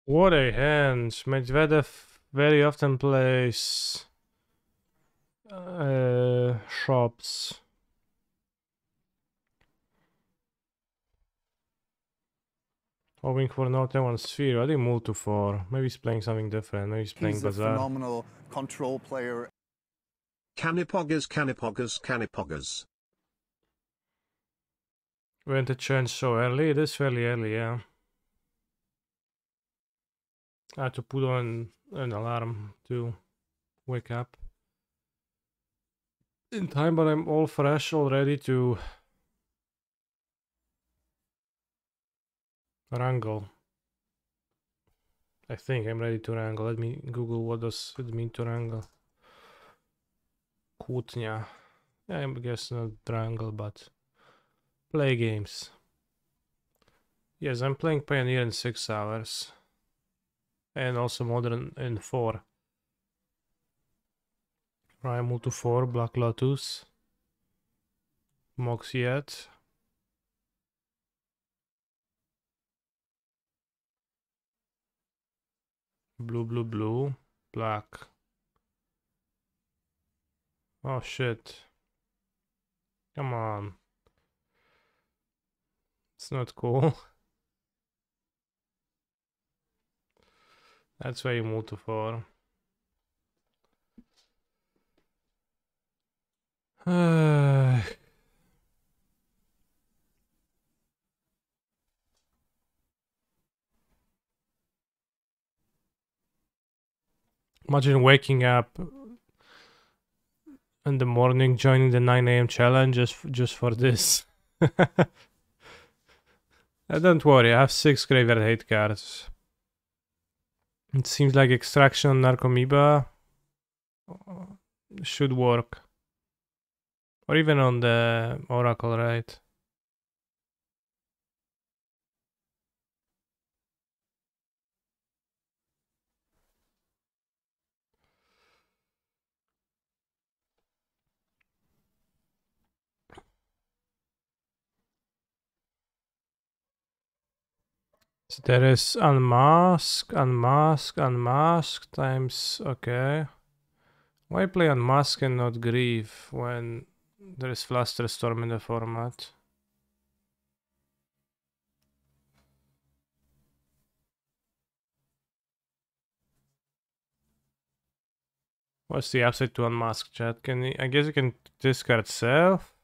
What a hand. Medvedev very often plays shops. Hoping for not one sphere. I think move to 4. Maybe he's playing something different. Maybe he's playing He's a Bazaar. phenomenal control player. Canipoggers, canipoggers, canipoggers. Went to change so early. It is fairly early, yeah. I had to put on an alarm to wake up in time, but I'm all fresh, all ready to wrangle. I think I'm ready to wrangle. Let me Google what does it mean to wrangle. Kłótnia. Yeah, I guess not wrangle, but play games. Yes, I'm playing Pioneer in 6 hours. And also Modern in 4. Primal to 4, Black Lotus. Moxiet. Blue, blue, blue. Black. Oh shit. Come on. It's not cool. That's why you move to 4. Imagine waking up in the morning, joining the 9 a.m. challenge just for this. Don't worry, I have 6 graveyard hate cards. It seems like Extraction on Narcomoeba should work. Or even on the Oracle, right? So there is Unmask, Unmask, Unmask times... Okay. Why play Unmask and not Grieve when there is Flusterstorm in the format? What's the upside to Unmask, chat? I guess you can discard Self?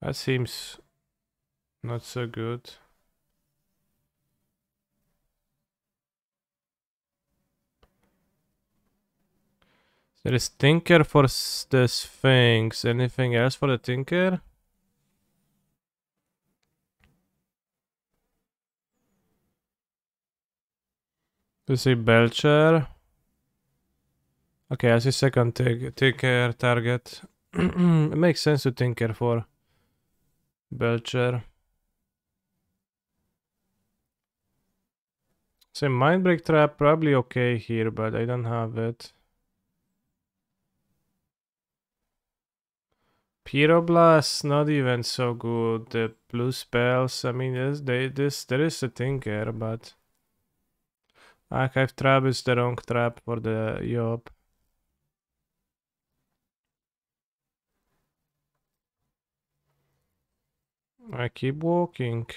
That seems not so good. There is Tinker for the Sphinx. Anything else for the Tinker? Let's see, Belcher. Okay, I see second Tinker target. It makes sense to Tinker for Belcher. So Mindbreak Trap probably okay here, but I don't have it. Pyroblast not even so good. The blue spells, I mean, there is a Tinker, but Archive Trap is the wrong trap for the Yop. I keep walking.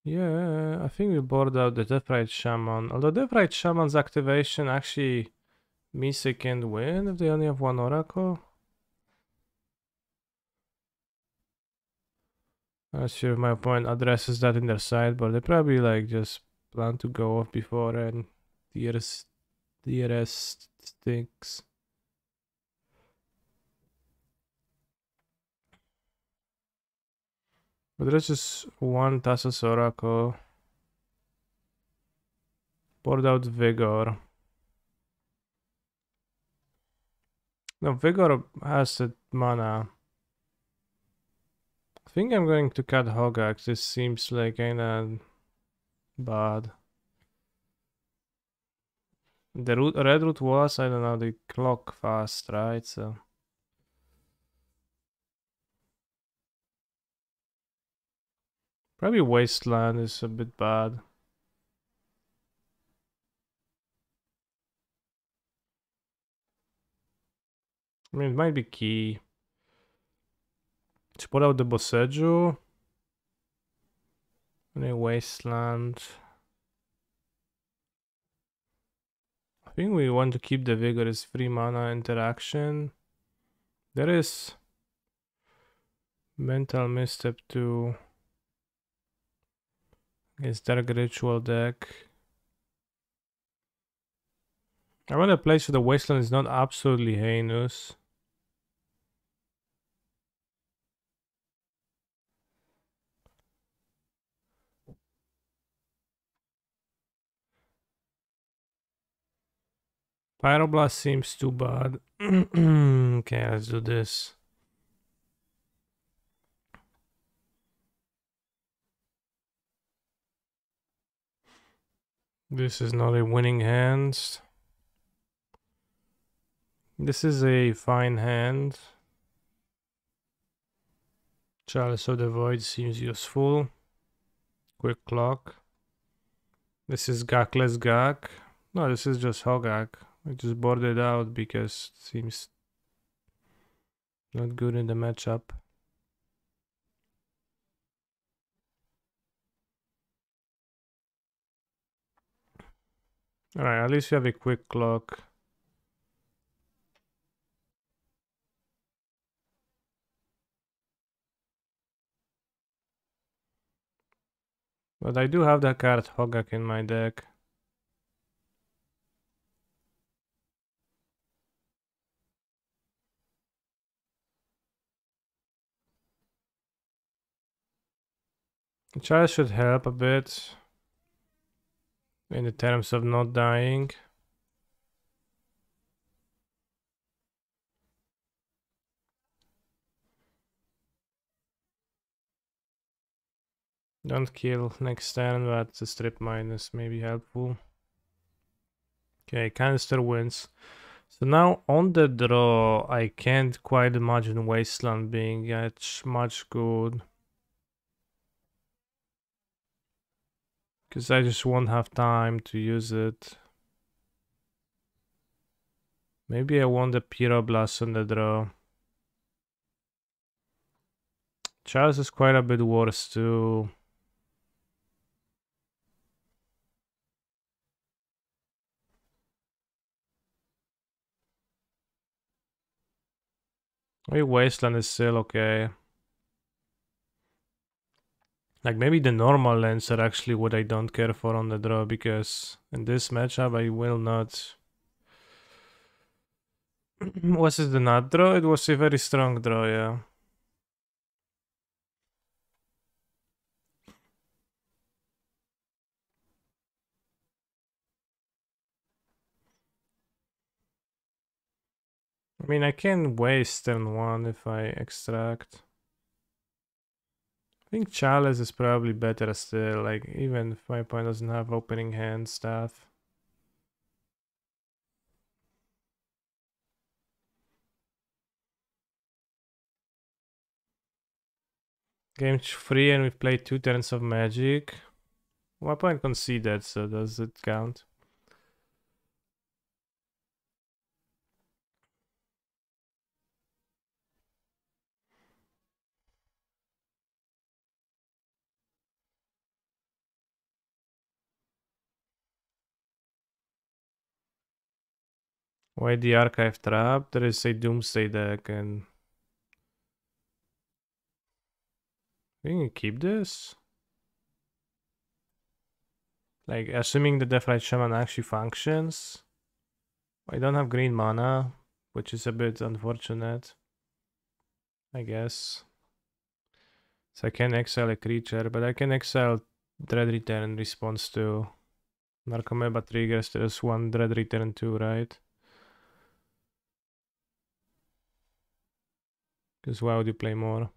Yeah, I think we bored out the Deathrite Shaman. Although Deathrite Shaman's activation actually means they can't win if they only have 1 Oracle. I'm not sure if my opponent addresses that in their sideboard. They probably like just plan to go off before and DRS stinks. But there's just 1 Thassa's Oracle. Board out Vigor. No, Vigor has the mana. I think I'm going to cut Hogax. This seems like kinda bad. The red root was, I don't know, they clock fast, right? So Probably Wasteland is a bit bad. I mean, it might be key. To put out the Boseiju. And a Wasteland. I think we want to keep the Vigorous 3 mana interaction. There is Mental Misstep too. Against Dark Ritual deck. I want to play so the Wasteland is not absolutely heinous. Pyroblast seems too bad. Okay, let's do this. This is not a winning hand. This is a fine hand. Chalice of the Void seems useful. Quick Clock. This is Gakless Gak. No, this is just Hogak. I just bored it out because it seems not good in the matchup. Alright, at least you have a Quick Clock. But I do have that card Hogak in my deck. The Chalice should help a bit in the terms of not dying. Don't kill next turn, but the strip minus may be helpful. Okay, Canister wins. So now on the draw, I can't quite imagine Wasteland being much good. Because I just won't have time to use it. Maybe I want the Pyroblast on the draw. Chalice is quite a bit worse too. Maybe Wasteland is still okay. Like maybe the normal lands are actually what I don't care for on the draw, because in this matchup I will not. Was it the nut draw? It was a very strong draw, yeah. I mean, I can waste turn 1 if I extract. I think Chalice is probably better still, like even if my opponent doesn't have opening hand stuff. Game 3 and we've played 2 turns of Magic. My opponent conceded, so does it count? Why the Archive Trap? There is a Doomsday deck and... We can keep this? Like, assuming the Deathrite Shaman actually functions. I don't have green mana, which is a bit unfortunate, I guess. So I can exile a creature, but I can exile Dread Return in response to Narcomoeba triggers. There's one Dread Return too, right? Because why would you play more?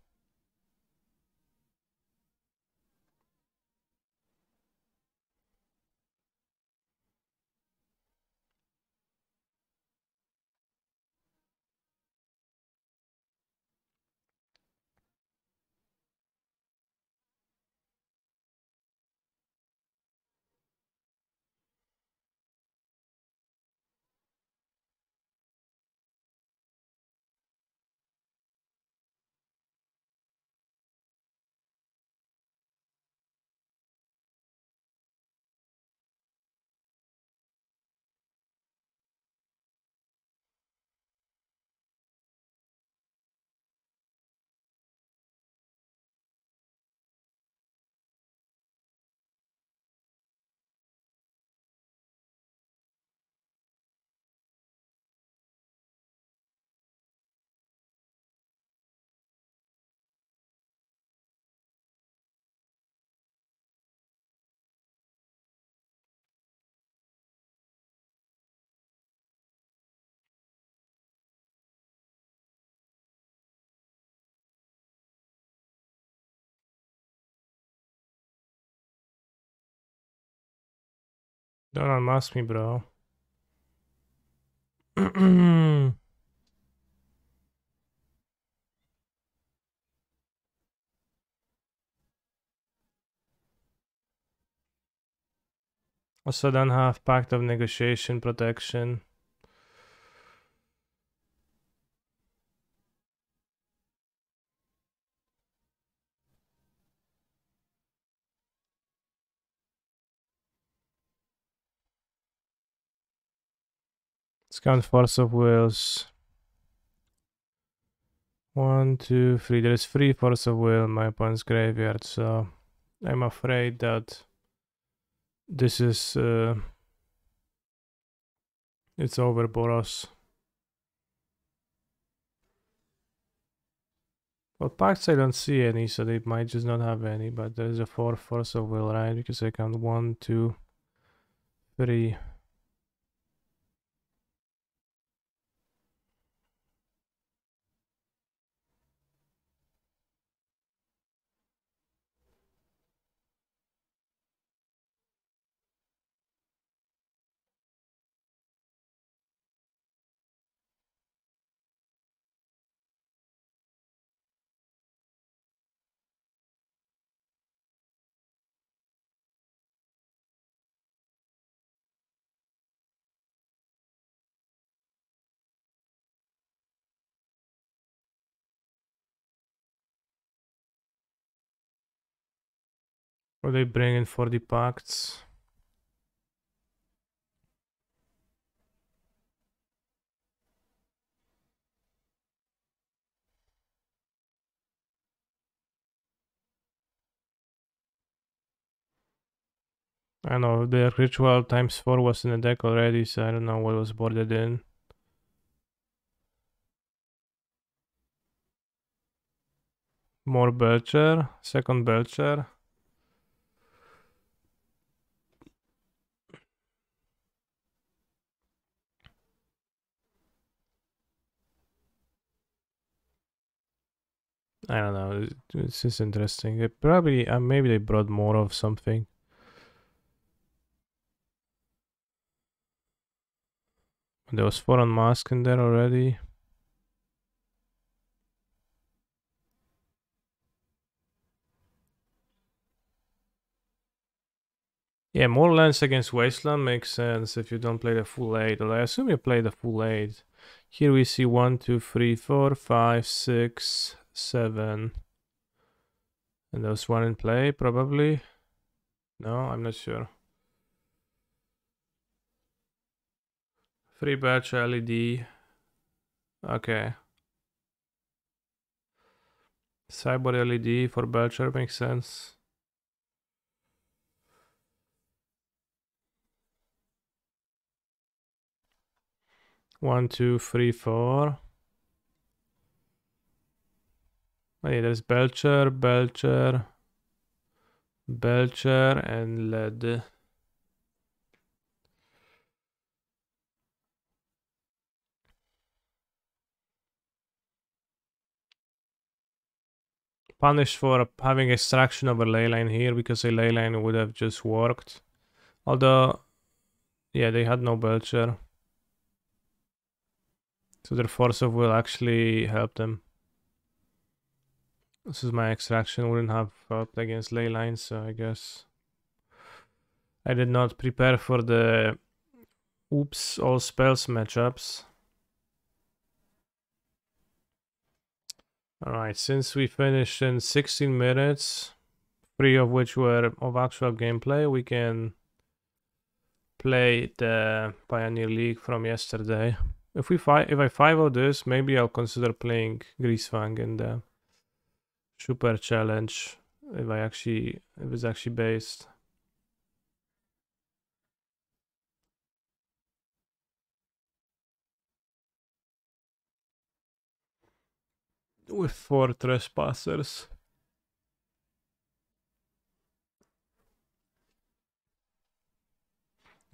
Don't unmask me, bro. Also don't have Pact of Negotiation protection. Discount Force of Wills. 1, 2, 3. There is 3 Force of Will in my opponent's graveyard, so I'm afraid that this is it's over, Boros. Well, pacts I don't see any, so they might just not have any, but there's a 4 Force of Will, right? Because I count 1, 2, 3. Or they bring in for the pacts. I know the ritual times 4 was in the deck already, so I don't know what was boarded in. More Belcher, second Belcher. I don't know. It's just interesting. They probably maybe they brought more of something. There was 4 unmasked in there already. Yeah, more lands against Wasteland makes sense if you don't play the full 8. Well, I assume you play the full 8. Here we see 1, 2, 3, 4, 5, 6, 7. And there's one in play, probably. No, I'm not sure. 3 batch LED. Okay. Cyber LED for Belcher makes sense. One, two, three, four. Oh, yeah, there's Belcher, Belcher, Belcher, and LED. Punished for having extraction over leyline here because a leyline would have just worked. Although, yeah, they had no Belcher. So their Force of Will actually helped them. This is my extraction, wouldn't have helped against leyline, so I guess I did not prepare for the oops all spells matchups. Alright, since we finished in 16 minutes, 3 of which were of actual gameplay, we can play the Pioneer League from yesterday. If I 5-0 this, maybe I'll consider playing Greasefang in the Super Challenge if it's actually based. With 4 Trespassers.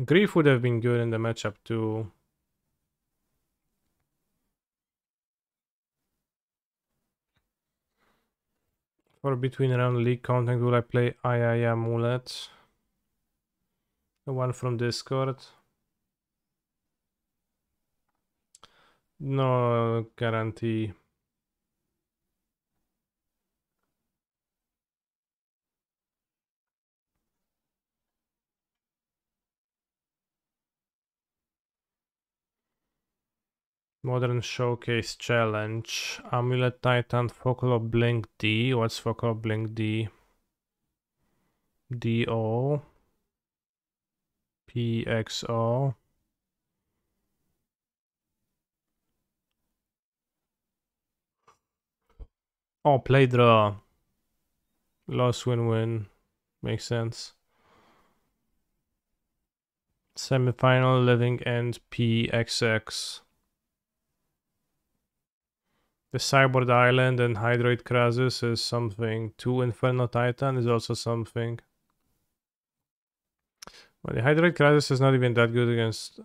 Grief would have been good in the matchup too. For between round league content, will I play Ayaya Mulet? The one from Discord. No guarantee. Modern Showcase Challenge. Amulet Titan Focal Blink D. What's Focal Blink D? DO. PXO. Oh, play draw. Loss win-win. Makes sense. Semifinal Living End PXX. The Cyborg Island and Hydroid Krasus is something. 2 Inferno Titan is also something. Well, the Hydroid Krasus is not even that good against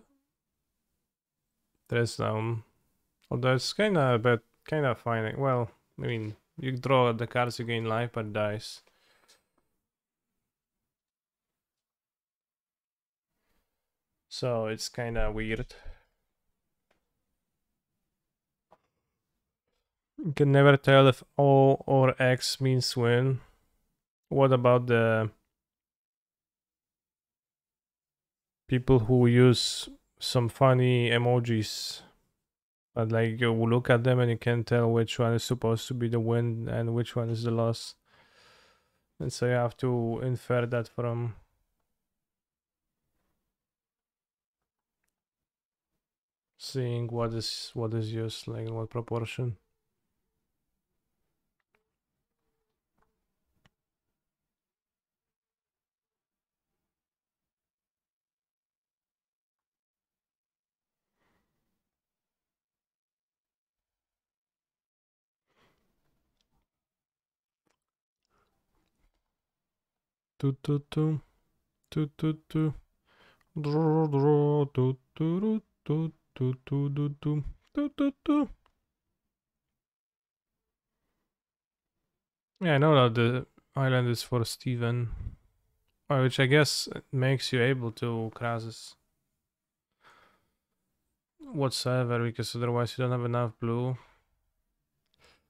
Dresdown. Although it's kinda bad, kinda fine. Well, I mean, you draw the cards, you gain life, but dies. So it's kinda weird. You can never tell if O or X means win. What about the people who use some funny emojis? But like you look at them and you can tell which one is supposed to be the win and which one is the loss. And so you have to infer that from seeing what is used, like in what proportion. Tu tu tu tu tu tu dro dro tu tu tu tu tu tu tu tu tu tu. Yeah, I know that the island is for Steven. Which I guess makes you able to Krasus whatsoever, because otherwise you don't have enough blue.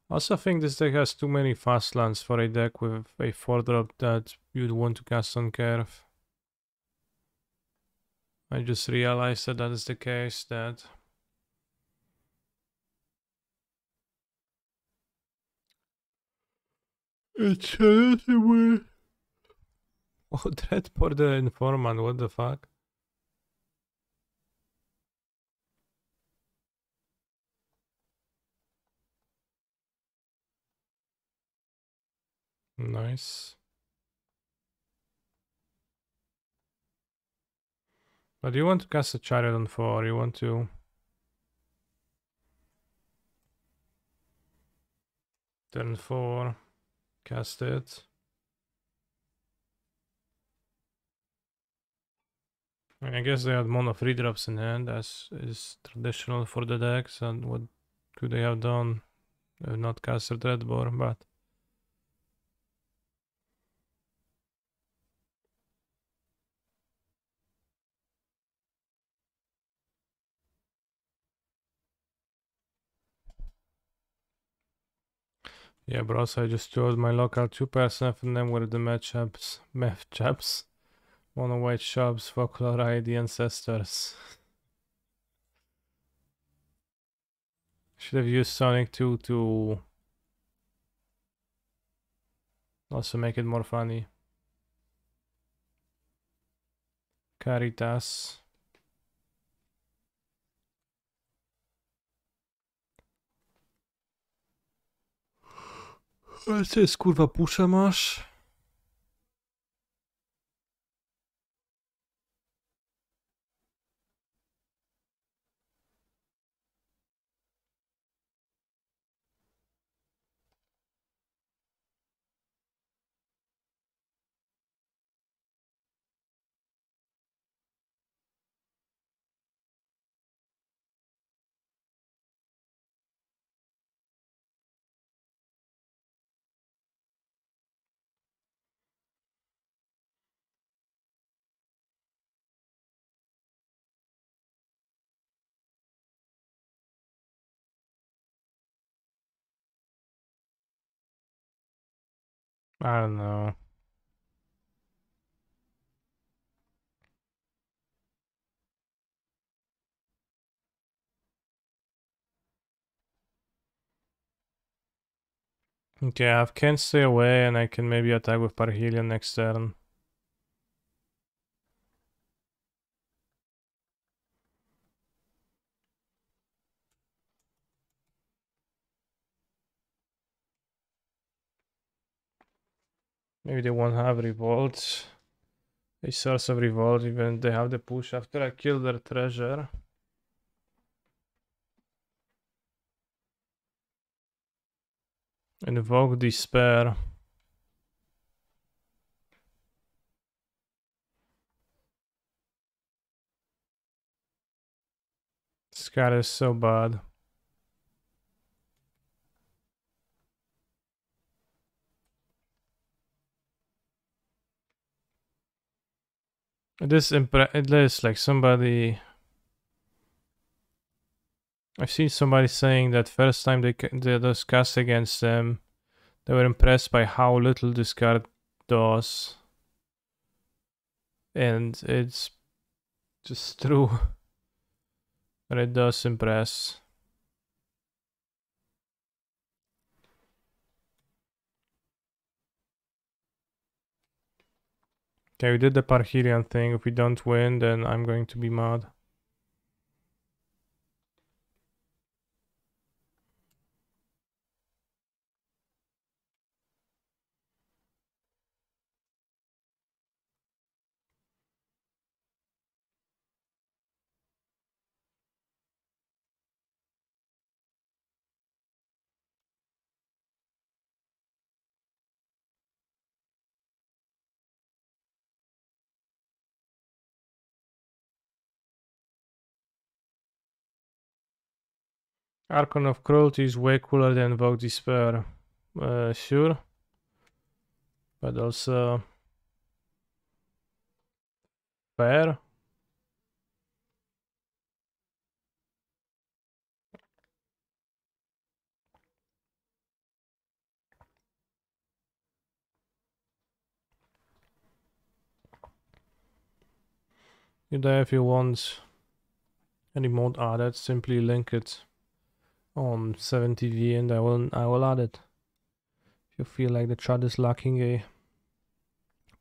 Also think this deck has too many fast lands for a deck with a 4-drop that you'd want to cast on Curve. I just realized that is the case, that it's away. Oh, Dreadport the Informant, what the fuck? Nice. But you want to cast a Chariot on 4, you want to... Turn 4, cast it. I guess they had mono 3-drops in hand, as is traditional for the decks, and what could they have done? Not casted Dreadbore, but... Yeah, bro, so I just chose my local 2% and then were the matchups. Mono white shops, Folklore ID Ancestors. Should have used Sonic 2 to also make it more funny. Caritas. Ale co jest, kurwa, pusza masz? I don't know. Okay, I can stay away and I can maybe attack with Parhelion next turn. Maybe they won't have revolt. A source of revolt, even they have the push after I kill their treasure. Invoke despair. This card is so bad. It is like somebody. I've seen somebody saying that first time they those cast against them, they were impressed by how little this card does, and it's just true. But it does impress. Okay, we did the Parhelion thing. If we don't win, then I'm going to be mad. Archon of Cruelty is way cooler than Vogue Despair. Sure. But also... fair. You die if you want any mod added, simply link it on 7TV and I will add it. If you feel like the chat is lacking a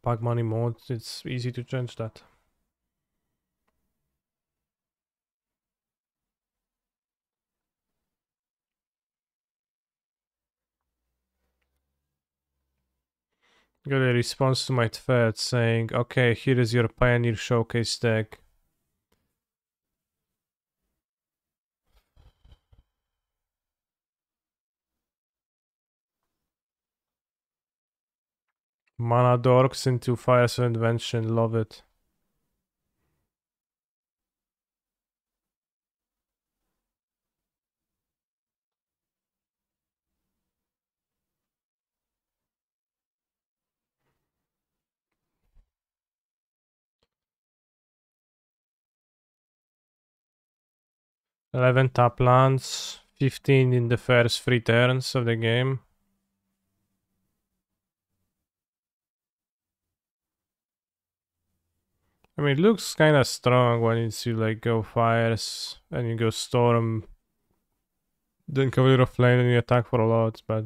pack money mode, it's easy to change that. Got a response to my thread saying, okay, here is your Pioneer Showcase deck. Mana Dorks into Fires of Invention, love it. $11 tap lands, 15 in the first 3 turns of the game. I mean, it looks kind of strong when you like go fires and you go storm, then Cavalier of Flame and you attack for a lot, but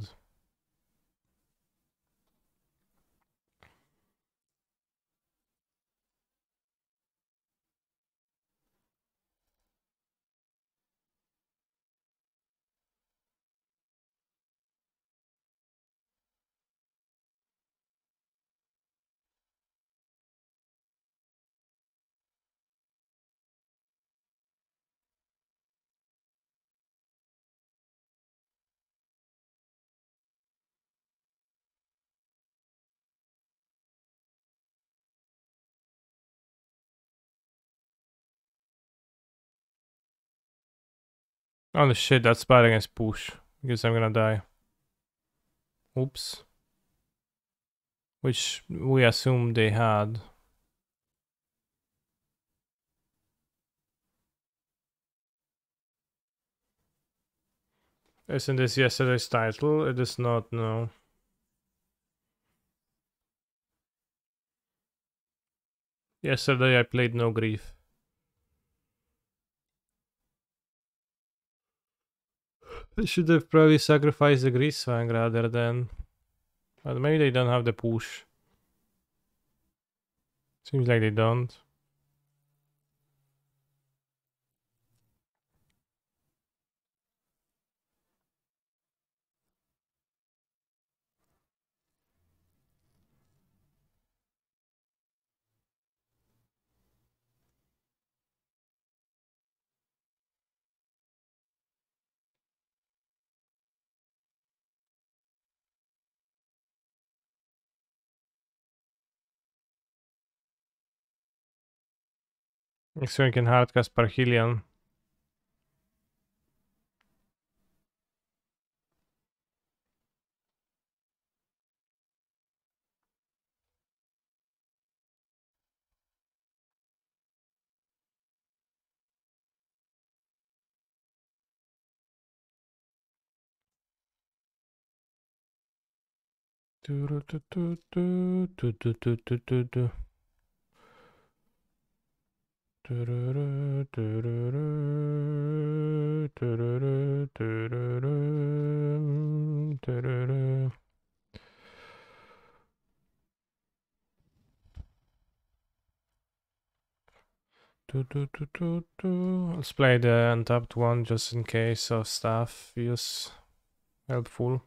oh shit, that's bad against push because I'm gonna die. Oops. Which we assumed they had. Isn't this yesterday's title? It is not, no. Yesterday I played No Grief. I should have probably sacrificed the Greasefang rather than... But maybe they don't have the push. Seems like they don't. So we can hardcast Parhelion. Let's play the untapped one just in case of stuff feels helpful.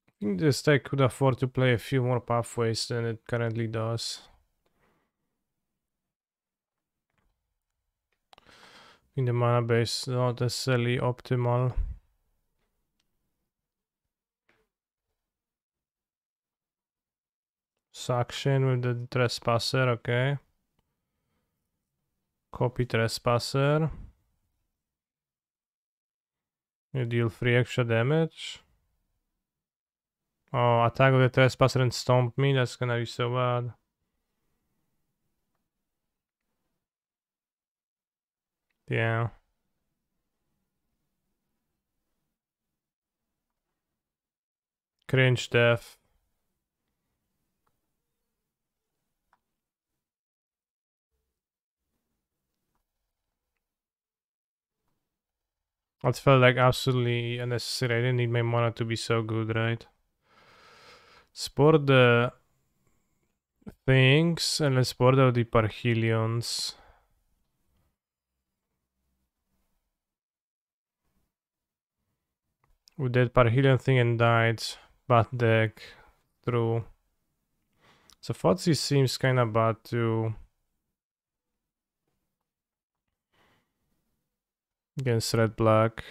I think this deck could afford to play a few more pathways than it currently does. In the mana base, not necessarily optimal. Suction with the Trespasser, okay. Copy Trespasser. You deal 3 extra damage. Oh, attack with the Trespasser and stomp me, that's gonna be so bad. Yeah. Cringe death. It felt like absolutely unnecessary. I didn't need my mana to be so good, right? Sport the things and let's sport out the Parhelions. We did Parhelion thing and died. Bad deck. True. So Fozzy seems kinda bad too. Against red black.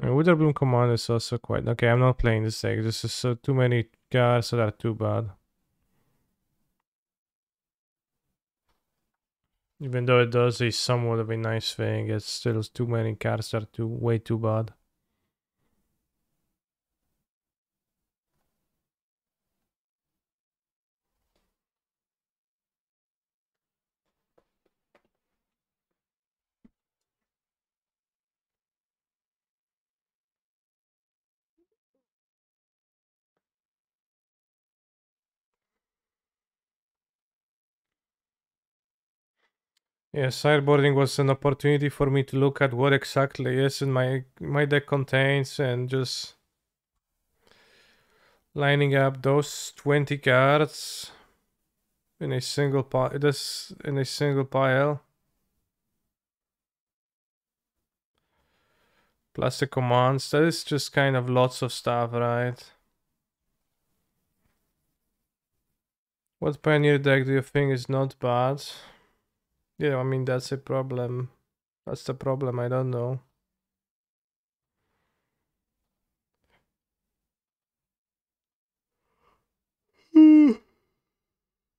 And Witherbloom command is also quite okay. I'm not playing this deck. This is so too many cards that are too bad. Even though it does a somewhat of a nice thing, it's still too many cards that are way too bad. Yeah, sideboarding was an opportunity for me to look at what exactly is in my deck contains and just lining up those 20 cards in a single pile. Plus the commands. That is just kind of lots of stuff, right? What Pioneer deck do you think is not bad? Yeah, I mean, that's a problem. That's the problem, I don't know.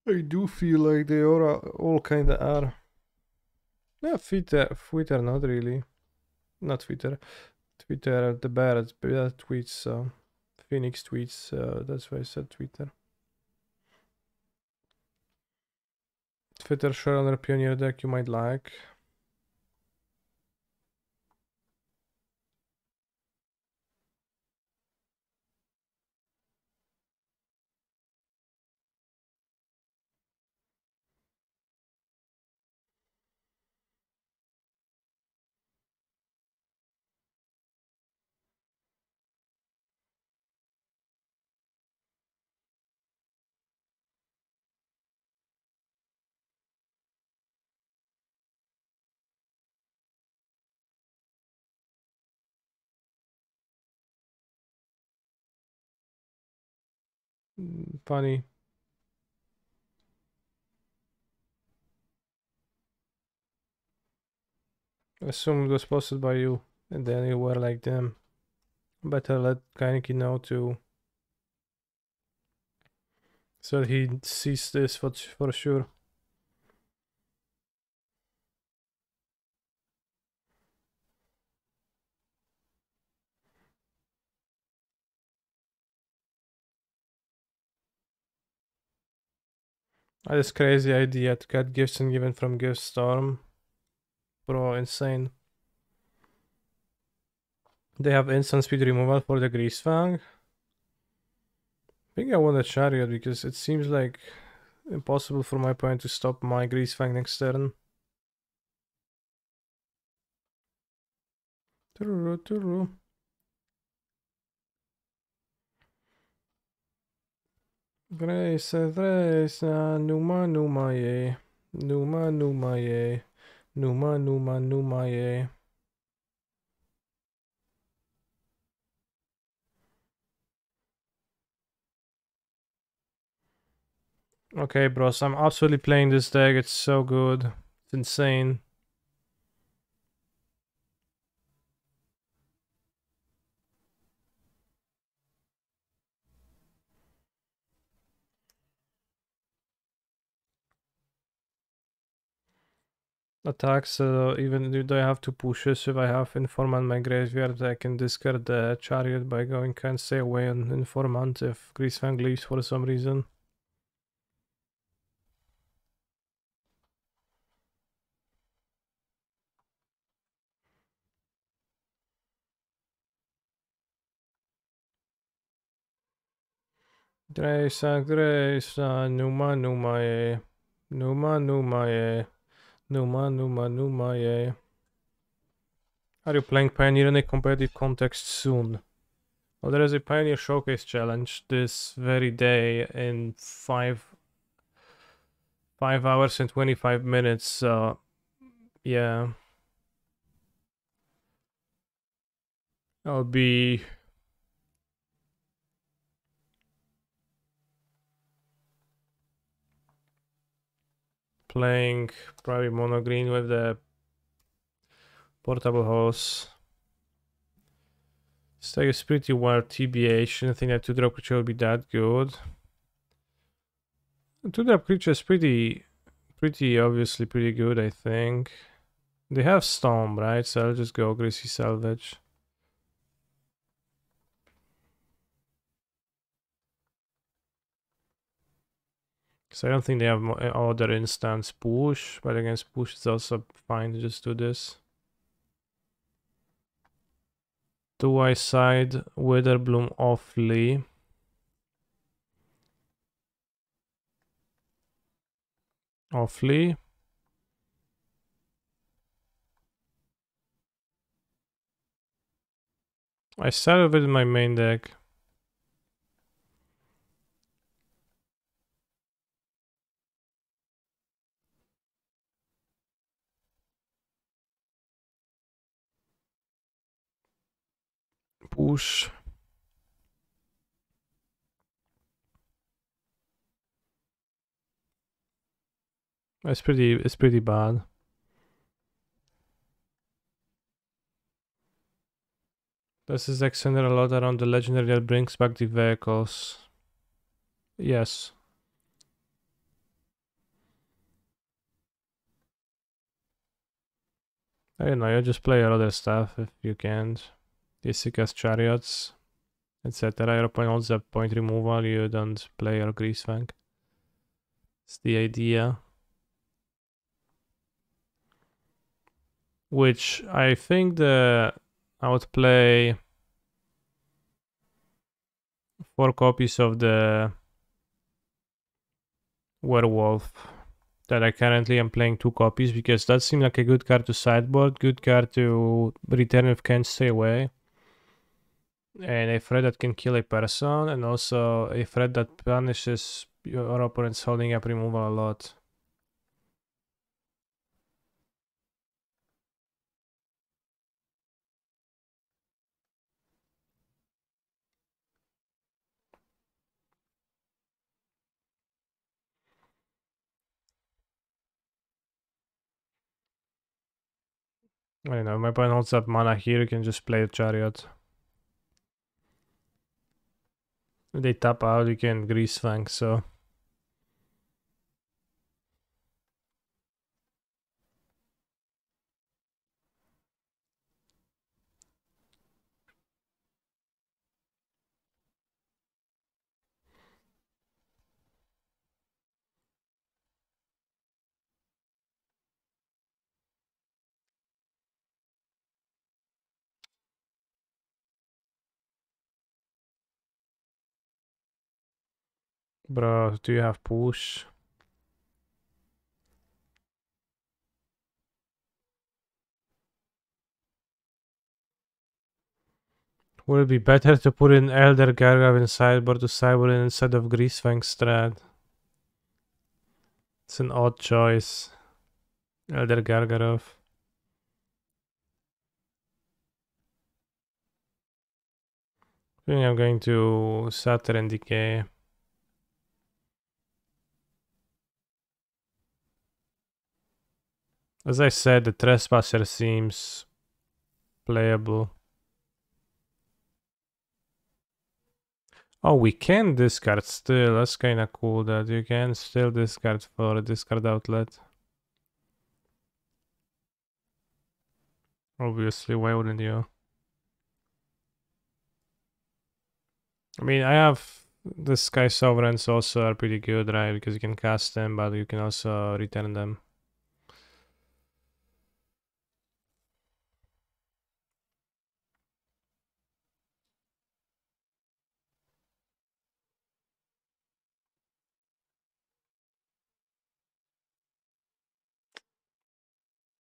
I do feel like they all kind of are. Yeah, Twitter, not really. Not Twitter. Twitter, the bad tweets, so Phoenix tweets, that's why I said Twitter. Twitter Showrunner Pioneer deck you might like. Funny. Assume it was posted by you, and then you were like, damn. Better let Kainiki know too. So he sees this for sure. This crazy idea to get gifts and given from Gift Storm. Bro, insane. They have instant speed removal for the Greasefang. I think I want a Chariot because it seems like impossible for my opponent to stop my Greasefang next turn. Tururu. Grace, Numa, Numa, ye. Numa, Numa, ye. Numa, Numa, Numa, ye. Okay, bros, I'm absolutely playing this deck. It's so good. It's insane. Attacks, even though I have to push this, if I have Informant in my graveyard, I can discard the Chariot by going Can't Stay Away on Informant if Greasefang leaves for some reason. Dreysa, Numa, Numa, ye. Numa, Numa, ye. Numa, Numa, Numa, ye. Are you playing Pioneer in a competitive context soon? Well, there is a Pioneer Showcase challenge this very day in 5 hours and 25 minutes, so yeah. I'll be playing probably mono green with the portable hose. This deck is pretty wild TBH. I don't think that 2-drop creature will be that good. 2-drop creature is pretty obviously pretty good, I think. They have Storm, right? So I'll just go Greasy Salvage. So I don't think they have other instance push, but against push it's also fine to just do this. Do I side Witherbloom Awfully? Awfully? I started with my main deck. Push. It's pretty bad. This is extended a lot around the legendary that brings back the vehicles. Yes. I don't know, you just play your other stuff if you can't. Issika's Chariots. etc. Your opponent holds up point removal, you don't play your Greasefang. It's the idea. Which I think I would play 4 copies of the Werewolf. That I currently am playing 2 copies because that seemed like a good card to sideboard, good card to return if can't stay away. And a threat that can kill a person, and also a threat that punishes your opponent's holding up removal a lot. I don't know, my opponent holds up mana here, you can just play the Chariot. If they tap out, you can Greasefang, so... Bro, do you have push? Would it be better to put in Elder Gargav in sideboard to sideboard instead of Greasefang Strat? It's an odd choice. Elder Gargarov. I think I'm going to Satyr and Decay. As I said, the Trespasser seems playable. Oh, we can discard still. That's kinda cool that you can still discard for a discard outlet. Obviously, why wouldn't you? I mean, I have the Sky Sovereigns also are pretty good, right? Because you can cast them, but you can also return them.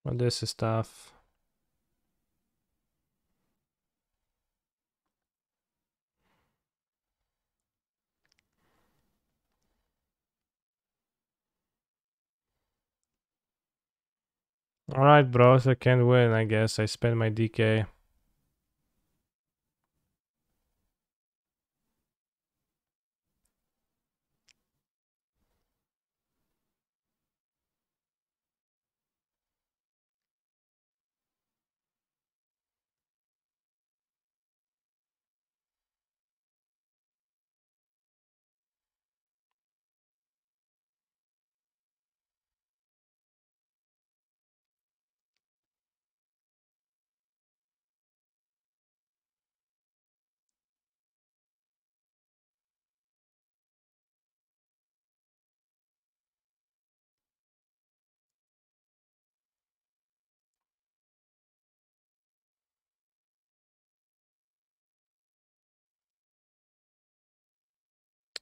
Well, this is tough. Alright, bros, I can't win, I guess. I spent my DK.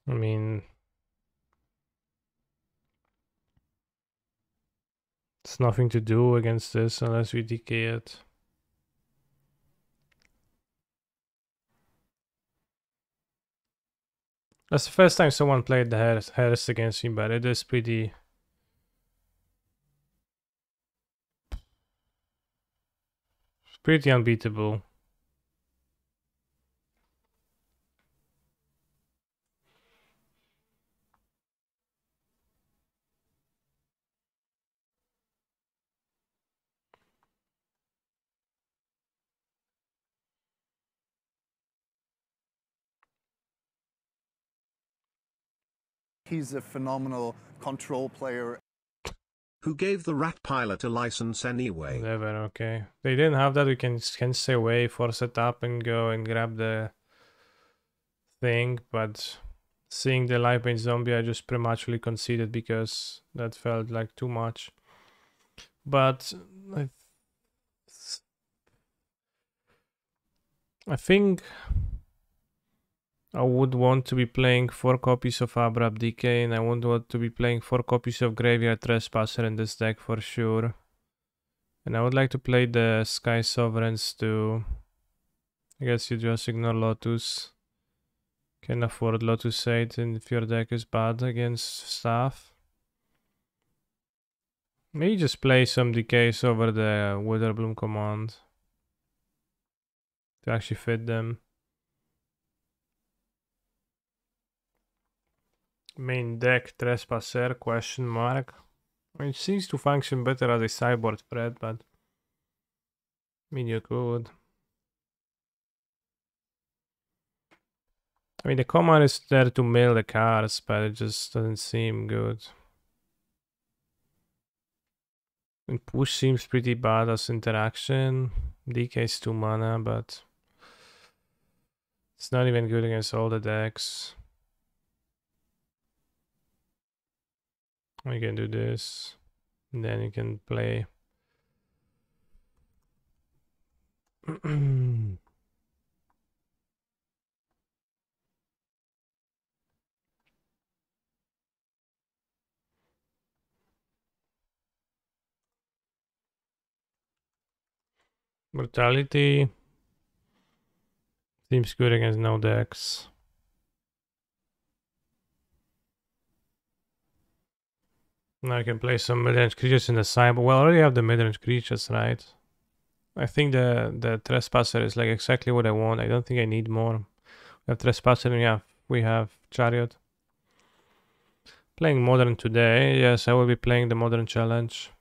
I mean... It's nothing to do against this unless we DK it. That's the first time someone played the Harris against me, but it is pretty... pretty unbeatable. He's a phenomenal control player. Who gave the Rat Pilot a license anyway? Whatever, okay. They didn't have that, we can stay away, force it up and go and grab the thing, but seeing the live paint zombie, I just prematurely conceded because that felt like too much. But I think I would want to be playing 4 copies of Abrab DK, and I would want to be playing 4 copies of Graveyard Trespasser in this deck for sure. And I would like to play the Sky Sovereigns too. I guess you just ignore Lotus. Can afford Lotus 8 and if your deck is bad against Staff. Maybe just play some decays over the Witherbloom command to actually fit them. Main deck Trespasser question mark. I mean, it seems to function better as a sideboard spread, but I mean you could. I mean the command is there to mill the cards, but it just doesn't seem good. And push seems pretty bad as interaction. DK is 2 mana, but it's not even good against all the decks. You can do this, and then you can play. Brutality seems good against no decks. Now I can play some mid-range creatures in the side, but well, I already have the mid-range creatures, right? I think the Trespasser is like exactly what I want. I don't think I need more. We have Trespasser and we have Chariot. Playing Modern today. Yes, I will be playing the Modern Challenge.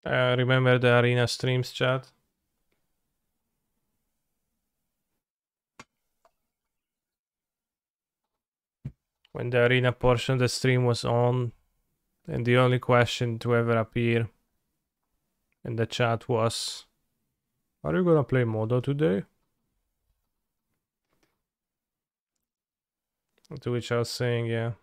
Remember the Arena streams, chat? When the Arena portion of the stream was on, and the only question to ever appear in the chat was, are you gonna play Modo today? To which I was saying, yeah.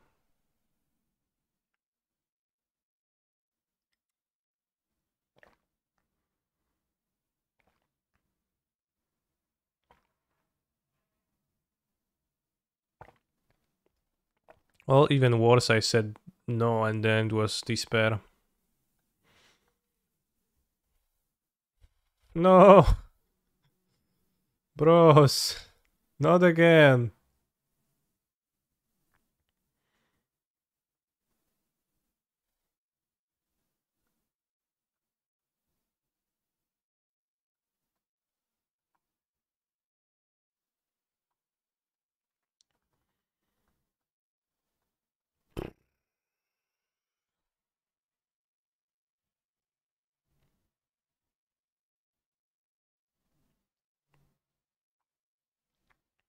Well, even worse, I said no, and then it was despair. No! Bros! Not again!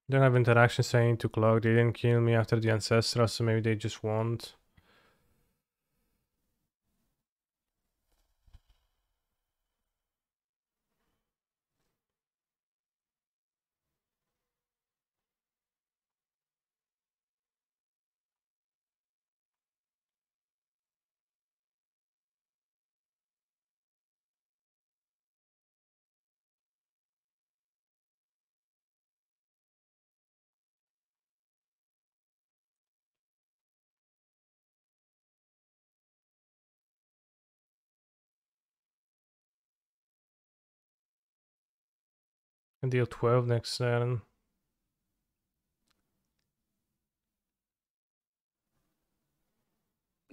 Don't have interaction saying to clock. They didn't kill me after the ancestral, so maybe they just won't. And deal 12 next turn.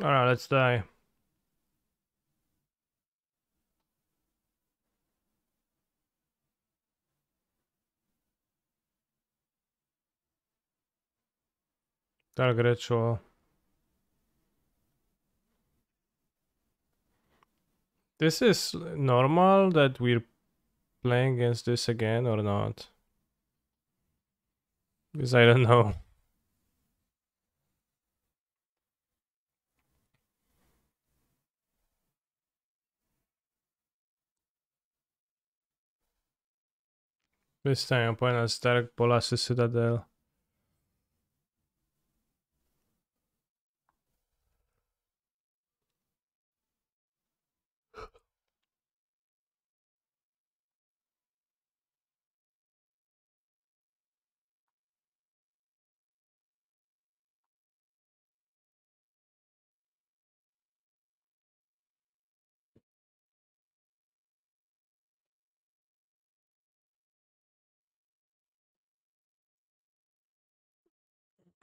Alright, let's die. Dark Ritual. This is normal that we're playing against this again or not? Because I don't know. This time I'm playing as Dark Bolas Citadel.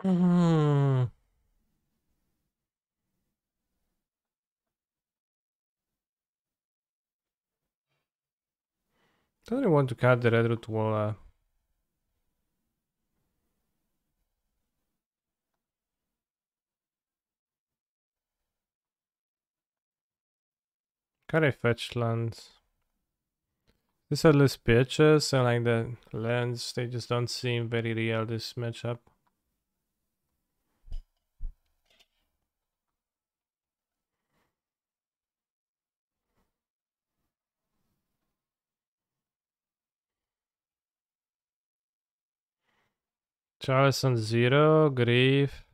Hmm. Don't really want to cut the red root wall. Can I fetch lands? These are less pitches and like the lands, they just don't seem very real this matchup. Charles on 0, Grief.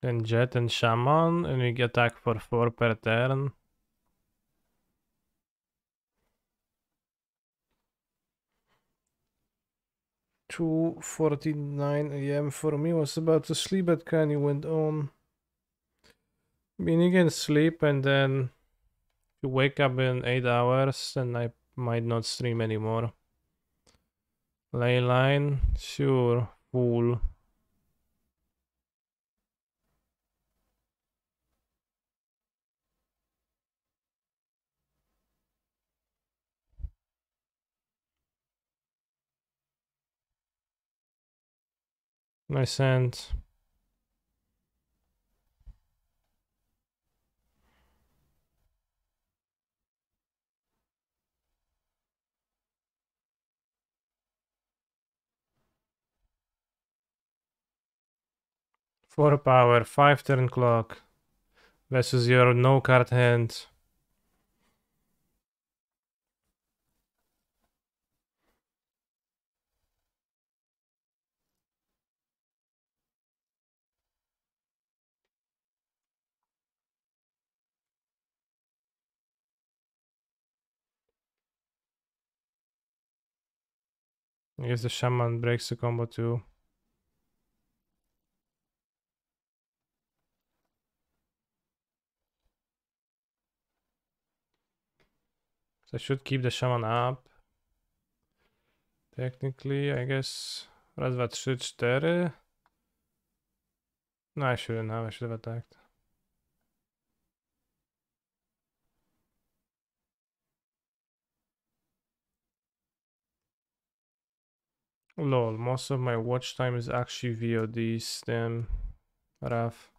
Then Jet and Shaman, and we get attack for 4 per turn. 2:49 a.m. for me. Was about to sleep, but Kanye went on. I mean, you can sleep and then you wake up in 8 hours, and I might not stream anymore. Leyline, sure, Fool. Nice hand. Four power, 5 turn clock versus your no card hand. I guess the Shaman breaks the combo too. So I should keep the Shaman up. Technically, I guess. Raz, dwa, trzy, cztery. No, I shouldn't have. I should have attacked. Lol, most of my watch time is actually VODs, damn. Rough.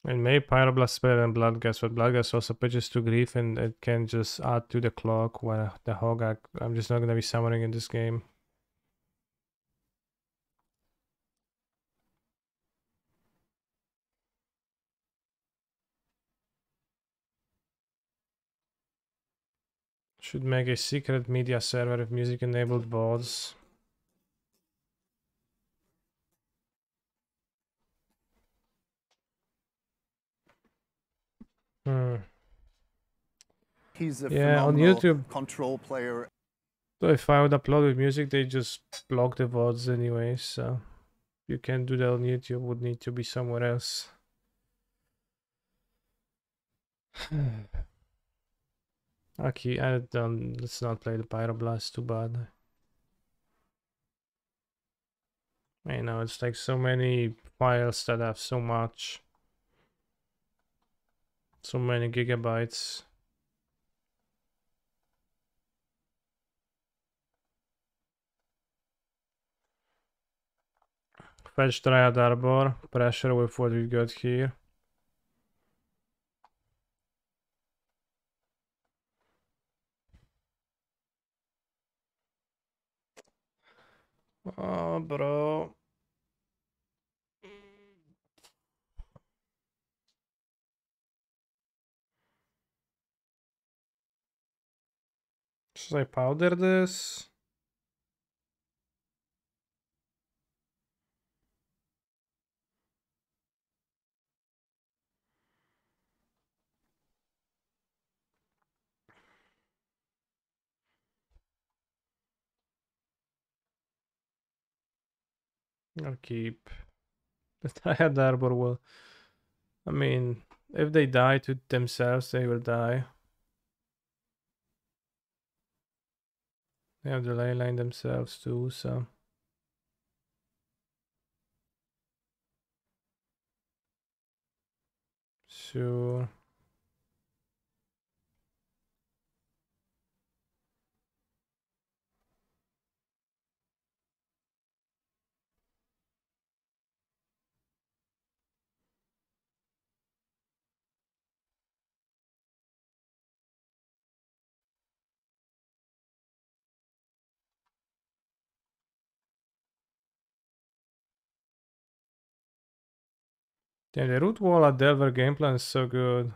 And maybe Pyroblast better than Bloodghast, but Bloodghast also pitches to Grief and it can just add to the clock where the Hogak. I'm just not gonna be summoning in this game. Should make a secret media server with music enabled bots. He's a Yeah, on phenomenal YouTube. control player. So if I would upload with music, they just block the VODs anyway, so you can't do that on YouTube, would need to be somewhere else. Okay, let's not play the Pyroblast, too bad. I know, it's like so many files that have so much. So many gigabytes. Fetch Dryad Arbor, pressure with what we got here. Oh, bro. Should I powder this? I'll keep. The Dryad Arbor will... I mean, if they die to themselves, they will die. They have the ley line themselves too, so... Sure. Damn, the root wall at Delver game plan is so good.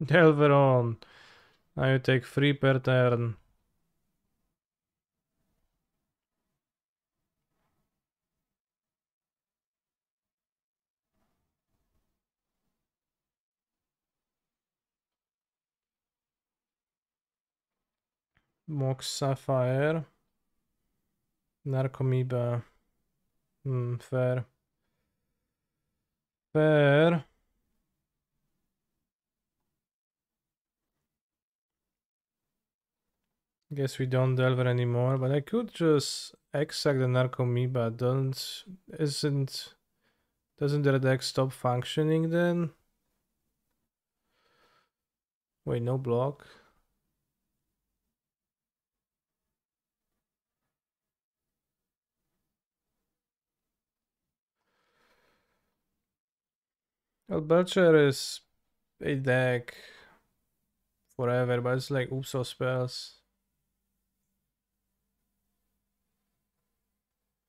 Delver on. Now you take 3 per turn. Mox Sapphire. Narcomoeba. Fair. Fair. Guess we don't Delver anymore, but I could just extract the Narcomoeba. Doesn't the deck stop functioning then? Wait, no block. Well, Belcher is a deck forever, but it's like Uso spells.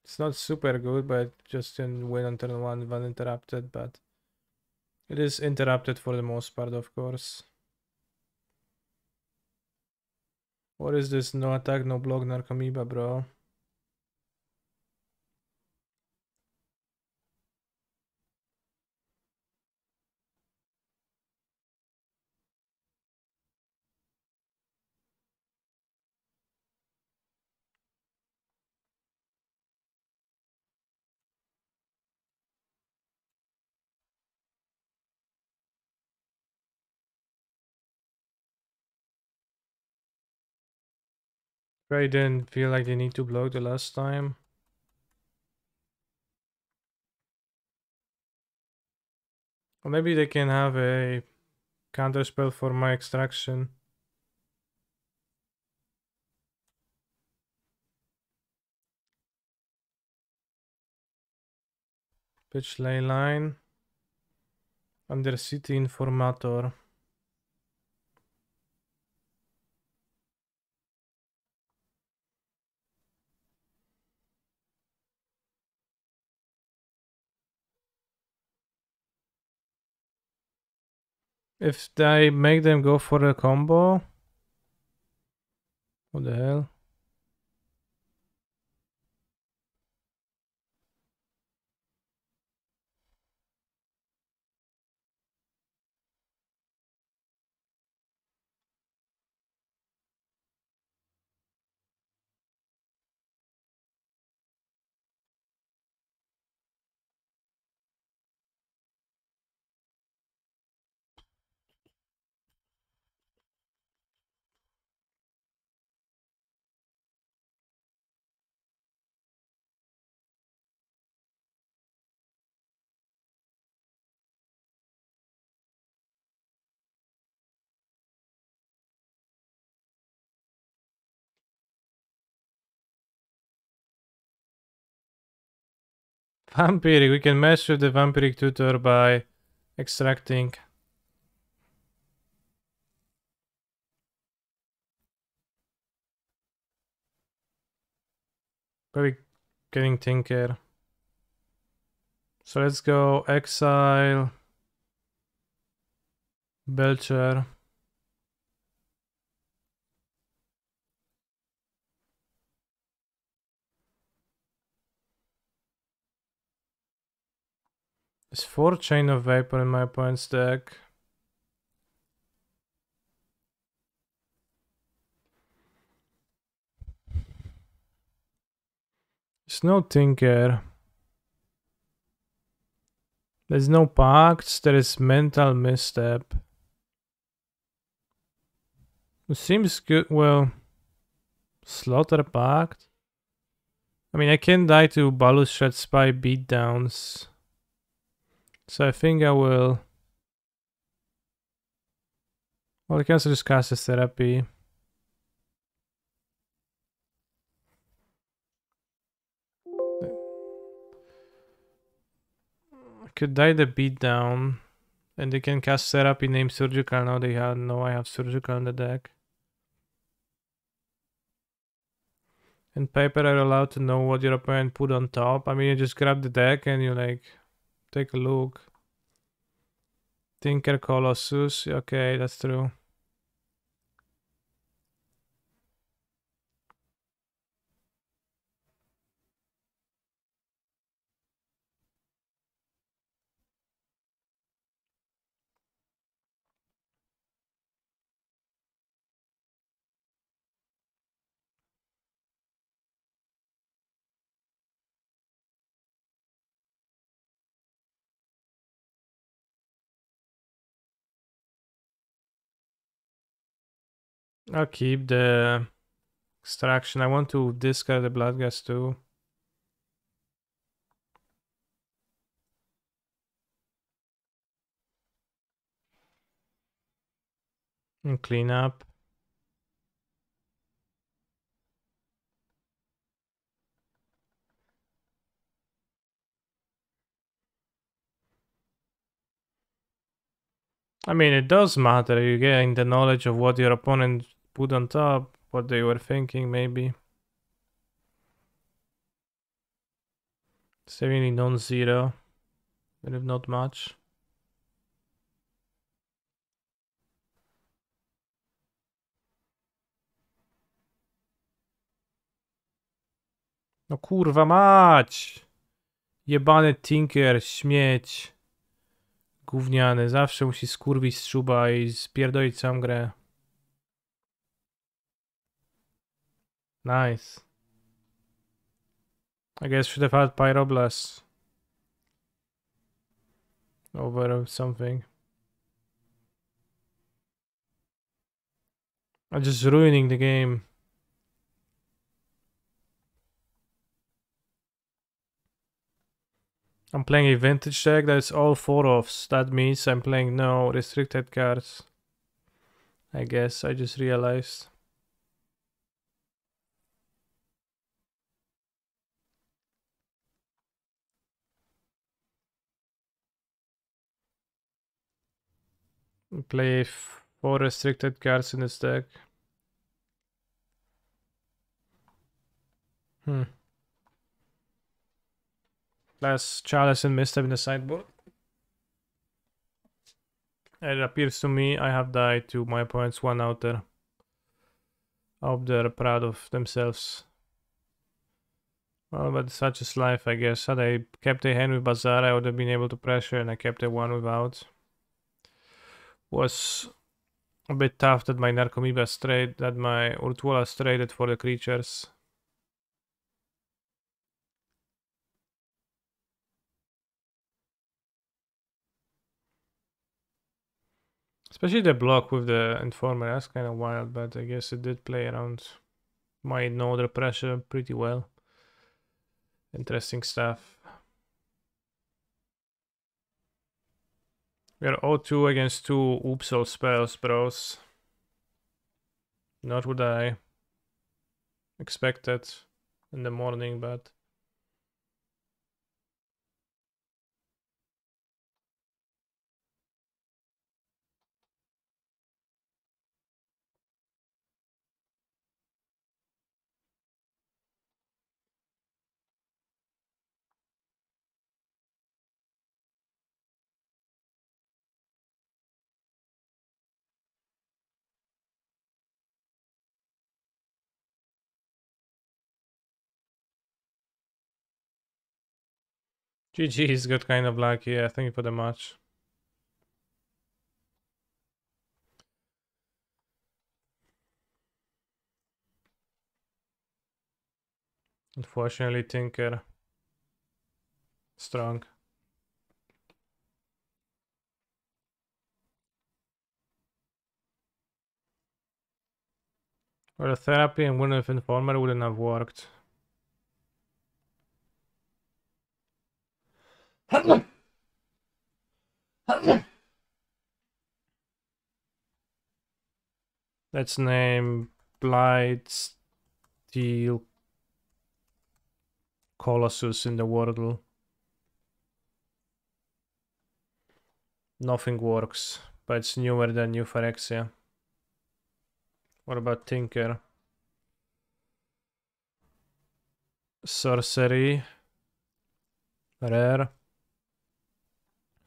It's not super good, but just can win on turn 1 when interrupted, but it is interrupted for the most part, of course. What is this no attack, no block Narcomoeba, bro? I didn't feel like they need to block the last time. Or maybe they can have a counterspell for my extraction. Pitch ley line. Undercity Informator. If they make them go for a combo, what the hell? Vampiric, we can mess with the Vampiric tutor by extracting. Probably getting Tinker. So let's go Exile, Belcher. There's 4 Chain of Vapor in my opponent's deck. There's no Tinker. There's no Pacts, there is Mental Misstep. It seems good, well... Slaughter Pact? I mean, I can die to Balustrade Spy beatdowns. So I think I will... Well, I can also just cast this Therapy. I could die the beatdown. And they can cast Therapy, name Surgical. Now they know I have Surgical in the deck. In paper, are allowed to know what your opponent put on top. I mean, you just grab the deck and you like take a look. Tinker Colossus. Okay, that's true. I'll keep the extraction. I want to discard the Bloodghast too. And clean up. I mean, it does matter. You're getting the knowledge of what your opponent put on top, what they were thinking, maybe. Seemingly non-zero, but if not much. No kurwa mać! Jebany Tinker, śmieć. Gówniany, zawsze musi skurwić z szuba i spierdolić całą grę. Nice. I guess should have had Pyroblast over something. I'm just ruining the game. I'm I'm playing a vintage deck that's all 4-offs. That means I'm playing no restricted cards. I guess I just realized. Play 4 restricted cards in this deck. Less Chalice and Misstep in the sideboard. It appears to me I have died to my opponent's one out there. I hope they're proud of themselves. Well, but such is life, I guess. Had I kept a hand with Bazaar, I would have been able to pressure, and I kept a one without. Was a bit tough that my Narcomoeba strayed, that my Urtuola traded for the creatures. Especially the block with the Informer, that's kind of wild, but I guess it did play around my Nodder pressure pretty well. Interesting stuff. We are 0-2 against 2 Oopsal spells, bros. Not what I expected in the morning, but... GG's got kind of lucky, yeah, thank you for the match. Unfortunately, Tinker. Strong. Or the therapy and Winner with Informer wouldn't have worked. Let's name Blight, Steel, Colossus in the Wordle. Nothing works, but it's newer than New Phyrexia. What about Tinker? Sorcery. Rare.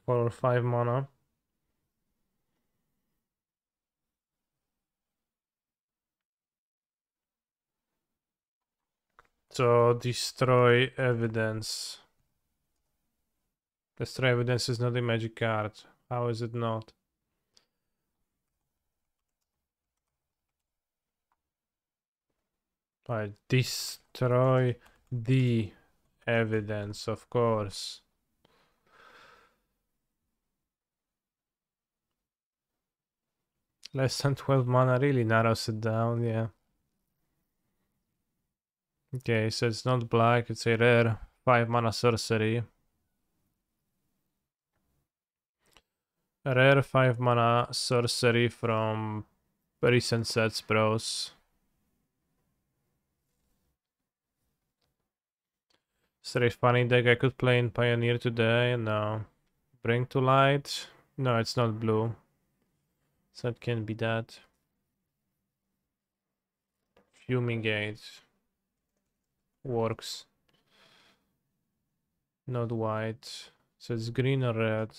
4 or 5 mana. So destroy evidence. Destroy evidence is not a magic card. How is it not? Right, destroy the evidence, of course. Less than 12 mana really narrows it down, yeah. Okay, so it's not black, it's a rare 5 mana sorcery. A rare 5 mana sorcery from recent sets, bros. Is there a funny deck I could play in Pioneer today? No. Bring to Light? No, it's not blue. So it can be that. Fumigate. Works. Not white. So it's green or red.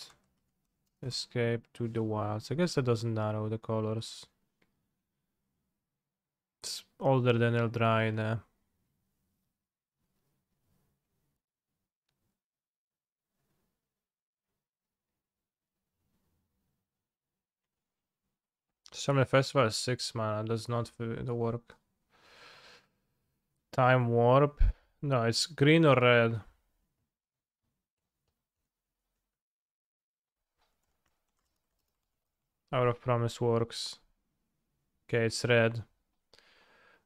Escape to the wilds. I guess that doesn't narrow the colors. It's older than Eldraine. Summer Festival is 6 mana, does not work. Time Warp. No, it's green or red. Hour of Promise works. Okay, it's red.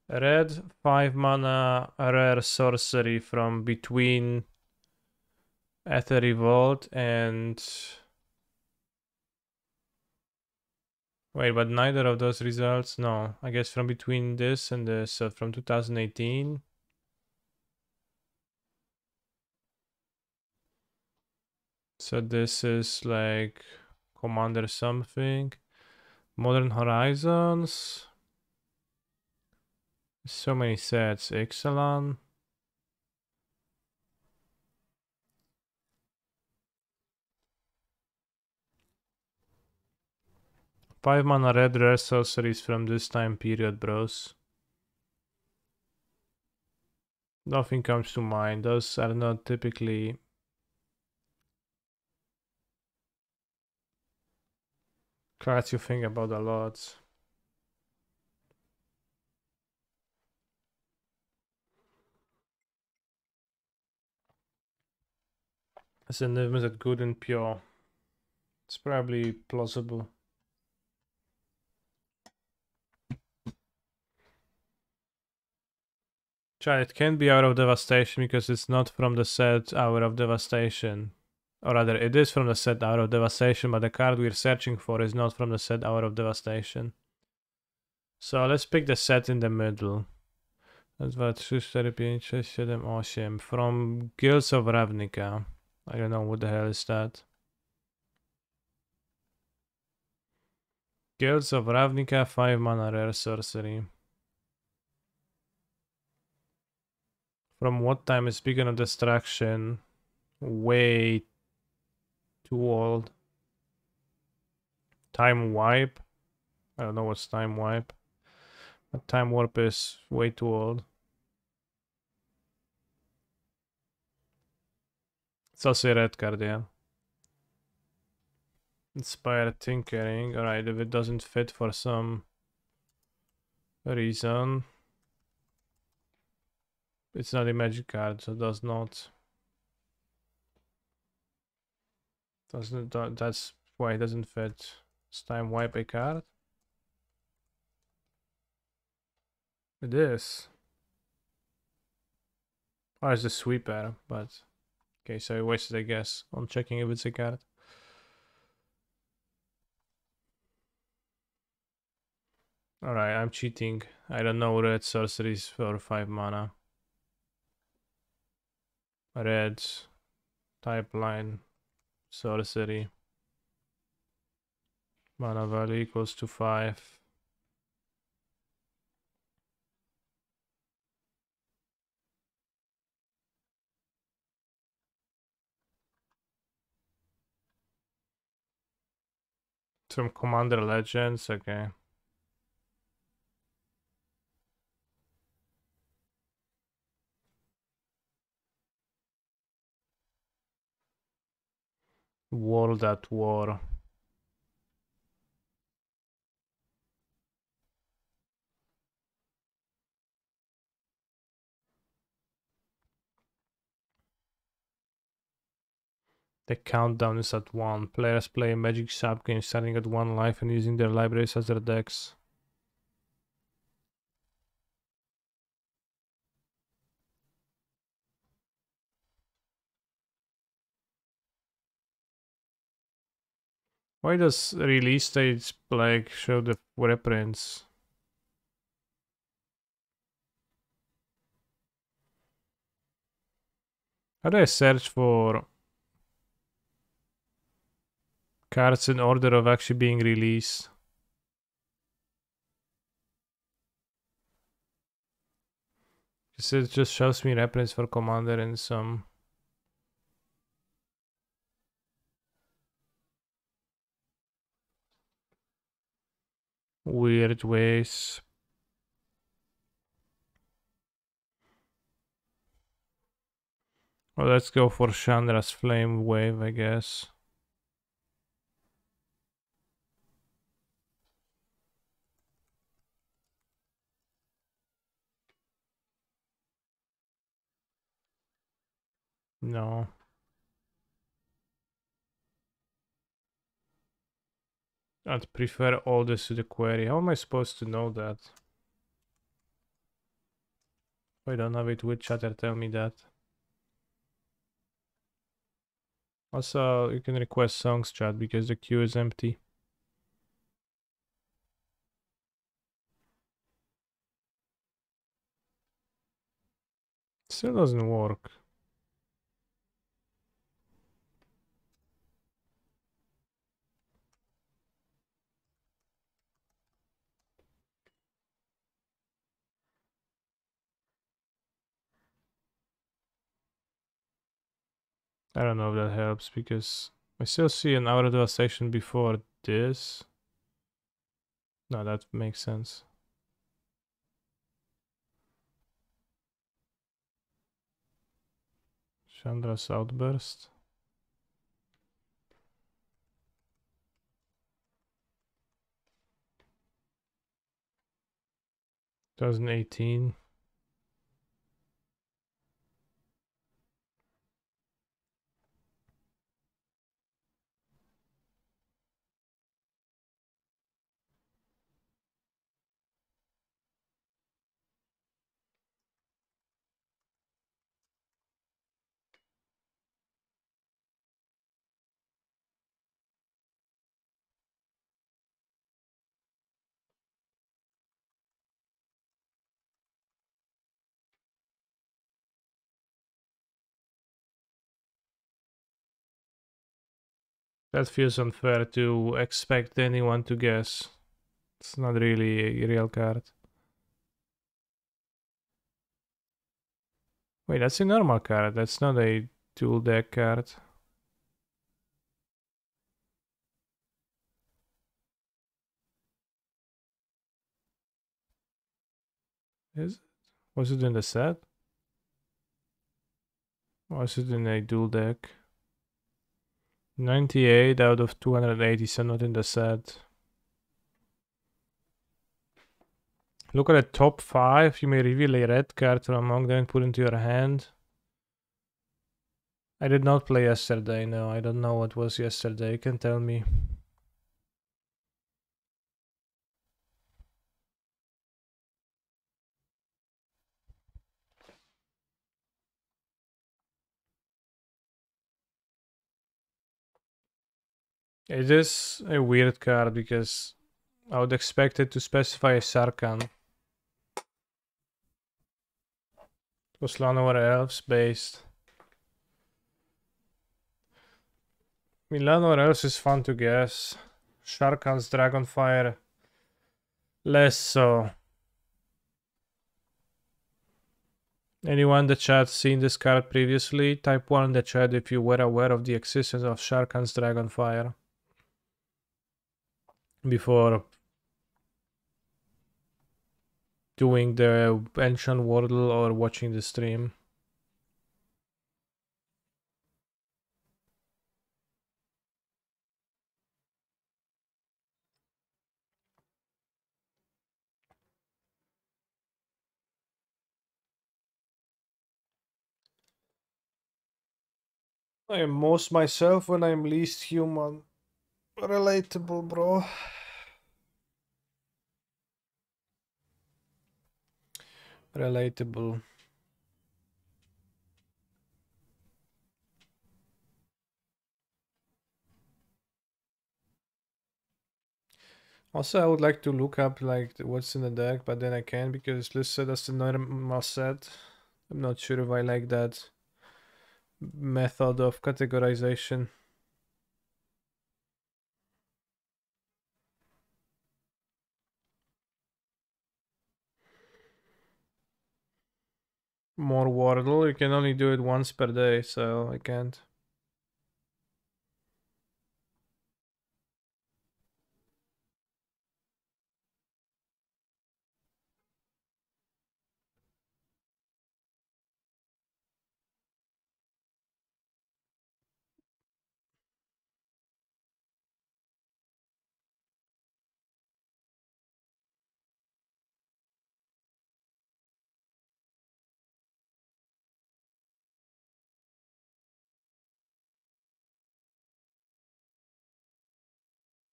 Red, 5 mana, rare sorcery from between Ether Revolt and... Wait, but neither of those results? No, I guess from between this and this, so from 2018. So this is like Commander something. Modern Horizons. So many sets. Ixalan. Five mana red rare sorceries from this time period, bros. Nothing comes to mind. Those are not typically cards you think about a lot. As an limited good and pure. It's probably plausible. It can't be Hour of Devastation because it's not from the set Hour of Devastation. Or rather, it is from the set Hour of Devastation, but the card we're searching for is not from the set Hour of Devastation. So let's pick the set in the middle. 1, 2, 3, 4, 5, 6, 7, 8. From Guilds of Ravnica. I don't know what the hell is that. Guilds of Ravnica, 5 mana rare sorcery. From what time is Beacon of Destruction? Way too old. Time Wipe? I don't know what's Time Wipe. But Time Warp is way too old. It's also a red card, yeah. Inspired Tinkering. Alright, if it doesn't fit for some reason. It's not a magic card, so it does not. That's why it doesn't fit. It's Time Wipe a card. It is. Oh, it's the Sweeper, but okay, so I wasted a guess on checking if it's a card. Alright, I'm cheating. I don't know red sorceries for 5 mana. Red type line sorcery. Mana value equals to 5. From Commander Legends, okay. World at War. The countdown is at 1. Players play a Magic sub game starting at 1 life and using their libraries as their decks. Why does release dates like show the reprints? How do I search for cards in order of actually being released? Because it just shows me reprints for Commander in some weird ways. Well, let's go for Chandra's Flame Wave, I guess. No. I'd prefer all this to the query. How am I supposed to know that? If I don't have it with chatter, tell me that. Also, you can request songs, chat, because the queue is empty. Still doesn't work. I don't know if that helps, because I still see an Hourglass station before this. No, that makes sense. Chandra's Outburst. 2018. That feels unfair to expect anyone to guess. It's not really a real card. Wait, that's a normal card. That's not a dual deck card. Is it? Was it in the set? Or was it in a dual deck? 98 out of 280, so not in the set. Look at the top 5. You may reveal a red card from among them and put into your hand. I did not play yesterday, no. I don't know what was yesterday. You can tell me. It is a weird card because I would expect it to specify a Sarkhan. It was Llanowar Elves based. I mean, Llanowar Elves is fun to guess. Sarkhan's Dragonfire, less so. Anyone in the chat seen this card previously? Type 1 in the chat if you were aware of the existence of Sarkhan's Dragonfire before doing the Ancient Wordle or watching the stream. I am most myself when I'm least human. Relatable, bro. Relatable. Also, I would like to look up like what's in the deck, but then I can't because it's listed as the normal set. I'm not sure if I like that method of categorization. More Wordle, you can only do it once per day, so I can't.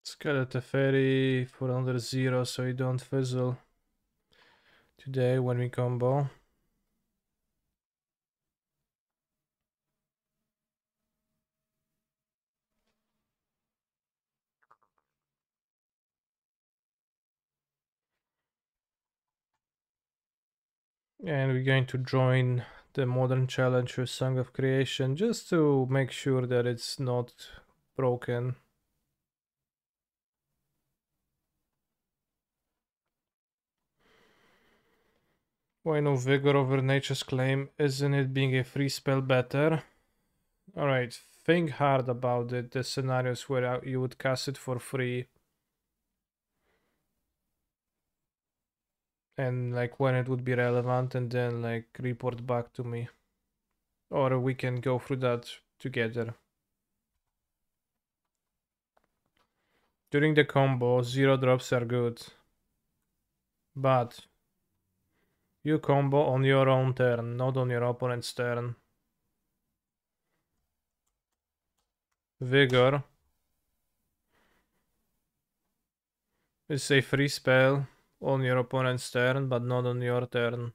Let's get a Teferi for under 0 so you don't fizzle today when we combo. And we're going to join the Modern Challenge with Song of Creation just to make sure that it's not broken. Why no Vigor over Nature's Claim? Isn't it being a free spell better? Alright, think hard about it. The scenarios where you would cast it for free. And like when it would be relevant, and then like report back to me. Or we can go through that together. During the combo, 0 drops are good. But you combo on your own turn, not on your opponent's turn. Vigor is a free spell on your opponent's turn, but not on your turn.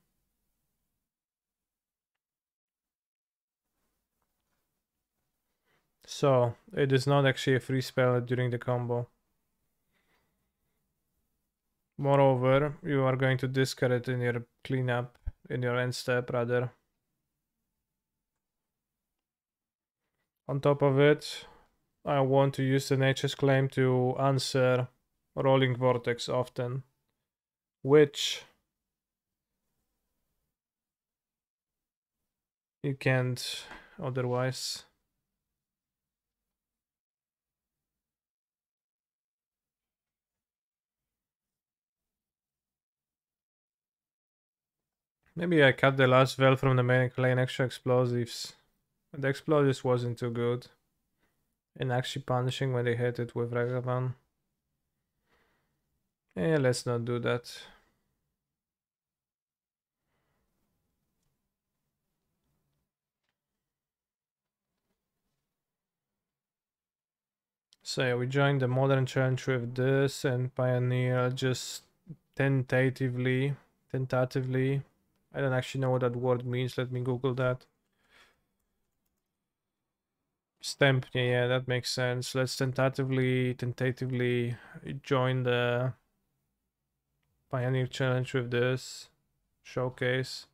So, it is not actually a free spell during the combo. Moreover, you are going to discard it in your cleanup, in your end step rather. On top of it, I want to use the Nature's Claim to answer Rolling Vortex often, which you can't otherwise. Maybe I cut the last well from the main lane extra explosives. The explosives wasn't too good in actually punishing when they hit it with Ragavan. Yeah, let's not do that. So yeah, we joined the Modern Challenge with this, and Pioneer just tentatively, I don't actually know what that word means, let me Google that. Stamp, yeah, that makes sense. Let's tentatively join the Pioneer Challenge with this showcase.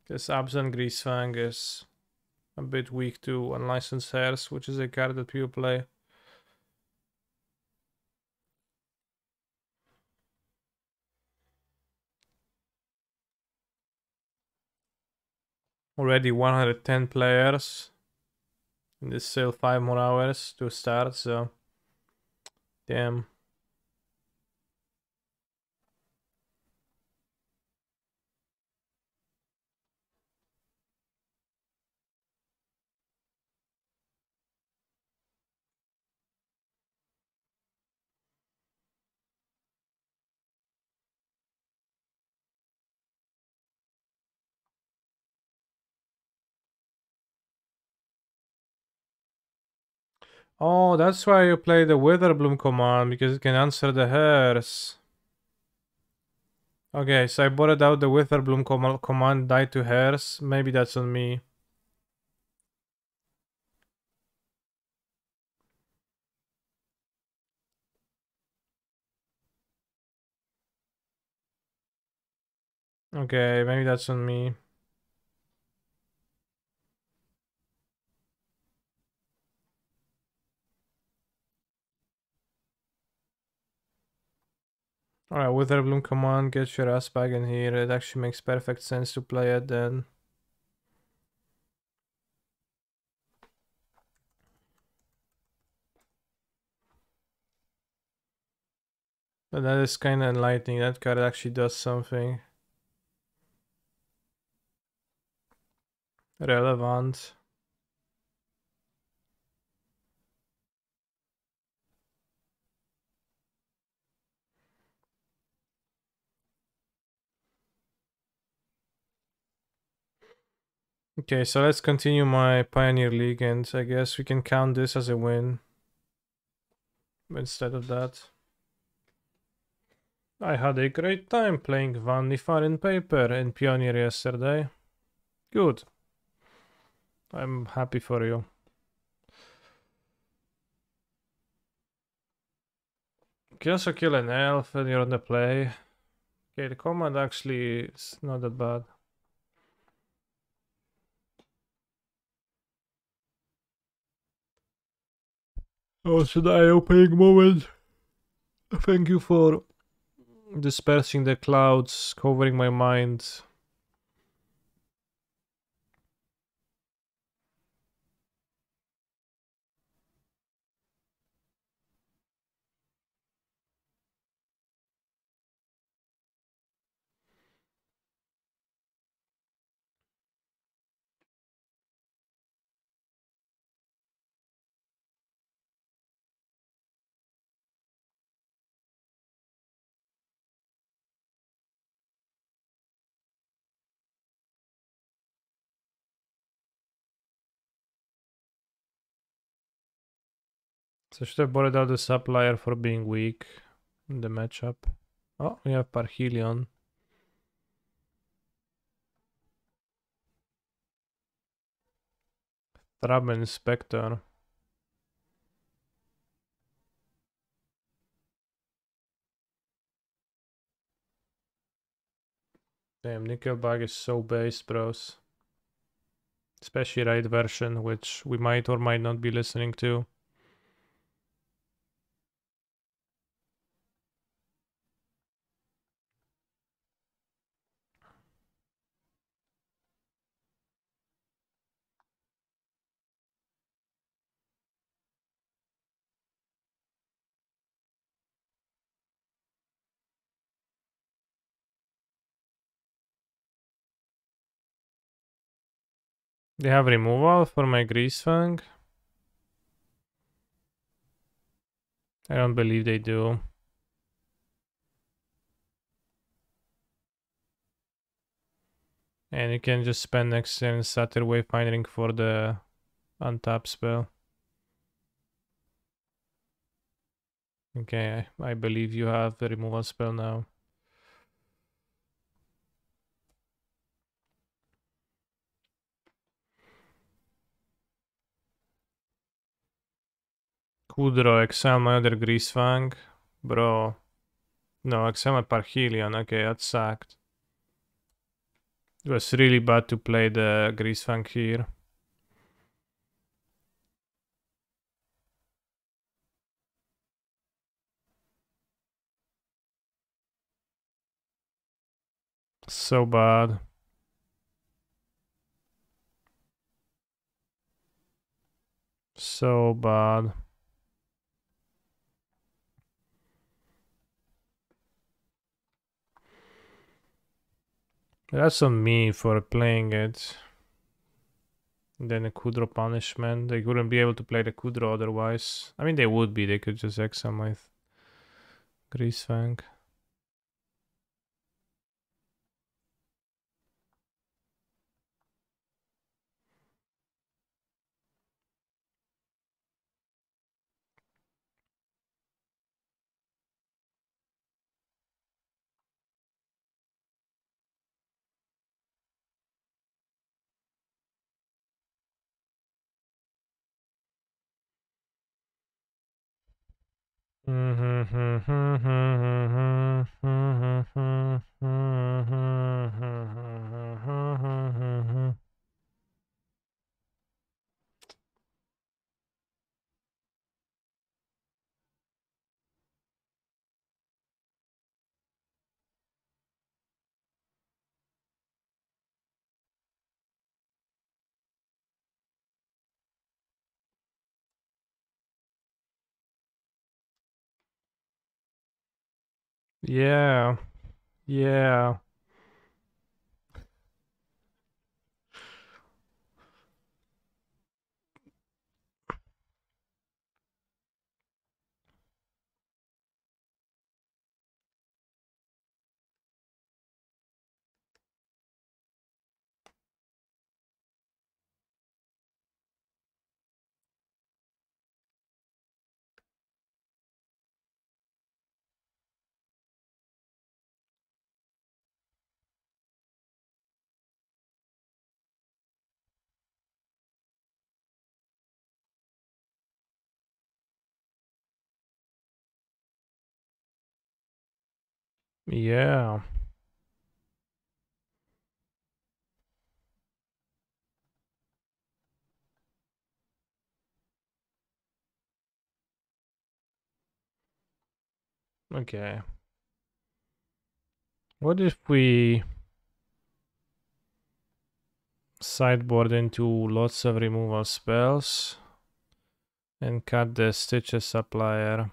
This Abzan Greasefang is a bit weak to Unlicensed Hairs, which is a card that people play. Already 110 players. And there's still 5 more hours to start, so damn. Oh, that's why you play the Witherbloom command, because it can answer the hairs. Okay, so I bought out the Witherbloom command, died to hairs. Maybe that's on me. Okay, maybe that's on me. Alright, Witherbloom command, get your ass back in here. It actually makes perfect sense to play it then. But that is kind of enlightening. That card actually does something relevant. Okay, so let's continue my Pioneer League, and I guess we can count this as a win instead of that. I had a great time playing Vanifarin Paper in Pioneer yesterday. Good. I'm happy for you. can also kill an elf when you're on the play. Okay, the command actually is not that bad. Oh, it's an eye-opening moment. Thank you for dispersing the clouds, covering my mind. So I should have bought out the supplier for being weak in the matchup. Oh, we have Parhelion. Thraben Spectre. Damn, Nickelback is so base, bros. Especially right version, which we might or might not be listening to. They have removal for my Greasefang? I don't believe they do. And you can just spend next turn Satyr Wayfinding for the untap spell. Okay, I believe you have the removal spell now. Kudro, exile my other Greasefang. Bro. No, exile my Parhelion. Okay, that sucked. It was really bad to play the Greasefang here. So bad. So bad. That's on me for playing it. And then a Kudro punishment. They wouldn't be able to play the Kudro otherwise. I mean, they would be. They could just exile my Greasefang. Yeah. Yeah. Yeah. Okay. What if we sideboard into lots of removal spells and cut the Stitches supplier?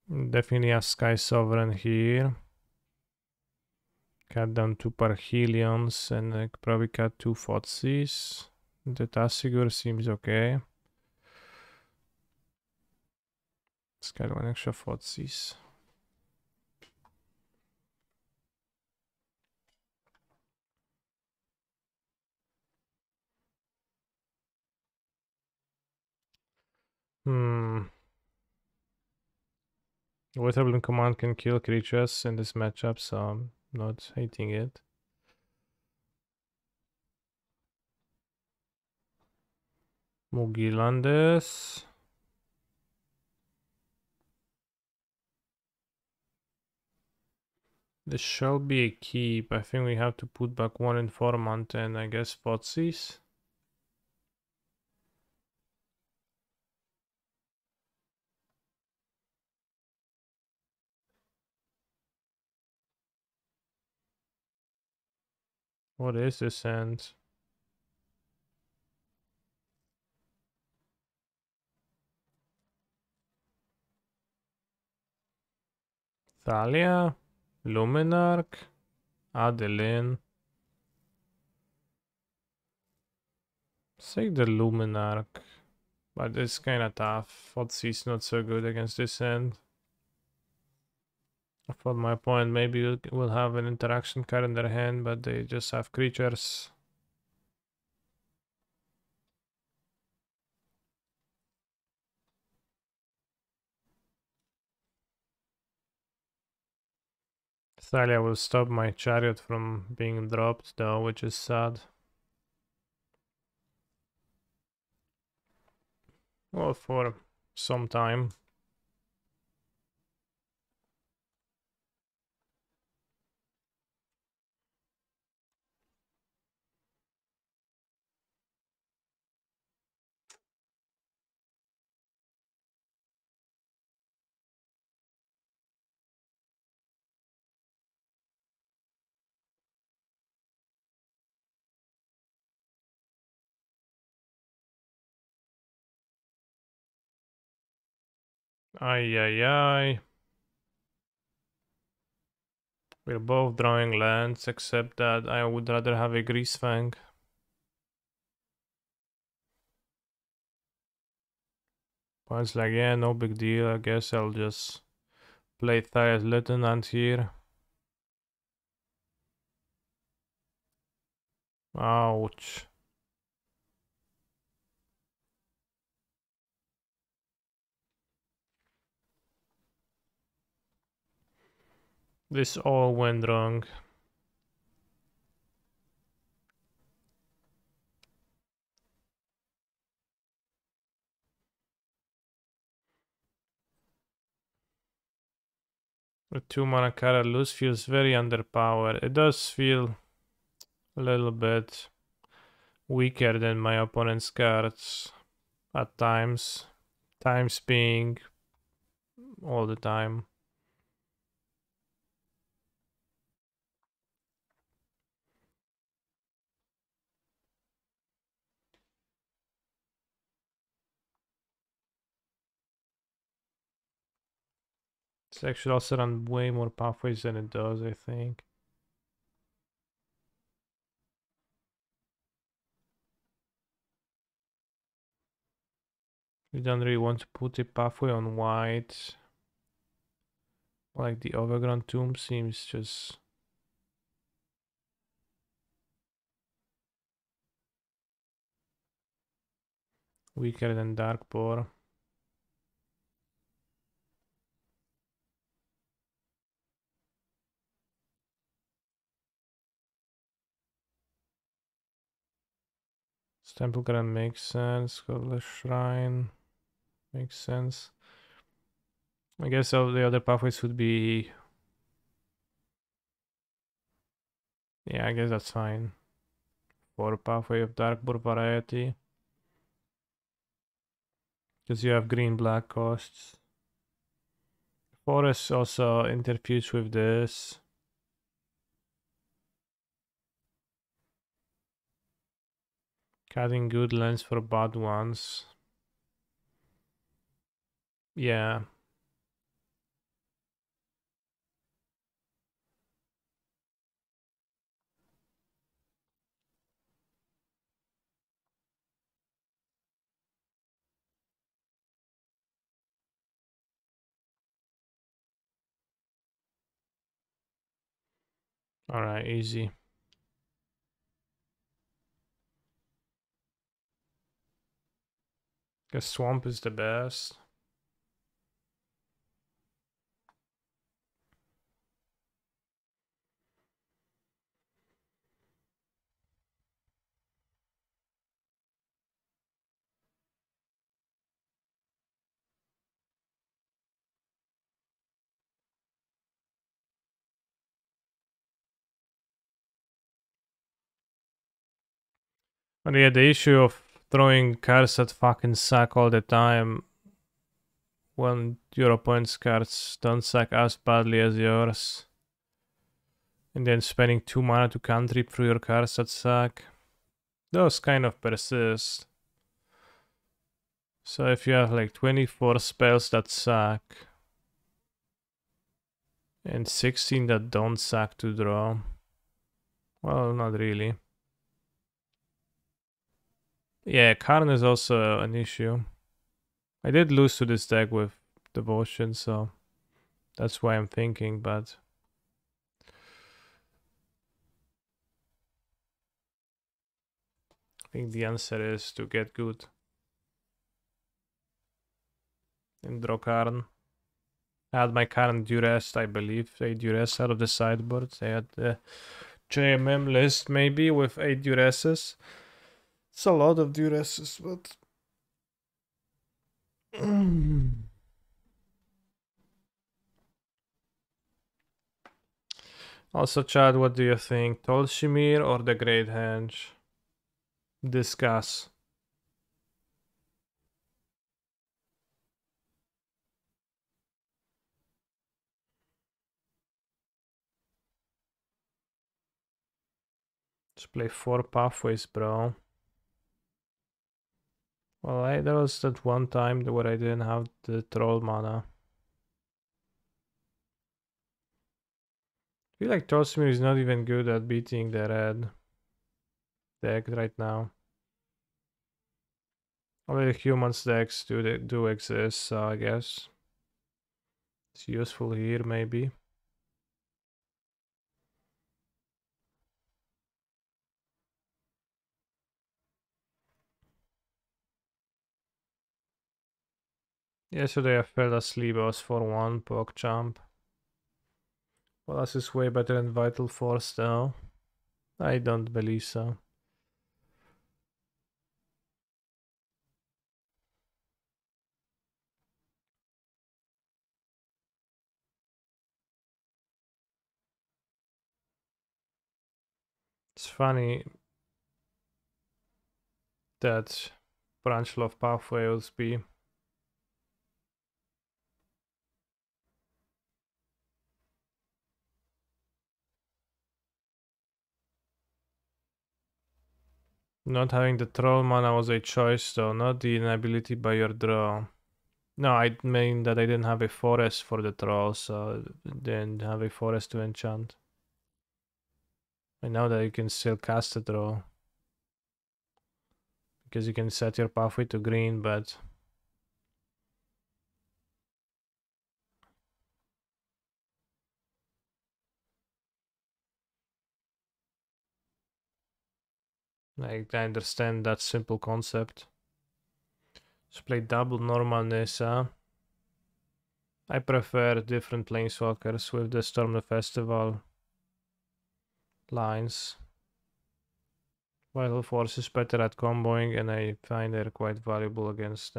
Definitely a Sky Sovereign here. Cut down 2 Parhelions and probably cut 2 Thoughtseize. The Tasigur seems okay. Let's cut 1 extra Thoughtseize. Witherblade Command can kill creatures in this matchup, so I'm not hating it. Mugilandes. This shall be a keep. I think we have to put back 1 Informant and I guess Thoughtseize. What is this end? Thalia? Luminarch? Adeline? Let's take the Luminarch. But it's kinda tough. Thoughtseize not so good against this end. I thought my opponent maybe will have an interaction card in their hand, but they just have creatures. Thalia will stop my chariot from being dropped though, which is sad. Well, for some time. Ay, ay, ay. We're both drawing lands, except that I would rather have a Greasefang. But it's like, yeah, no big deal. I guess I'll just play Thalia's Lieutenant here. Ouch. This all went wrong. With 2 mana Carolus feels very underpowered. It does feel a little bit weaker than my opponent's cards at times. Times being all the time. It's actually also run way more pathways than it does, I think. We don't really want to put a pathway on white. Like the Overgrown Tomb seems just weaker than Darkbore. Templegram makes sense. Godless Shrine makes sense. I guess all the other pathways would be... Yeah, I guess that's fine. For pathway of Darkboard variety. Because you have green-black costs. Forest also interferes with this. Cutting good lands for bad ones. Yeah. Alright, easy. Guess swamp is the best. But yeah, the issue of throwing cards at fucking sack all the time when your opponent's cards don't sack as badly as yours. And then spending 2 mana to cantrip through your cards that sack. Those kind of persist. So if you have like 24 spells that sack and 16 that don't sack to draw, well, not really. Yeah, Karn is also an issue. I did lose to this deck with Devotion, so that's why I'm thinking, but... I think the answer is to get good. And draw Karn. I had my Karn Duress, I believe. 8 Duress out of the sideboard. I had the JMM list maybe with 8 Duresses. It's a lot of Duresses, but... Also, Chad, what do you think? Tolshimir or the Great Henge? Discuss. Let's play 4 pathways, bro. Well, there was that one time where I didn't have the troll mana. I feel like Tolshimir is not even good at beating the red deck right now. Only humans decks do exist, so I guess it's useful here maybe. Yesterday I fell asleep, I was for 1 PogChamp. Well, this is way better than Vital Force though. I don't believe so. It's funny that Branchlove Pathway will be not having the troll mana was a choice though, not the inability by your draw. No, I mean that I didn't have a forest for the troll, so I didn't have a forest to enchant. I know that you can still cast a draw. Because you can set your pathway to green, but... Like, I understand that simple concept. Let's play double normal Nissa. I prefer different planeswalkers with the Storm the Festival lines. Vital Force is better at comboing, and I find they're quite valuable against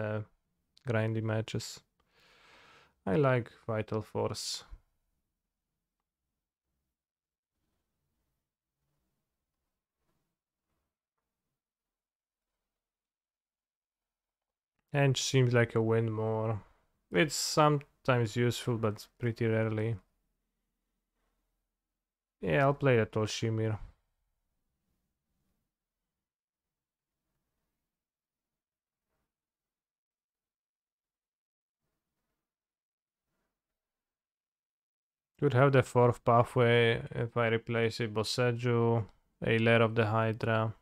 grindy matches. I like Vital Force. And seems like a win more. It's sometimes useful, but pretty rarely. Yeah, I'll play the Tolshimir. Could have the fourth pathway if I replace a Boseiju, a layer of the Hydra.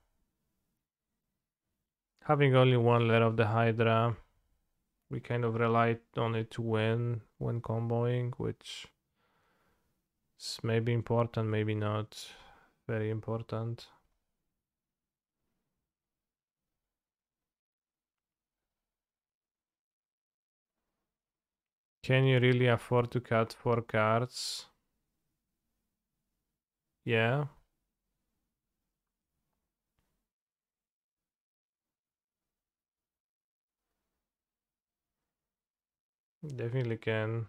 Having only one layer of the Hydra, we kind of rely on it to win when comboing, which is maybe important, maybe not very important. Can you really afford to cut 4 cards? Yeah. Definitely can.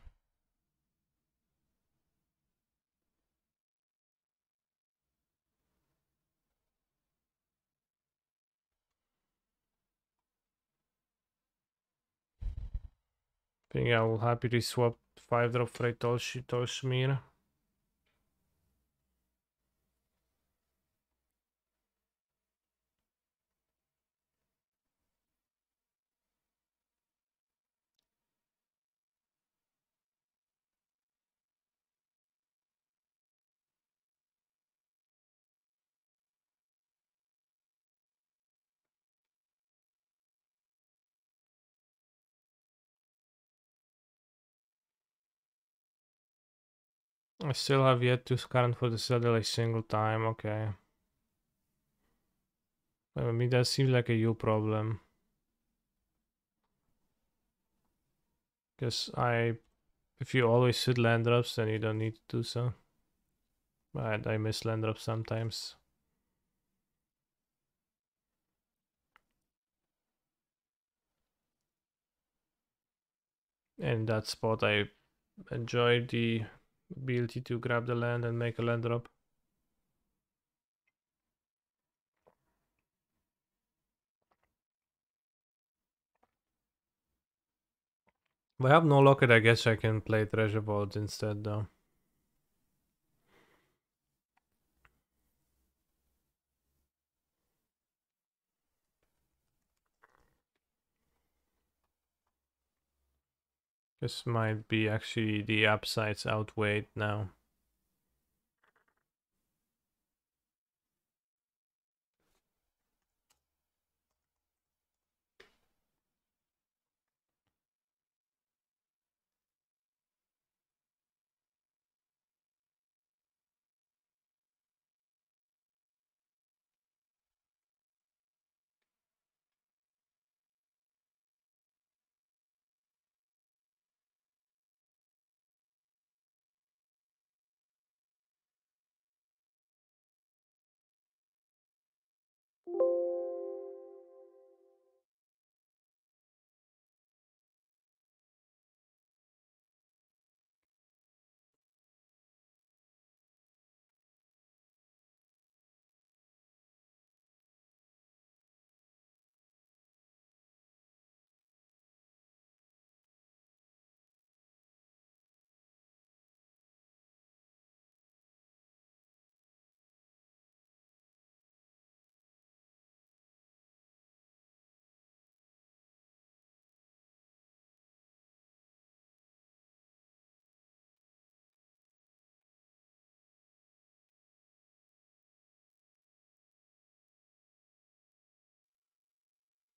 Think I will happily swap 5-drop for a Tolshimir. I still have yet to scan for the saddle a single time, okay. I mean, that seems like a you problem. Because if you always hit land drops, then you don't need to do so. But I miss land drops sometimes. In that spot, I enjoy the ability to grab the land and make a land drop. If I have no locket, I guess I can play Treasure Vault instead, though. This might be actually the upsides outweighed now.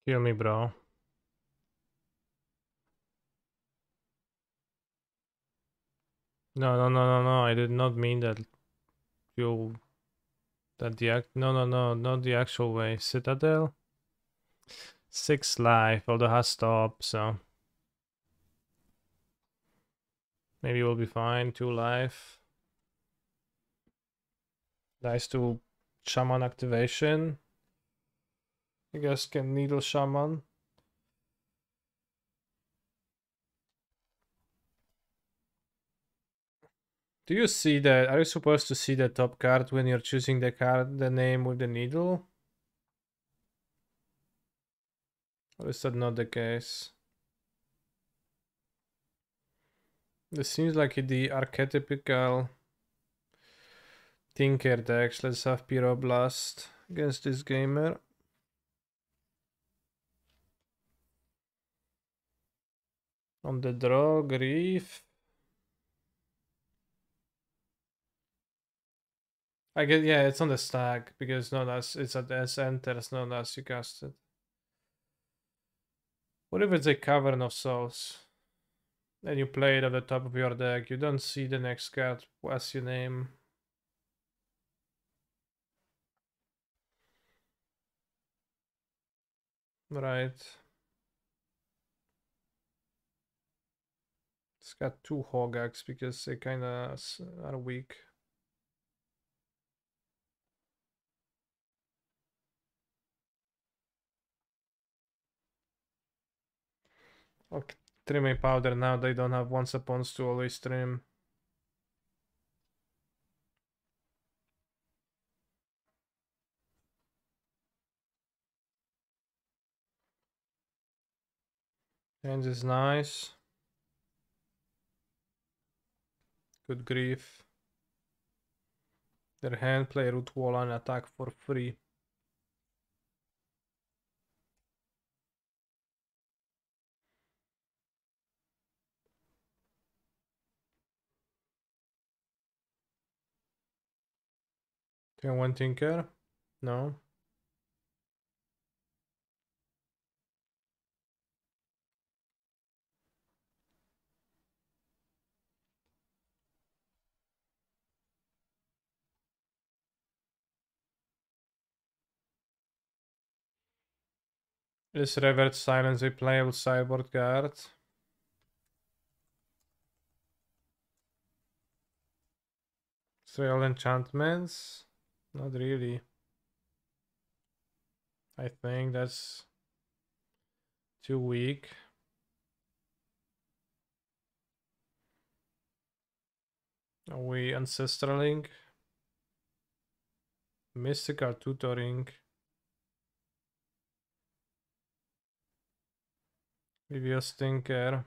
Kill me, bro. No, I did not mean that you... No, not the actual way. Citadel? 6 life, although has stop, so... Maybe we'll be fine, 2 life. Dice to Shaman activation. I guess can Needle Shaman. Do you see that? Are you supposed to see the top card when you're choosing the card, the name with the needle? Or is that not the case? This seems like the archetypical Tinker decks. Let's have Pyroblast against this gamer. On the draw, Grief. I get, yeah, it's on the stack because not as it's at S enters, not as you cast it. What if it's a Cavern of Souls and you play it at the top of your deck? You don't see the next card as you name. Right. It's got 2 Hogaaks because they kinda are weak. Okay, Trimming Powder now, they don't have once upon to always trim. Hands is nice. Good Grief. Their hand play Root Wall and attack for free. Turn 1 Tinker? No. Is Revert Silence a playable sideboard card? Trail Enchantments? Not really. I think that's too weak. Are we Ancestraling? Mystical Tutoring. Previous Tinker.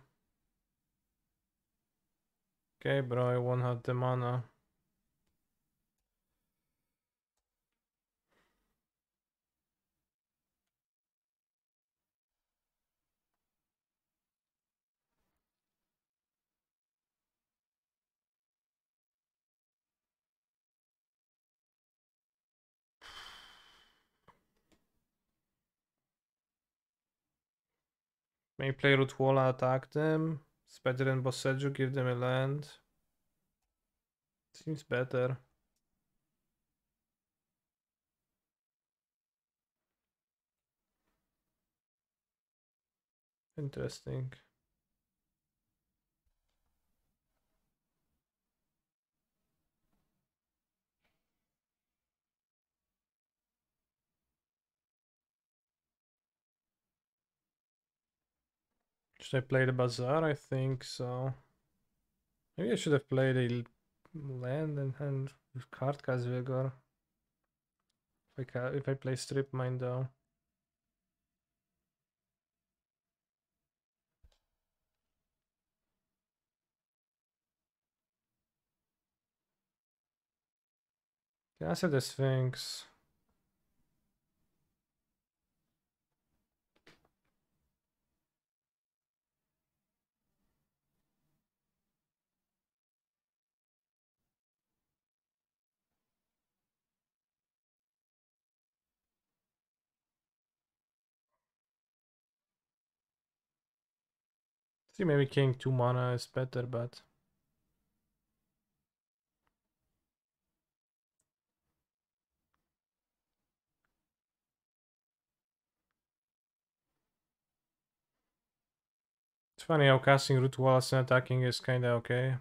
Okay, bro, I won't have the mana. May play Root Wall, attack them. It's better than Bosseju, give them a land. Seems better. Interesting. Should I play the Bazaar? I think so. Maybe I should have played a land and Cardcast Vigor. If I play Strip Mine though. Can I answer the Sphinx? See, maybe King 2 mana is better, but it's funny how casting Root Walls and attacking is kinda okay.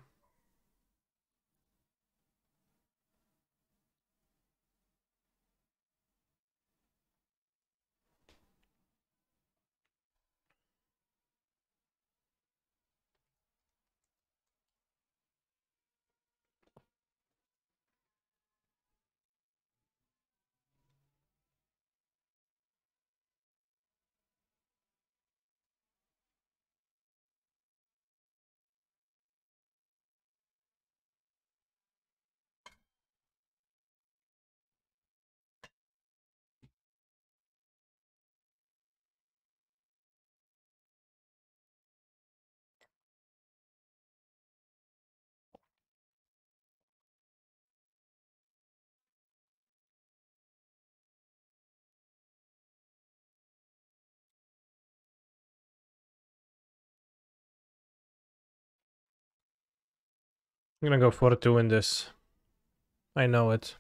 I'm gonna go for 2 in this. I know it.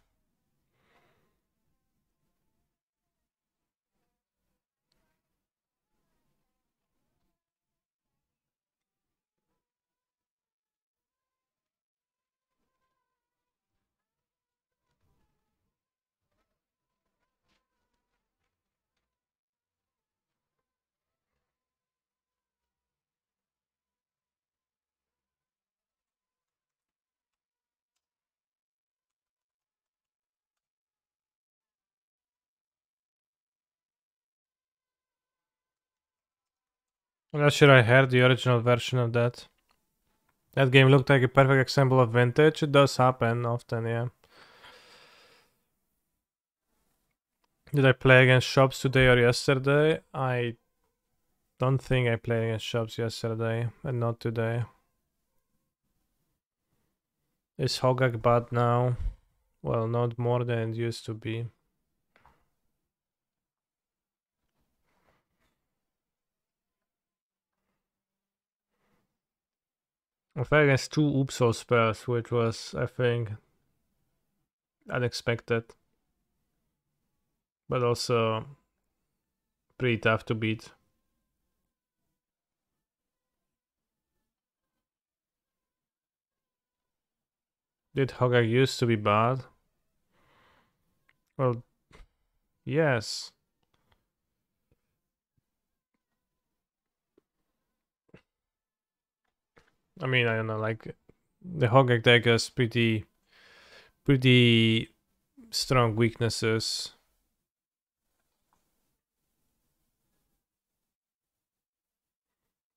I'm not sure I had the original version of that. That game looked like a perfect example of vintage. It does happen often, yeah. Did I play against shops today or yesterday? I don't think I played against shops yesterday, and not today. Is Hogak bad now? Well, not more than it used to be. I played against 2 Upsal spells, which was, I think, unexpected. But also pretty tough to beat. Did Hogak used to be bad? Well, yes. I mean, I don't know, like the Hogak deck has pretty strong weaknesses.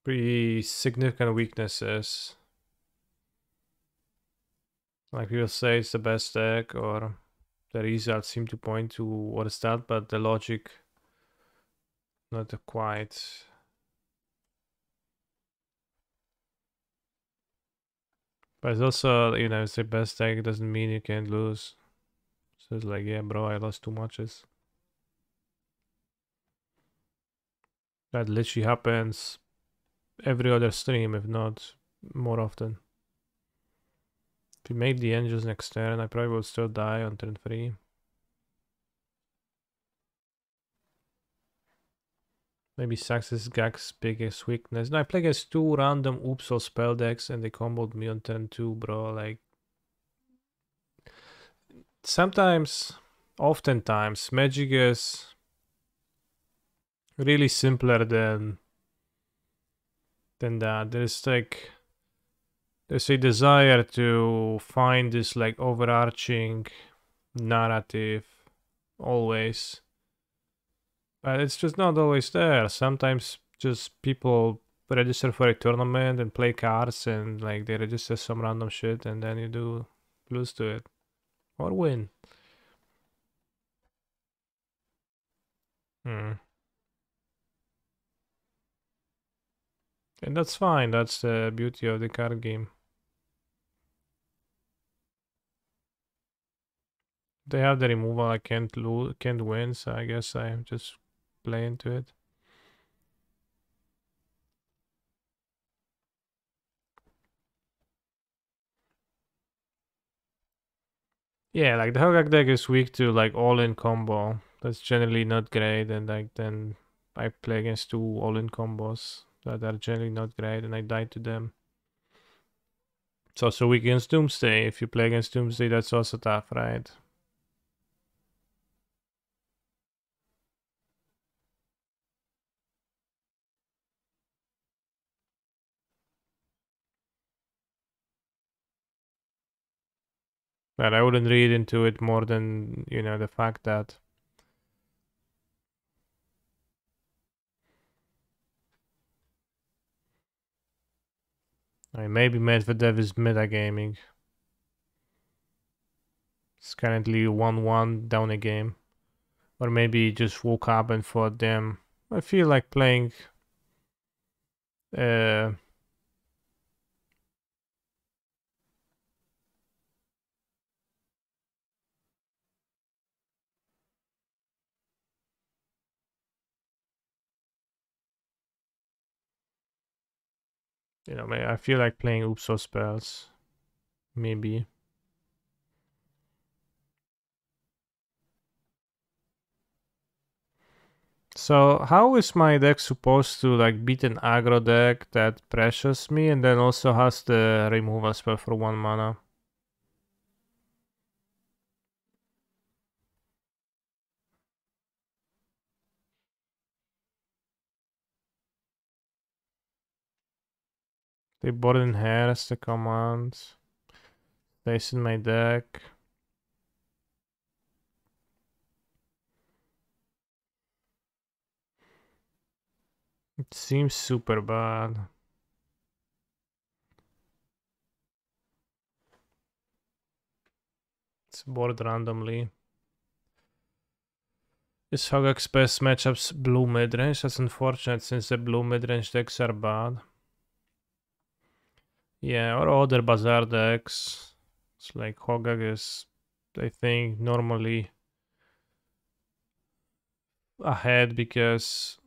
Pretty significant weaknesses. Like people say it's the best deck, or the results seem to point to what is that, but the logic not quite. But it's also, you know, it's the best deck doesn't mean you can't lose. So it's like, yeah, bro, I lost 2 matches. That literally happens every other stream, if not more often. If you make the engines next turn, I probably will still die on turn 3. Maybe Sax's Gag's biggest weakness. No, I play against 2 random Upsal spell decks and they comboed me on turn 2, bro. Like, sometimes, oftentimes, Magic is really simpler than that. There's a desire to find this like overarching narrative always. But it's just not always there. Sometimes just people register for a tournament and play cards and like they register some random shit and then you do lose to it. Or win. And that's fine, that's the beauty of the card game. They have the removal, I can't win, so I guess I just play into it. Yeah, like the Hogak deck is weak to like all-in combo. That's generally not great, and like then I play against 2 all-in combos that are generally not great, and I die to them. It's also weak against Doomsday. If you play against Doomsday, that's also tough, right? But I wouldn't read into it more than, you know, the fact that I mean, maybe Medvedev is metagaming. It's currently 1-1 down a game. Or maybe he just woke up and thought, damn, I feel like playing you know, I feel like playing Upso spells. Maybe. So how is my deck supposed to like beat an aggro deck that pressures me and then also has the removal spell for 1 mana? They brought in hair as the command. Stays in my deck. It seems super bad. It's board randomly. Is Hogaak's best matchups blue midrange? That's unfortunate since the blue midrange decks are bad. Yeah, or other Bazaar decks. It's like Hogaak is, I think, normally ahead because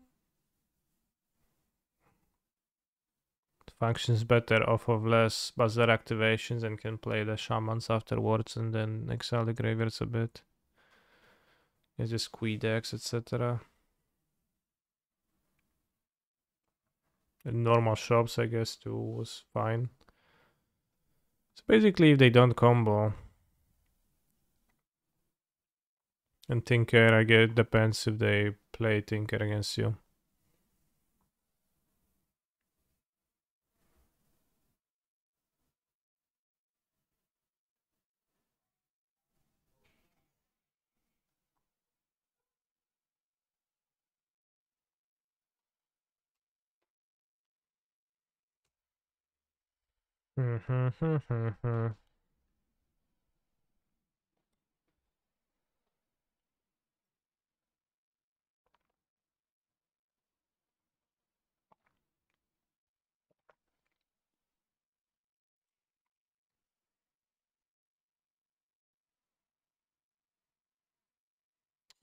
it functions better off of less Bazaar activations and can play the shamans afterwards and then exile the graveyards a bit. It's just Queen decks, etc. In normal shops, I guess, too, was fine. So basically, if they don't combo, and Tinker, I guess, depends if they play Tinker against you.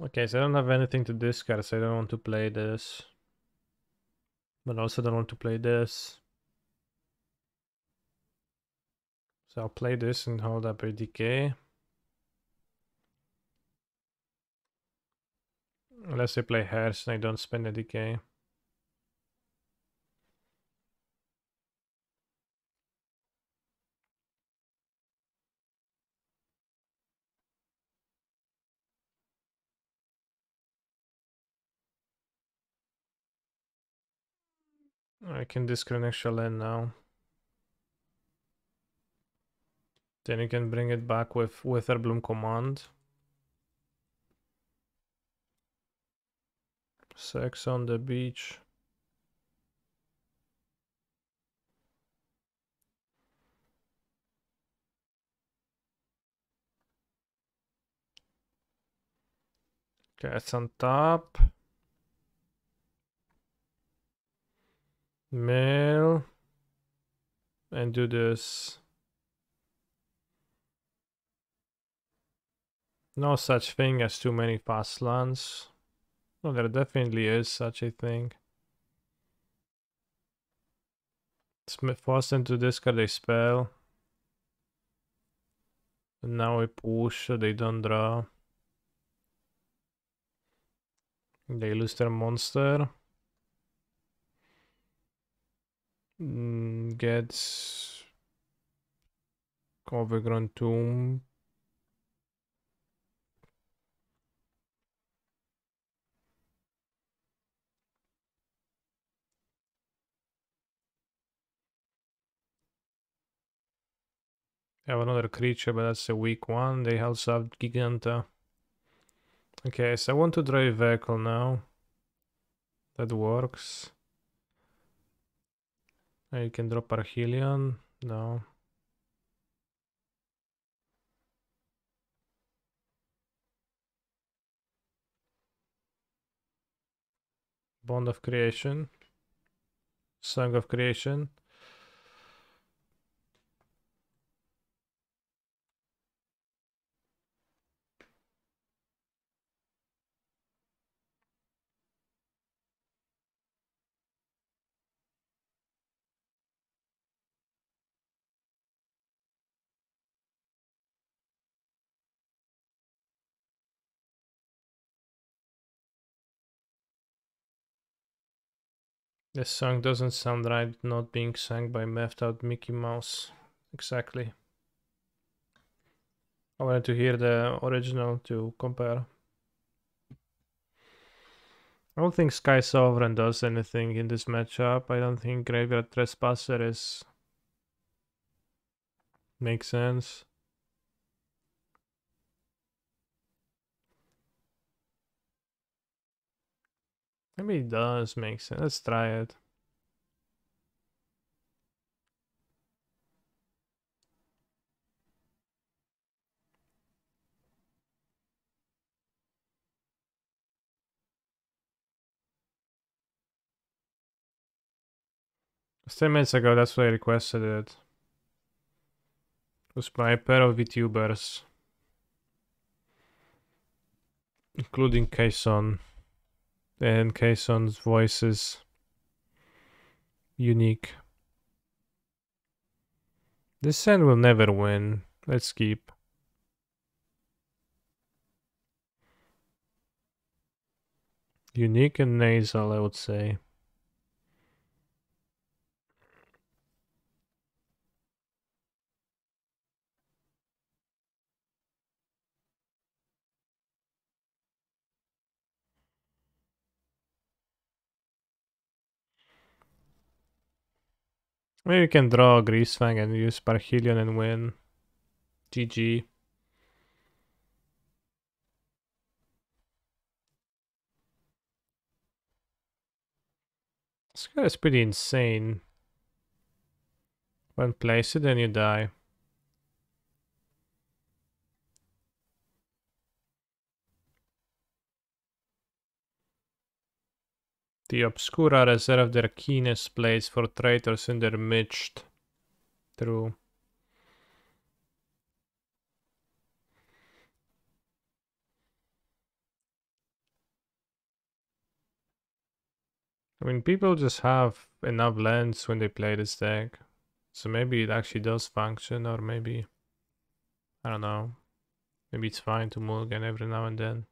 Okay, so I don't have anything to discard, so I don't want to play this. But also don't want to play this. So I'll play this and hold up a decay. Unless I play Hairs and I don't spend a decay. I can discard an extra land now. Then you can bring it back with Witherbloom command. Sex on the beach. Okay, it's on top. Mail. And do this. No such thing as too many fast lands. No, there definitely is such a thing. Force them to discard a spell. And now we push so they don't draw. They lose their monster. Gets Overgrown Tomb. I have another creature, but that's a weak one. They also have Giganta. Okay, so I want to draw a vehicle now. That works. You can drop Arhelion. No. Bond of Creation. Song of Creation. This song doesn't sound right not being sung by Methed Out Mickey Mouse. Exactly. I wanted to hear the original to compare. I don't think Sky Sovereign does anything in this matchup. I don't think Graveyard Trespasser makes sense. Maybe it does make sense. Let's try it. Just 10 minutes ago, that's why I requested it. It was by a pair of VTubers, including Kayson. And Kayson's voice is unique. This send will never win. Let's keep. Unique and nasal, I would say. Maybe we can draw Greasefang and use Parhelion and win. GG. This guy is pretty insane. When place it, then you die. The Obscura reserve their keenest blades for traitors in their midst. True. I mean, people just have enough lands when they play this deck. So maybe it actually does function, or maybe... I don't know. Maybe it's fine to mulligan every now and then.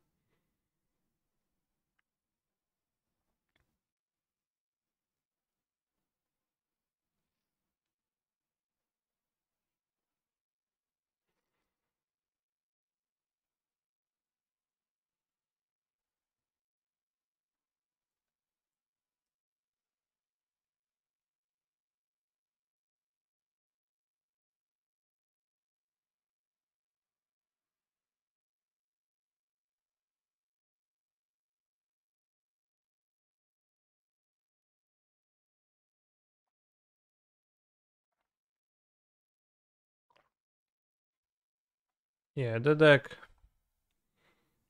Yeah, the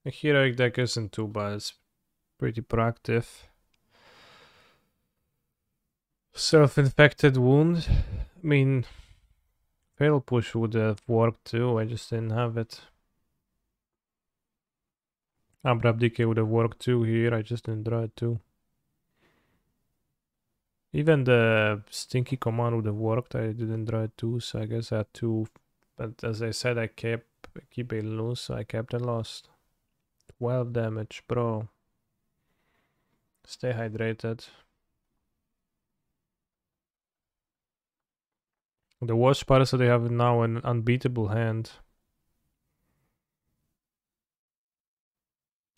heroic deck isn't too bad. It's pretty proactive. Self-infected wound. I mean, fail push would have worked too. I just didn't have it. Abrupt Decay would have worked too here. I just didn't draw it too. Even the Stinky command would have worked. I didn't draw it too, so I guess I had two. But as I said, I keep it loose, so I kept and lost. 12 damage, bro. Stay hydrated. The worst part is that they have now an unbeatable hand.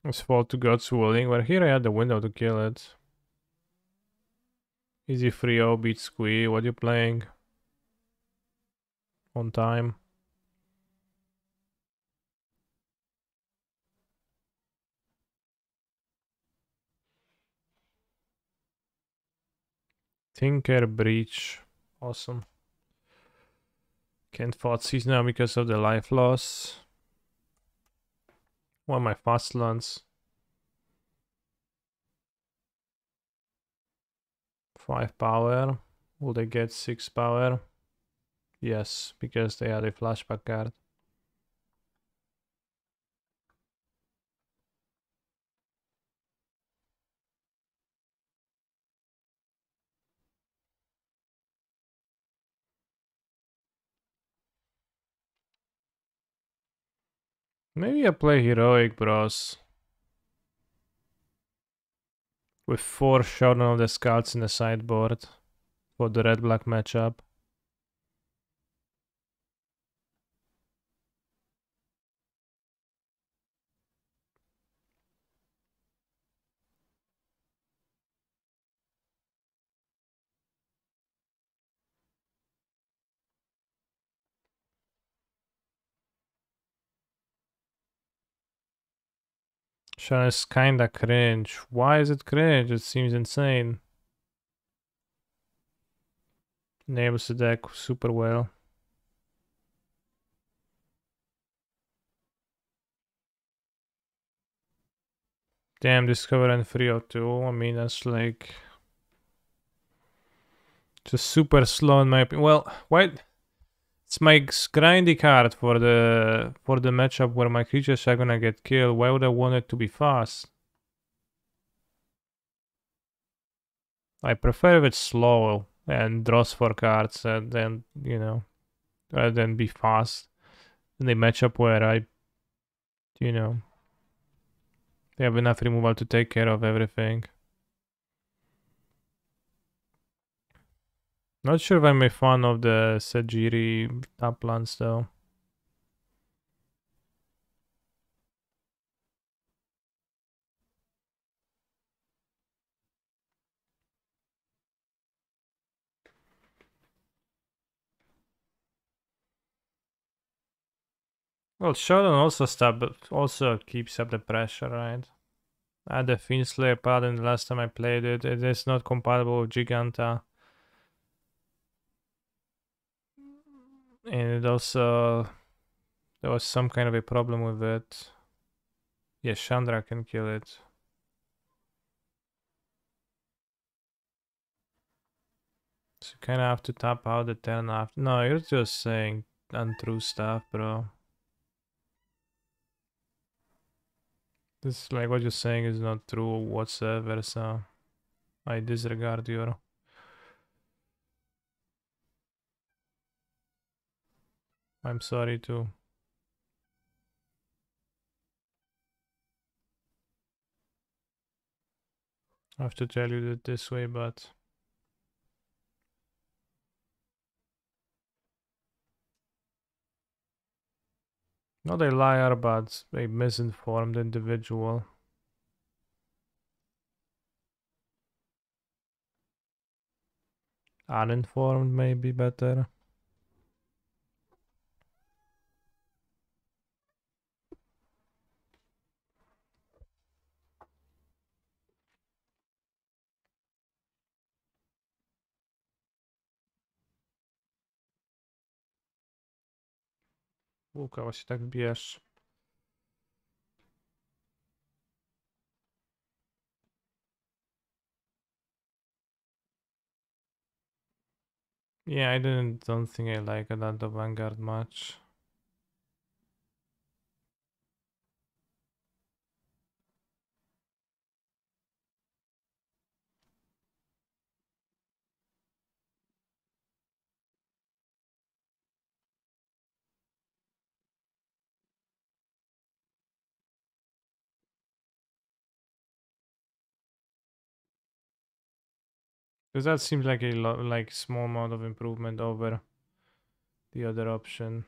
It's Fall to God's Willing, where here I had the window to kill it. Easy 3-0 beat Squee. What are you playing? On time. Tinker Breach. Awesome. Can't Thoughtseize now because of the life loss. One of my fast lands. 5 power. Will they get 6 power? Yes, because they had a flashback card. Maybe I play Heroic Bros. with 4 Shodan of the Scouts in the sideboard for the red-black matchup. Shodan is kinda cringe. Why is it cringe? It seems insane. Nails the deck super well. Damn, Discover and 302. I mean, that's like just super slow in my opinion. Well, why? It's my grindy card for the matchup where my creatures are gonna get killed. Why would I want it to be fast? I prefer if it's slow and draws 4 cards and then, you know, rather than be fast in the matchup where I, you know, they have enough removal to take care of everything. Not sure if I'm a fan of the Sajiri top lands though. Well, Shodan also keeps up the pressure, right? I had the Fiendslayer Paladin the last time I played it. It is not compatible with Giganta. And it also, there was some kind of a problem with it. Yeah, Chandra can kill it. So you kind of have to tap out the 10 after. No, you're just saying untrue stuff, bro. This, like, what you're saying is not true whatsoever, so I disregard your... I'm sorry to... I have to tell you that this way, but... Not a liar, but a misinformed individual. Uninformed may be better. Łukasz, się tak bierz. Yeah, don't think I like Adado Vanguard much. Because that seems like a like small amount of improvement over the other option.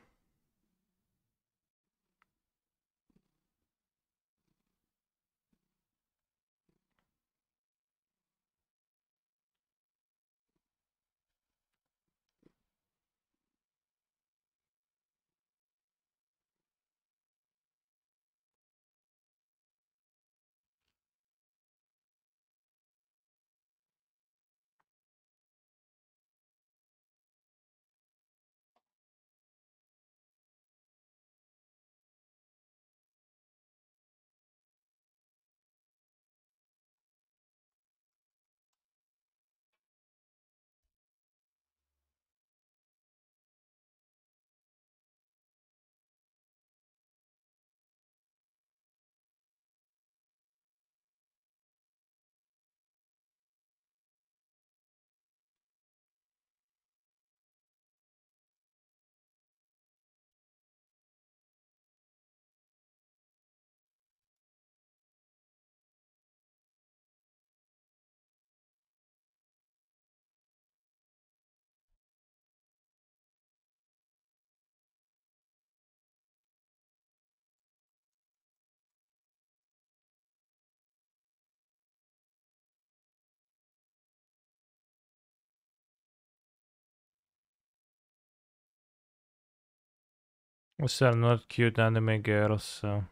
Those are not cute anime girls, so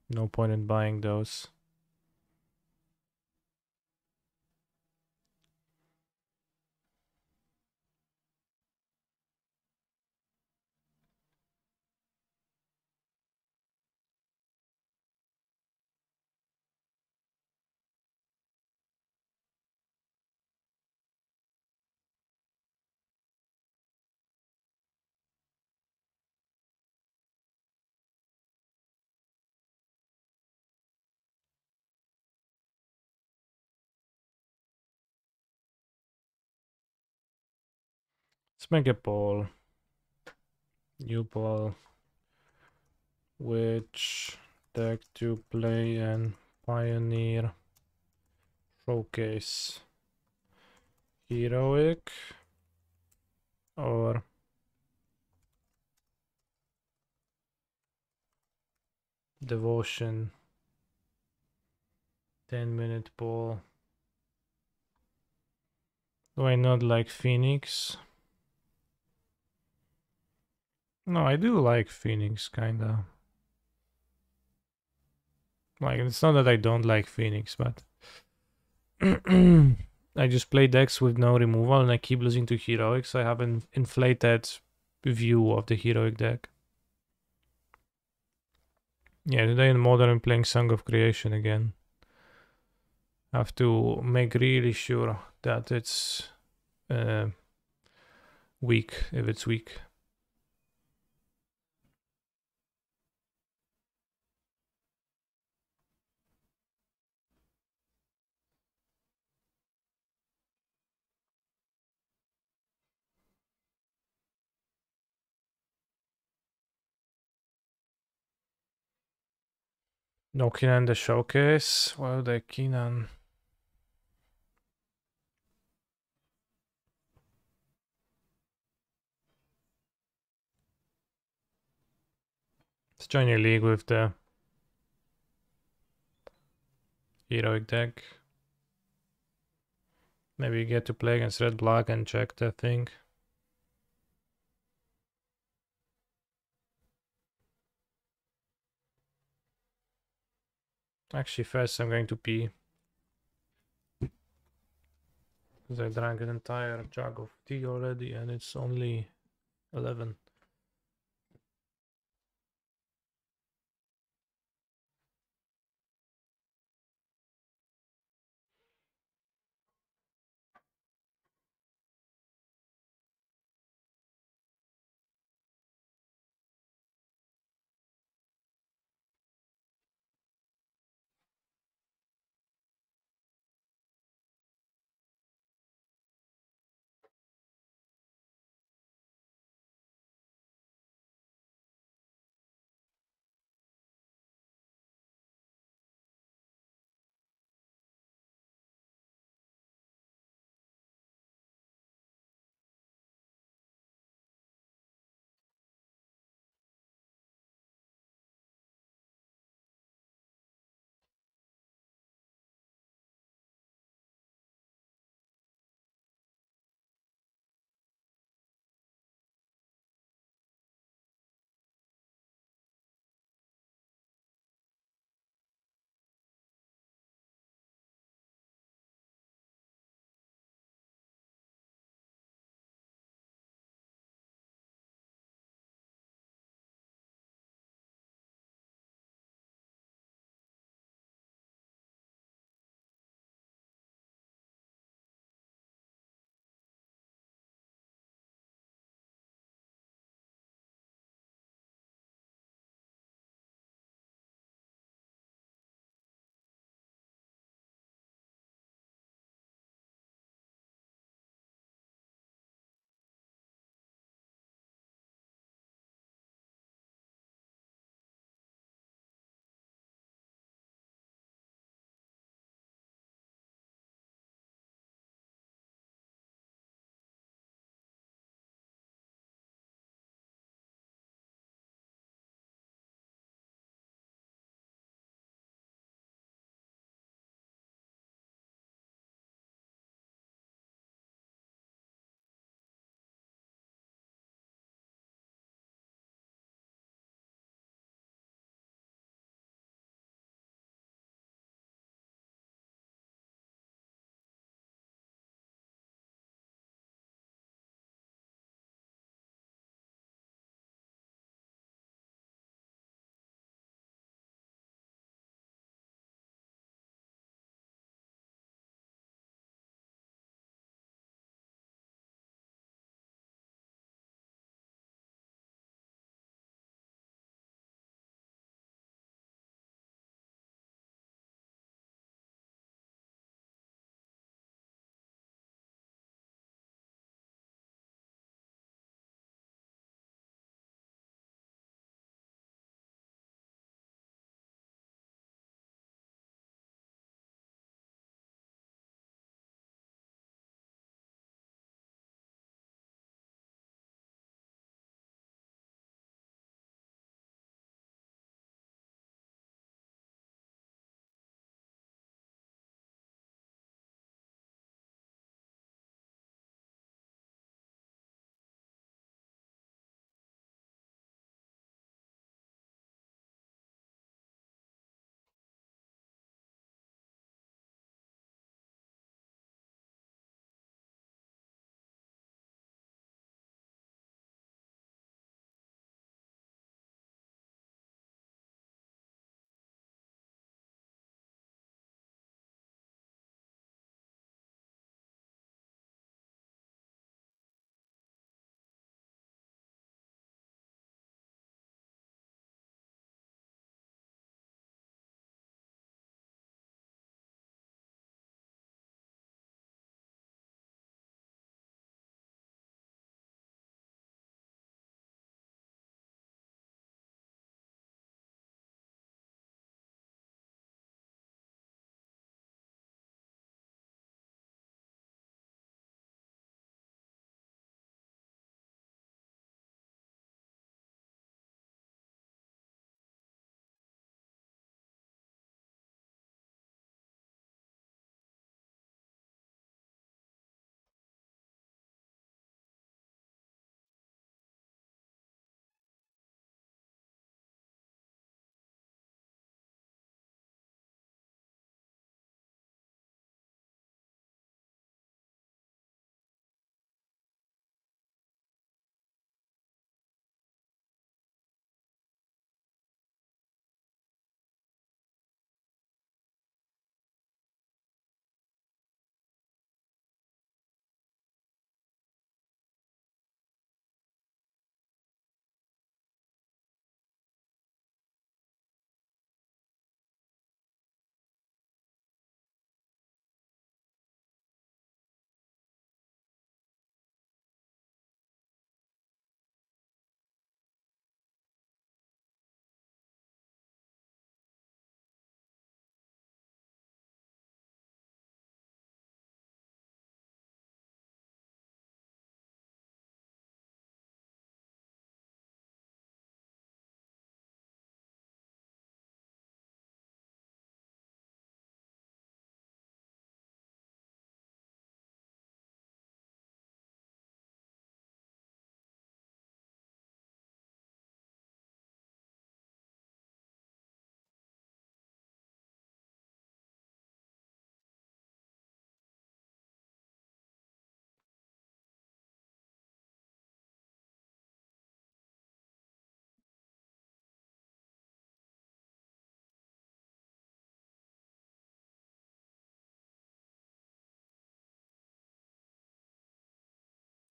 no point in buying those. Let's make a poll. New poll. Which deck to play in Pioneer Showcase? Heroic or Devotion? 10-minute poll. Do I not like Phoenix? No, I do like Phoenix, kinda. Like, it's not that I don't like Phoenix, but I just play decks with no removal and I keep losing to Heroic, so I have an inflated view of the Heroic deck. Yeah, today in Modern I'm playing Song of Creation again. I have to make really sure that it's weak, if it's weak. No Kinan in the showcase. Well, the Kinan. Let's join your league with the Heroic deck. Maybe you get to play against Red Black and check the thing. Actually, first I'm going to pee. Because I drank an entire jug of tea already and it's only 11.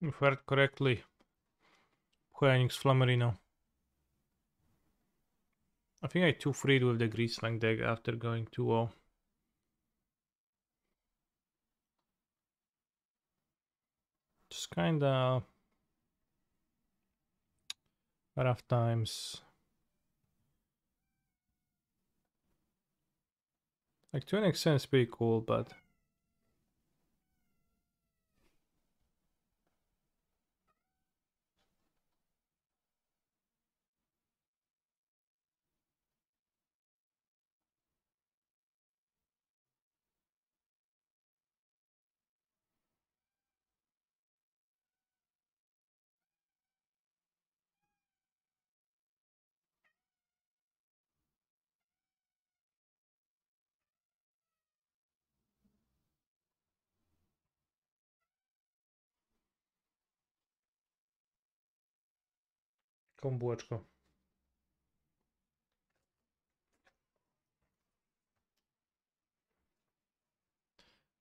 If I heard correctly, Phoenix Flamerino. I think I 2-3'd with the Greasefang deck after going 2-0. Just kinda rough times. Like, to an extent it's pretty cool, but kombułeczko.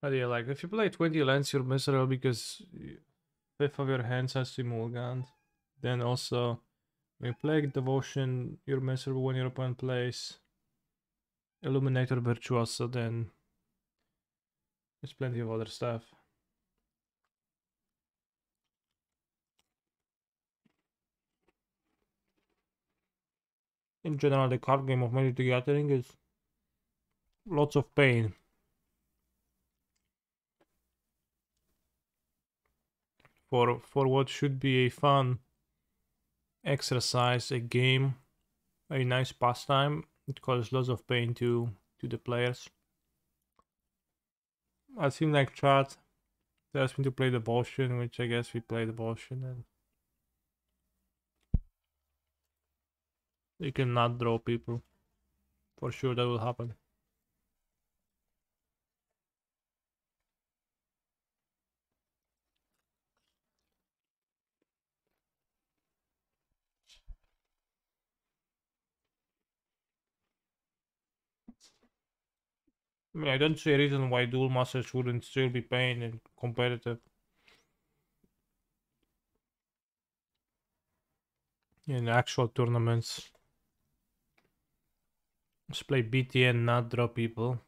But yeah, like, if you play 20 lands, you're miserable because fifth of your hands has to be mulliganed. Then also, when you play Devotion, you're miserable when your opponent plays Illuminator Virtuoso, then there's plenty of other stuff. In general, the card game of Magic the Gathering is lots of pain. For what should be a fun exercise, a game, a nice pastime, it causes lots of pain to the players. I seem like chat tells me to play Devotion, which I guess we play Devotion, and you cannot draw people. For sure that will happen. I mean, I don't see a reason why Duel Masters wouldn't still be paying and competitive. In actual tournaments. Just play BTN, not draw people.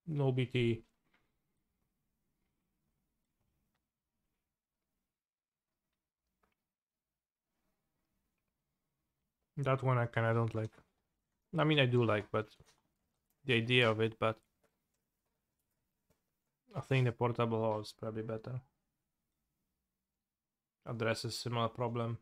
No BT. That one I kinda don't like. I mean, I do like, but the idea of it, but I think the portable hall is probably better. Addresses similar problem.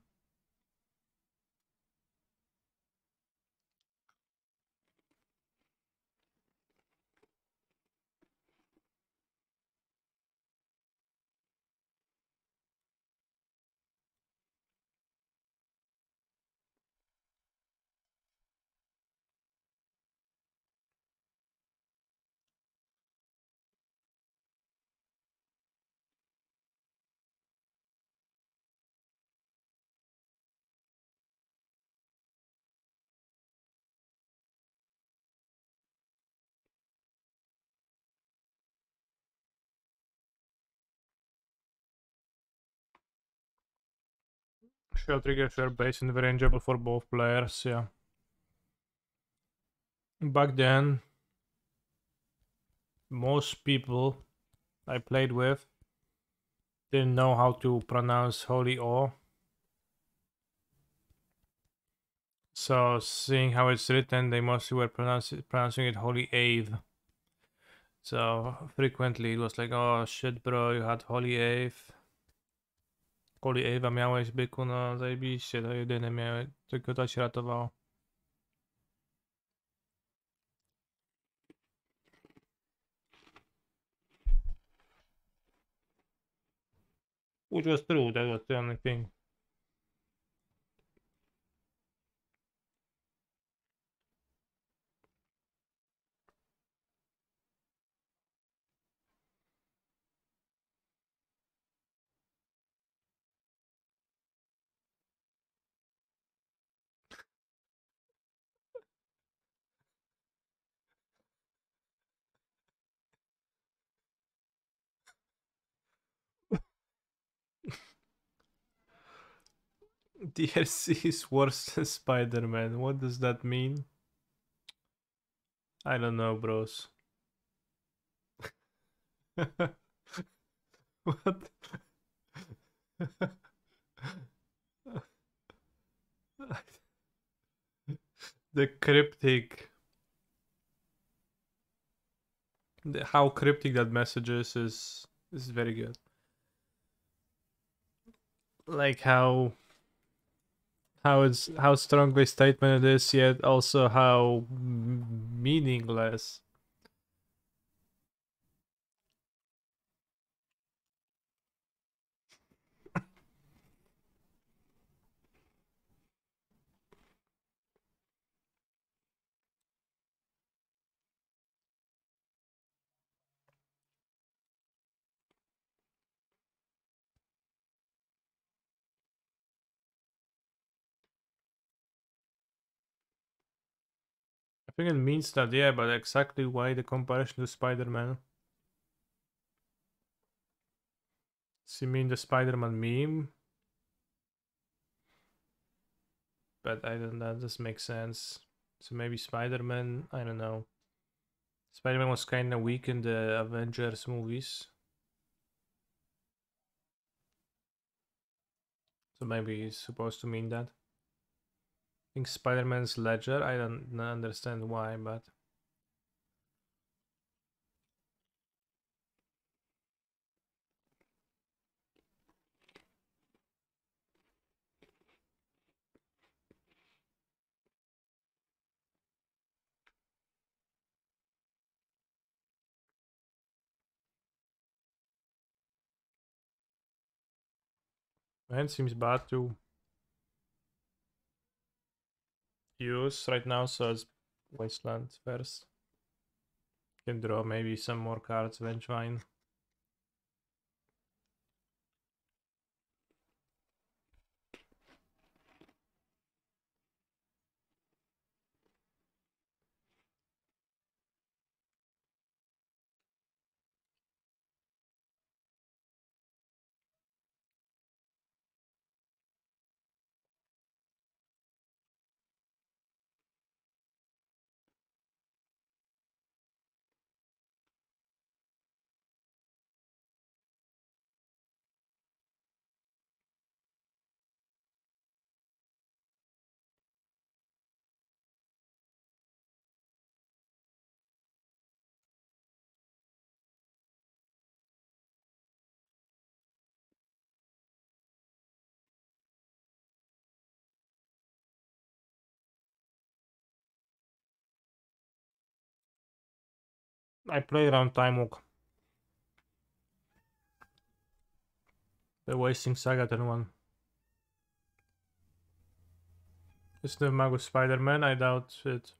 Shell triggers were base and rangeable for both players, yeah. Back then, most people I played with didn't know how to pronounce Holy O. So seeing how it's written, they mostly were pronouncing it Holy Ave. So frequently it was like, oh shit bro, you had Holy Ave. Holy Ava miałeś, byku, no zajebiście, to jedyne miałeś, tylko to się ratowało. Which was true, that was the only thing. DLC is worse than Spider-Man. What does that mean? I don't know, bros. What? The cryptic, how cryptic that message is very good. Like how strong the statement it is, yet also how meaningless. I think it means that, yeah, but exactly why the comparison to Spider-Man? So you mean the Spider-Man meme? But I don't, that doesn't make sense. So maybe Spider-Man, I don't know. Spider-Man was kind of weak in the Avengers movies. So maybe he's supposed to mean that. I think Spider-Man's Ledger, I don't understand why, but... Man, seems bad to use right now, so it's Wasteland first. Can draw maybe some more cards, Vengevine. I played around Time Walk. The Wasting Saga turn 1. Is the Magus Spider-Man? I doubt it.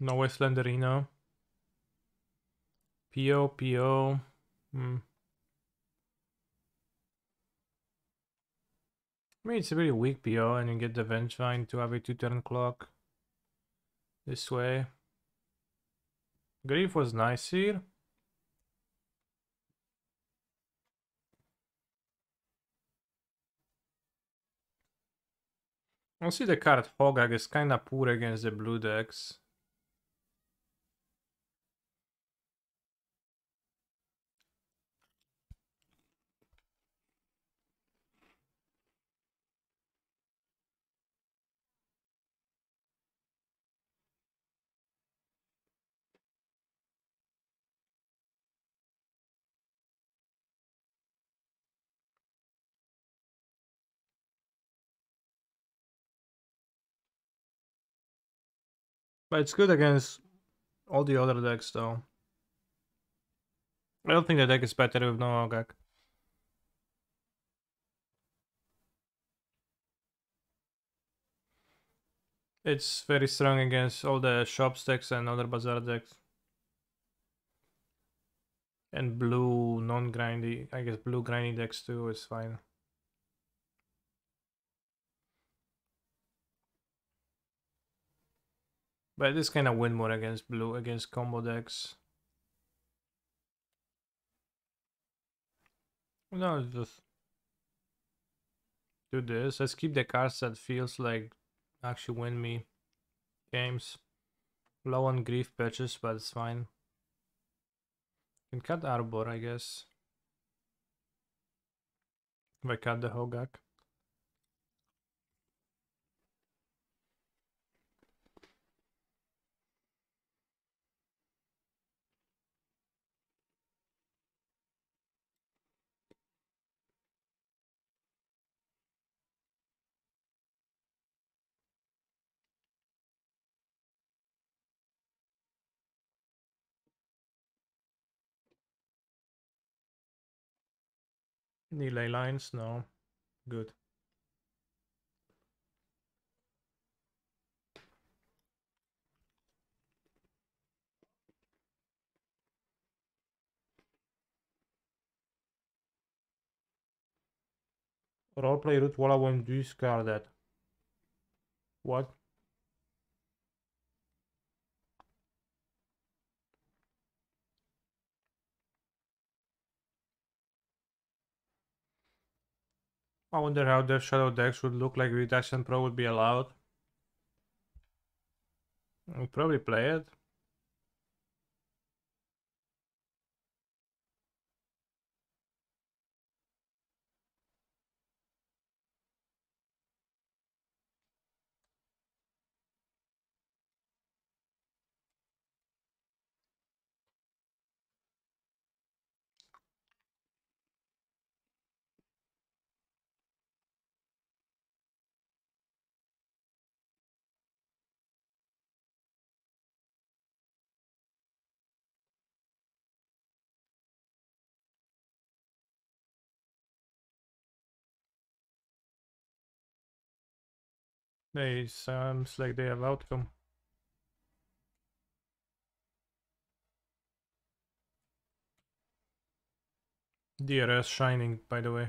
No Wastelanderino. PO. Hmm. I mean, it's a really weak PO, and you get the Vengevine to have a 2-turn clock. This way. Grief was nice here. I see the card Hogak is kinda poor against the blue decks. But it's good against all the other decks, though. I don't think the deck is better with no Ogak. It's very strong against all the shops decks and other bazaar decks. And blue non-grindy, I guess blue grindy decks too is fine. But this kind of win more against blue, against combo decks. No, just do this. Let's keep the cards that feels like actually win me games. Low on grief patches, but it's fine. Can cut Arbor, I guess. If I cut the Hogak. Any ley lines? No. Good. Roleplay root walla when do discard that. What? I wonder how their shadow decks would look like if Action Pro would be allowed. I'll probably play it. They sounds like they have outcome. DRS shining, by the way.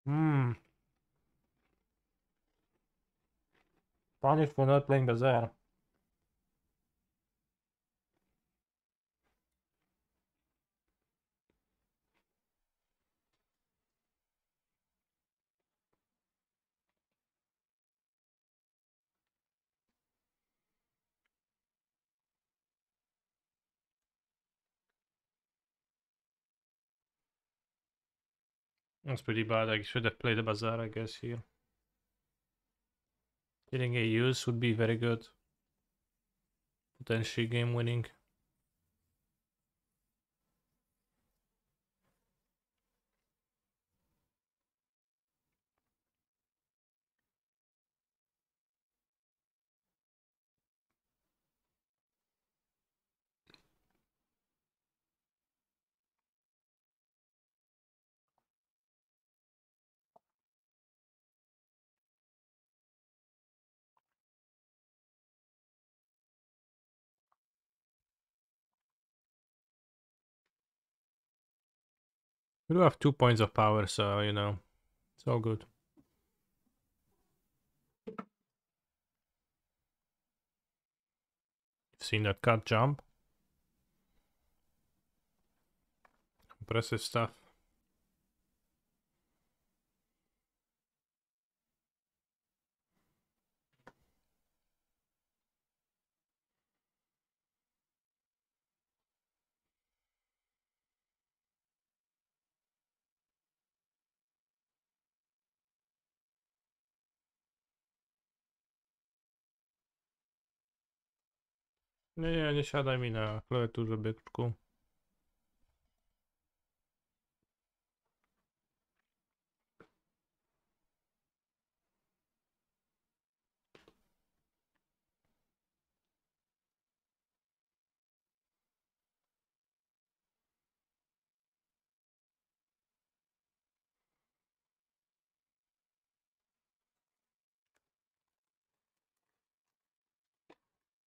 Hmm. Punished for not playing Bazaar. That's pretty bad. I should have played the Bazaar, I guess, here. Getting a use would be very good. Potentially game winning. We do have 2 points of power, so you know, it's all good. You've seen that cut jump. Impressive stuff. Nie, nie siadaj mi na klawiaturze, byczku.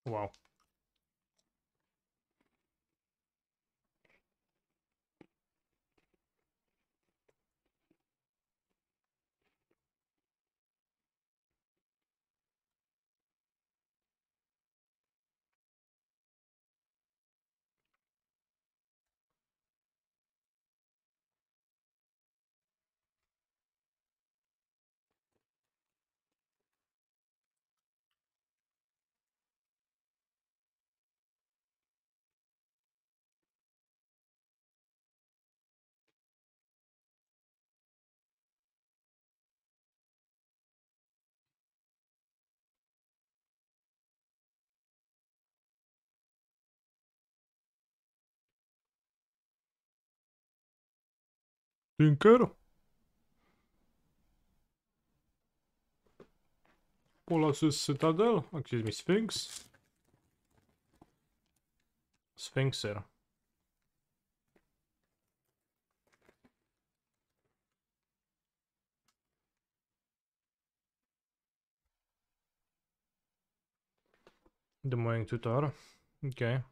Wow. Tinker? Polas's Citadel? Excuse me, Sphinx? Sphinxer. Demoing tutor. Okay.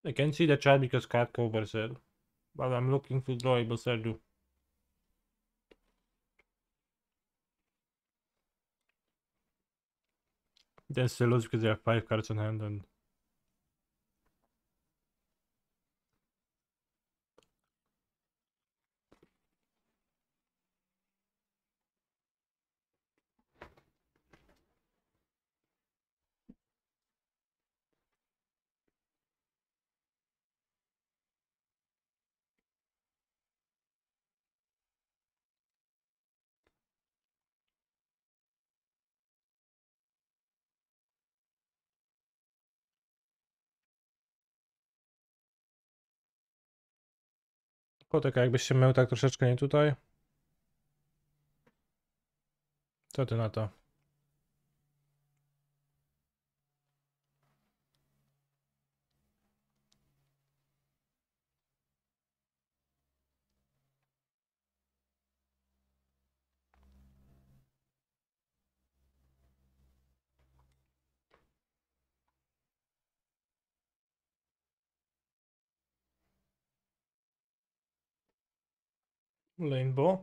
I can see the chat because cat covers it. But I'm looking for drawable Serdu. Then still lose because they have 5 cards on hand and... Kotek, jakbyś się mył tak troszeczkę nie tutaj. Co ty na to? Rainbow.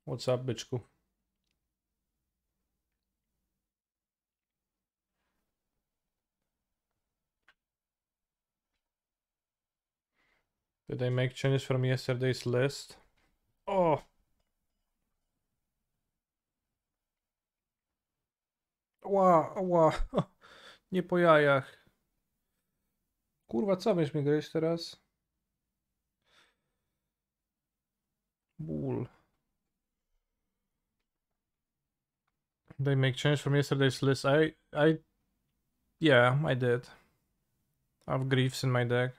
What's up, byczku? Did I make changes from yesterday's list? O! Ła, ła. Nie po jajach. Kurwa, co będziesz mi grać teraz? Ból. Did I make changes from yesterday's list? Yeah, I did. I have Griefs in my deck.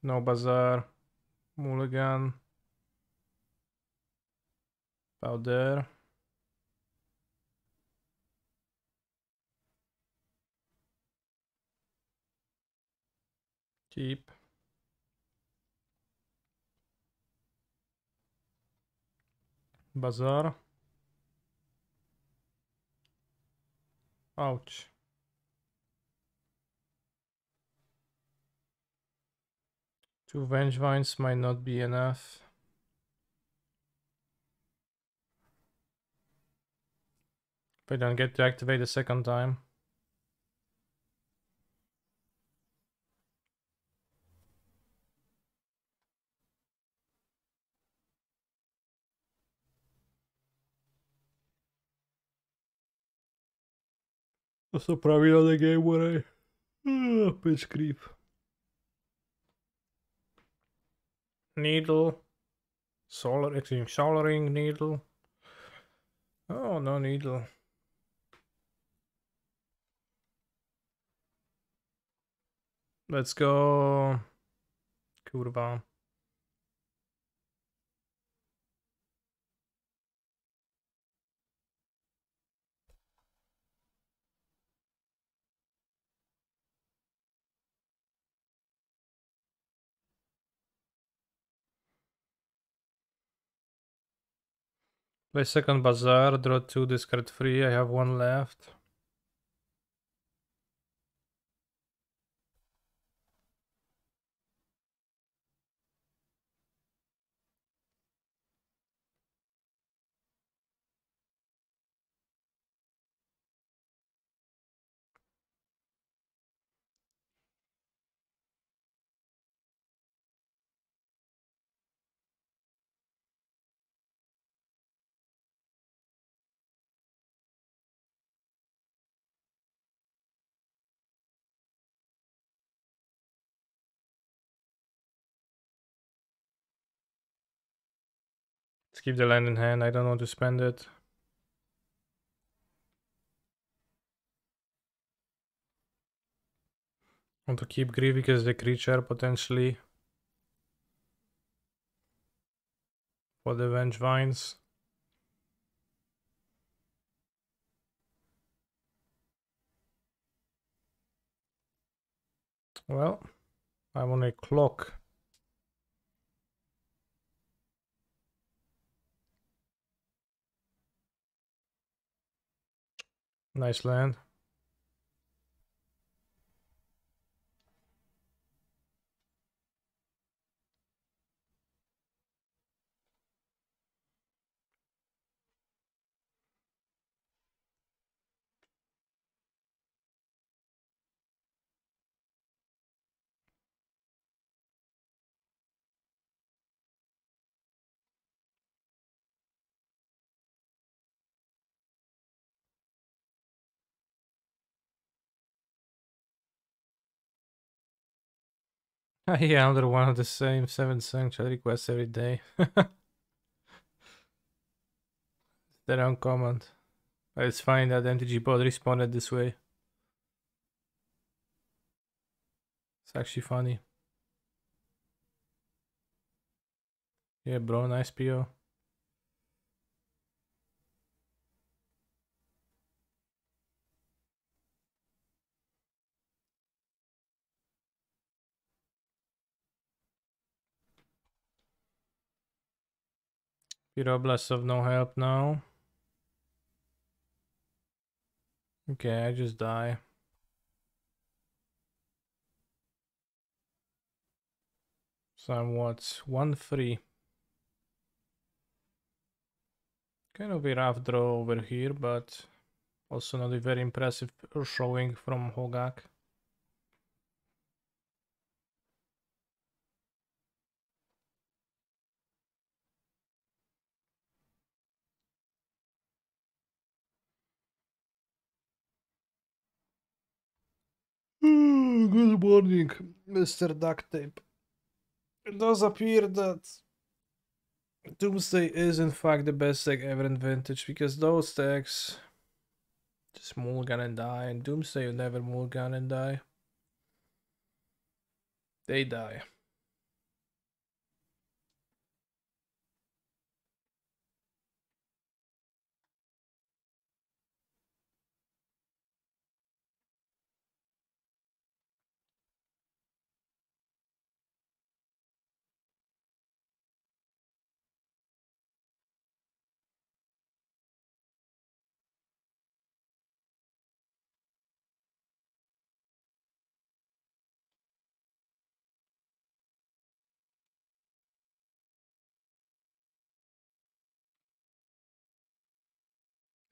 No Bazaar. Mulligan. About there. Keep. Bazaar. Ouch. Two Vengevines might not be enough. If I don't get to activate the second time. Also probably not a game where I pitch creep. Needle. Solaring needle. Oh, no needle. Let's go. Kurwa. Play second Bazaar, draw 2, discard 3, I have 1 left. Let's keep the land in hand, I don't want to spend it. Want to keep Grief because the creature potentially for the Vengevines. Well, I want a clock. Nice land. Yeah, another one of the same 7 sanctuary requests every day. They're uncommon. But it's fine that MTG bot responded this way. It's actually funny. Yeah, bro, nice PO. Pyroblast of no help now. Okay, I just die. So I'm what? 1-3. Kind of a rough draw over here, but also not a very impressive showing from Hogak. Good morning, Mr. Duct Tape. It does appear that Doomsday is in fact the best deck ever in Vintage, because those decks just mulligan and die, and Doomsday will never mulligan and die. They die.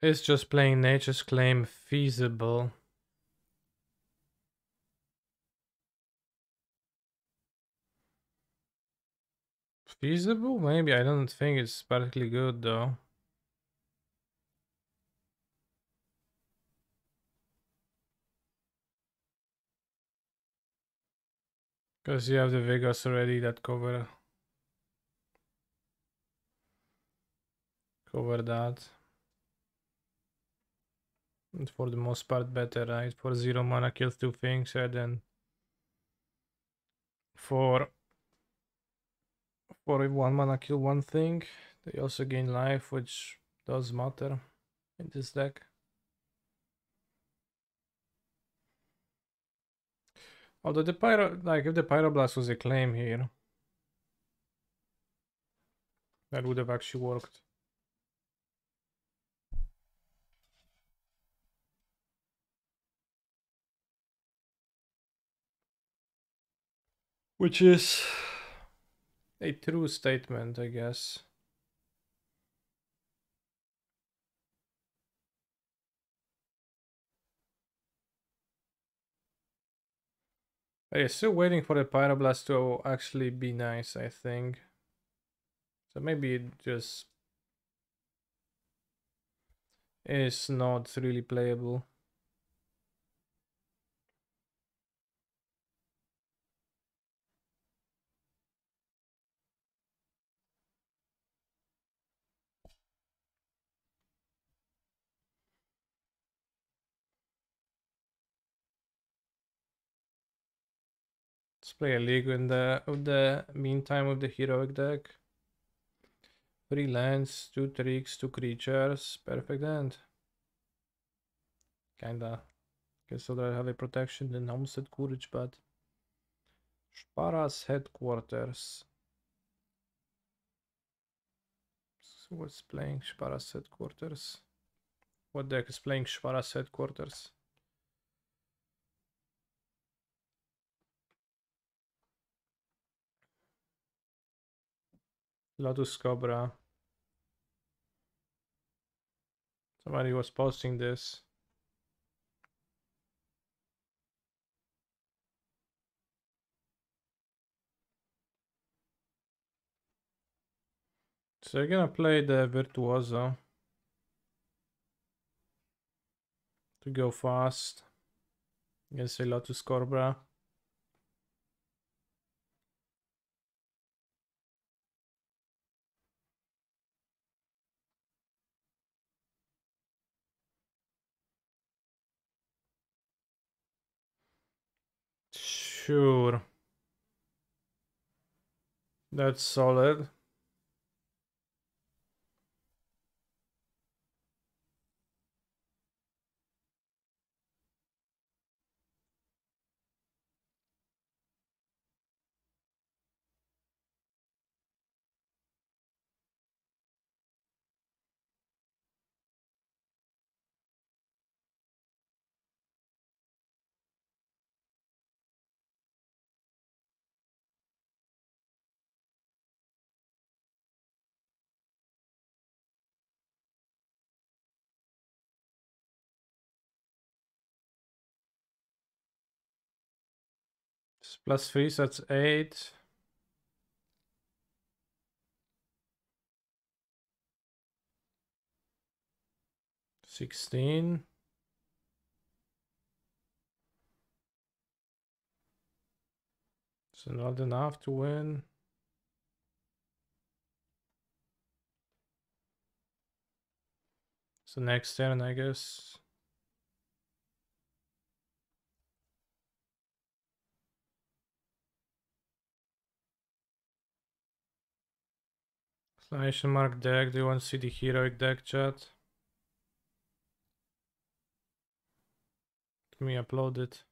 Is just playing Nature's Claim feasible? Feasible? Maybe. I don't think it's particularly good though. Because you have the Vegas already that cover that. And for the most part better, right? For 0 mana kills 2 things, and then for 1 mana kill 1 thing. They also gain life, which does matter in this deck. Although the if the Pyroblast was a claim here, that would have actually worked. Which is a true statement, I guess. I'm still waiting for the Pyroblast to actually be nice, I think. So maybe it just is not really playable. Let's play a league in the meantime with the heroic deck. 3 lands, 2 tricks, 2 creatures. Perfect end. Kinda. Guess I'd rather have a protection than Homestead Courage, but Shpara's Headquarters. So what's playing Shpara's Headquarters? What deck is playing Shpara's Headquarters? Lotus Cobra. Somebody was posting this. So you're gonna play the Virtuoso to go fast against a Lotus Cobra. Sure. That's solid. +3, so that's 8. $16. So not enough to win. So next turn, I guess. Exclamation mark deck. Do you want to see the heroic deck, chat? Let me upload it.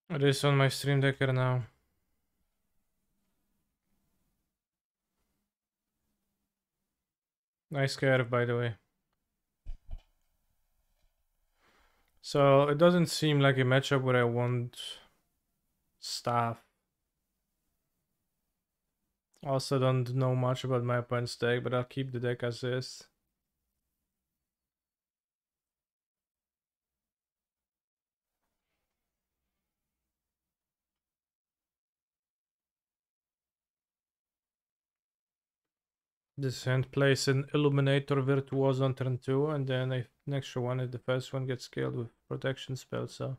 It is on my stream decker now. Nice curve, by the way. So it doesn't seem like a matchup where I want staff. Also don't know much about my opponent's deck, but I'll keep the deck as is. This hand plays an Illuminator Virtuoso on turn 2, and then an extra one if the first one gets killed with protection spell, so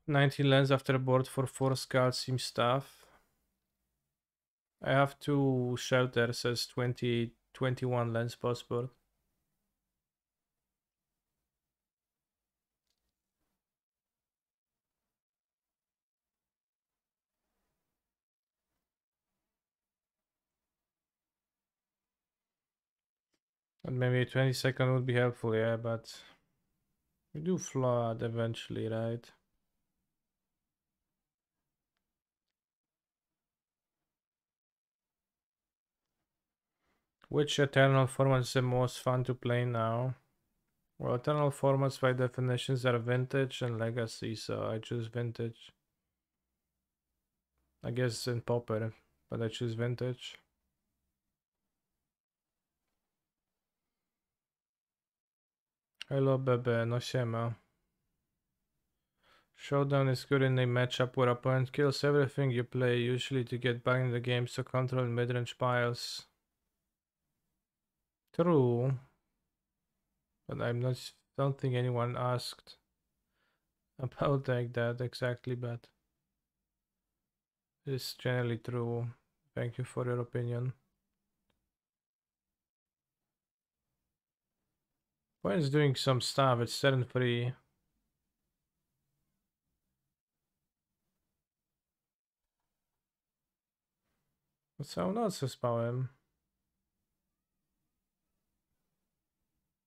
19 lands after board for 4 Scout seems tough. I have 2 shelters as 21 lands post board. And maybe a 20-second would be helpful, yeah, but we do flood eventually, right? Which Eternal format is the most fun to play now? Well, Eternal formats by definitions are Vintage and Legacy, so I choose Vintage. I guess in Pauper, but I choose Vintage. Hello, Bebe, no siema. Showdown is good in a matchup where opponent kills everything you play, usually to get back in the game, so control mid-range piles. True. But don't think anyone asked about like that exactly, but it's generally true. Thank you for your opinion. Opponent's doing some stuff, it's 7-3. Co noc spałem.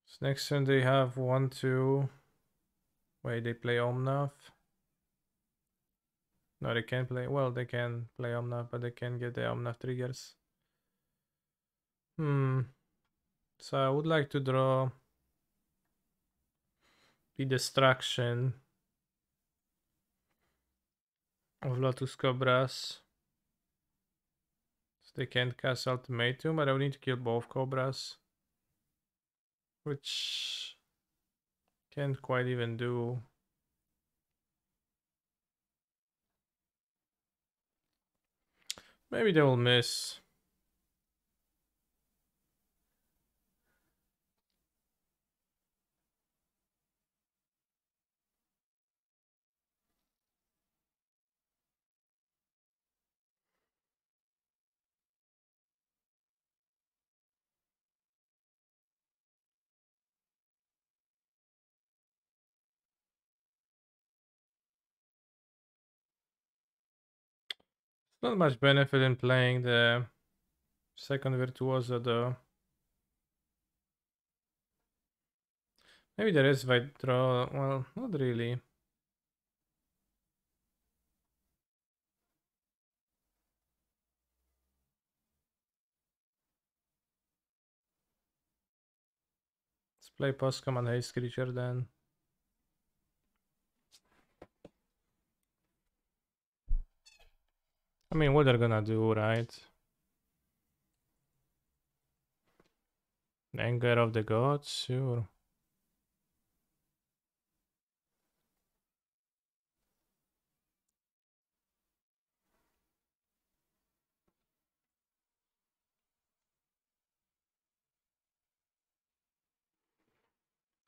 So next turn they have 1-2. Wait, they play Omnath? No, they can't play. Well, they can play Omnath, but they can't get the Omnath triggers. So I would like to draw the Destruction of Lotus Cobras. So they can't cast Ultimatum, but I would need to kill both Cobras. Which can't quite even do. Maybe they will miss. Not much benefit in playing the second Virtuoso though. Maybe there is if I draw. Well, not really. Let's play post command haste creature then. I mean, what they're gonna do, right? Anger of the Gods, sure.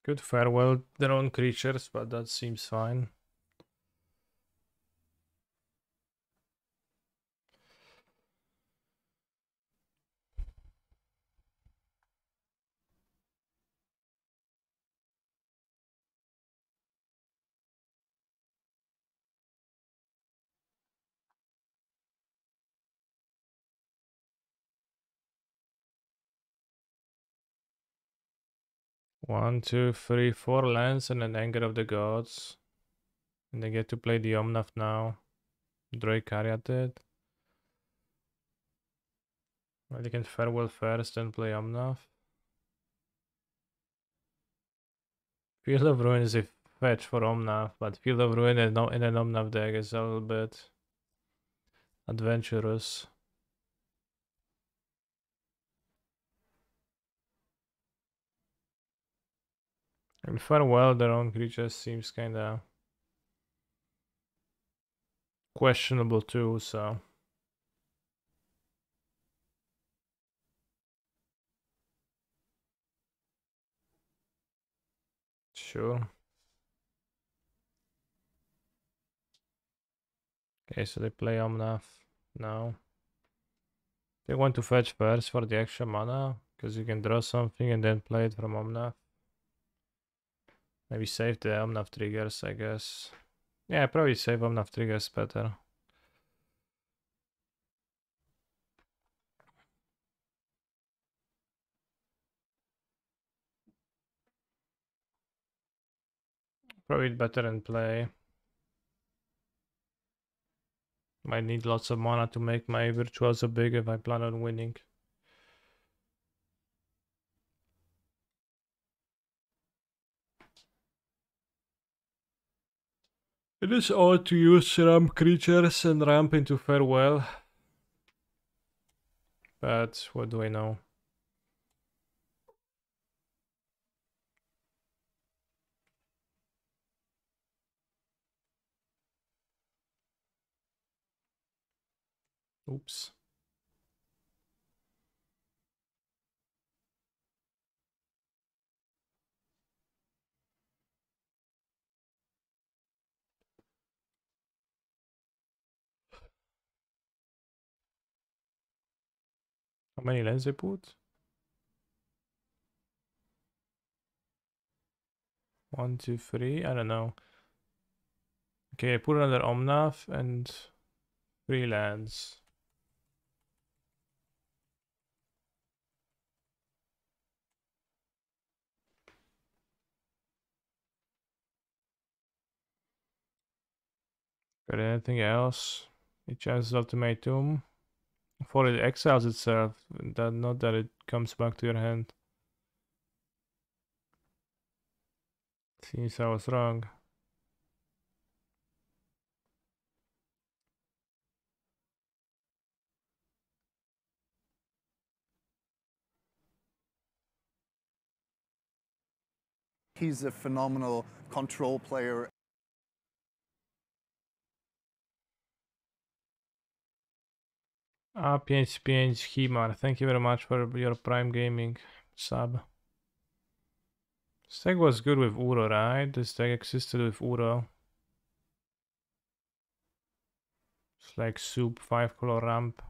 Could farewell their own creatures, but that seems fine. One, two, three, 4 lands and an Anger of the Gods. And they get to play the Omnath now. Drake Caryatid. They can farewell first and play Omnath. Field of Ruin is a fetch for Omnath, but Field of Ruin in an Omnath deck is a little bit adventurous. And farewell their own creatures seems kinda questionable too, so. Sure. Okay, so they play Omnath now. They want to fetch first for the extra mana, because you can draw something and then play it from Omnath. Maybe save the Omnath triggers, I guess. Yeah, probably save Omnath triggers better. Probably better in play. Might need lots of mana to make my Virtuoso big if I plan on winning. It is odd to use ramp creatures and ramp into farewell. But what do I know? Oops. How many lands they put? 1, 2, 3. I don't know. Okay, I put another Omnath and 3 lands. Got anything else? It chances ultimatum. For it exiles itself, not that it comes back to your hand. Seems I was wrong. He's a phenomenal control player. A55 Himar, thank you very much for your Prime Gaming sub. This deck was good with Uro, right? This deck existed with Uro. It's like soup, 5-color ramp.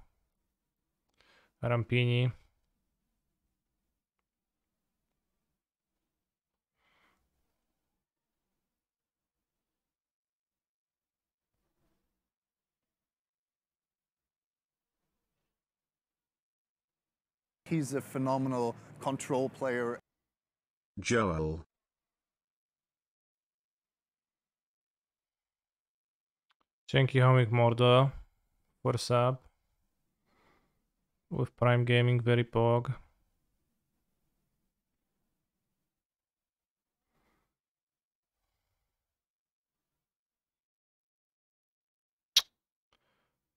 Rampini. He's a phenomenal control player. Joel. Dzięki Homik Mordo for sub. With Prime Gaming, very pog.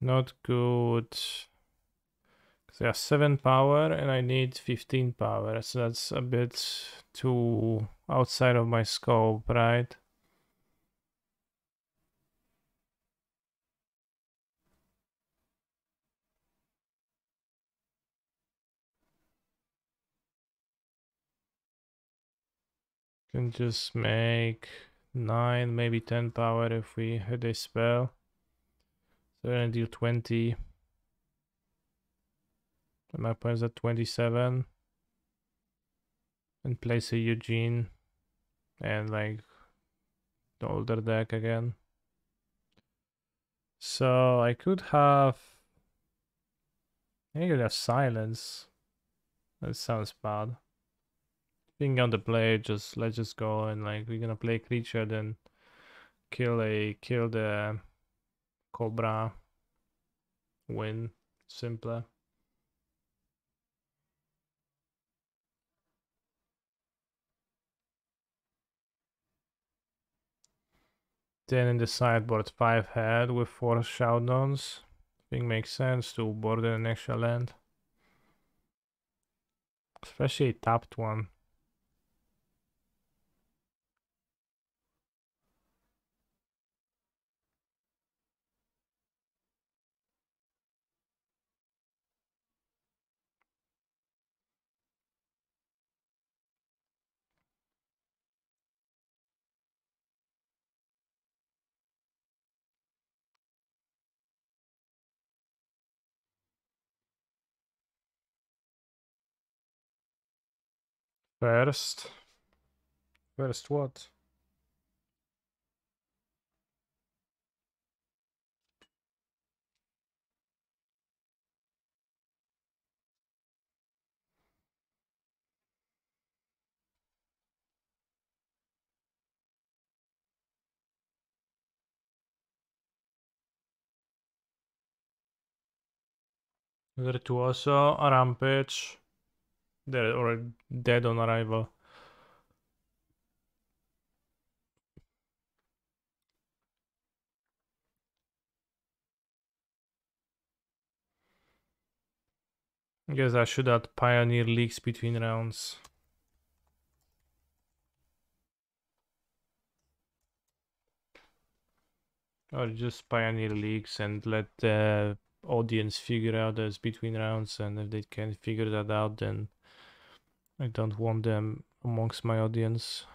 Not good. They have 7 power and I need 15 power, so that's a bit too outside of my scope, right? Can just make 9, maybe 10 power if we hit a spell. So we're gonna deal 20. And my opponent's at 27. And place a Eugene. And like the older deck again. So I could have... I could have Silence. That sounds bad. Being on the play, let's just go and like we're gonna play a creature, then kill the Cobra, win, simpler. Then in the sideboard 5 head with 4 showdowns. I think makes sense to board an extra land. Especially a tapped one. First what? Virtuoso, a Rampage. They're already dead on arrival. I guess I should add Pioneer Leaks between rounds. Or just Pioneer Leaks and let the audience figure out as between rounds, and if they can figure that out, then I don't want them amongst my audience.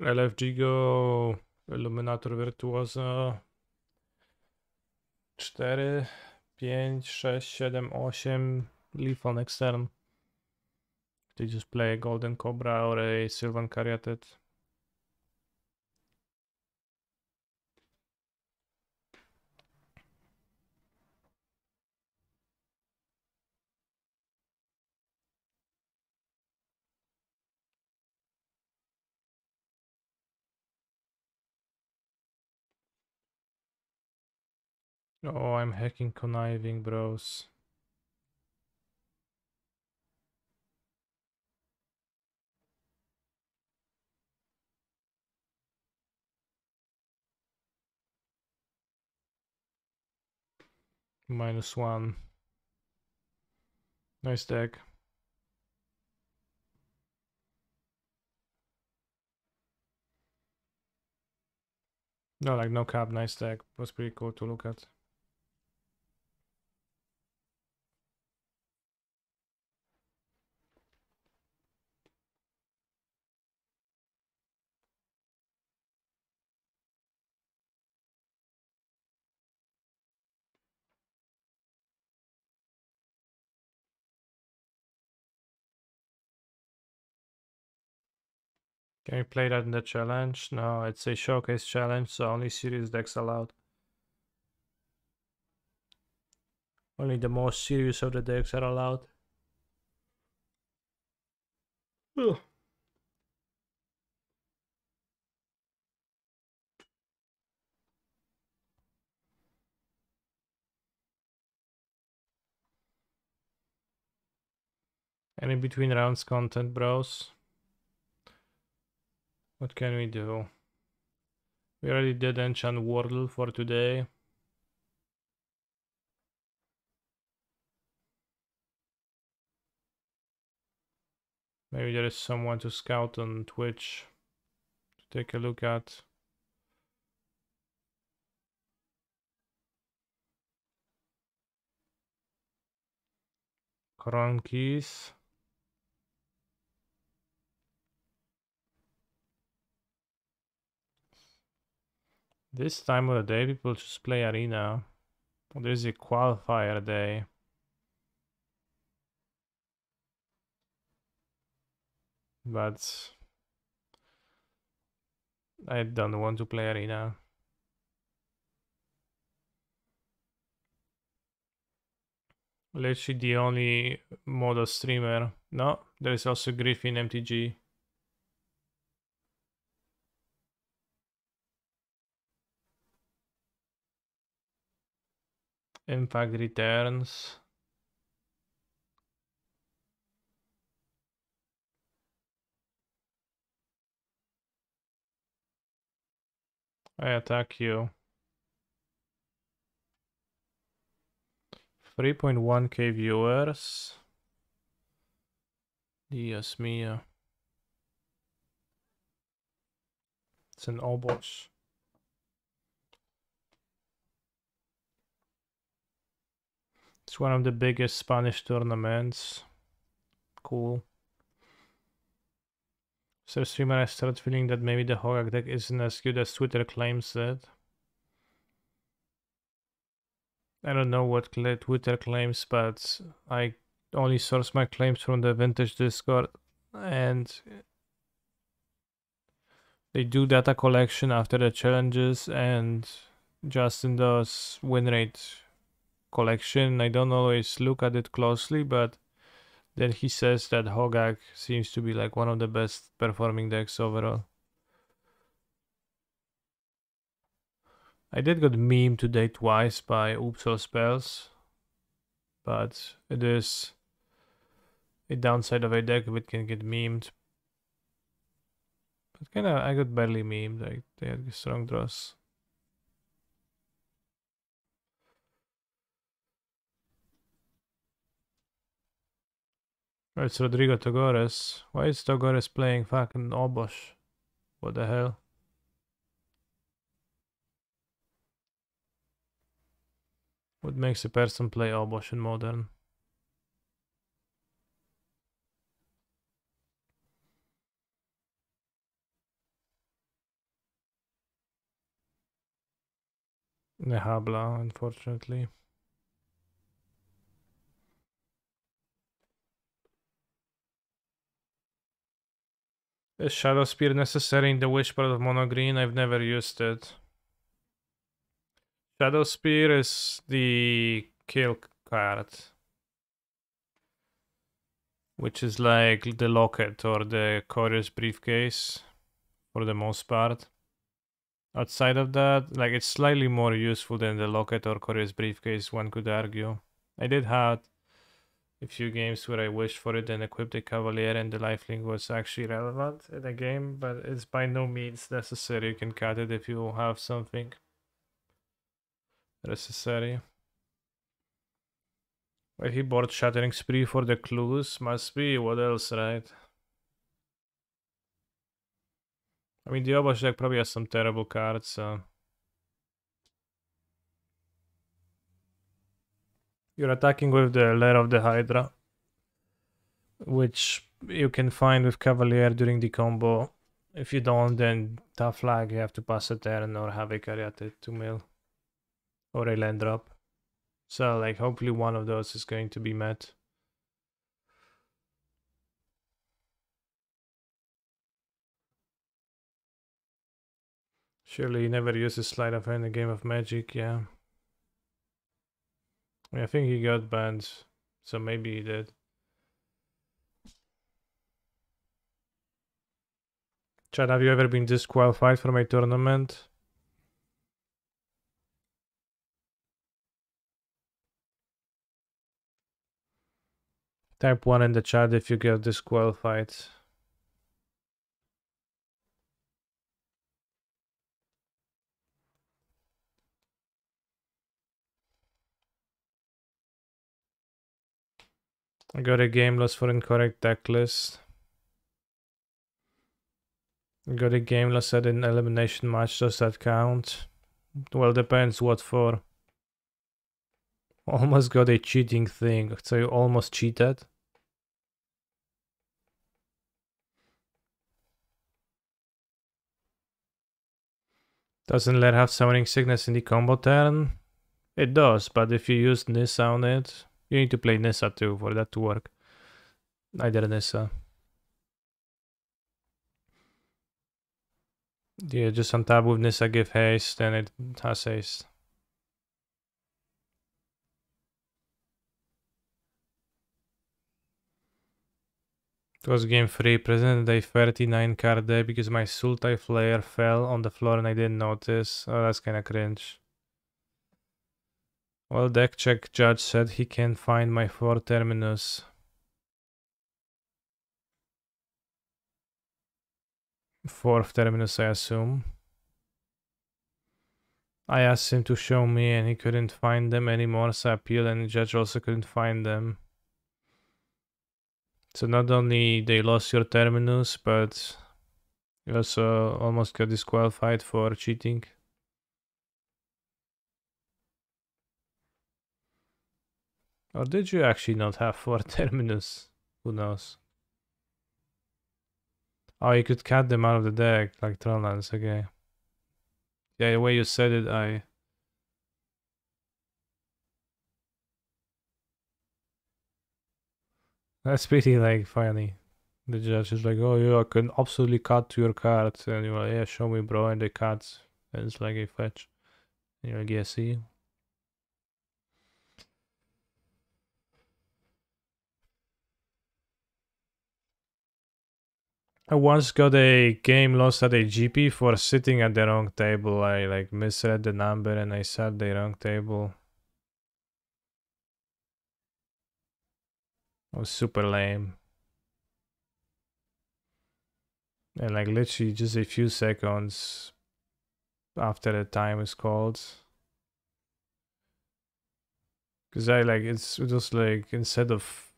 LFG go, Illuminator Virtuoso. 4, 5, 6, 7, 8. Leaf on next turn. They just play a Golden Cobra or a Sylvan Caryatid. Oh, I'm hacking conniving, bros. -1. Nice deck. No, like no cap, nice deck. Was pretty cool to look at. Can we play that in the challenge? No, it's a showcase challenge, so only serious decks allowed. Only the most serious of the decks are allowed. Ugh. Any between rounds content, bros? What can we do? We already did enchant Wordle for today. Maybe there is someone to scout on Twitch to take a look at. Cronkies. This time of the day, people just play Arena. There's a qualifier day. But I don't want to play Arena. Literally the only Modo streamer. No, there is also Griffin MTG. Impact returns. I attack you. 3.1k viewers. Dios mio. It's an Obos. It's one of the biggest Spanish tournaments. Cool. So streamer, I started feeling that maybe the Hogak deck isn't as good as Twitter claims it. I don't know what Twitter claims, but I only source my claims from the Vintage Discord, and they do data collection after the challenges, and Justin does win rate collection. I don't always look at it closely, but then he says that Hogak seems to be like one of the best performing decks overall. I did get memed today twice by Oops All Spells, but it is a downside of a deck if it can get memed. But kinda, I got barely memed, like they had strong draws. Oh, it's Rodrigo Togores. Why is Togores playing fucking Obosh? What the hell? What makes a person play Obosh in Modern? Nehabla, unfortunately. Is Shadow Spear necessary in the Wish part of Mono Green? I've never used it. Shadow Spear is the kill card, which is like the locket or the courier's briefcase for the most part. Outside of that, like it's slightly more useful than the locket or courier's briefcase, one could argue. I did have a few games where I wished for it and equipped a Cavalier and the lifelink was actually relevant in the game, but it's by no means necessary. You can cut it if you have something necessary. Wait, he bought Shattering Spree for the clues? Must be, what else, right? I mean, the Obosh deck probably has some terrible cards, so... You're attacking with the Lair of the Hydra, which you can find with Cavalier during the combo. If you don't, then tough flag, you have to pass a turn or have a Cariate 2 mil. Or a land drop. So, like, hopefully one of those is going to be met. Surely he never uses Sleight of Hand in a game of Magic, yeah. I think he got banned, so maybe he did. Chad, have you ever been disqualified from a tournament? Type 1 in the chat if you get disqualified. I got a game loss for incorrect deck list. I got a game loss at an elimination match, does that count? Well, depends what for. Almost got a cheating thing, so you almost cheated? Doesn't Lair have Summoning Sickness in the combo turn? It does, but if you use Nissa on it, you need to play Nissa too for that to work. Either Nissa. Yeah, just on top with Nissa give haste, then it has haste. It was game 3, presented a 39 card deck because my Sultai Flare fell on the floor and I didn't notice. Oh, that's kinda cringe. Well, deck check judge said he can't find my 4 terminus. Fourth terminus, I assume. I asked him to show me and he couldn't find them anymore, so I appealed and the judge also couldn't find them. So not only they lost your terminus, but you also almost got disqualified for cheating. Or did you actually not have 4 terminus? Who knows? Oh, you could cut them out of the deck, like Trolllands, okay. Yeah, the way you said it, That's pretty, like, funny. The judge is like, oh, yeah, I can absolutely cut to your card. And you're like, yeah, show me, bro. And they cut. And it's like a fetch. And you're like, yeah, see? I once got a game lost at a GP for sitting at the wrong table. I like misread the number and I sat the wrong table. It was super lame. And like literally just a few seconds after the time is called. Cause I like it was like instead of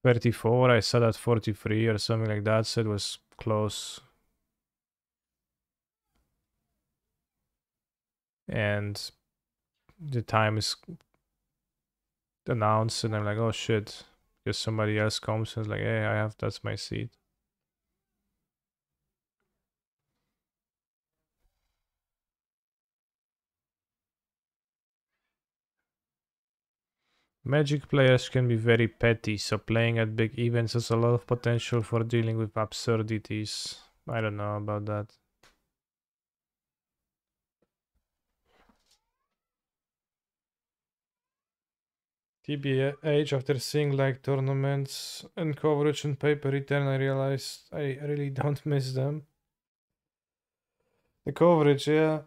34, I sat at 43 or something like that, so it was close. And the time is announced and I'm like, oh shit, because somebody else comes and is like, hey, that's my seat. Magic players can be very petty, so playing at big events has a lot of potential for dealing with absurdities. I don't know about that. TBH, after seeing like tournaments and coverage on paper return, I realized I really don't miss them. The coverage, yeah.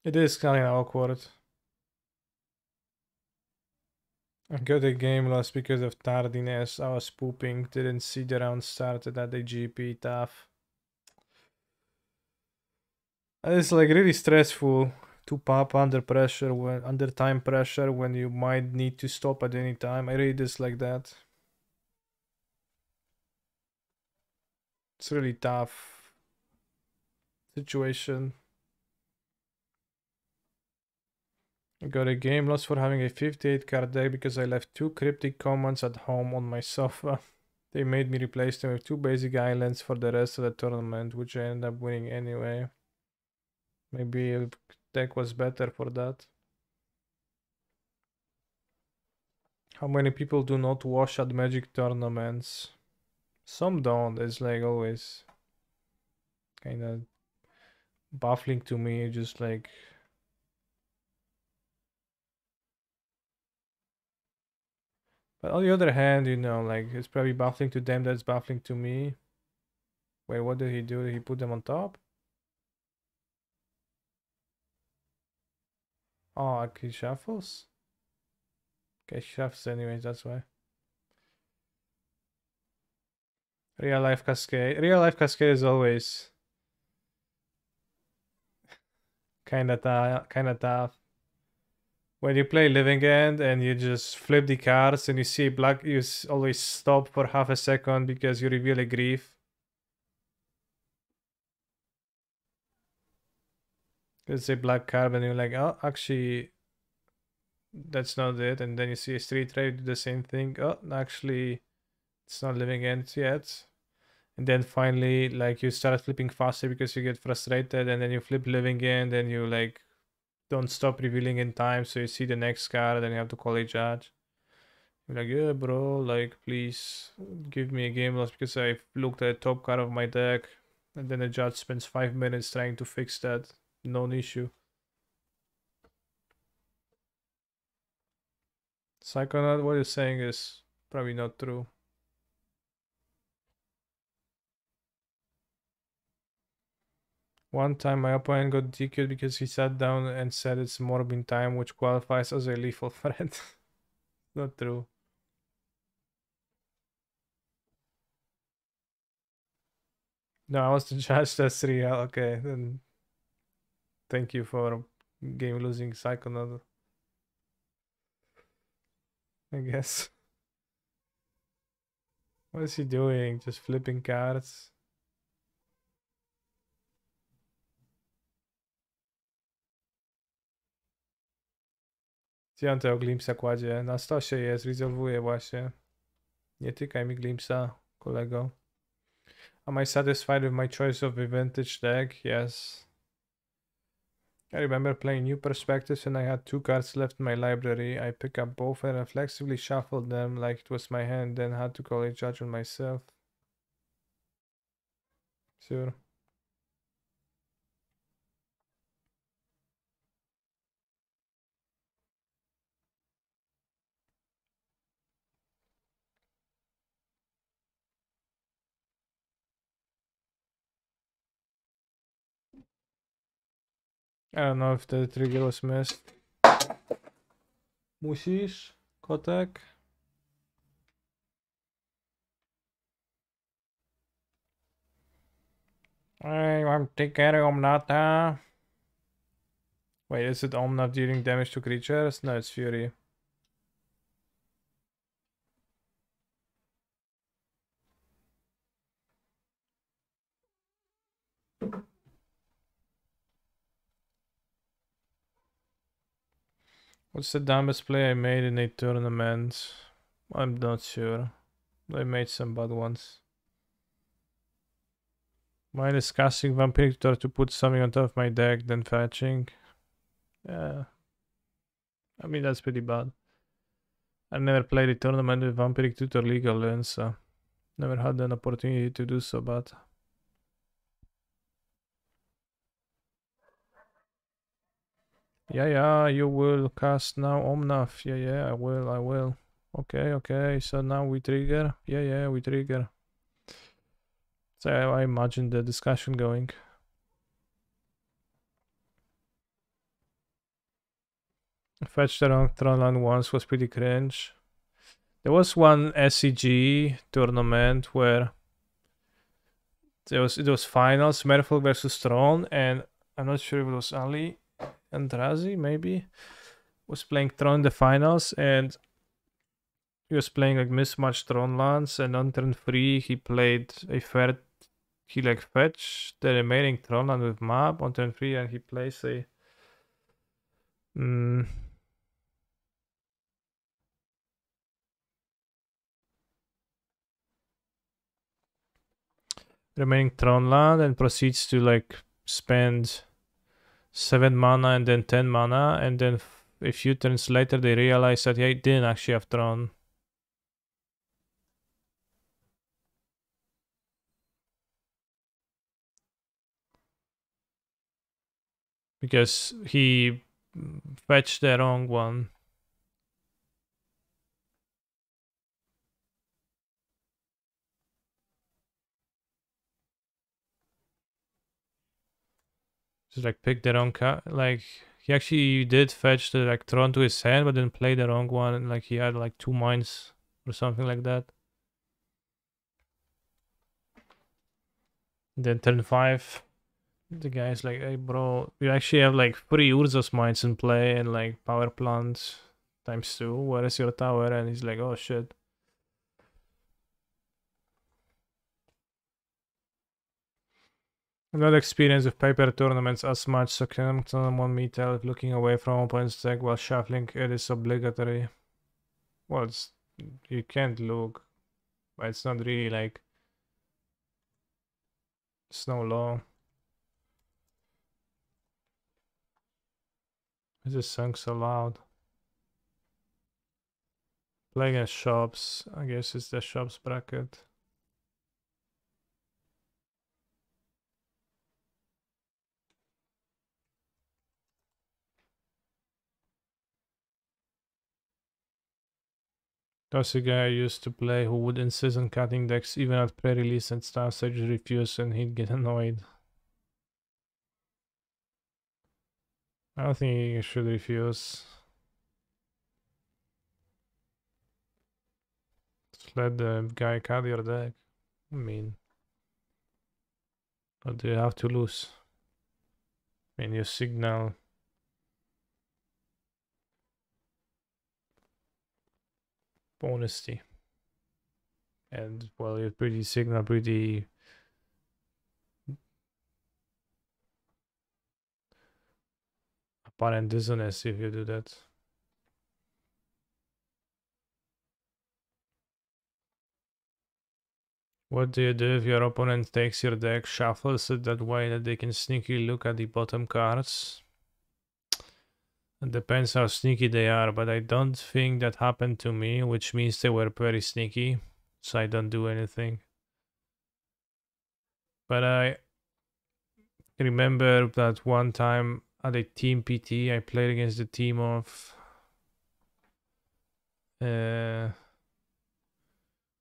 It is kind of awkward. I got a game lost because of tardiness. I was pooping, didn't see the round started at the GP, tough. It's like really stressful to pop under pressure under time pressure when you might need to stop at any time. I really dislike that. It's really tough situation. I got a game lost for having a 58 card deck because I left 2 cryptic commands at home on my sofa. They made me replace them with 2 basic islands for the rest of the tournament, which I ended up winning anyway. Maybe a deck was better for that. How many people do not wash at Magic tournaments? Some don't. It's like always kind of baffling to me. Just like but on the other hand, you know, like it's probably baffling to them. That's baffling to me. Wait, what did he do? Did he put them on top? Oh, he shuffles? Okay, shuffles anyways, that's why. Real life Cascade. Real life Cascade is always kinda tough. When you play Living End and you just flip the cards and you see black, you always stop for half a second because you reveal a grief. It's a black card and you're like, oh, actually, that's not it. And then you see a Street Trade do the same thing. Oh, actually, it's not Living End yet. And then finally, like, you start flipping faster because you get frustrated and then you flip Living End and you, like, don't stop revealing in time. So you see the next card and you have to call a judge. You're like, yeah, bro, like, please give me a game loss because I looked at the top card of my deck. And then the judge spends 5 minutes trying to fix that. Non issue. Psychonaut, what you're saying is probably not true. One time my opponent got DQ'd because he sat down and said it's Morbin time, which qualifies as a lethal threat. Not true. No, I was the judge, that's real. Okay, then thank you for game losing Psychonaut, I guess. What is he doing? Just flipping cards? Gdzie on tego Glimpsa kładzie? Na stosie jest, rezolwuje właśnie. Nie tykaj mi Glimpsa, kolego. Am I satisfied with my choice of a vintage deck? Yes. I remember playing New Perspectives and I had 2 cards left in my library. I picked up both and reflexively shuffled them like it was my hand, then had to call a judge on myself. Sure. I don't know if the trigger was missed. Musisz, kotek? Hey, I'm taking Omnata. Wait, is it Omnat dealing damage to creatures? No, it's Fury. What's the dumbest play I made in a tournament? I'm not sure. I made some bad ones. Mine is casting Vampiric Tutor to put something on top of my deck, then fetching. Yeah. I mean, that's pretty bad. I never played a tournament with Vampiric Tutor legally, so never had an opportunity to do so, but... Yeah, you will cast now Omnath. Yeah, I will. Okay, so now we trigger. Yeah, we trigger. So I imagine the discussion going. Fetch the wrong Tronland once was pretty cringe. There was one SCG tournament where it was finals, Merfolk versus Tron, and I'm not sure if it was Ali Andrazi, maybe, was playing Tron in the finals, and he was playing like mismatched Tron lands, and on turn 3 he played a third. He like fetched the remaining Tron land with map on turn 3, and he plays a remaining Tron land and proceeds to like spend 7 mana and then 10 mana, and then a few turns later they realize that he didn't actually have Tron. Because he fetched the wrong one. Just like pick the wrong card. Like he actually did fetch the like Tron to his hand, but then play the wrong one, and like he had like 2 mines or something like that. Then turn 5, the guy's like, hey bro, you actually have like 3 Urza's mines in play and like power plant ×2. Where is your tower? And he's like, oh shit. I'm not experienced with paper tournaments as much, so can someone me tell if looking away from opponent's deck while shuffling it is obligatory? Well, you can't look, but it's not really like... It's no law. Is this song so loud? Playing at shops, I guess it's the shops bracket. That's a guy I used to play who would insist on cutting decks even at pre-release and Star Sage refuse, and he'd get annoyed. I don't think you should refuse. Just let the guy cut your deck. I mean, what do you have to lose? I mean, you signal. Honesty. And, well, you pretty signal pretty apparent dissonance if you do that. What do you do if your opponent takes your deck, shuffles it that way that they can sneakily look at the bottom cards? It depends how sneaky they are, but I don't think that happened to me, which means they were very sneaky, so I don't do anything. But I remember that one time at a team PT, I played against the team of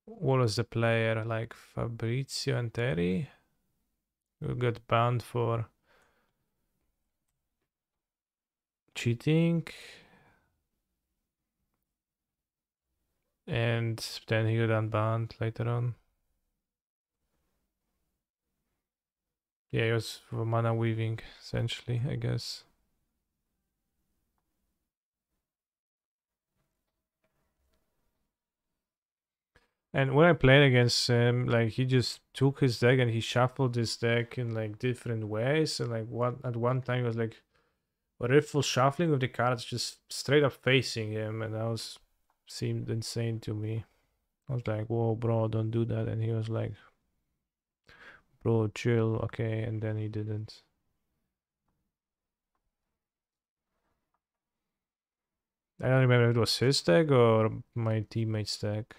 what was the player, like Fabrizio and Terry, who got banned for cheating, and then he got unbanned later on. Yeah, it was for mana weaving, essentially, I guess. And when I played against him, like, he just took his deck and he shuffled his deck in like different ways. And like at one time it was like a riffle shuffling of the cards just straight up facing him, and that seemed insane to me. I was like, whoa, bro, don't do that. And he was like, bro, chill, okay. And then he didn't. I don't remember if it was his deck or my teammate's deck.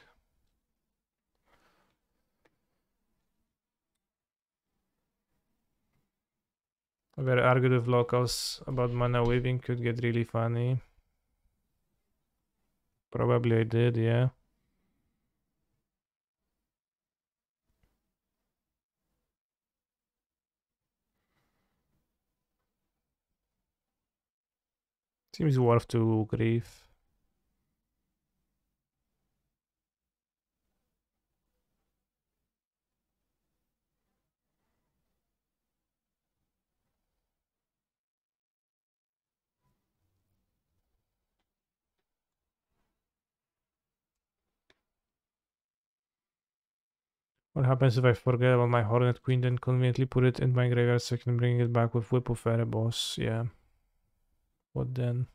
Where argued with locals about mana weaving could get really funny. Probably I did, yeah. Seems worth to grief. What happens if I forget about my Hornet Queen, then conveniently put it in my graveyard so I can bring it back with Whip of Erebos? Yeah. What then?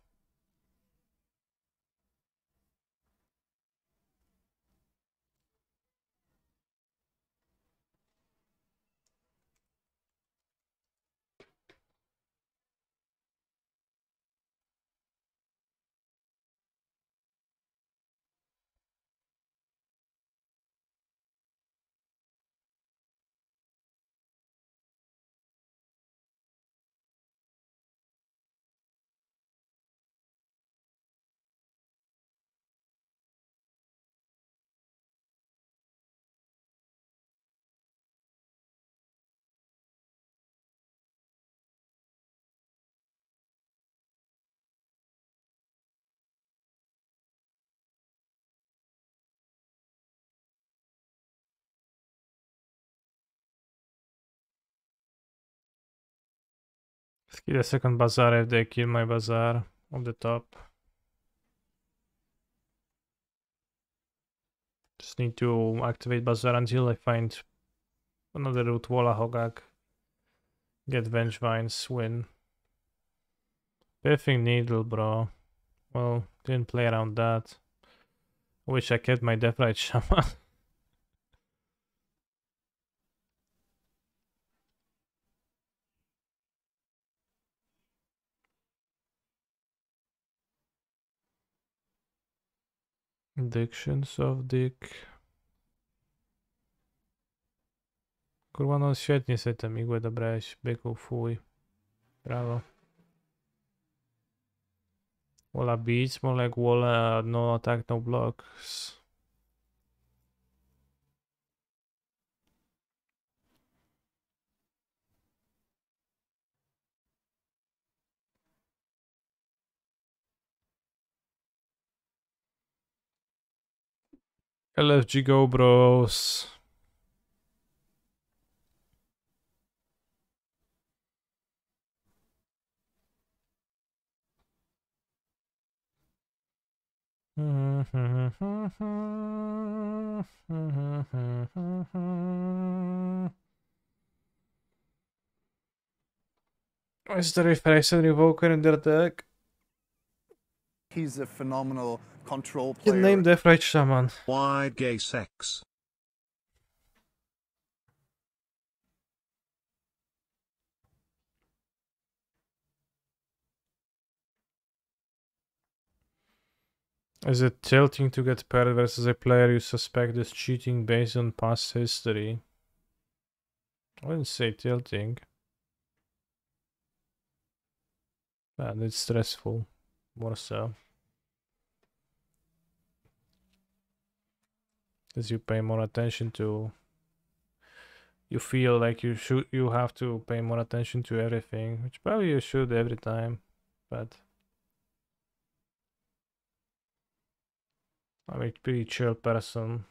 Get a second Bazaar if they kill my Bazaar on the top. Just need to activate Bazaar until I find another route. Walla Hogak. Get Vengevines, win. Piffing Needle, bro. Well, didn't play around that. Wish I kept my Deathrite Shaman. Addictions of Dick. Kurwa, no świetnie sobie tę migłę dobrałeś, byku, fuj. Brawo. Walla beats, more like Walla no attack, no blocks. LFG Go Bros. Is there a Phyrexian Revoker in their deck? He's a phenomenal control You player. name Deathrite Shaman. Wide gay sex. Is it tilting to get paired versus a player you suspect is cheating based on past history? I wouldn't say tilting. And it's stressful. More so. As you pay more attention to, you feel like you have to pay more attention to everything, which probably you should every time, but I'm a pretty chill person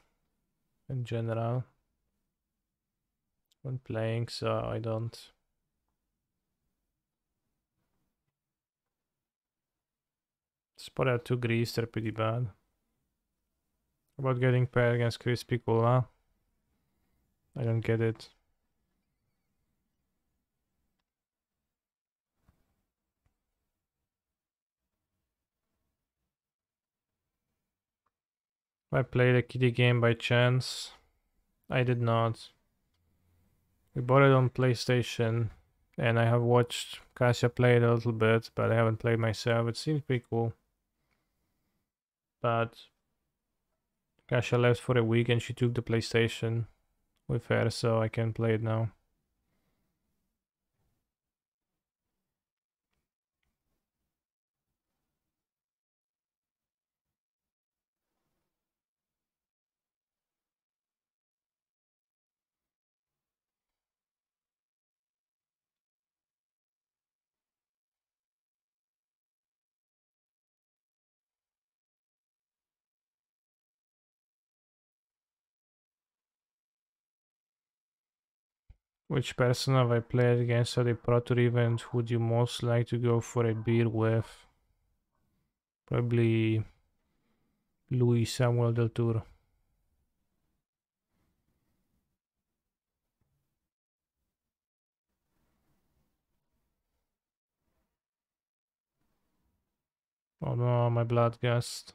in general when playing, so I don't. Spot out 2 grease, they're pretty bad. About getting paired against Crispy Cola. I don't get it. I played a kiddie game by chance. I did not. We bought it on PlayStation, and I have watched Kasia play it a little bit, but I haven't played myself. It seems pretty cool. But Kasia left for a week and she took the PlayStation with her, so I can play it now. Which person have I played against at a Pro Tour event would you most like to go for a beer with? Probably Luis Samuel del Toro. Oh no, my blood gust.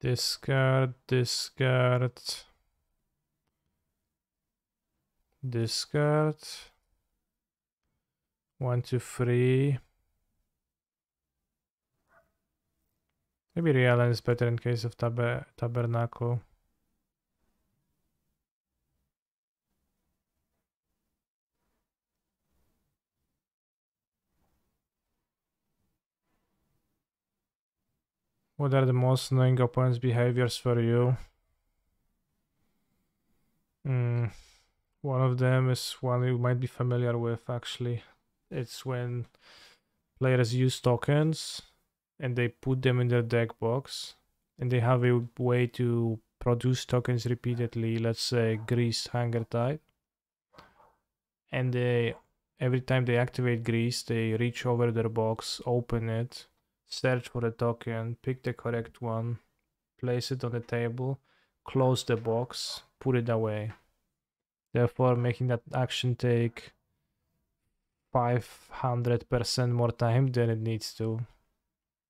Discard, discard, discard. 1, 2, 3. Maybe Realan is better in case of Tabernacle. What are the most annoying opponent's behaviors for you? One of them is one you might be familiar with, actually. It's when players use tokens and they put them in their deck box and they have a way to produce tokens repeatedly, let's say Grease Hunger Tide. And they, every time they activate Grease, they reach over their box, open it, search for a token, pick the correct one, place it on the table, close the box, put it away. Therefore, making that action take 500% more time than it needs to.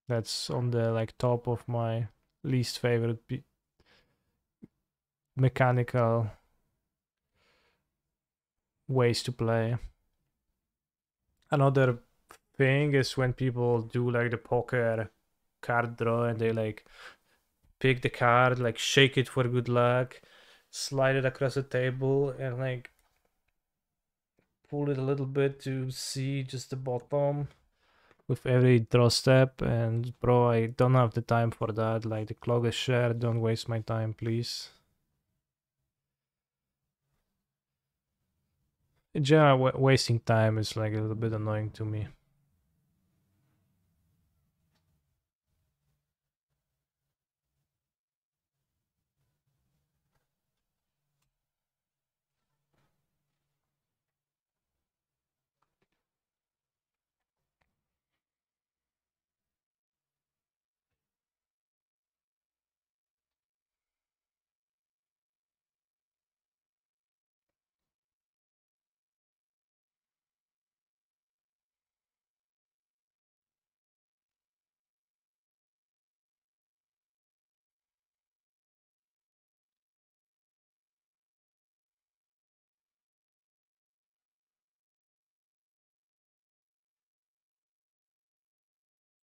That's on the top of my least favorite mechanical ways to play. Another thing is when people do the poker card draw and they pick the card, shake it for good luck, slide it across the table and pull it a little bit to see just the bottom. with every draw step, and bro, I don't have the time for that. Like, the clock is shared, don't waste my time, please. In general, wasting time is like a little bit annoying to me.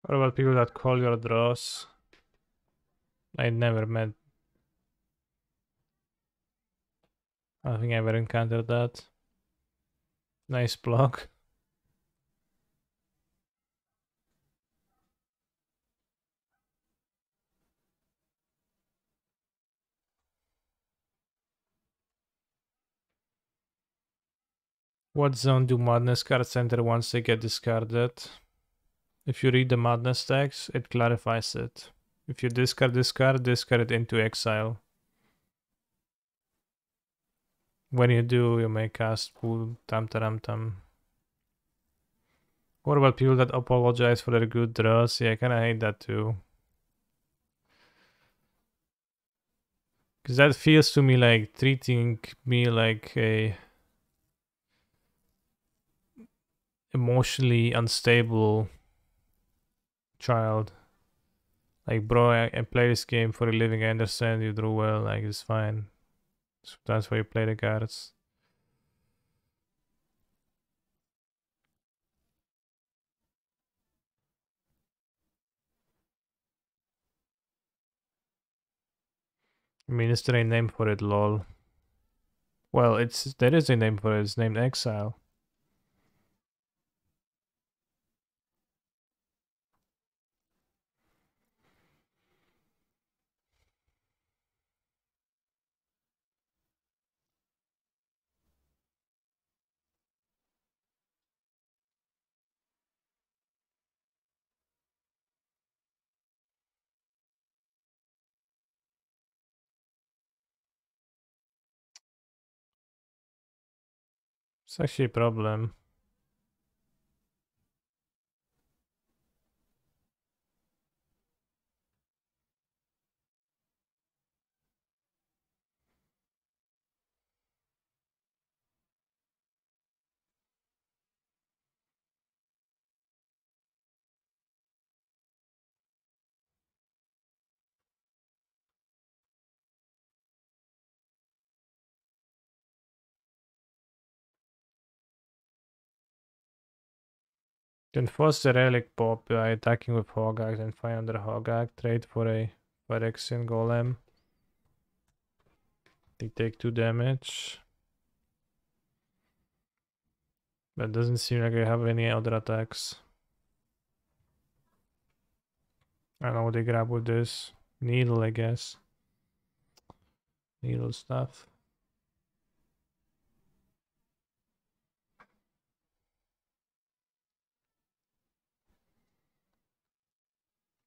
What about people that call your draws? I never met. I don't think I ever encountered that. Nice block. What zone do Madness cards enter once they get discarded? If you read the Madness text, it clarifies it. If you discard this card, discard it into exile. When you do, you may cast Pool Tam Taram Tam. What about people that apologize for their good draws? Yeah, I kinda hate that too. Because that feels to me like treating me like a emotionally unstable child. Like, bro, I play this game for a living. I understand you drew well. Like, it's fine. So that's why you play the cards. I mean, is there a name for it, lol? Well, there is a name for it. It's named Exile. It's actually a problem. Can force the relic pop by attacking with Hogak and find under Hogak. Trade for a Phyrexian Golem. They take 2 damage. But doesn't seem like I have any other attacks. I don't know what they grab with this. Needle, I guess. Needle stuff.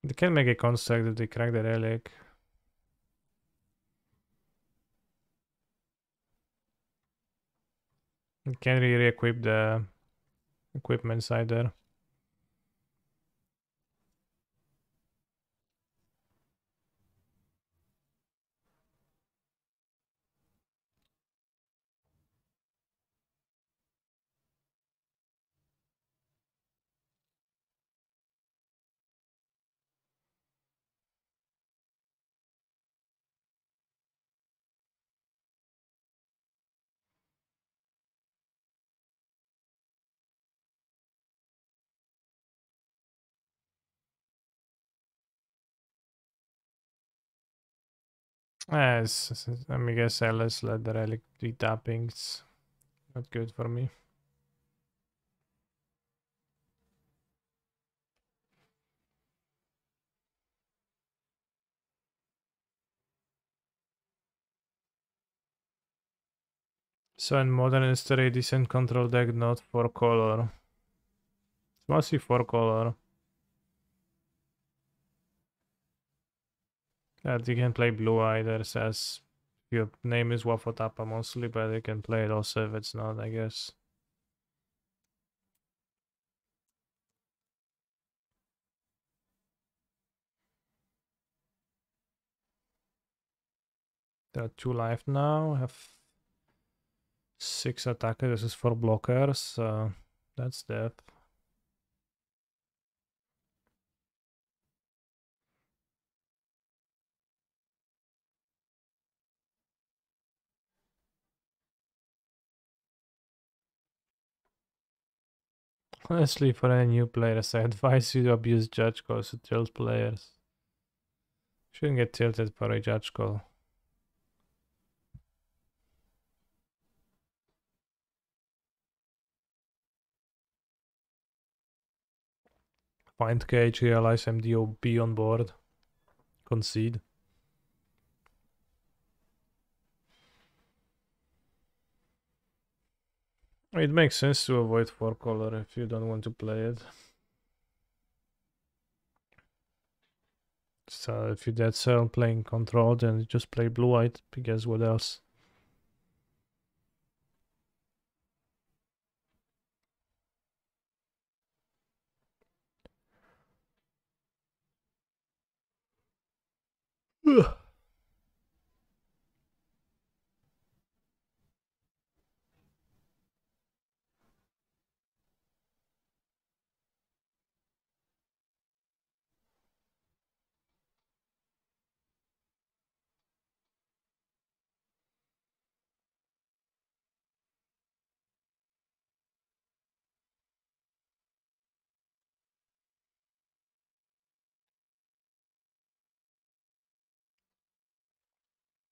They can make a construct if they crack the relic. You can re-equip the equipment side there. Yes, I mean, I guess I let's let the relic 3 tappings. Not good for me. So in modern it's a decent control deck, not 4-color. It's mostly 4-color. That you can play blue either, says your name is Wafotapa mostly, but you can play it also if it's not, I guess. There are 2 life now. I have 6 attackers. This is 4 blockers. That's death. Honestly, for any new players, I advise you to abuse judge calls to tilt players. Shouldn't get tilted for a judge call. Find cage, realize MDOB on board. Concede. It makes sense to avoid 4-color if you don't want to play it. So if you dead cell playing control, then you just play blue-white, because what else?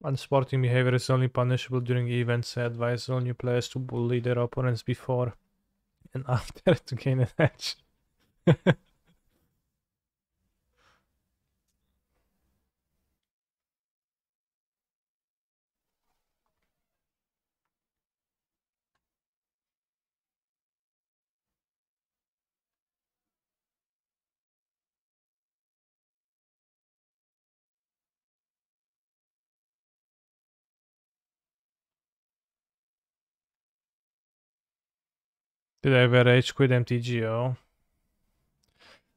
Unsporting behavior is only punishable during events. I advise all new players to bully their opponents before and after to gain an edge. Did I ever rage quit MTGO?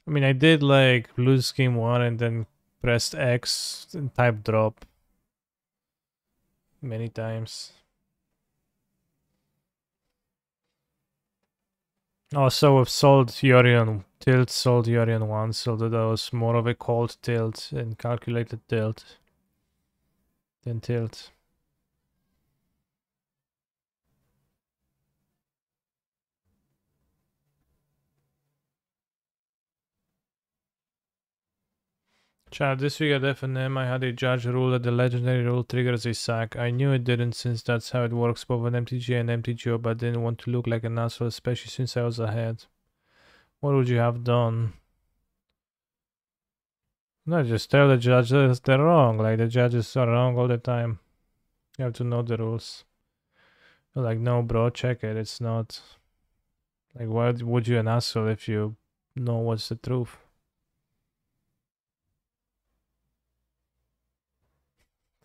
I mean, I did like lose game 1 and then pressed X and type drop many times. Also, I've sold Yorion tilt, sold Yorion once, so that was more of a cold tilt and calculated tilt than tilt. Chat, this week at FNM I had a judge rule that the legendary rule triggers a sack. I knew it didn't since that's how it works both on MTG and MTGO, but didn't want to look like an asshole, especially since I was ahead. What would you have done? No, just tell the judges they're wrong. Like, the judges are wrong all the time. You have to know the rules. You're like, no bro, check it, it's not. Like, why would you an asshole if you know what's the truth?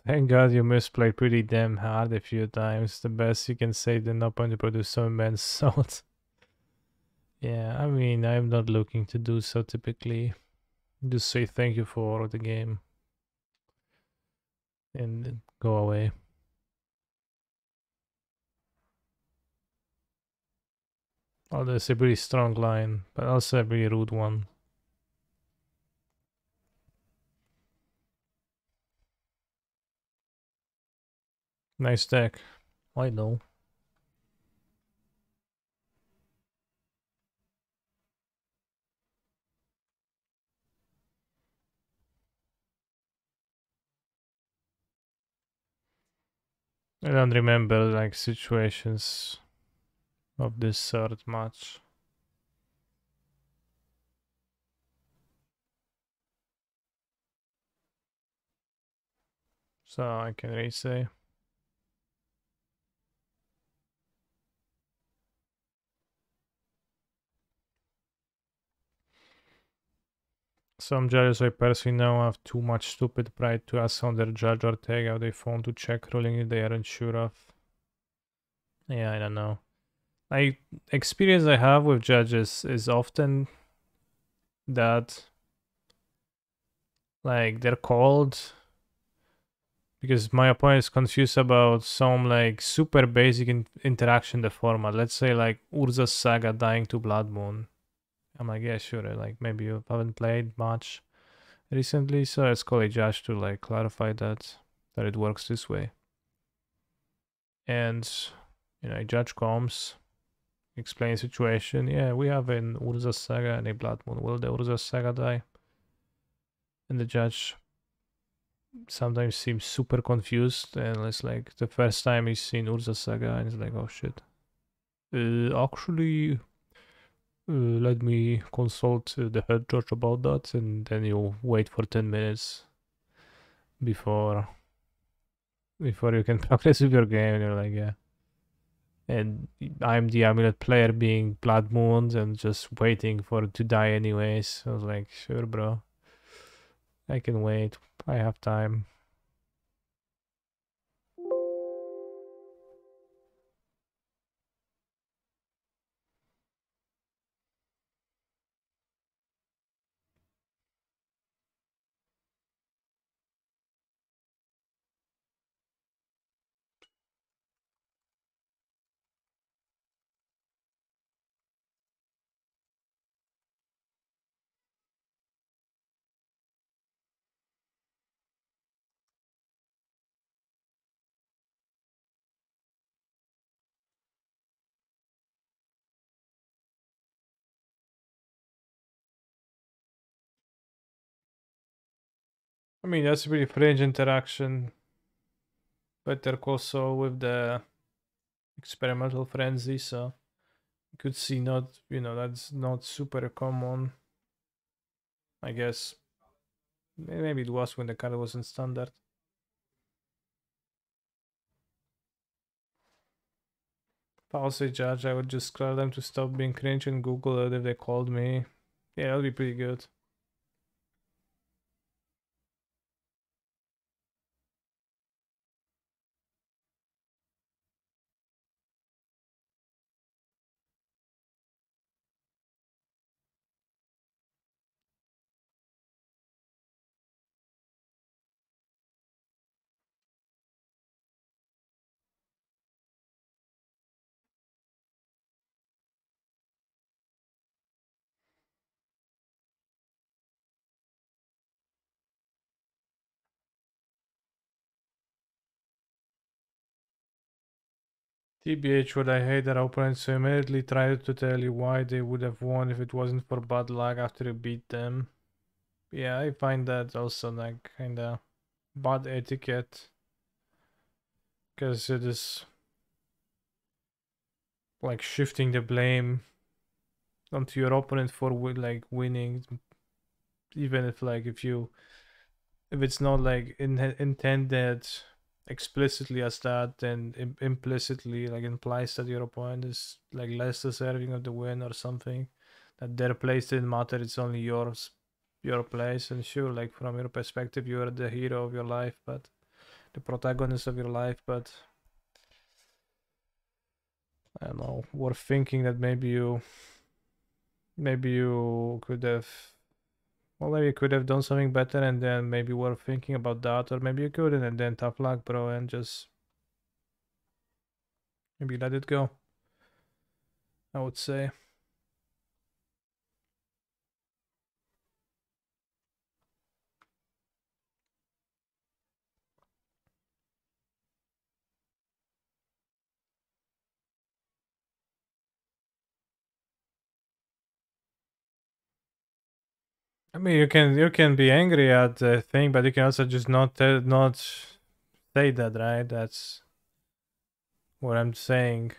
Thank God you misplayed pretty damn hard a few times. The best you can say than not going to produce some man's salt. Yeah, I mean, I'm not looking to do so typically. Just say thank you for the game. And go away. Oh, that's a pretty strong line, but also a pretty rude one. Nice deck. I know. I don't remember like situations of this sort much. So I can really say. Some judges I personally know have too much stupid pride to ask on their judge or take out their phone to check ruling if they aren't sure of. Yeah, I don't know. Experience I have with judges is often that like they're called because my opponent is confused about some like super basic interaction in the format. Let's say like Urza's Saga dying to Blood Moon. I'm like, yeah, sure. Like maybe you haven't played much recently, so let's call a judge to like clarify that it works this way. And a judge comes, explains the situation. Yeah, we have an Urza's Saga and a Blood Moon. Will the Urza's Saga die? And the judge sometimes seems super confused, and it's like the first time he's seen Urza's Saga, and he's like, oh shit. Actually, let me consult the head judge about that, and then you wait for 10 minutes before you can progress with your game, and you're like, yeah. And I'm the amulet player being Blood Moons and just waiting for it to die anyways. I was like, sure, bro. I can wait. I have time. I mean, that's a pretty strange interaction. Better also with the experimental frenzy, so you could see not, that's not super common. I guess maybe it was when the card wasn't standard. If I was a judge, I would just tell them to stop being cringe and Google it if they called me. Yeah, that'd be pretty good. TBH, would I hate that opponents who immediately tried to tell you why they would have won if it wasn't for bad luck after you beat them? Yeah, I find that also like kinda bad etiquette. Because it is like shifting the blame onto your opponent for winning, even if if it's not like intended explicitly as that, then implicitly like implies that your opponent is like less deserving of the win or something, that their place didn't matter, it's only your place. And sure, like from your perspective, you're the hero of your life, but the protagonist of your life, but I don't know, worth thinking that maybe you could have, well, maybe you could have done something better, and then maybe worth thinking about that, or maybe you couldn't, and then tough luck, bro, and just maybe let it go, I would say. I mean, you can be angry at the thing, but you can also just not say that, right? That's what I'm saying.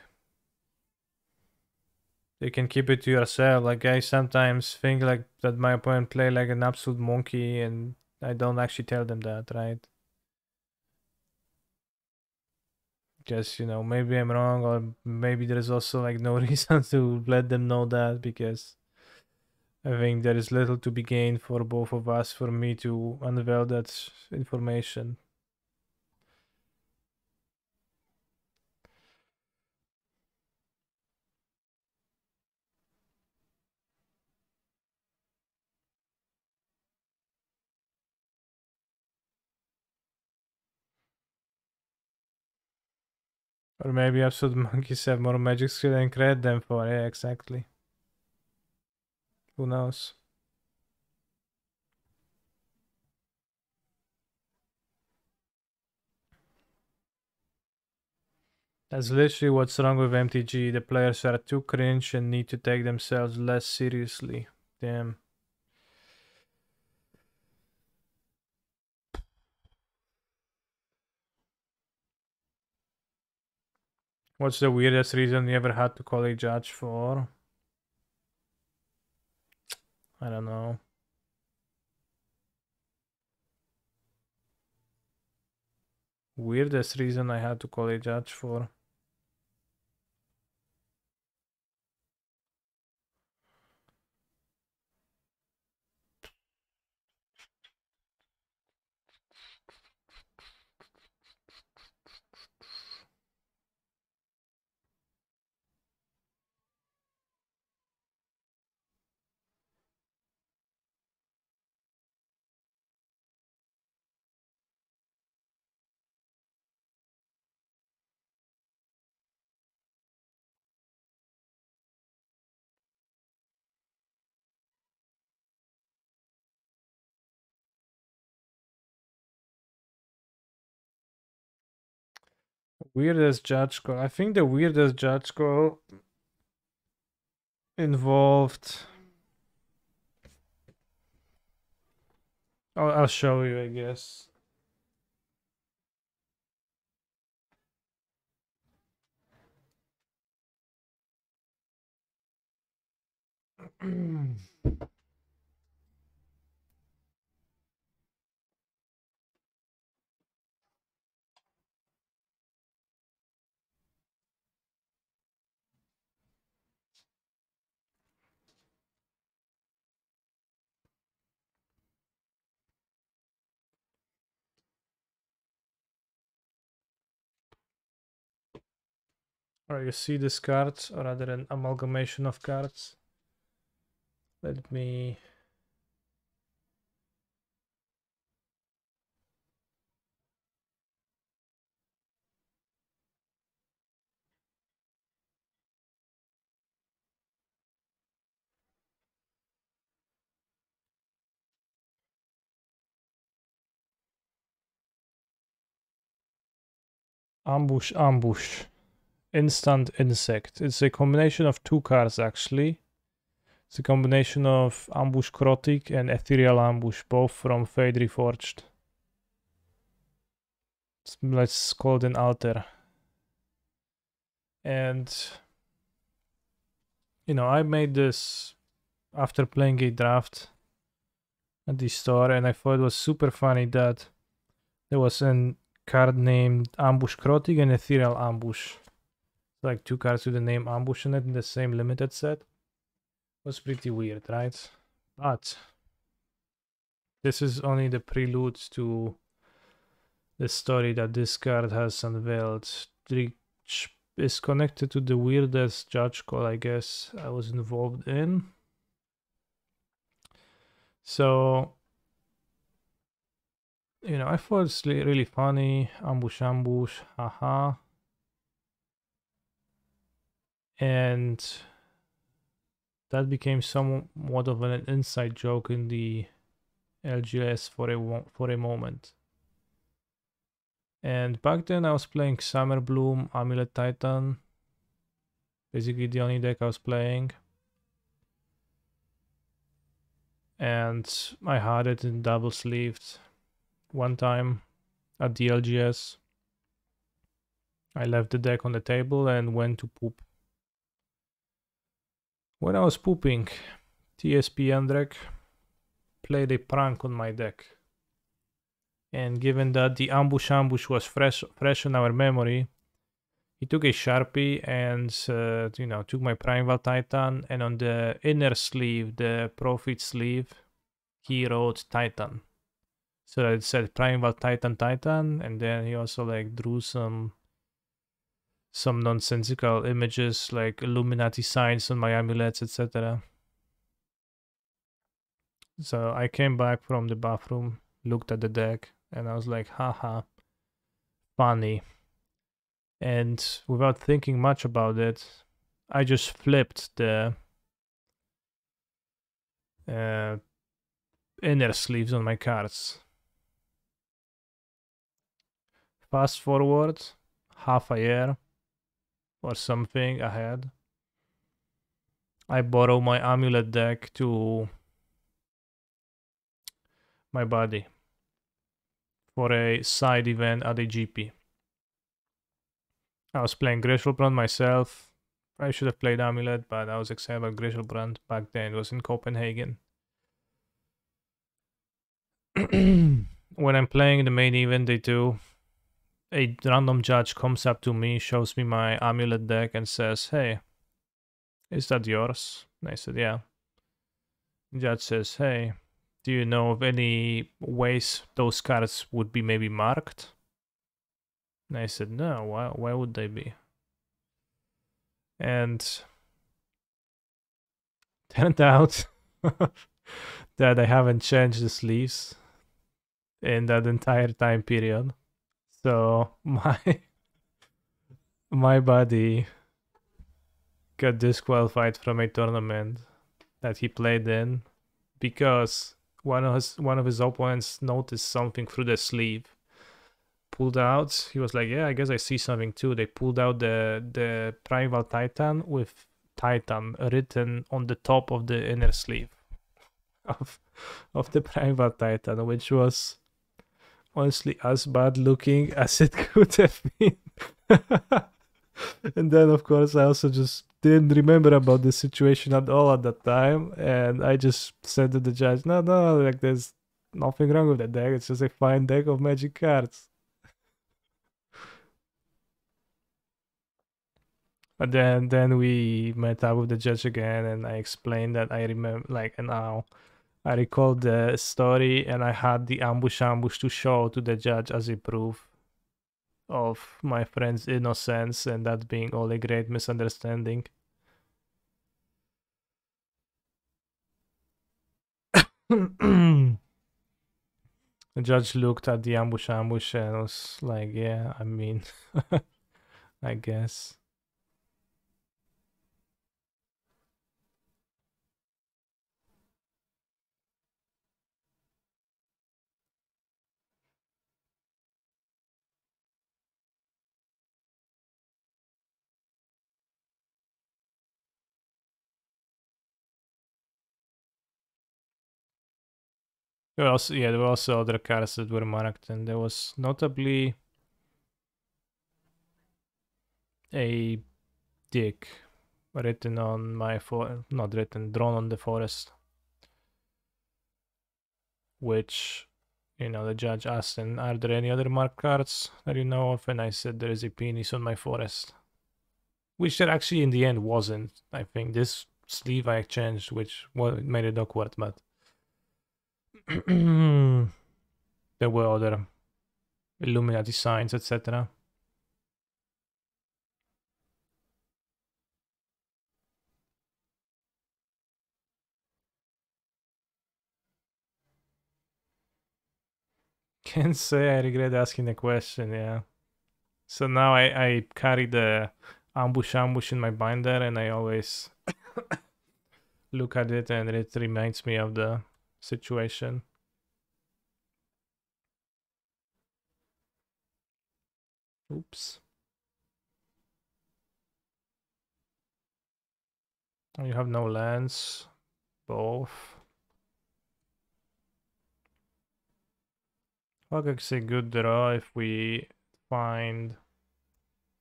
You can keep it to yourself. Like I sometimes think like that my opponent play like an absolute monkey, and I don't actually tell them that, right? Just maybe I'm wrong, or maybe there's also like no reason to let them know that, because I think there is little to be gained for both of us for me to unveil that information. Or maybe absolute monkeys have more magic skill than credit them for. Yeah, exactly. Who knows? That's literally what's wrong with MTG. The players are too cringe and need to take themselves less seriously. Damn. What's the weirdest reason you ever had to call a judge for? I don't know. Weirdest reason I had to call a judge for. Weirdest judge call. I think the weirdest judge call involved. I'll show you, I guess. Or you see this card, or rather an amalgamation of cards. Let me. Ambush, ambush. Instant insect. It's a combination of two cards actually. It's a combination of Ambush Crotic and Ethereal Ambush, both from Fade Reforged. Let's call it an alter. And you know, I made this after playing a draft at the store, and I thought it was super funny that there was a card named Ambush Crotic and Ethereal Ambush. Like two cards with the name Ambush in it in the same limited set. Was pretty weird, right? But this is only the prelude to the story that this card has unveiled, which is connected to the weirdest judge call I guess I was involved in. So, you know, I thought it's really funny. Ambush, ambush, haha. And that became somewhat of an inside joke in the LGS for a moment. And back then I was playing Summer Bloom, Amulet Titan. Basically the only deck I was playing. And I had it in double sleeved one time at the LGS. I left the deck on the table and went to poop. When I was pooping, TSP Andrek played a prank on my deck. And given that the ambush was fresh in our memory, He took a Sharpie and, you know, took my Primeval Titan, and on the inner sleeve, the Profit sleeve, he wrote Titan. So it said Primeval Titan Titan, and then he also like drew some nonsensical images like Illuminati signs on my amulets, etc. So I came back from the bathroom, looked at the deck, and I was like, haha, funny. And without thinking much about it, I just flipped the inner sleeves on my cards. Fast forward half a year or something ahead, I borrow my amulet deck to my buddy for a side event at a GP. I was playing Griselbrand myself. I should have played Amulet, but I was excited about Griselbrand back then. It was in Copenhagen. When I'm playing the main event day 2, a random judge comes up to me, shows me my Amulet deck, and says, "Hey, is that yours?" And I said, "Yeah." The judge says, "Hey, do you know of any ways those cards would be maybe marked?" And I said, "No, why would they be?" And turned out that I haven't changed the sleeves in that entire time period. So my buddy got disqualified from a tournament that he played in because one of his opponents noticed something through the sleeve. Pulled out. He was like, "Yeah, I guess I see something too." They pulled out the Primeval Titan with Titan written on the top of the inner sleeve of the Primeval Titan, which was honestly as bad looking as it could have been. And then of course I also just didn't remember about the situation at all at that time, and I just said to the judge, no, like there's nothing wrong with that deck, it's just a fine deck of Magic cards. But then we met up with the judge again, and I explained that I remember, like, and now I recalled the story, and I had the ambush to show to the judge as a proof of my friend's innocence, and that being all a great misunderstanding. The judge looked at the ambush and was like, "Yeah, I mean, I guess." There were also other cards that were marked, and there was notably a dick written on my not written, drawn on the forest, which, you know, the judge asked, "And are there any other marked cards that you know of?" And I said, "There is a penis on my forest," which there actually in the end wasn't. I think this sleeve I exchanged, which made it awkward, but there were other Illuminati signs, etc. Can't say I regret asking the question, yeah. So now I carry the ambush in my binder, and I always look at it, and it reminds me of the situation. Oops. You have no lands. Both. Hogak's a good draw if we find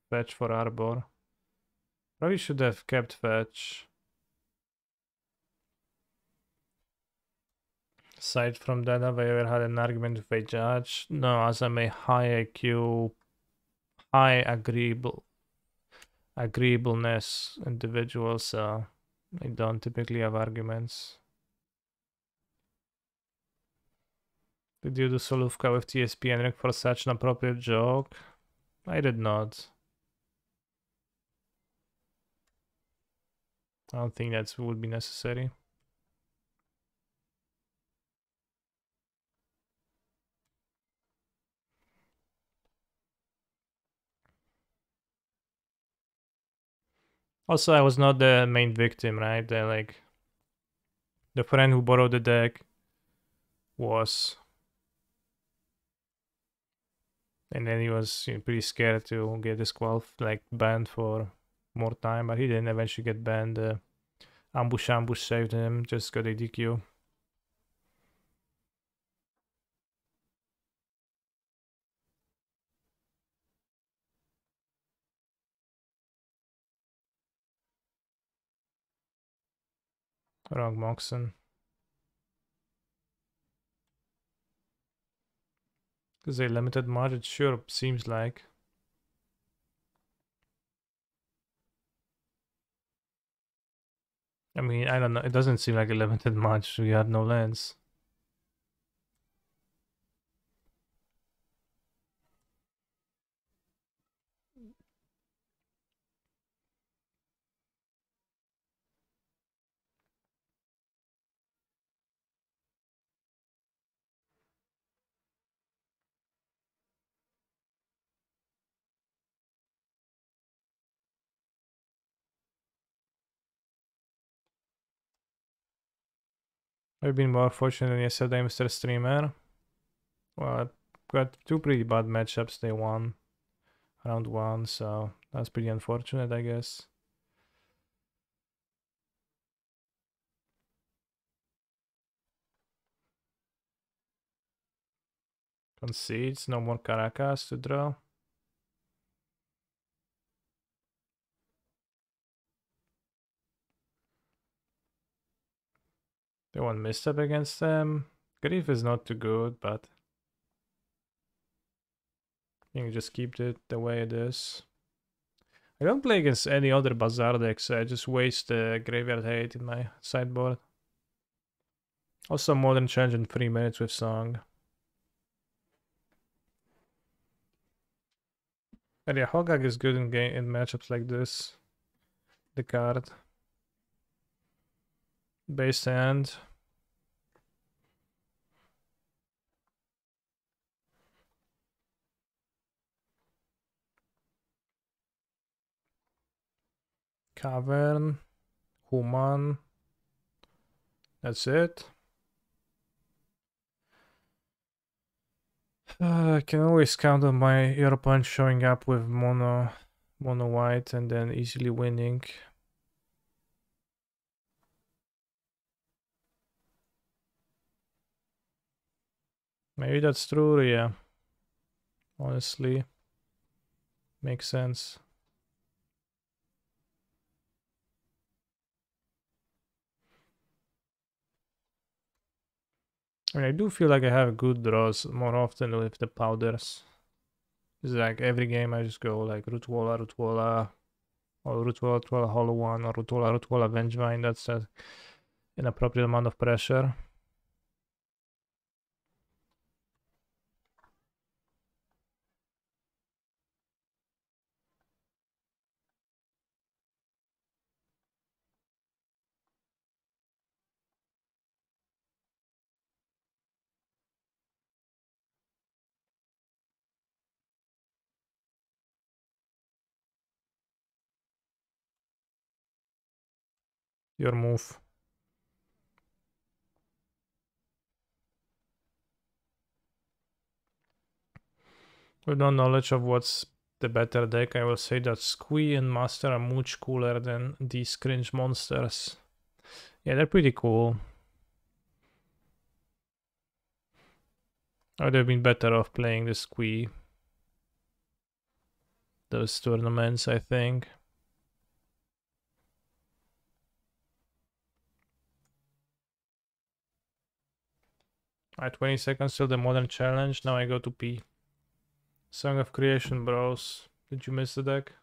fetch for Arbor. Probably should have kept fetch. Aside from that, have I ever had an argument with a judge? No, as I'm a high IQ, high agreeable agreeableness individuals, so they don't typically have arguments. Did you do Soluvka with TSP and Rick for such an appropriate joke? I did not. I don't think that would be necessary. Also, I was not the main victim, right? The friend who borrowed the deck was, and then he was pretty scared to get disqualified, banned for more time, but he didn't eventually get banned. Ambush saved him, just got a DQ. Wrong Moxon. Because they limited match, it sure seems like. I mean, I don't know. It doesn't seem like a limited match. We had no lands. I've been more fortunate than yesterday, Mr. Streamer. Well, I got two pretty bad matchups. They won round one, so that's pretty unfortunate, I guess. Concedes, no more Caracas to draw. They won misstep against them. Grief is not too good, but you can just keep it the way it is. I don't play against any other Bazaar decks, so I just waste Graveyard Hate in my sideboard. Also, Modern Challenge in 3 minutes with Song. But yeah, Hogak is good in matchups like this. The card. Base hand. Cavern. Human. That's it. I can always count on my your opponent showing up with mono white and then easily winning. Maybe that's true, yeah. Honestly, makes sense. I mean, I do feel like I have good draws more often with the powders. It's like every game I just go like Rootwalla, or Rootwalla, Hollow One, or Rootwalla, Vengevine. That's an appropriate amount of pressure. Your move. With no knowledge of what's the better deck, I will say that Squee and Master are much cooler than these cringe monsters. Yeah, they're pretty cool. I would have been better off playing the Squee. Those tournaments, I think. Alright, 20 seconds till the Modern Challenge. Now I go to P. Song of Creation, bros. Did you miss the deck?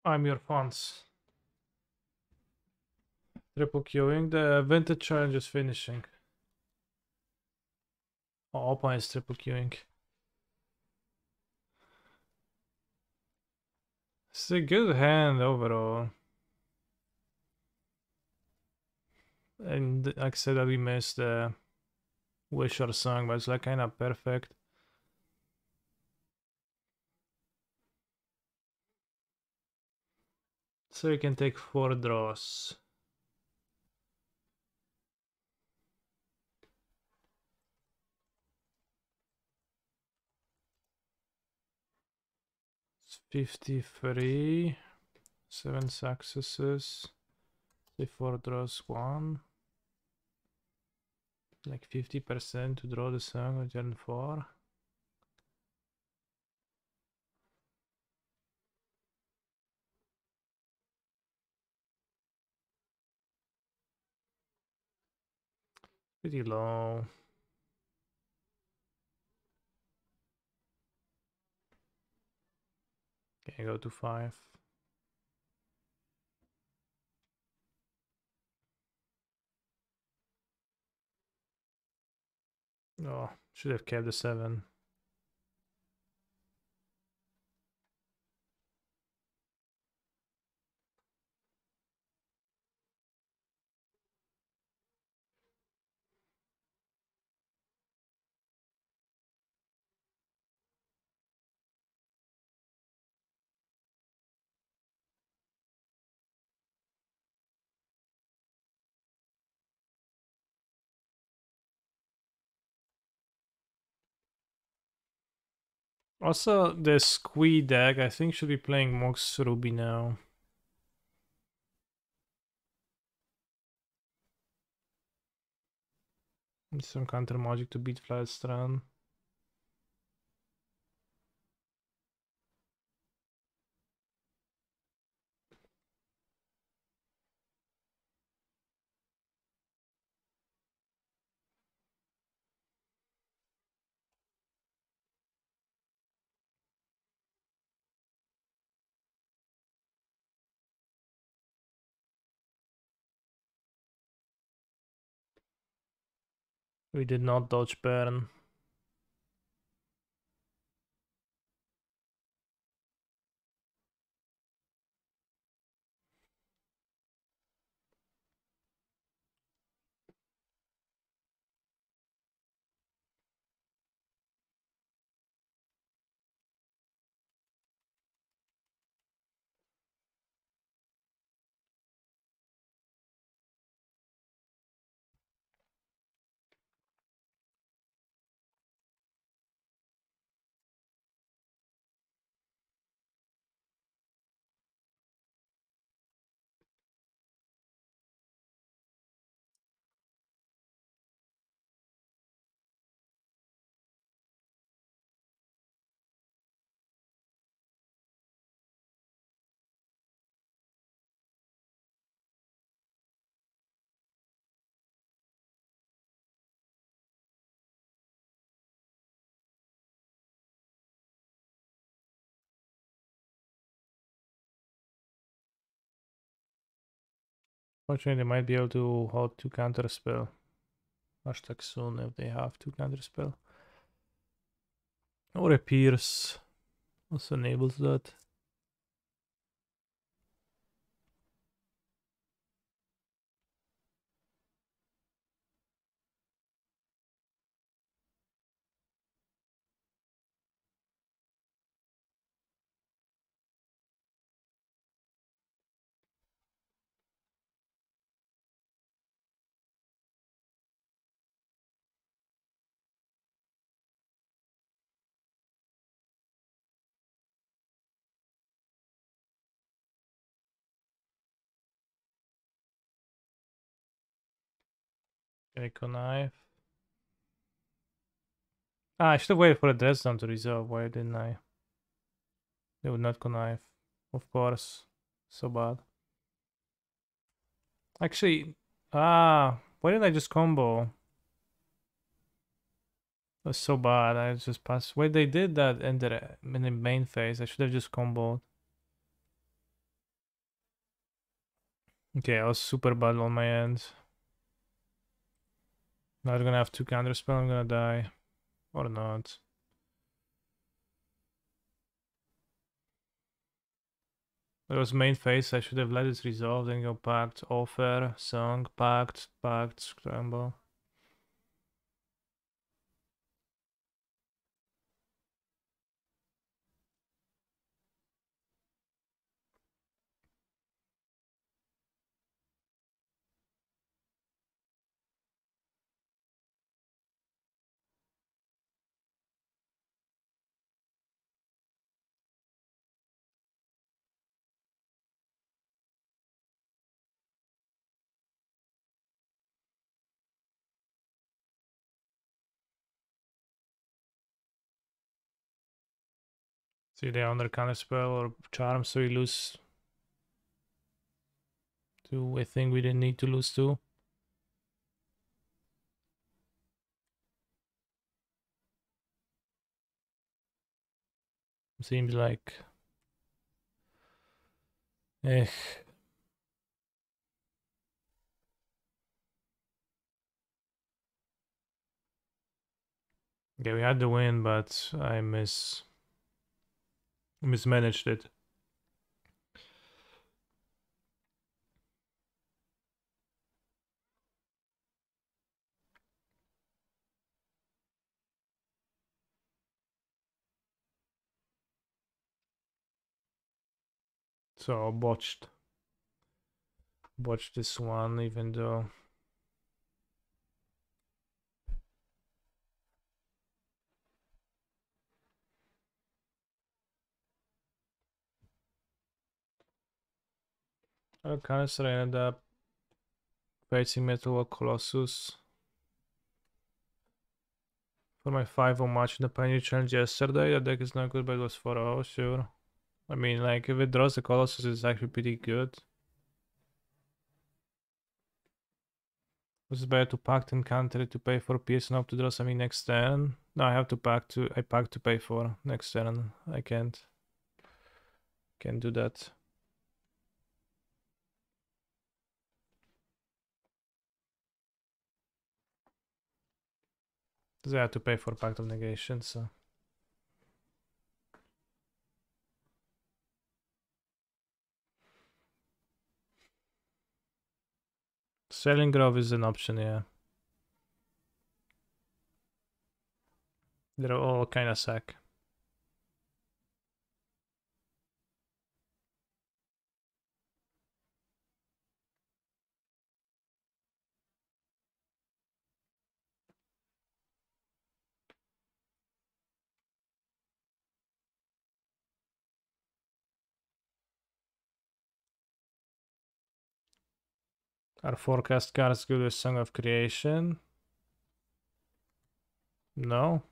I'm your fans. Triple queuing. The vintage challenge is finishing. Oh, Oppa is triple queuing. It's a good hand overall. And like I said, that we missed the wish or song, but it's like kind of perfect. So you can take 4 draws. It's 53. 7 successes. Say 4 draws 1. Like 50% to draw the song on turn 4. Pretty low. Okay, go to 5. Oh, should have kept the 7. Also, the Squee deck, I think, should be playing Mox Ruby now. Some counter magic to beat Flatstrand. We did not dodge burn. Fortunately, they might be able to hold 2 counter spell. Hashtag soon if they have 2 counter spell. Or a Pierce also enables that. Okay, connive. Ah, I should have waited for the Dresden to resolve. Why didn't I? They would not connive. Of course. So bad. Actually, why didn't I just combo? That was so bad. I just passed. Wait, they did that in the main phase. I should have just comboed. Okay, I was super bad on my end. Now I'm gonna have 2 counterspell, I'm gonna die. Or not. It was main phase, I should have let it resolve, then go pact, offer, song, pact, scramble. See, they're under counterspell or charm, so we lose 2. I think we didn't need to lose 2. Seems like. Eh. Okay, we had the win, but I mismanaged it. So botched this one, even though Canister ended up facing Metal Colossus for my 5-0 match in the Pioneer Challenge yesterday. That deck is not good, but it was 4-0, sure. I mean, like, if it draws the Colossus, it's actually pretty good. Was it better to pact and counter it to pay for PS and hope to draw something next turn? No, I have to pact to pay for next turn. I can't do that. Because I have to pay for Pact of Negation, so. Selling Grove is an option, yeah. They're all kind of sack. Are forecast cards good with Song of Creation? No.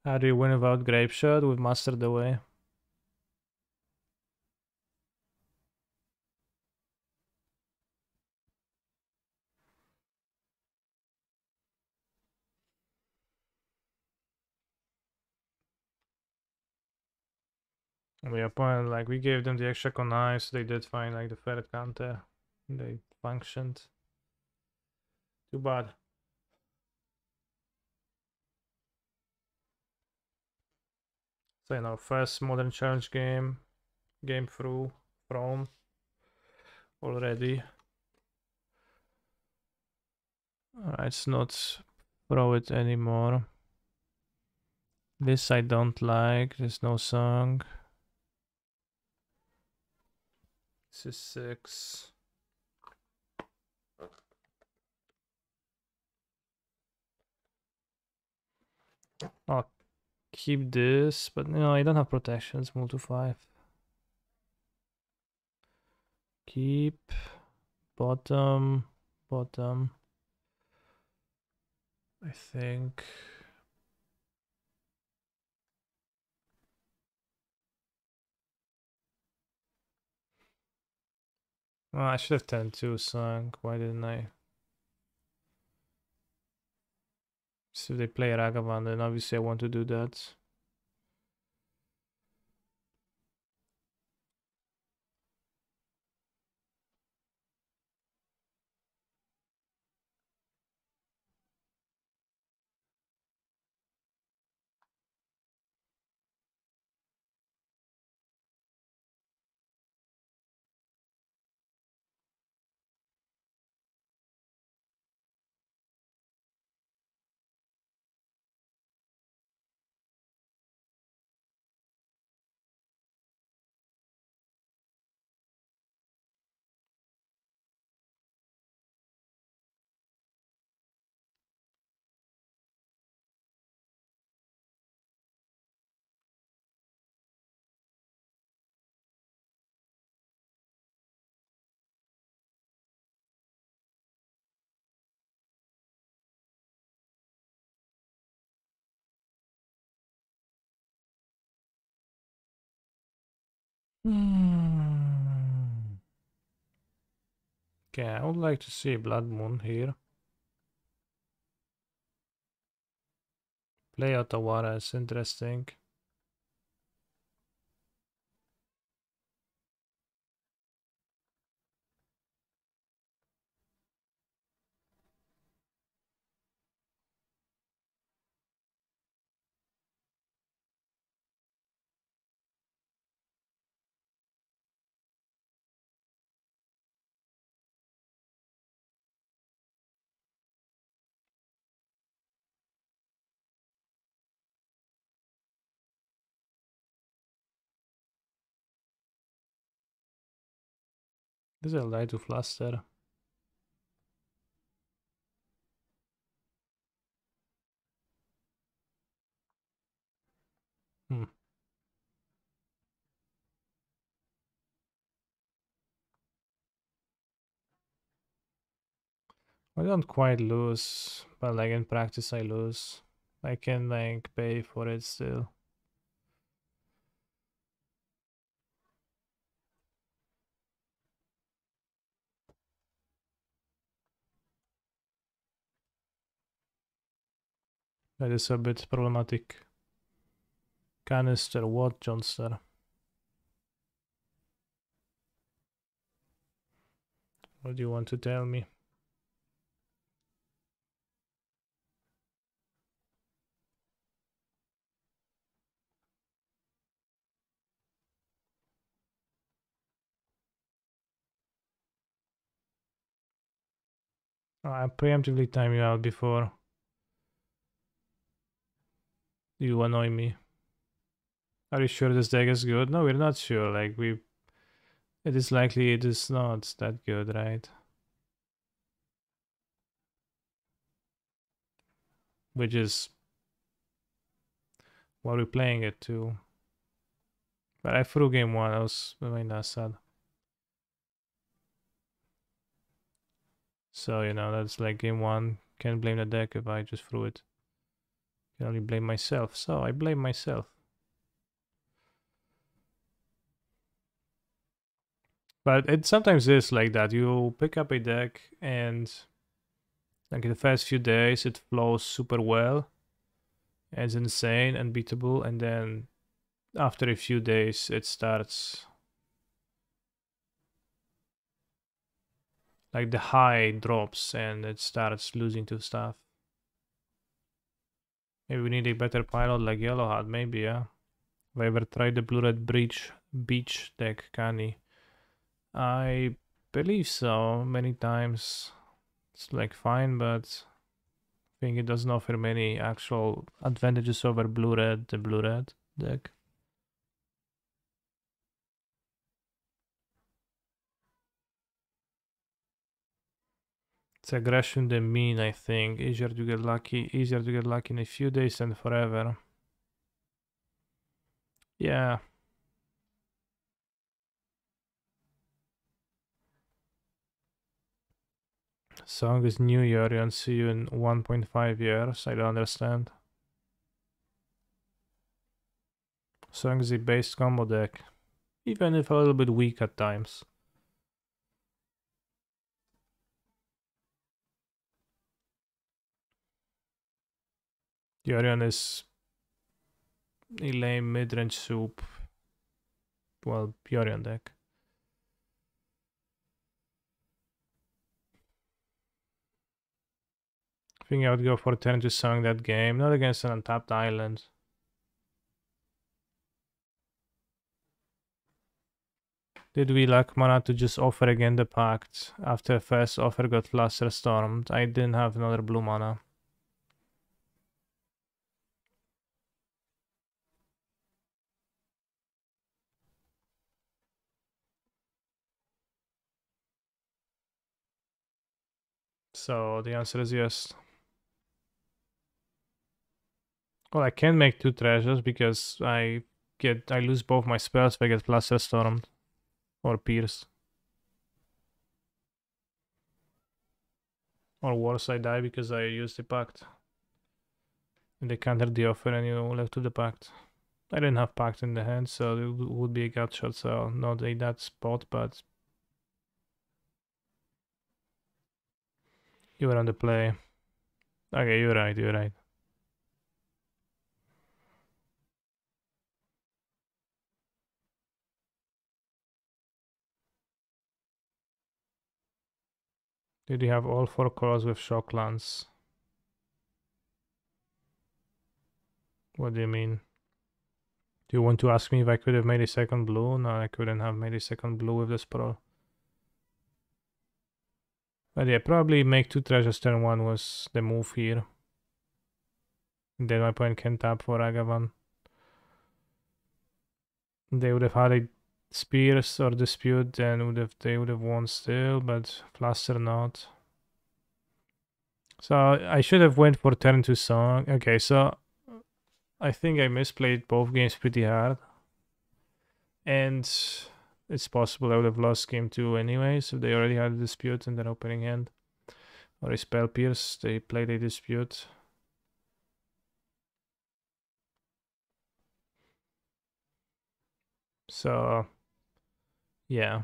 How do you win without Grapeshot? We've mastered the way. We opponent, like, we gave them the extra connive, so they did find like the ferret counter. They functioned. Too bad. So, you know, first Modern Challenge game through from already. Alright, let's not throw it anymore. This I don't like. There's no song. This is 6. I'll keep this, but no, I don't have protections. Move to 5. Keep bottom. I think. Well, I should have 10-2 song. Why didn't I? So if they play Ragavan, then obviously I want to do that. Okay, I would like to see Blood Moon here. Play Otawara is interesting. This will die to Fluster. Hmm. I don't quite lose, but like in practice I lose. I can like pay for it still. That is a bit problematic. Canister, what, Johnster? What do you want to tell me? I preemptively time you out before you annoy me. Are you sure this deck is good? No, we're not sure. Like it is likely it is not that good, right? Which is what we're playing it to. But I threw game one. I was very not sad. So that's like game one. Can't blame the deck if I just threw it. Can only blame myself. So I blame myself. But it sometimes is like that. You pick up a deck and like in the first few days it flows super well. It's insane, unbeatable, and then after a few days it starts like the high drops and it starts losing to stuff. Maybe we need a better pilot like Yellow had, maybe, yeah. Have I ever tried the Blue-Red Beach deck, Kani? I believe so, many times. It's like fine, but I think it doesn't offer many actual advantages over Blue-Red, the Blue-Red deck. It's aggression than mean, I think. Easier to get lucky in a few days than forever. Yeah. Song is New Year and see you in 1.5 years. I don't understand. Song is a base combo deck, even if a little bit weak at times. Yorion is a lame mid-range soup. Well, Yorion deck. I think I would go for turn to Song that game, not against an untapped island. Did we lack mana to just offer again the Pact? After first offer got Fluster Stormed, I didn't have another blue mana. So the answer is yes. Well, I can make 2 treasures because I lose both my spells if I get Fluster Stormed or Pierce. Or worse, I die because I use the Pact. And they counter the offer and you left to the Pact. I didn't have pact in the hand, so it would be a gut shot, so not in that spot, but you were on the play. Okay, you're right, you're right. Did you have all 4 colors with shock lance? What do you mean? Do you want to ask me if I could have made a second blue? No, I couldn't have made a second blue with the sprawl. But yeah, probably make 2 treasures turn 1 was the move here. And then my opponent can tap for Agavan. They would have had a Spears or Dispute, then they would have won still, but Fluster not. So I should have went for turn 2 Song. Okay, so I think I misplayed both games pretty hard. And it's possible I would have lost game 2 anyways if they already had a Dispute in their opening hand. Or a Spell Pierce, they played a Dispute. So, yeah.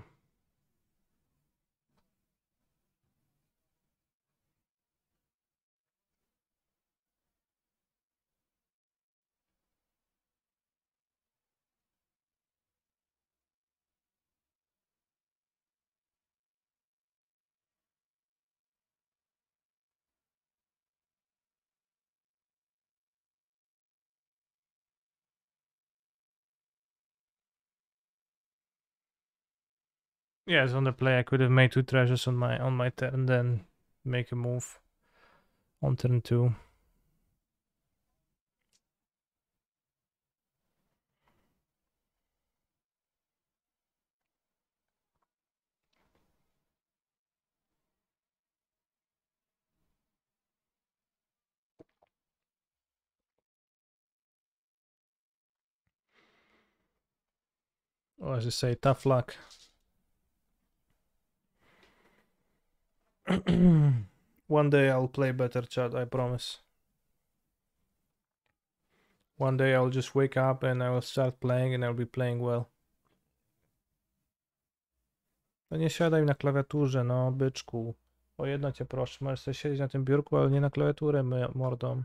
Yes, on the play I could have made 2 treasures on my turn, then make a move on turn 2. Or as I say, tough luck. One day I'll play better, chat, I promise. One day I'll just wake up and I will start playing and I'll be playing well. No nie siadaj na klawiaturze, no byczku. O jedno cię proszę, możesz sobie siedzieć na tym biurku, ale nie na klawiaturę, mordą.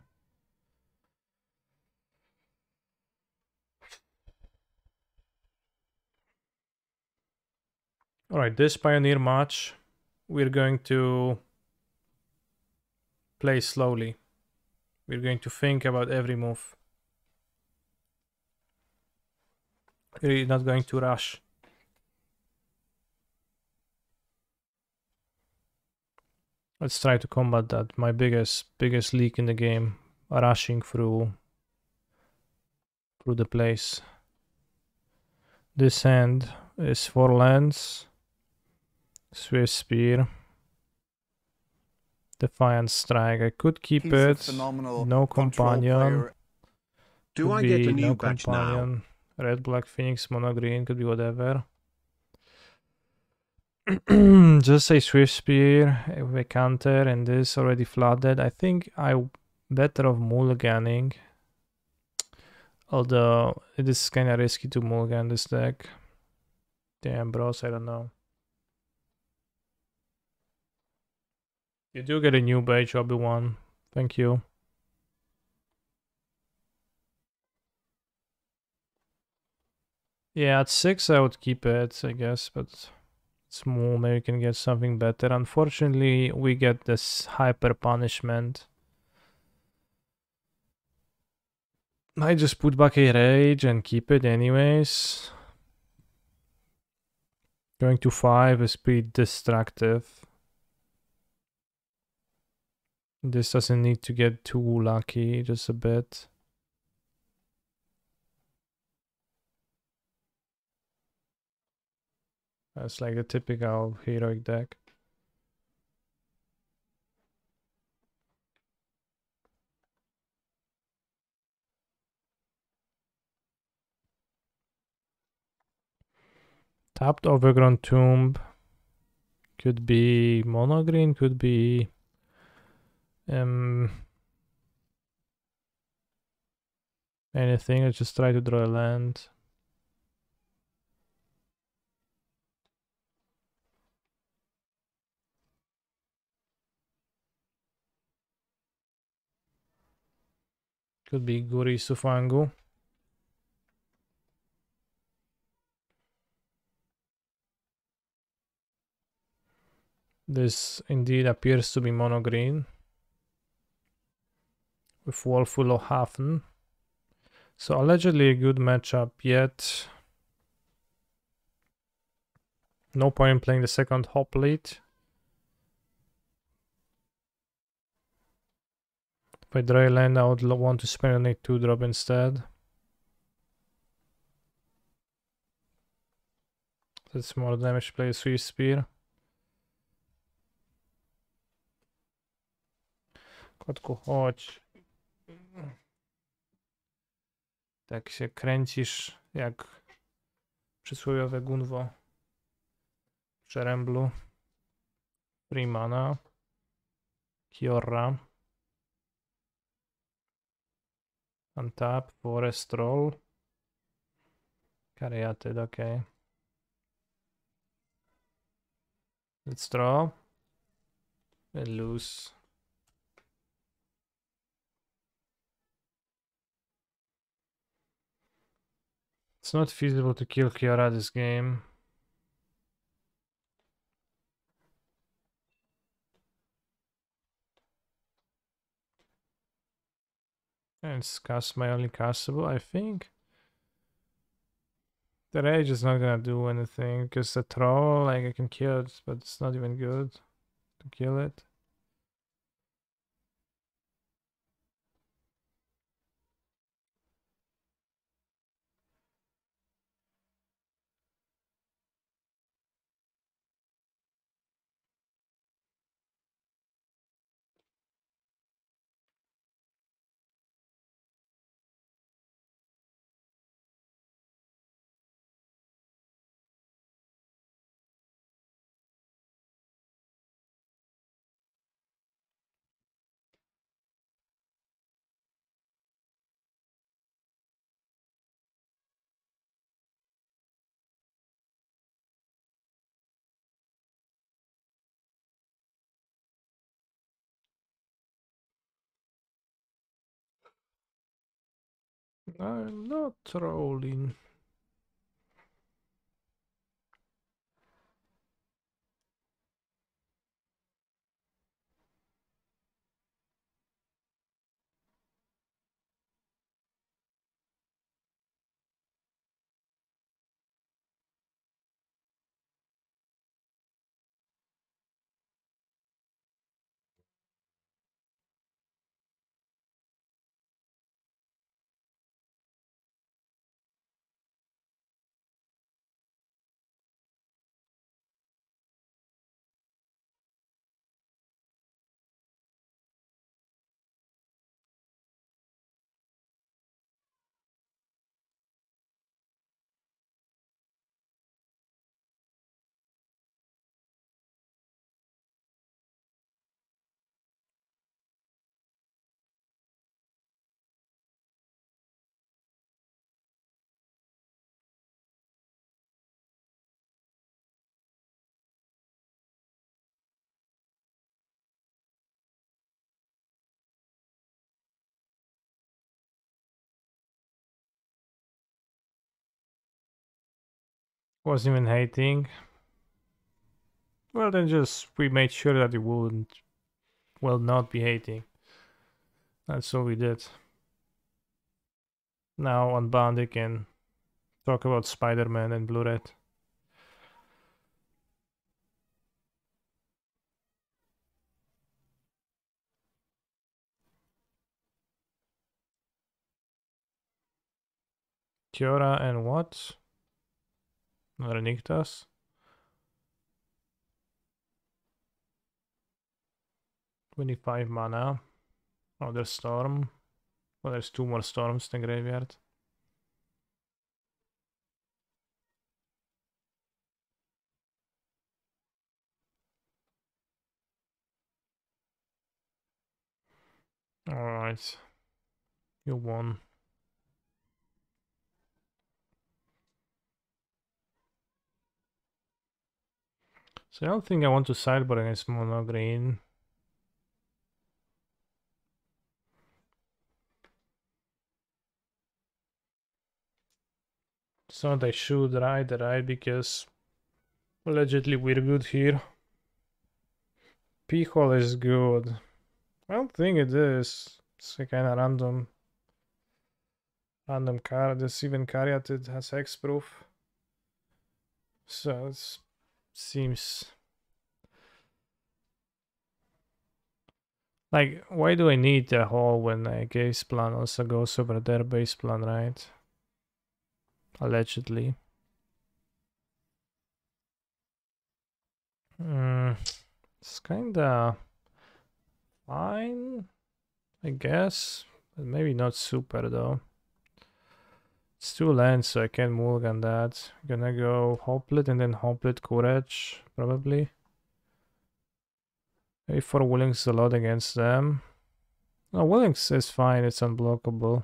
Alright, this Pioneer match, we're going to play slowly. We're going to think about every move. We're not going to rush. Let's try to combat that. My biggest leak in the game, rushing through the place. This hand is 4 lands. Swift Spear. Defiant Strike. I could keep it. No companion. Do I get a new badge now? Red, black, phoenix, mono, green. Could be whatever. Just a Swift Spear with a counter and this already flooded. I think I better off mulliganing. Although it is kind of risky to mulligan this deck. Damn, bros, I don't know. You do get a new badge, Obi-Wan. Thank you. Yeah, at 6 I would keep it, I guess, but it's more, maybe we can get something better. Unfortunately, we get this hyper punishment. I just put back a rage and keep it anyways. Going to 5 is pretty destructive. This doesn't need to get too lucky, just a bit. That's like a typical heroic deck. Tapped Overgrown Tomb. Could be mono green, could be anything. I just try to draw a land. Could be Guri Sufangu. This indeed appears to be mono green with Wolfulo Hafen. So allegedly a good matchup yet. No point in playing the second Hoplite. If I draw a land, I would want to spend a 2-drop instead. That's more damage to play a Swiss Spear. Kotku, chodź. Tak się kręcisz jak przysłowiowe gunwo w Czeremblu. Primana. Kiora. Untap, Forest Roll. Caryatid, okay. Let's draw. And lose. It's not feasible to kill Kiora this game. And it's cast my only castable, I think. The rage is not gonna do anything because the troll, like I can kill it, but it's not even good to kill it. I'm not trolling. Wasn't even hating. Well, then just we made sure that it wouldn't, well, not be hating. That's all we did. Now on Bound can talk about Spider-Man and Blue-Red. Kiora and what? Renictas. $25 mana. Oh, there's Storm. Well, there's 2 more Storms in the graveyard. Alright. You won. So I don't think I want to sideboard against mono green. It's not I should, right? Because allegedly we're good here. P-hole is good. I don't think it is. It's a kind of random card. This even Caryatid has hexproof. So it seems like, why do I need the hole when a Gaze plan also goes over their base plan, right? Allegedly. It's kinda fine, I guess, but maybe not super though. It's 2 lands, so I can't mulligan that. Gonna go Hoplite and then Hoplite Courage, probably. Maybe 4 Willings a lot against them. No, Willings is fine, it's unblockable.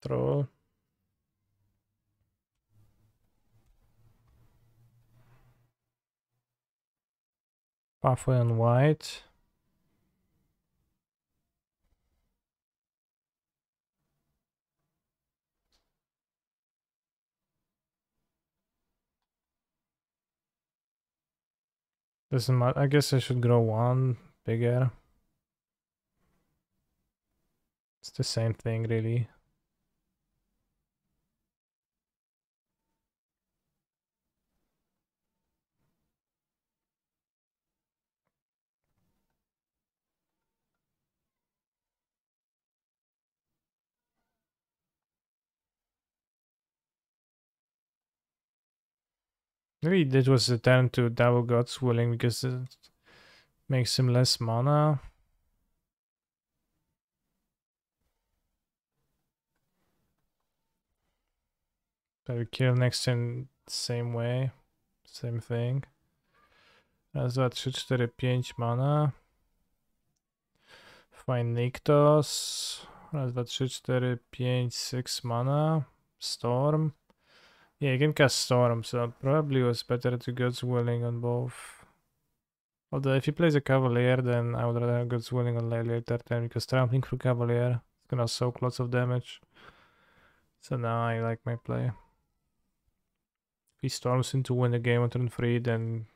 Troll. Pathway on white. Doesn't matter. I guess I should grow one bigger. It's the same thing, really. Maybe that was a turn to double God's Willing because it makes him less mana. So we kill next turn same way. Same thing. Raz, dwa, trzy, cztery, 5 mana. Find Nykthos. Raz, dwa, trzy, cztery, 5, 6 mana. Storm. Yeah, you can cast Storm, so probably was better to God's Willing on both. Although if he plays a Cavalier, then I would rather have God's Willing on later turn because trampling through Cavalier is gonna soak lots of damage. So now I like my play. If he storms in to win the game on turn 3, then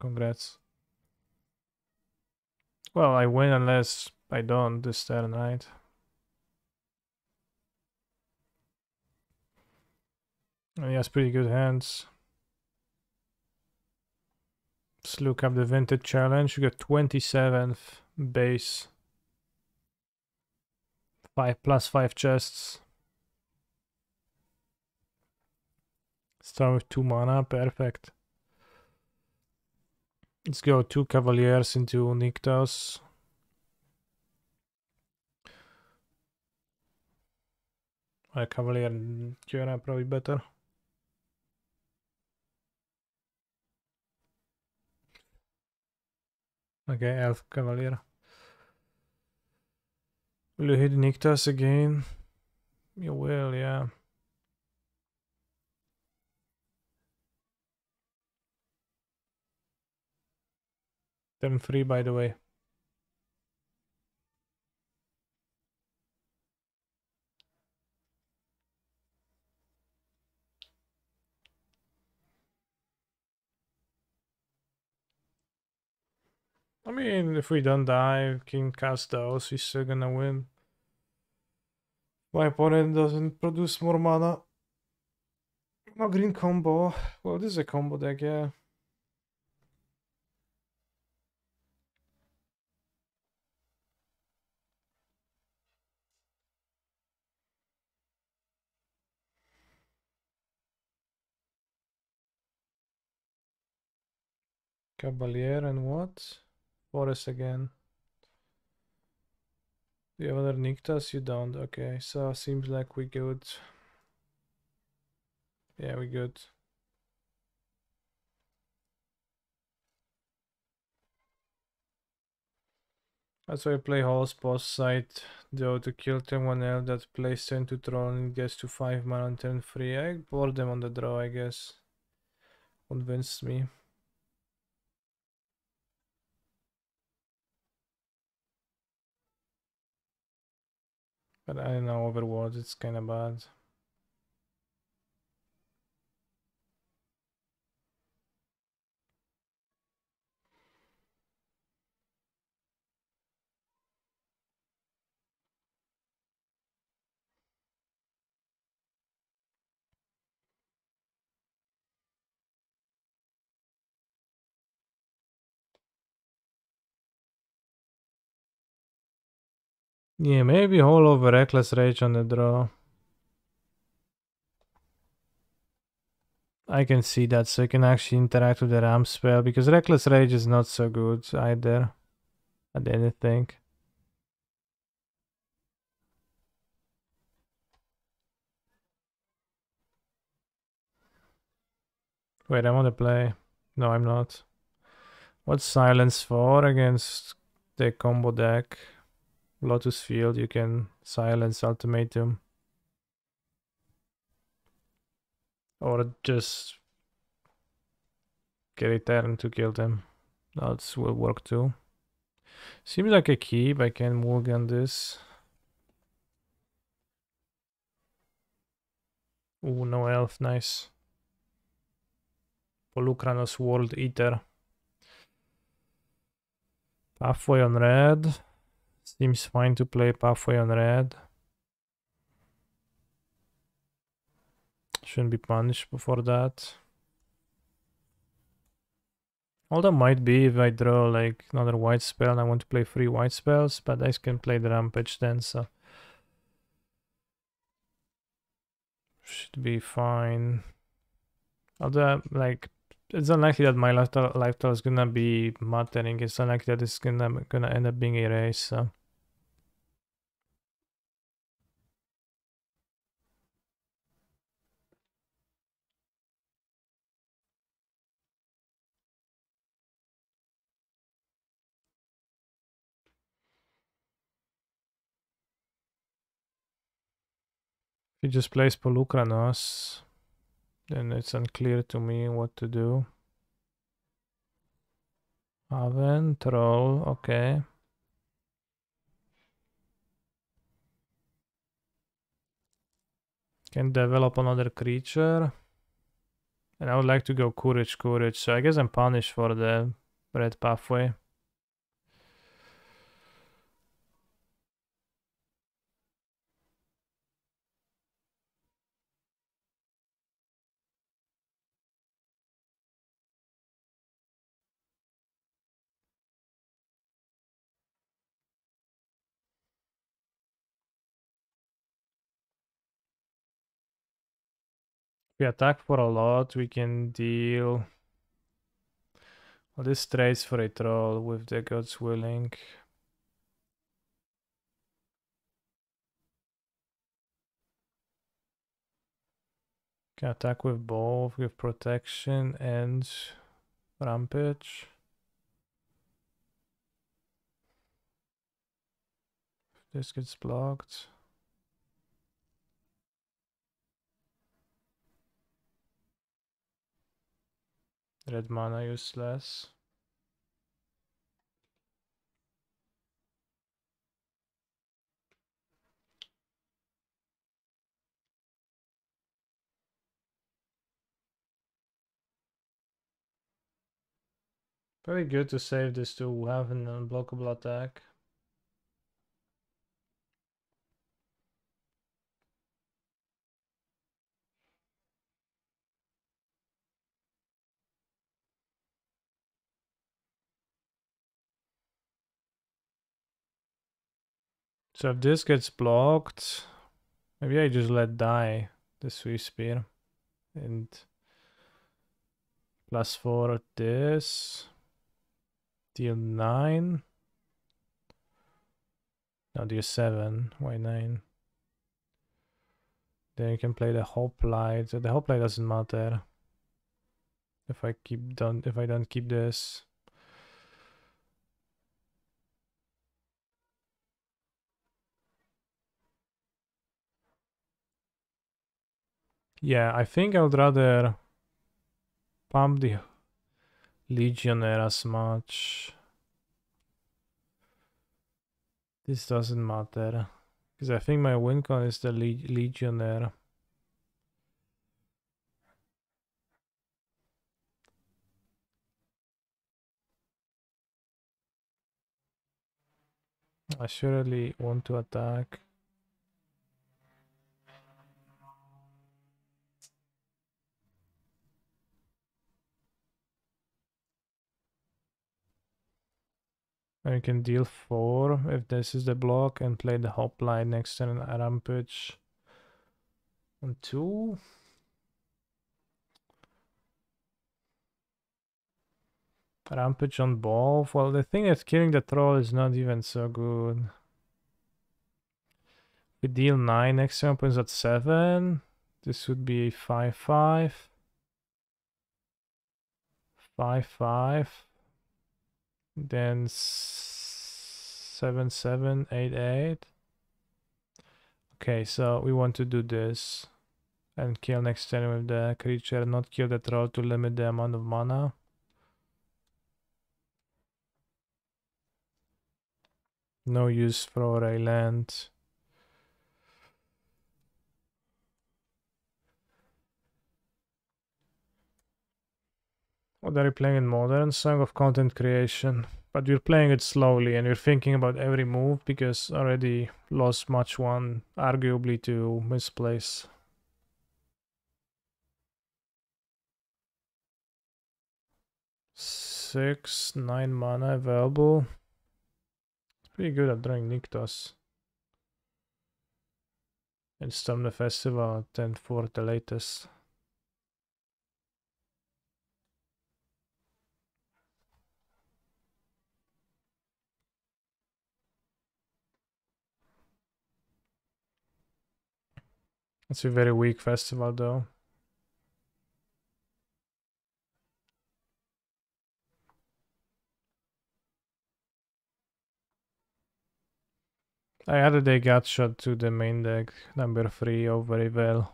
congrats. Well, I win unless I don't this turn, right? And he has pretty good hands. Let's look up the Vintage Challenge. You got 27th base. 5+5 chests. Start with 2 mana, perfect. Let's go 2 Cavaliers into Nykthos. Cavalier and Kiora probably better. Okay, Elf Cavalier. Will you hit Nykthos again? You will, yeah. Turn 3, by the way. I mean, if we don't die, can cast those, we're still gonna win. My opponent doesn't produce more mana. No green combo. Well, this is a combo deck, yeah. Cavalier and what? Forest again. Do you have other Nictas? You don't. Okay, so seems like we good. Yeah, we good. That's why I play Hall's boss side, though, to kill someone else that plays turn to troll and gets to 5 mana on turn 3. I bored them on the draw, I guess. Convinced me. But I don't know, Overwatch, it's kinda bad. Yeah, maybe Hall over Reckless Rage on the draw. I can see that, so I can actually interact with the Ram spell, because Reckless Rage is not so good either at anything. Wait, I'm on the play. No, I'm not. What's Silence for against the combo deck? Lotus Field, you can silence Ultimatum. Or just get a turn to kill them. That will work too. Seems like a keep. I can mulligan this. Ooh, no elf. Nice. Polukranos World Eater. Pathway on red. Seems fine to play Pathway on red. Shouldn't be punished before that. Although might be if I draw like another white spell and I want to play 3 white spells, but I can play the Rampage then, so should be fine. Although like it's unlikely that my lifestyle is gonna be mattering. It's unlikely that it's gonna end up being a race, so. If he just plays Polukranos, then it's unclear to me what to do. Haven, Troll, okay. Can develop another creature. And I would like to go Courage, so I guess I'm punished for the red pathway. If we attack for a lot, we can deal. Well, this trades for a troll with the God's Willing. Can attack with both, with protection and rampage. This gets blocked. Red mana useless. Very good to save this to have an unblockable attack. So if this gets blocked, maybe I just let die the Swiss Spear. And +4 at this. Deal 9. No, deal 7. Why 9? Then you can play the hoplite. The hoplite doesn't matter. If I don't keep this. Yeah, I think I would rather pump the Legionnaire as much. This doesn't matter. Because I think my win con is the Legionnaire. I surely want to attack. And you can deal 4 if this is the block and play the hoplite next turn and rampage on 2. Rampage on both. Well, the thing is killing the troll is not even so good. We deal 9, next turn opens at 7. This would be 5-5. 5-5. Then 7-7, 8-8. Okay, so we want to do this and kill next turn with the creature, not kill the troll to limit the amount of mana. No use for a land. What are you playing in Modern? Song of Content Creation. But we're playing it slowly and we're thinking about every move because already lost match 1, arguably to misplace. 6, 9 mana available. It's pretty good at drawing Nykthos. And Storm the Festival, 10-4 the latest. It's a very weak festival though. I added a gut shot to the main deck, number 3 over very well.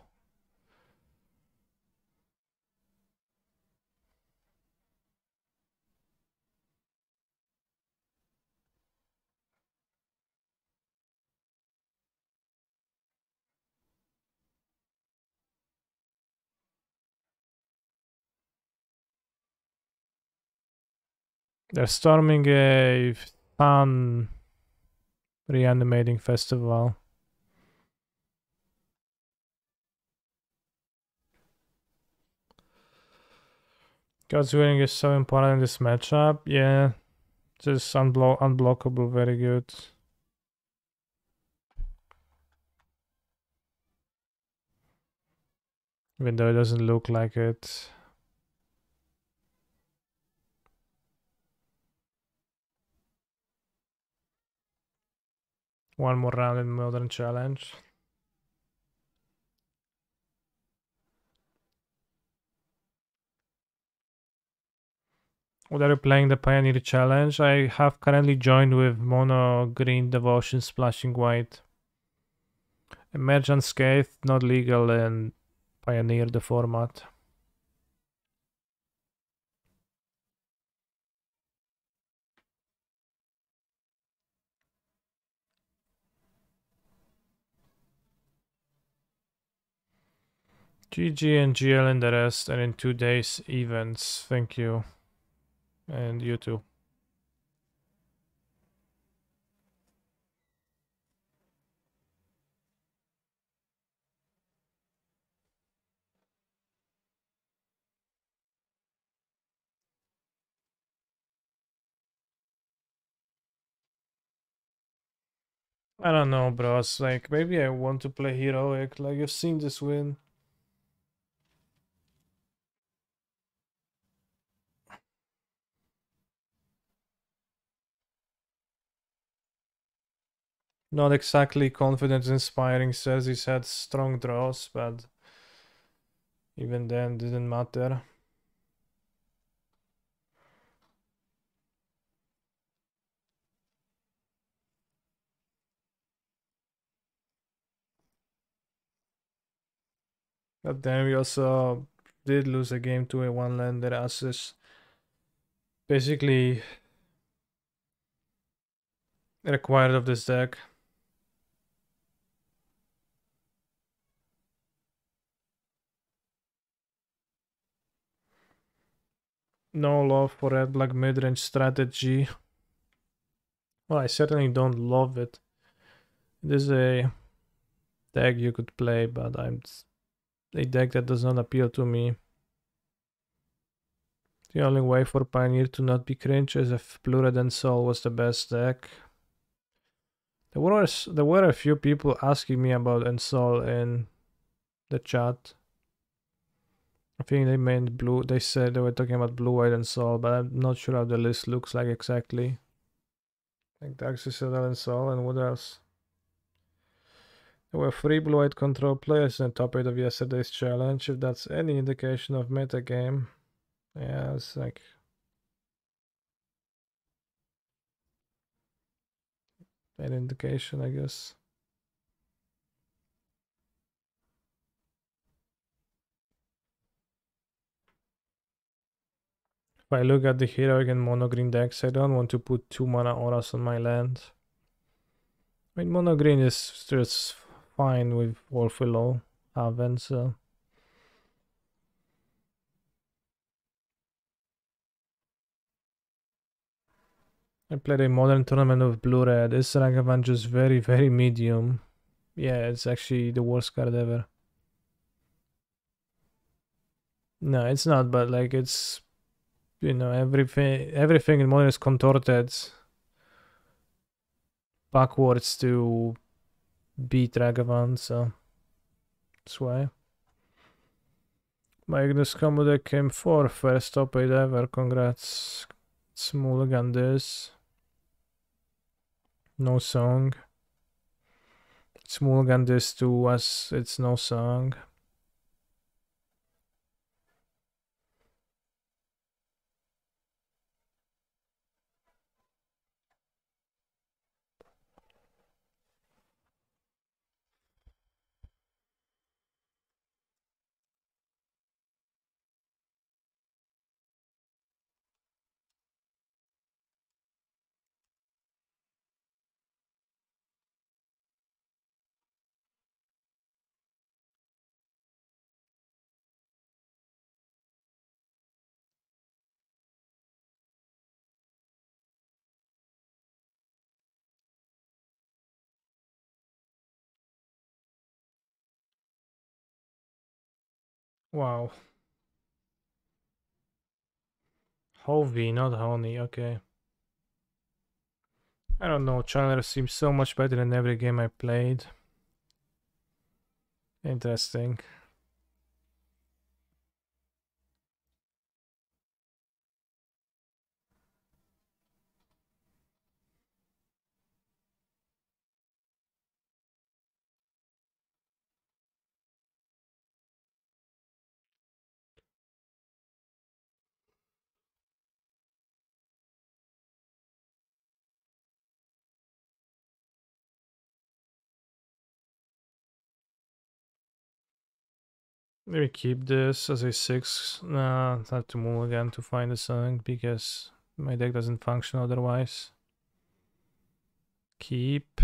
They're storming a fun reanimating festival. God's Willing is so important in this matchup. Yeah, just unblockable, very good. Even though it doesn't look like it. One more round in Modern Challenge. What are you playing the Pioneer Challenge? I have currently joined with Mono Green Devotion Splashing White. Emerge Unscathed, not legal, and Pioneer the format. GG and GL and the rest, and in 2 days events. Thank you. And you too. I don't know, bros. Like, maybe I want to play Heroic. Like, you've seen this win. Not exactly confidence inspiring, says he's had strong draws, but even then didn't matter. But then we also did lose a game to a one-lander assist. Basically required of this deck. No love for red black mid-range strategy. Well, I certainly don't love it. It is a deck you could play, but I'm a deck that does not appeal to me. The only way for Pioneer to not be cringe is if Blue Red and Soul was the best deck. There were a few people asking me about Ensol in the chat. I think they meant blue. They said they were talking about blue, white, and Sol, but I'm not sure how the list looks like exactly. Like Darkseid, Citadel, and Sol, and what else? There were 3 blue-white control players in the top 8 of yesterday's challenge. If that's any indication of metagame, yeah, it's like an indication, I guess. If I look at the heroic and mono green decks, I don't want to put 2 mana auras on my land. I mean, mono green is just fine with Wolfillow, Haven, so. I played a modern tournament of blue red. Is Ragavan just very, very medium? Yeah, it's actually the worst card ever. No, it's not, but like it's, you know, everything in modern is contorted backwards to beat Ragavan, so that's why. Magnus combo deck came 4th, first top 8 ever, congrats. It's mulligan this. No song. It's mulligan this too, as it's no song. Wow. Hovey, not Honey, okay. I don't know, Chandler seems so much better in every game I played. Interesting. Maybe keep this as a 6. Nah, have to move again to find a song because my deck doesn't function otherwise. Keep.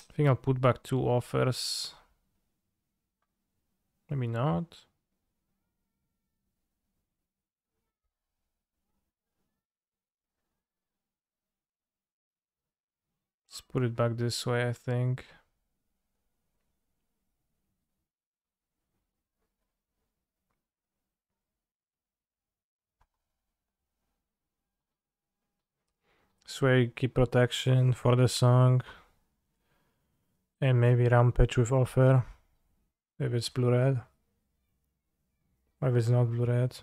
I think I'll put back 2 offers. Maybe not. Let's put it back this way, I think. This way, keep protection for the song. And maybe Rampage with offer. If it's blue-red. Or if it's not blue-red.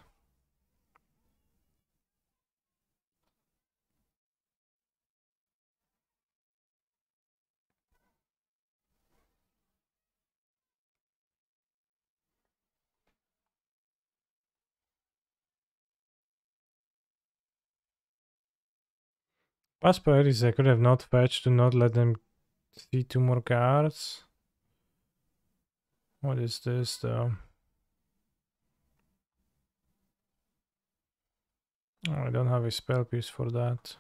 Past priorities, I could have not fetched to not let them see 2 more cards. What is this though? Oh, I don't have a spell piece for that.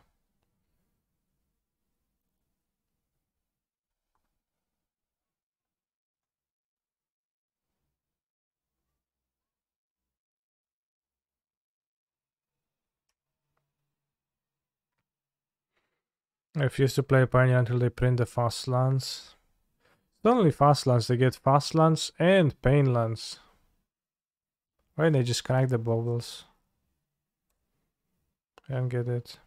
I refuse to play Pioneer until they print the fast lands. Not only fast lands, they get fast lands and pain lands. Why didn't they just connect the bubbles? I don't get it.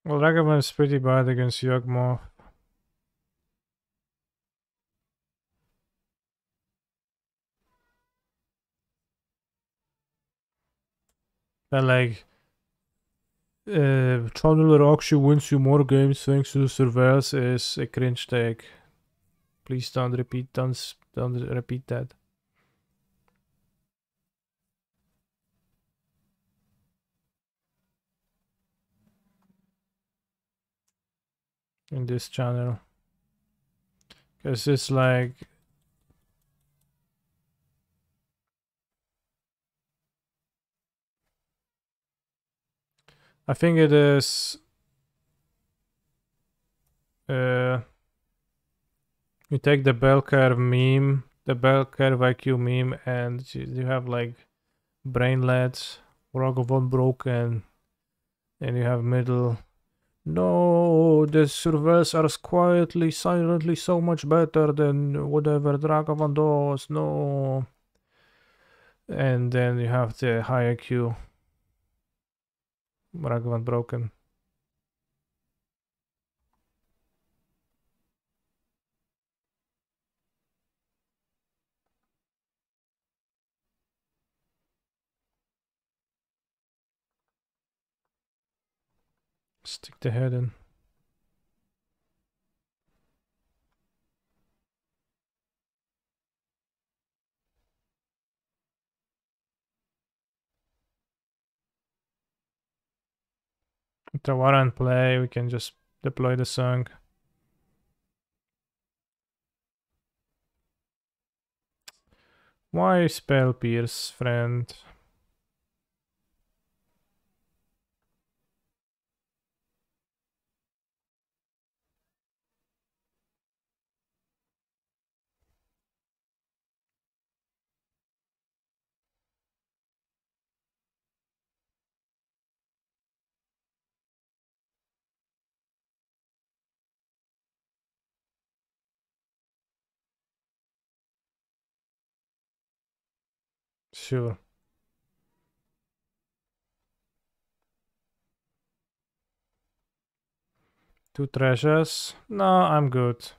Well, Ragavan is pretty bad against Yawgmoth. But like, Channeler actually wins you more games thanks to Surveillance is a cringe take. Please don't repeat that. In this channel. Because it's like... I think it is... you take the bell curve meme, the bell curve IQ meme, and you have like Brainlets, Ragavan broken, and you have middle. No, the surveillance are quietly, silently so much better than whatever Ragavan does. No. And then you have the high IQ Ragavan broken. Stick the head in. With the Warren play, we can just deploy the song. Why spell pierce, friend? Sure. Two treasures? No, I'm good.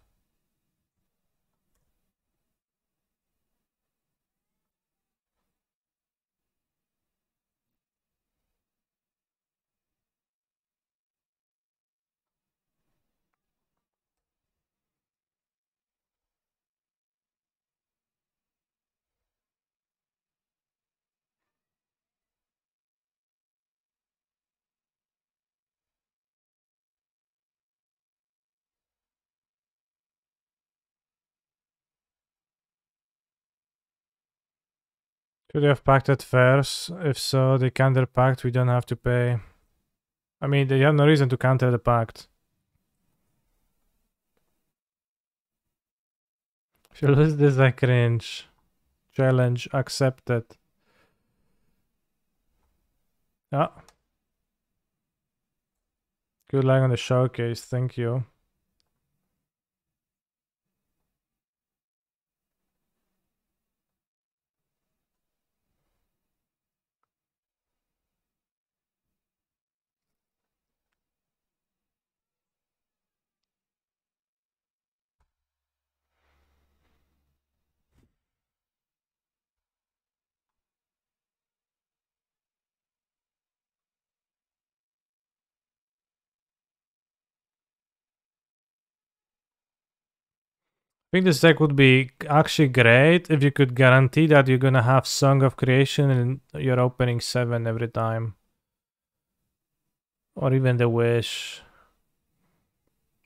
Should they have packed it first? If so, they counter pact, we don't have to pay. I mean, they have no reason to counter the pact. If you lose this, I cringe. Challenge accepted. Ah. Good luck on the showcase, thank you. think this deck would be actually great if you could guarantee that you're gonna have Song of Creation in your opening 7 every time. Or even the Wish.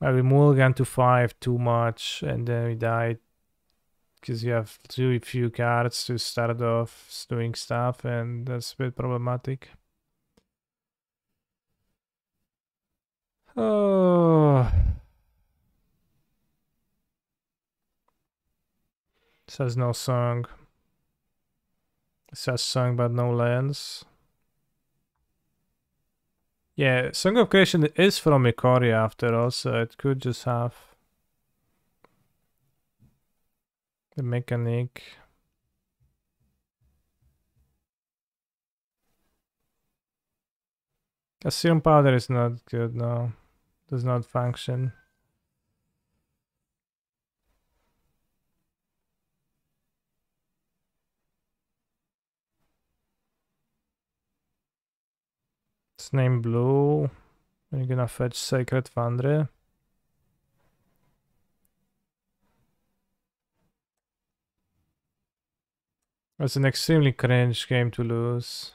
We mulligan to 5 too much and then we die. Because you have too few cards to start off doing stuff and that's a bit problematic. Oh. It says no song. It says song but no lands. Yeah, Song of Creation is from Ikoria after all, so it could just have the mechanic. Serum Powder is not good, no. Does not function. It's named Blue. And you're gonna fetch Sacred Foundry. It's an extremely cringe game to lose.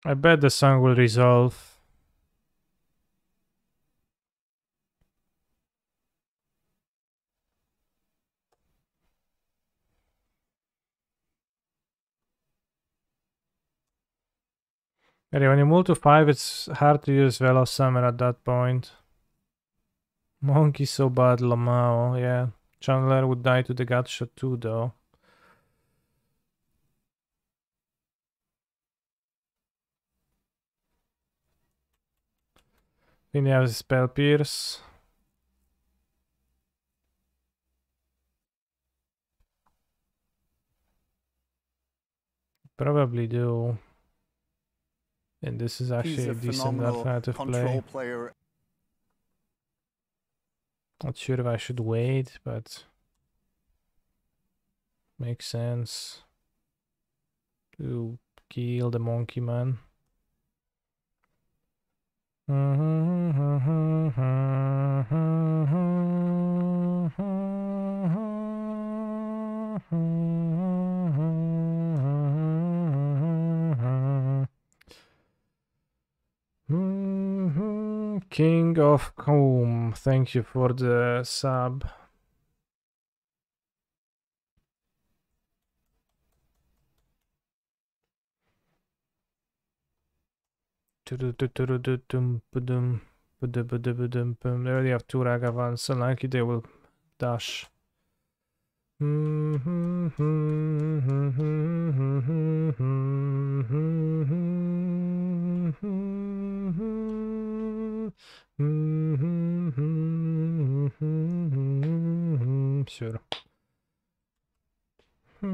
I bet the song will resolve. Anyway, when you move to 5, it's hard to use Veil of Summer at that point. Monkey so bad, Lamao, yeah. Chandler would die to the Gutshot too, though. Then you have Spell Pierce. Probably do. And this is actually a decent alternative play. Player. Not sure if I should wait, but makes sense to kill the monkey man. King of Comb, thank you for the sub. They already have 2 Ragavans, so likely they will dash. Sure. I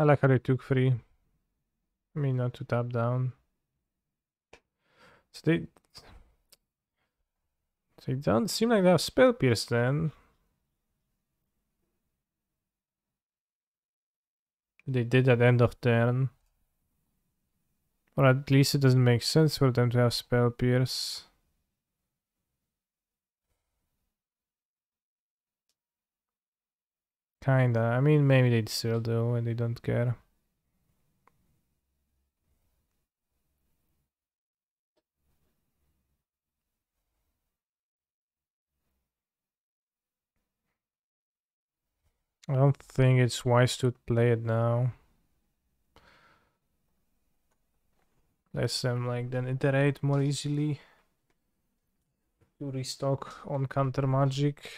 like how they took 3. I mean, not to tap down. So they don't seem like they have Spell Pierce then. They did at end of turn. Or at least it doesn't make sense for them to have Spell Pierce. Kinda. I mean, maybe they still do and they don't care. I don't think it's wise to play it now. Let them like then iterate more easily to restock on counter magic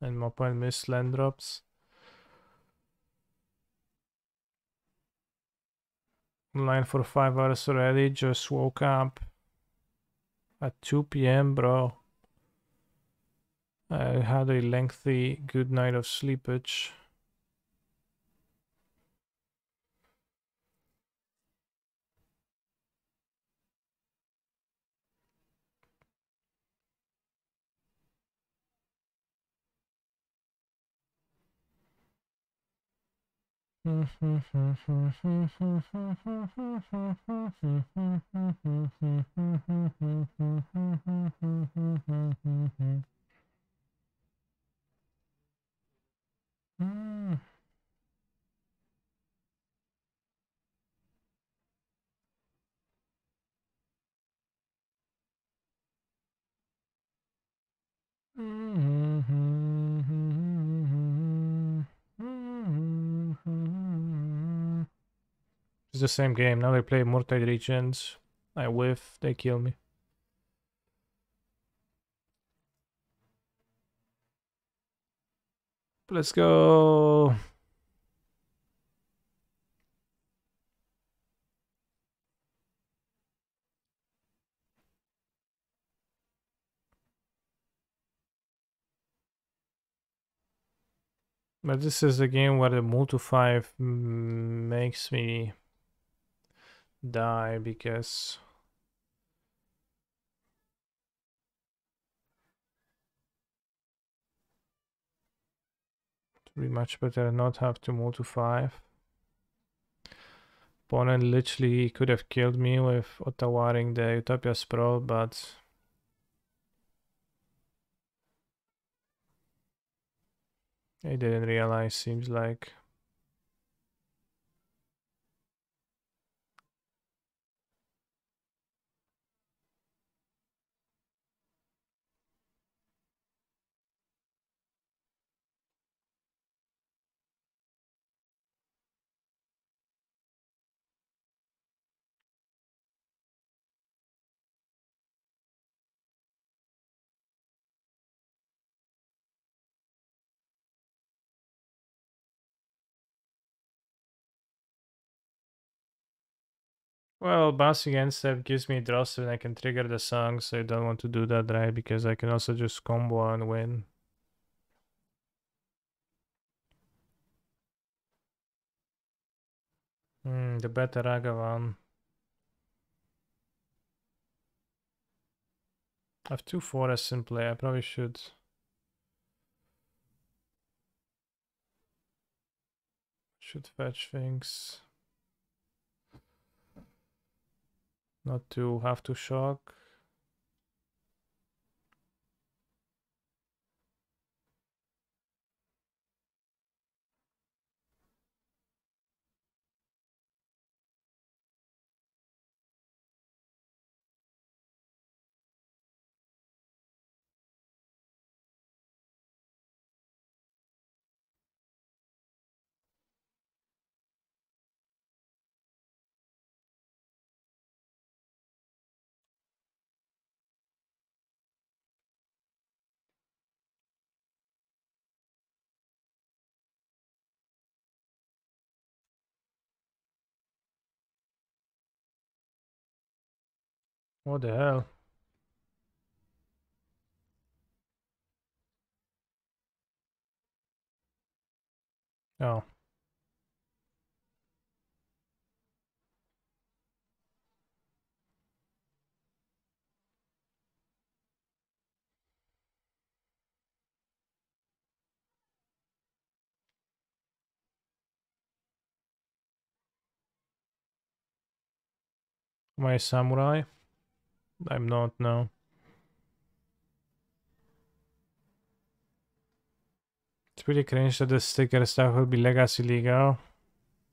and mop and miss land drops. online for 5 hours already. Just woke up at 2 p.m., bro. I had a lengthy good night of sleepage. It's the same game. Now they play multi-regions. I whiff, they kill me. Let's go. But this is the game where the multi-5 makes me die because it's pretty much better not have to multi-5. Opponent literally could have killed me with Ottawaring the Utopia Sprawl, but I didn't realize, seems like. Well, boss against step gives me Dross and I can trigger the song, so I don't want to do that, right? Because I can also just combo and win. The better Ragavan. I have 2 forests in play, I probably should. Should fetch things. Not to have to shock. What the hell? Oh. Am I a samurai? I'm not, no. It's pretty cringe that the sticker stuff will be legacy legal.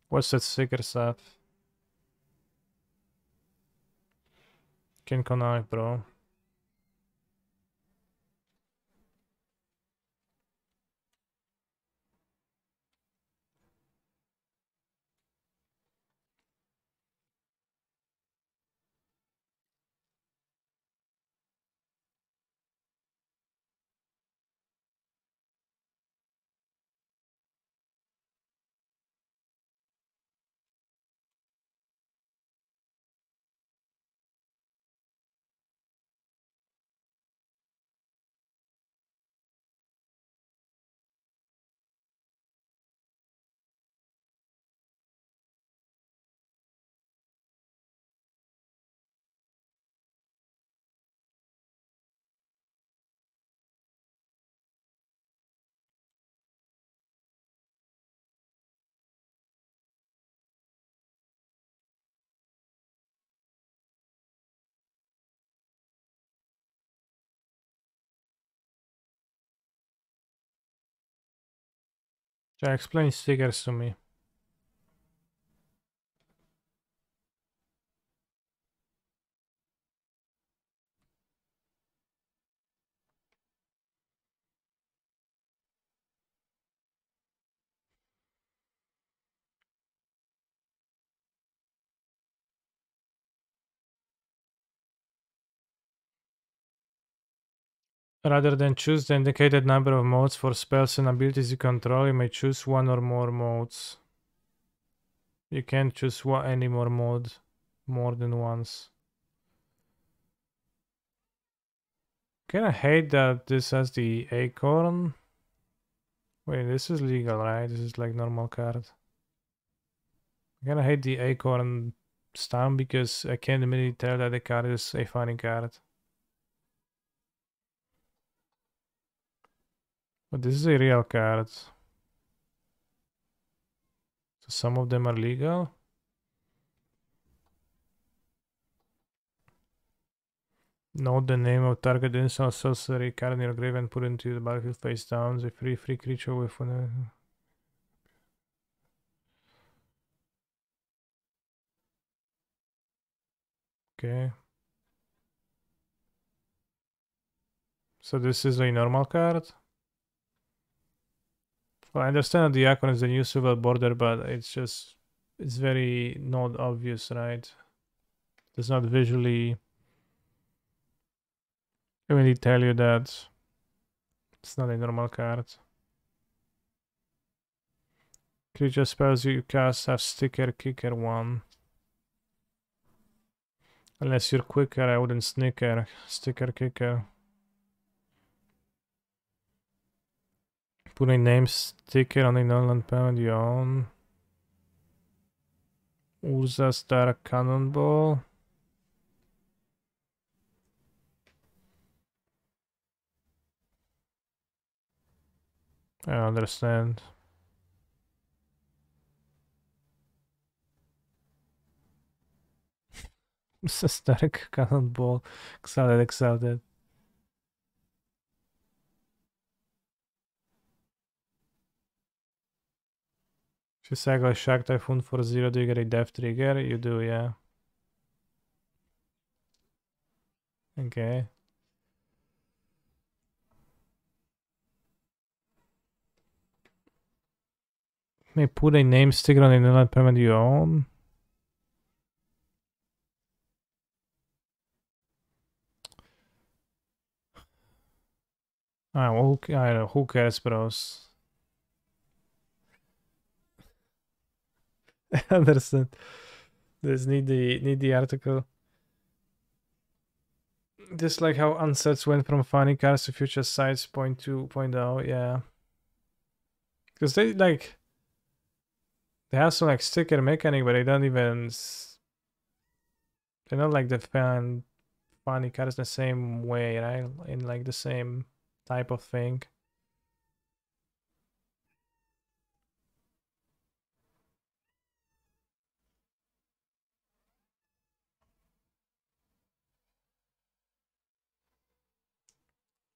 What's that sticker stuff? King Knife, bro. Explain stickers to me. Rather than choose the indicated number of modes for spells and abilities you control, you may choose one or more modes. You can't choose any more mode more than once. Kinda hate that this has the acorn. Wait, this is legal, right? This is like normal card. I kinda hate the acorn stamp because I can't immediately tell that the card is a funny card. But this is a real card. So some of them are legal. Note the name of target instant sorcery card in your grave and put it into the battlefield face down. A free creature with one. Okay. So this is a normal card. Well, I understand that the icon is the new silver border, but it's very not obvious, right? Does not visually really tell you that it's not a normal card. Creature spells you cast have sticker kicker 1. Unless you're quicker, I wouldn't sticker kicker. Put a name sticker on a non-land permanent you own. Urza's Dark Cannonball. I understand. Urza's Dark Cannonball. Excited. If you cycle a Shark Typhoon for 0, do you get a death trigger? You do, yeah. Okay. May put a name sticker on a non permanent you own. I don't know, who cares, bros? I understand. Just need the article. Just like how unsets went from funny cards to future sites 0.2.0, yeah. Because they have some like sticker mechanic, but they don't even they're not like the funny cards the same way, right? In like the same type of thing.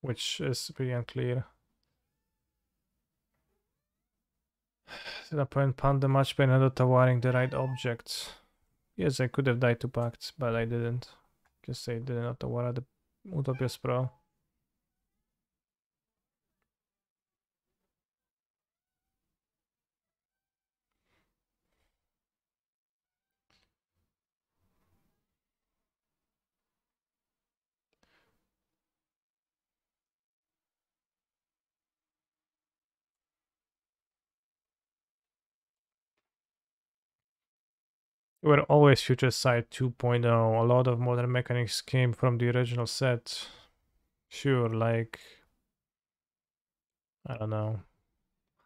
Which is pretty unclear. Did opponent pound the match by not acquiring the right objects? Yes, I could have died to Pacts, but I didn't. Because I did not acquire the Utopia Sprawl. Were always Future Sight 2.0. A lot of modern mechanics came from the original set. Sure, like, I don't know,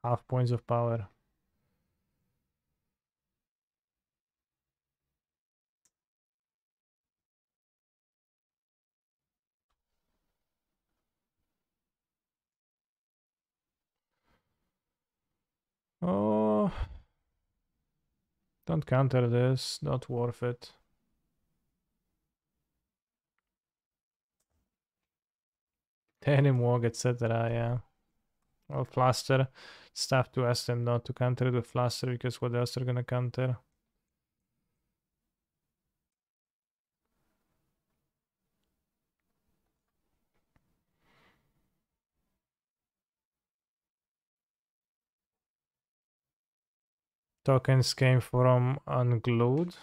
half points of power. Oh, don't counter this, not worth it. Denim Walk, etc. Yeah. Well, Fluster. It's tough to ask them not to counter it with Fluster because what else they're gonna counter? Tokens came from Unglued.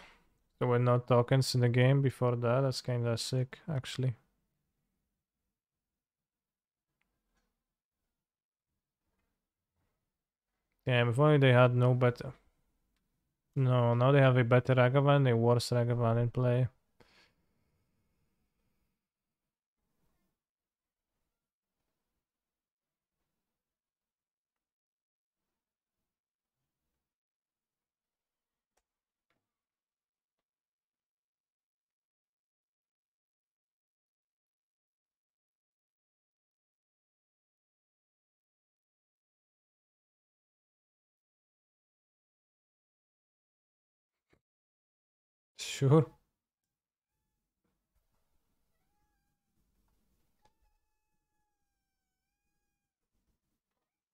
There were no tokens in the game before that. That's kinda sick, actually. Damn, if only they had no better. No, now they have a better Ragavan, a worse Ragavan in play. Sure.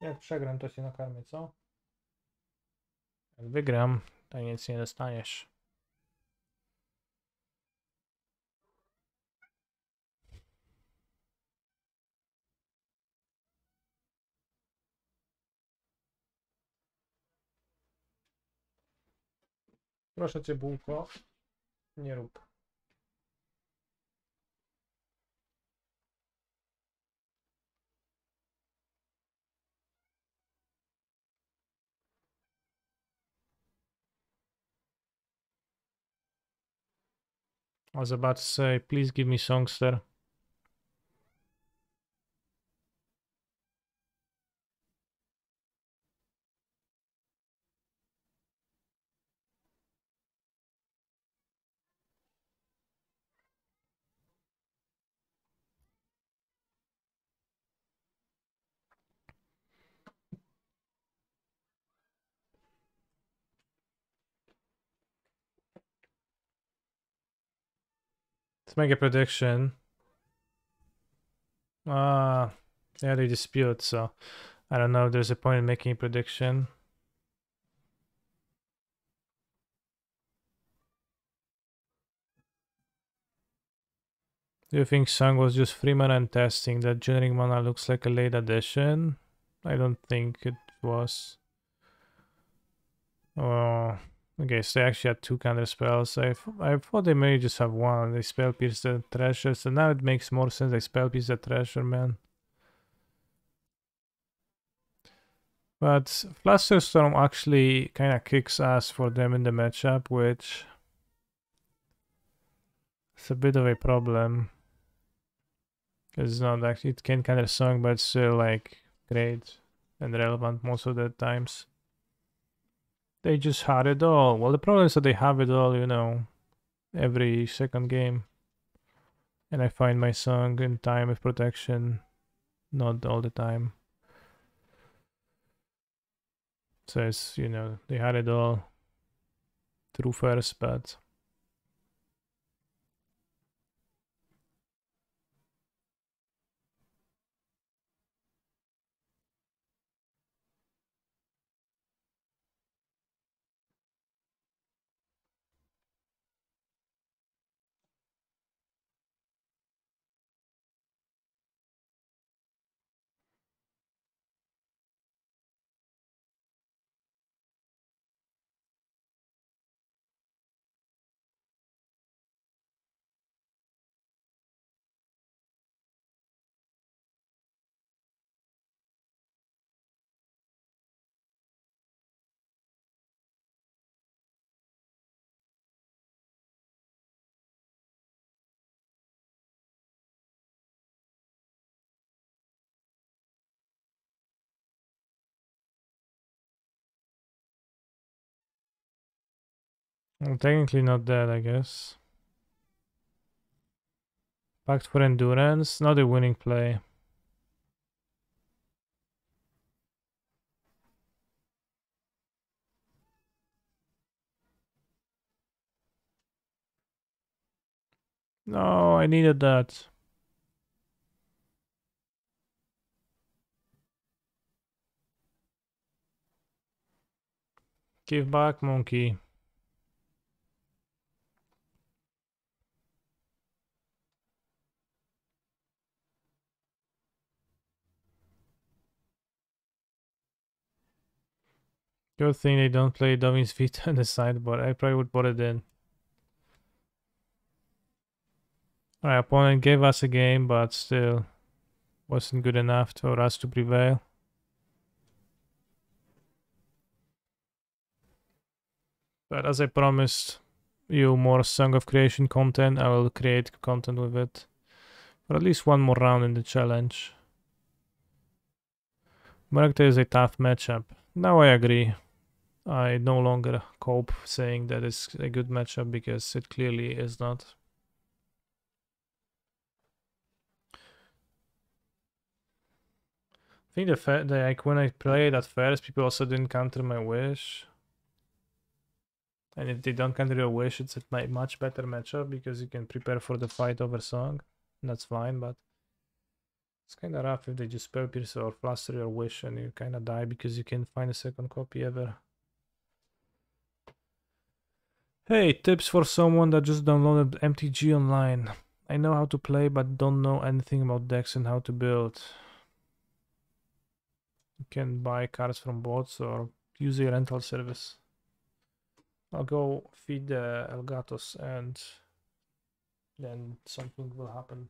Jak przegram, to się nakarmię, co? Jak wygram, to nic nie dostaniesz. Proszę cię, bułko, nie rób. I was about to say, please give me Songster. Let's make a prediction. Yeah, they dispute, so I don't know if there's a point in making a prediction. Do you think Song was just free mana and testing? That generic mana looks like a late addition? I don't think it was. Oh, okay, so they actually had two counter spells. I thought they may just have one. They spell pierce the treasure, so now it makes more sense. They spell pierce the treasure, man. But Flusterstorm actually kind of kicks ass for them in the matchup, which is a bit of a problem. It's not actually, it can kind of song, but it's still like great and relevant most of the times. They just had it all. Well, the problem is that they have it all, you know, every second game. And I find my song in time with protection, not all the time. So it's, you know, they had it all through first, but well, technically not dead, I guess. Pact for Endurance, not a winning play. No, I needed that. Give back, monkey. Good thing they don't play Davin's Vita on the sideboard. I probably would put it in. Alright, opponent gave us a game, but still wasn't good enough for us to prevail. But as I promised you more Song of Creation content, I will create content with it. For at least one more round in the challenge. Murktide is a tough matchup. Now I agree. I no longer cope saying that it's a good matchup because it clearly is not. I think like when I played at first, people also didn't counter my wish. And if they don't counter your wish, it's a much better matchup because you can prepare for the fight over song. And that's fine, but it's kind of rough if they just spell pierce or fluster your wish and you kind of die because you can't find a second copy ever. Hey, tips for someone that just downloaded MTG Online. I know how to play but don't know anything about decks and how to build. You can buy cards from bots or use a rental service. I'll go feed the Elgatos and then something will happen.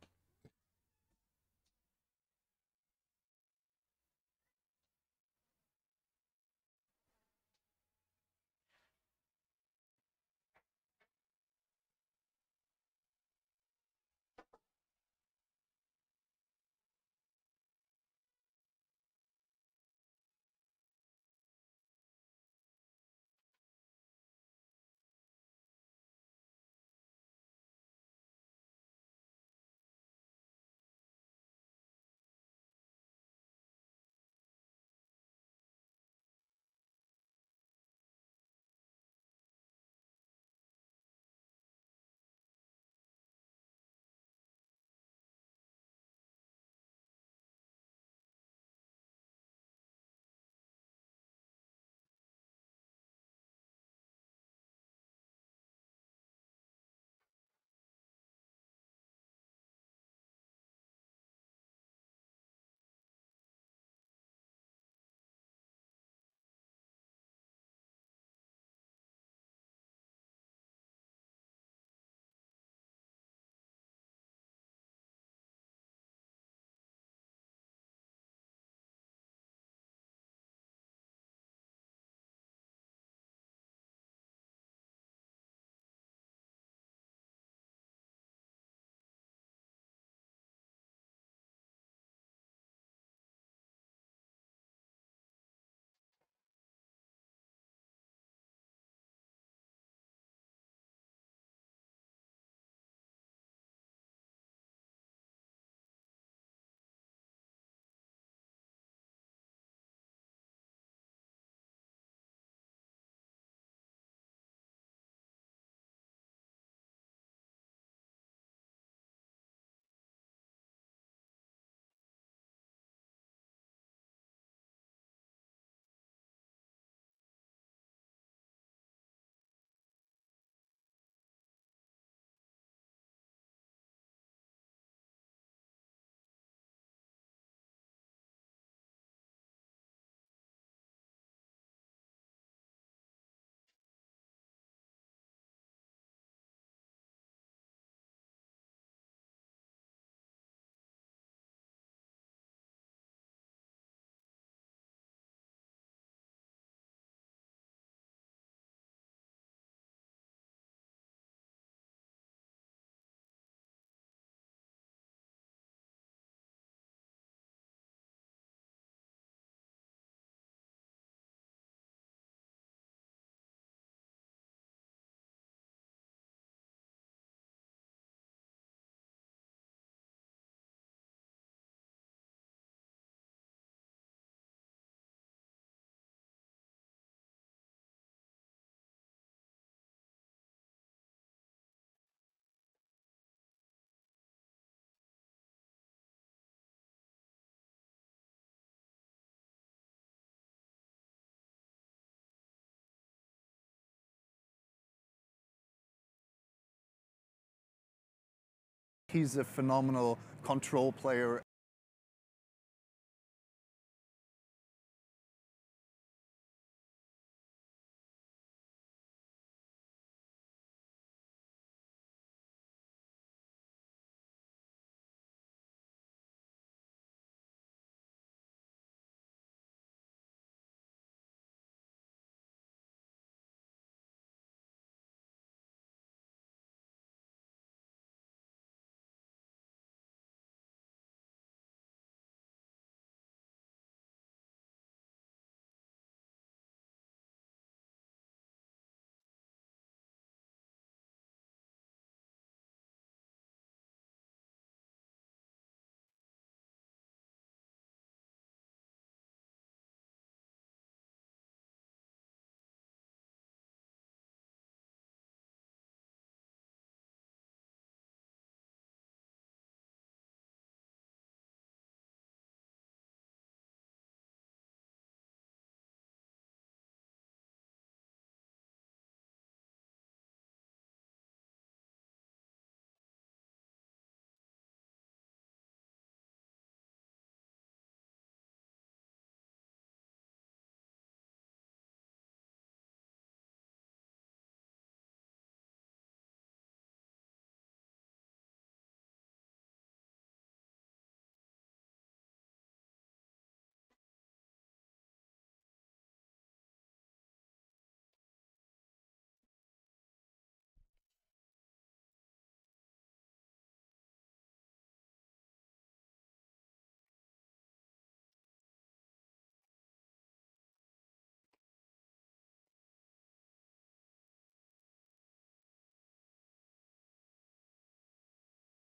He's a phenomenal control player.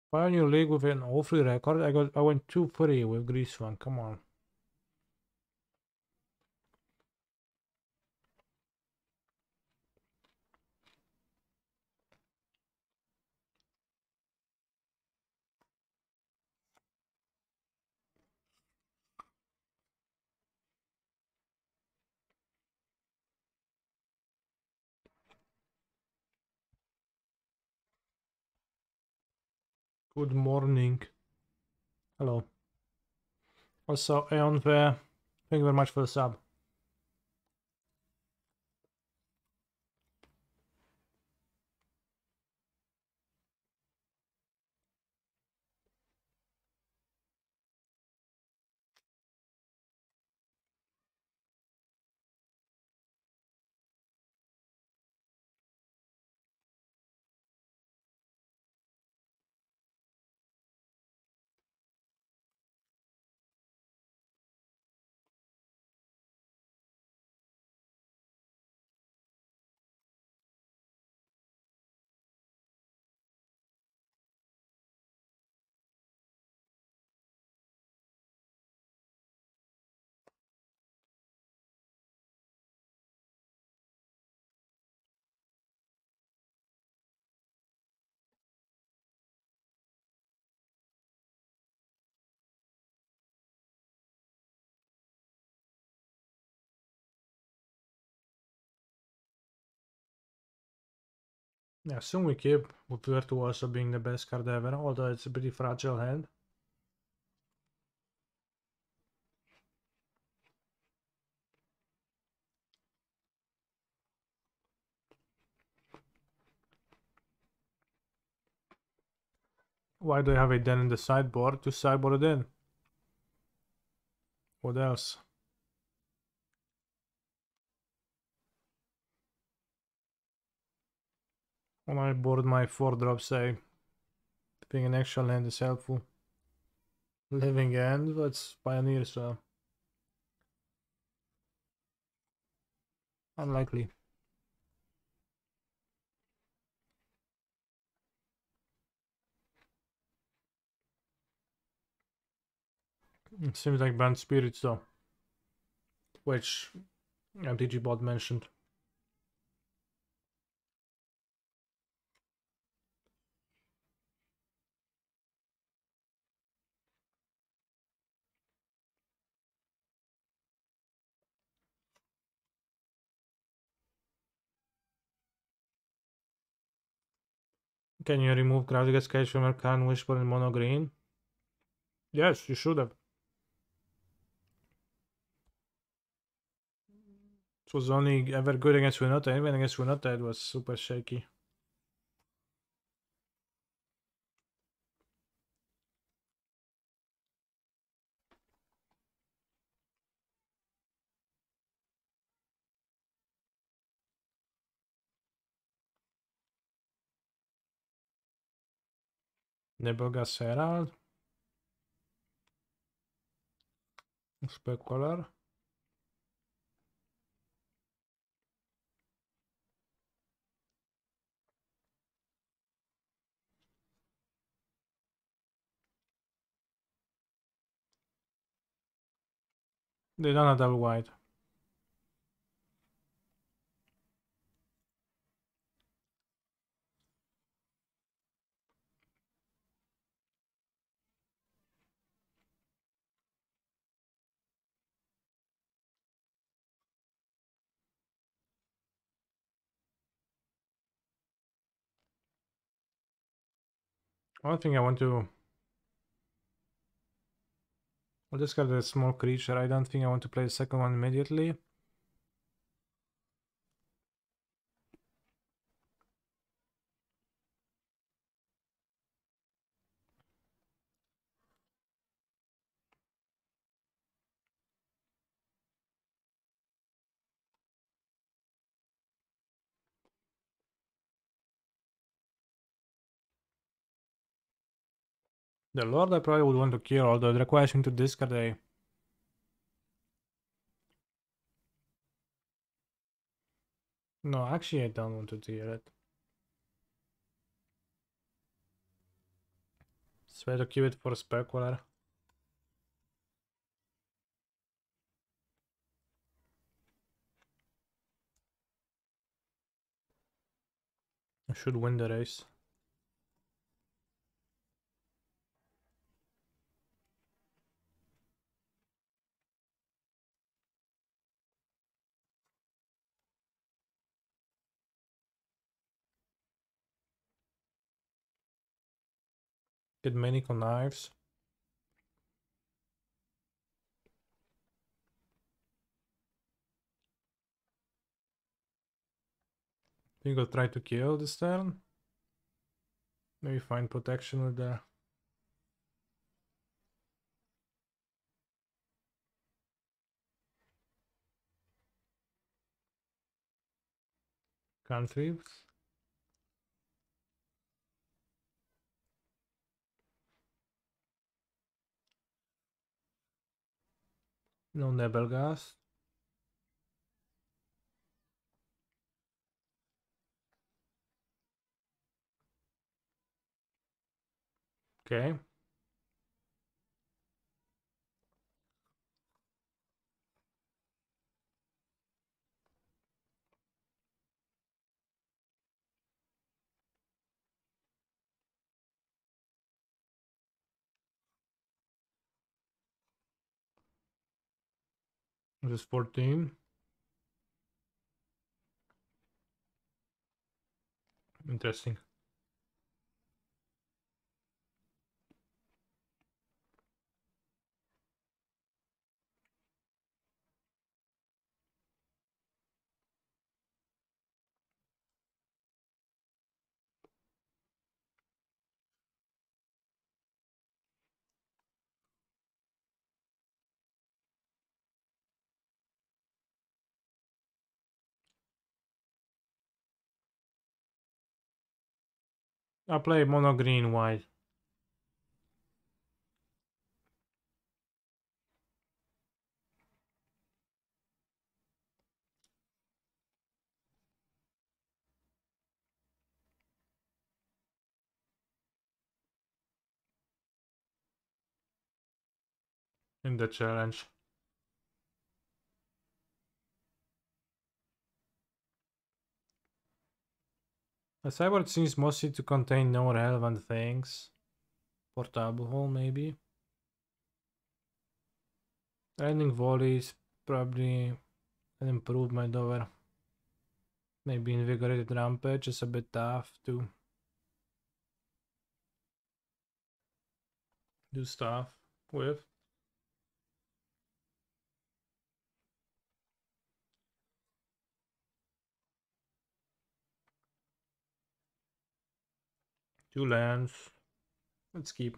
Pioneer League with an awful record. I went 2-3 with Greece one. Come on. Good morning. Hello. Also, Aeon there. Thank you very much for the sub. Yeah, soon we keep with Virtuoso being the best card ever, although it's a pretty fragile hand. Why do I have it then in the sideboard? To sideboard it in. What else? When I board my 4-drop, say, being an actual hand is helpful. Living End, but it's Pioneer, so unlikely. It seems like Banned Spirits though, which MTG bot mentioned. Can you remove Gravigas Cage from your current Wishbone in mono green? Yes, you should have. It was only ever good against Winota. Even against Winota, it was super shaky. Nebelgas Herald. Specular. They don't have double white. One thing I want to... I'll discard the small creature. I don't think I want to play the second one immediately. The Lord I probably would want to kill, although it requires him to discard a... No, actually I don't want to kill it. Try to keep it for Specular. I should win the race. Get many knives. Think I'll try to kill this turn. Maybe find protection with the... cantrips. No Nebelgast. Okay. This is 14. Interesting. I'll play mono green white. In the challenge. The sideboard seems mostly to contain no relevant things. Portable hole maybe. Ending volley is probably an improvement over maybe invigorated rampage is a bit tough too. do stuff with. Two lands. Let's keep.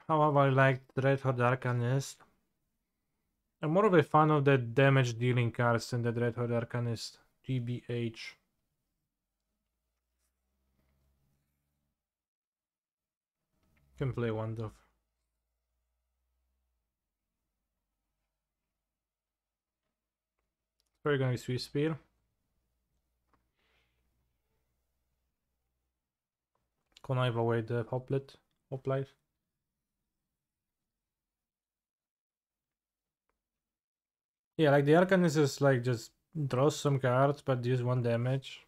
How have I liked Dreadhorde Arcanist? I'm more of a fan of the damage dealing cards than the Dreadhorde Arcanist. TBH. Can play one of. We're gonna be Swiss Spear. Connive away the hoplite. Yeah, like the Arcanist is like just draws some cards but deals 1 damage.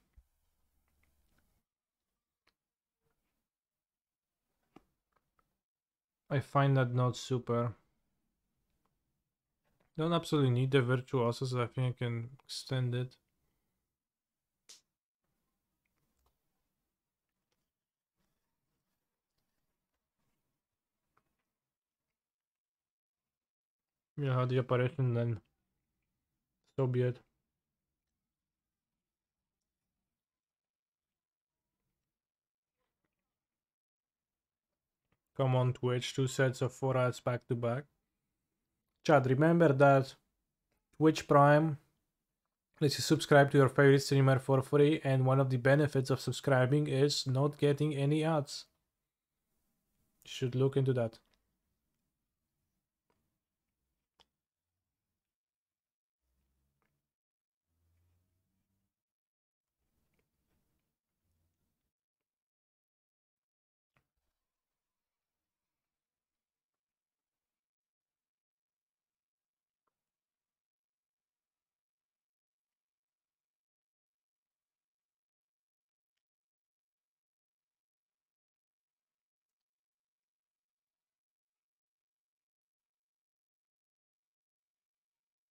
I find that not super. Don't absolutely need the Virtuoso, so I think I can extend it. Yeah, the apparition then. So be it. Come on Twitch, 2 sets of 4 ads back to back. Chad, remember that Twitch Prime lets you subscribe to your favorite streamer for free, and one of the benefits of subscribing is not getting any ads. You should look into that.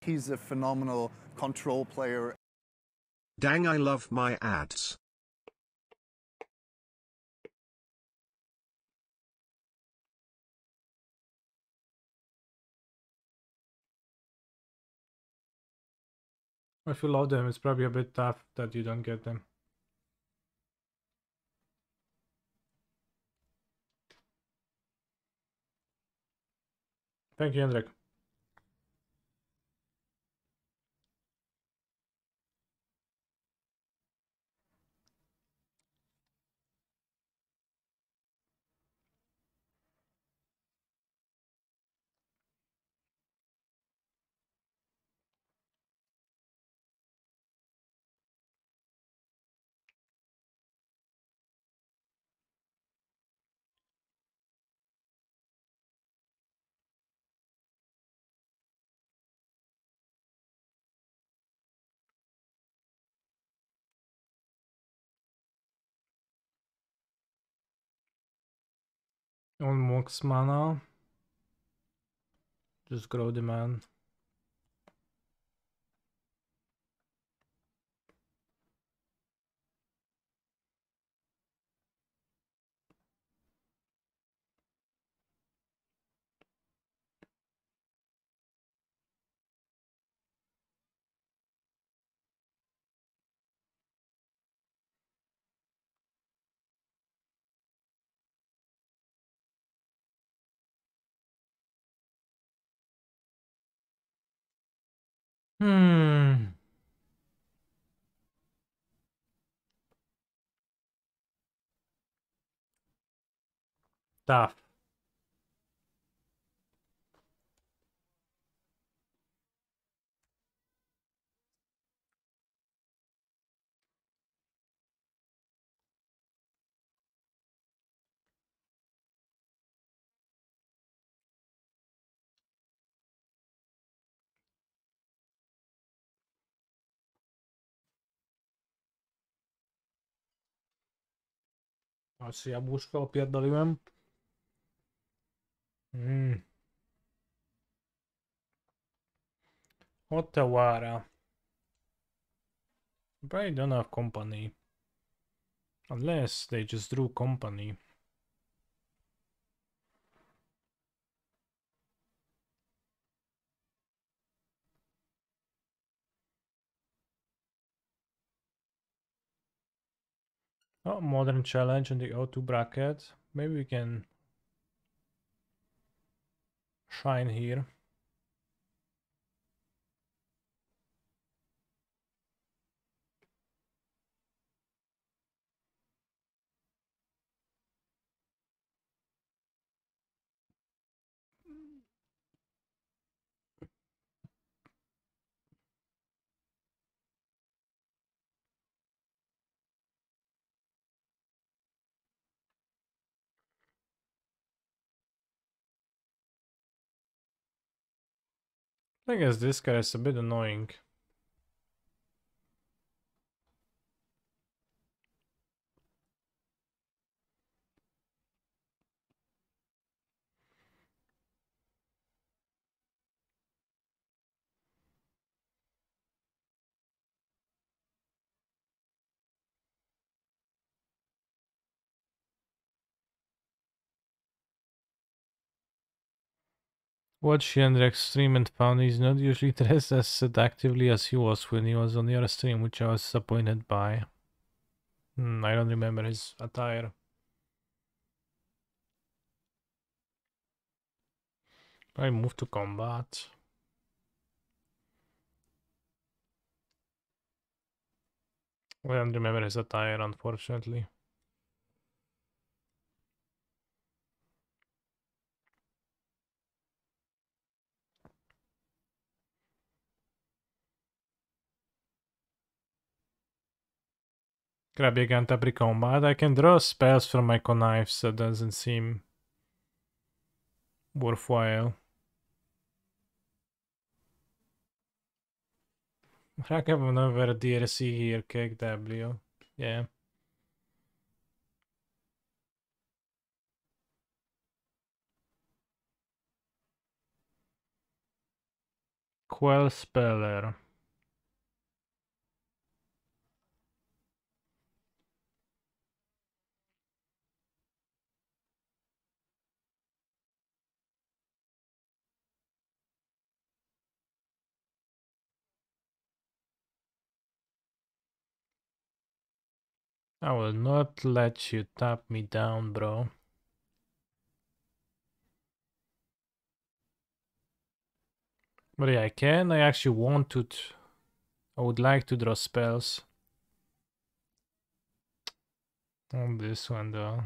He's a phenomenal control player. Dang, I love my ads. If you love them, it's probably a bit tough that you don't get them. Thank you, Hendrik. On Mox mana. Just grow the man. Tough. Asi jabłuszko opierdoliłem. Otawara. But I don't have company. Unless they just drew company. Oh, modern challenge in the O2 bracket. Maybe we can shine here. I guess this guy is a bit annoying. Watch Jendrik stream and found he's not usually dressed as seductively as he was when he was on your stream, which I was disappointed by. I don't remember his attire. I moved to combat. I don't remember his attire, unfortunately. Grab Giganta pre-combat. I can draw spells from my connives, so that doesn't seem worthwhile. I have another DRC here, KW. Yeah. Quell Speller. I will not let you tap me down, bro. But yeah, I can. I actually want to. I would like to draw spells. On this one, though.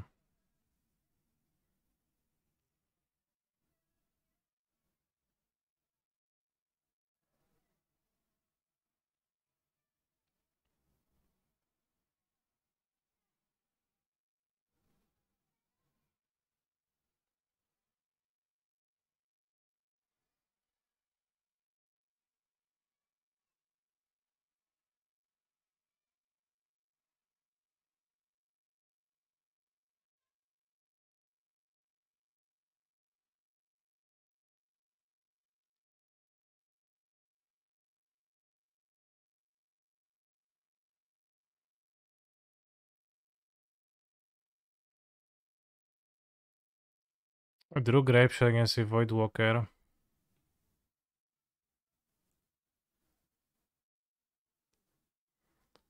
I drew Grapeshot against a Voidwalker.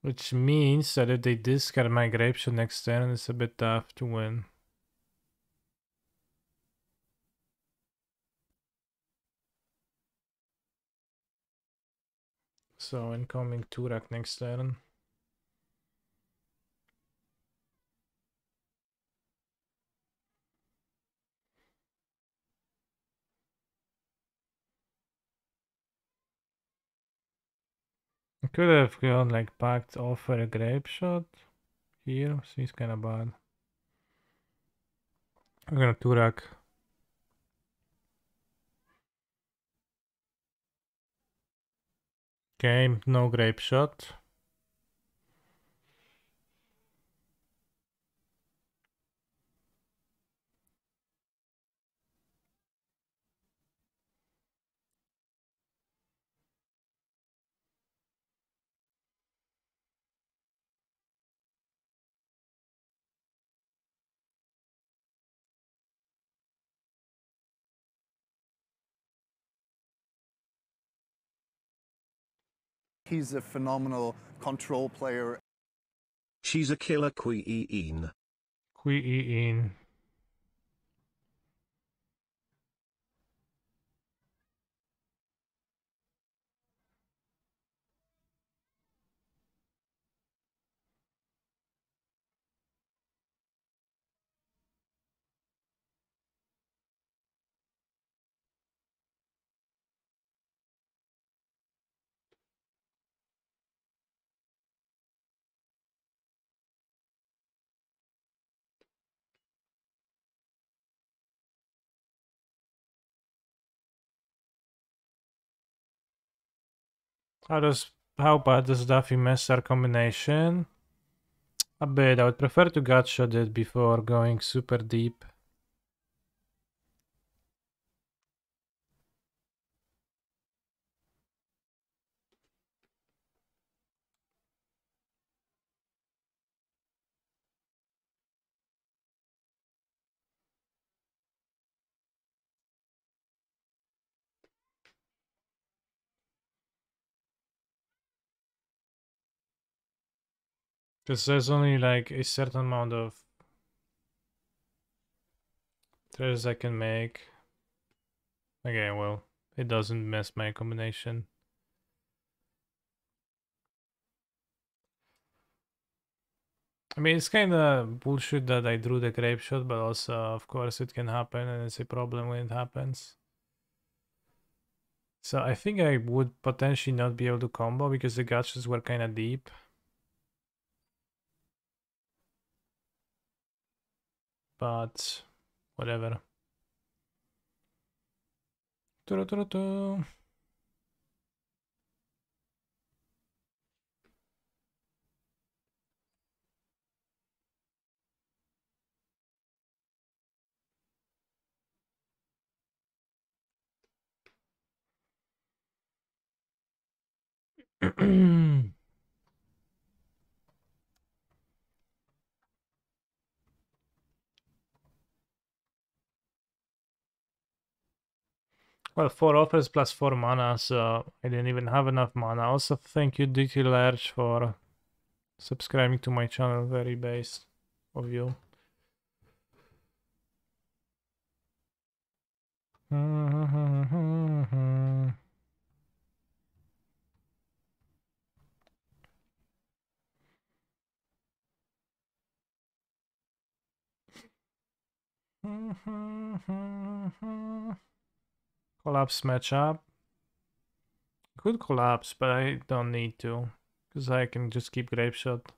Which means that if they discard my Grapeshot next turn, it's a bit tough to win. So incoming Turak next turn. I could have gone like Pact, offer a Grapeshot here. Seems kind of bad. I'm gonna Turak. Okay, no Grapeshot. He's a phenomenal control player. She's a killer queen. Queen. How bad does Duffy mess our combination? A bit. I would prefer to gut shot it before going super deep. Because there's only like a certain amount of threads I can make. Okay, well, it doesn't mess my combination. I mean, it's kind of bullshit that I drew the grape shot, but also, of course, it can happen, and it's a problem when it happens. So I think I would potentially not be able to combo because the gut shots were kind of deep. But whatever. Well, 4 offers plus 4 mana, so I didn't even have enough mana. Also, thank you, DT Large, for subscribing to my channel. Very base of you. Collapse matchup. Could collapse, but I don't need to, because I can just keep Grape Shot.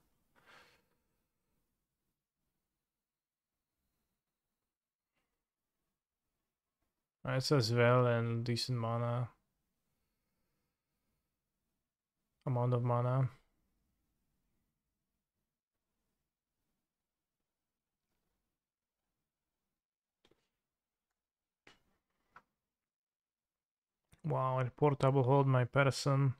It's as well and decent mana. Amount of mana. Wow, I portable hold my person.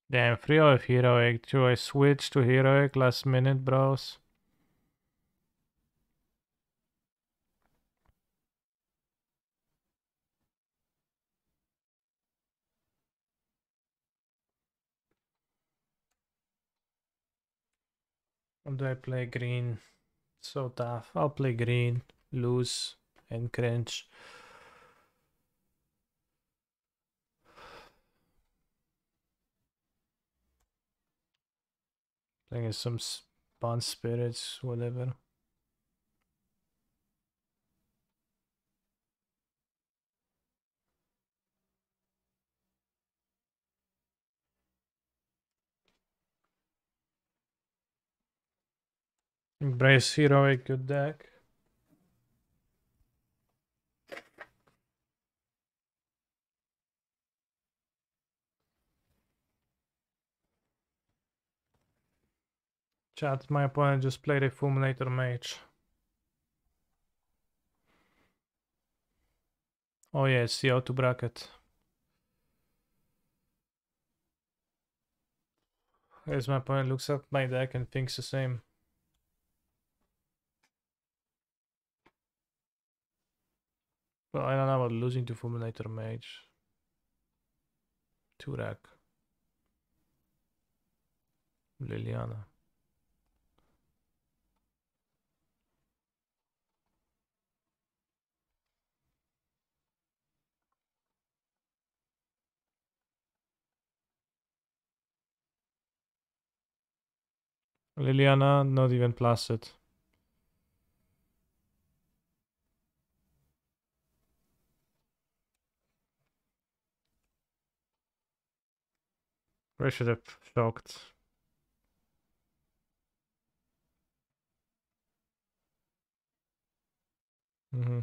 Damn, 3 of Heroic. Do I switch to Heroic last minute, bros? Or do I play green? So tough. I'll play green, lose, and cringe. Playing some Spawn Spirits, whatever. Embrace Heroic, good deck. Chat, my opponent just played a Fulminator Mage. Oh yeah, it's the auto bracket. As my opponent looks at my deck and thinks the same. But I don't know about losing to Fulminator Mage. Turak. Liliana. Liliana, not even Placid. I should have shocked. Mm-hmm.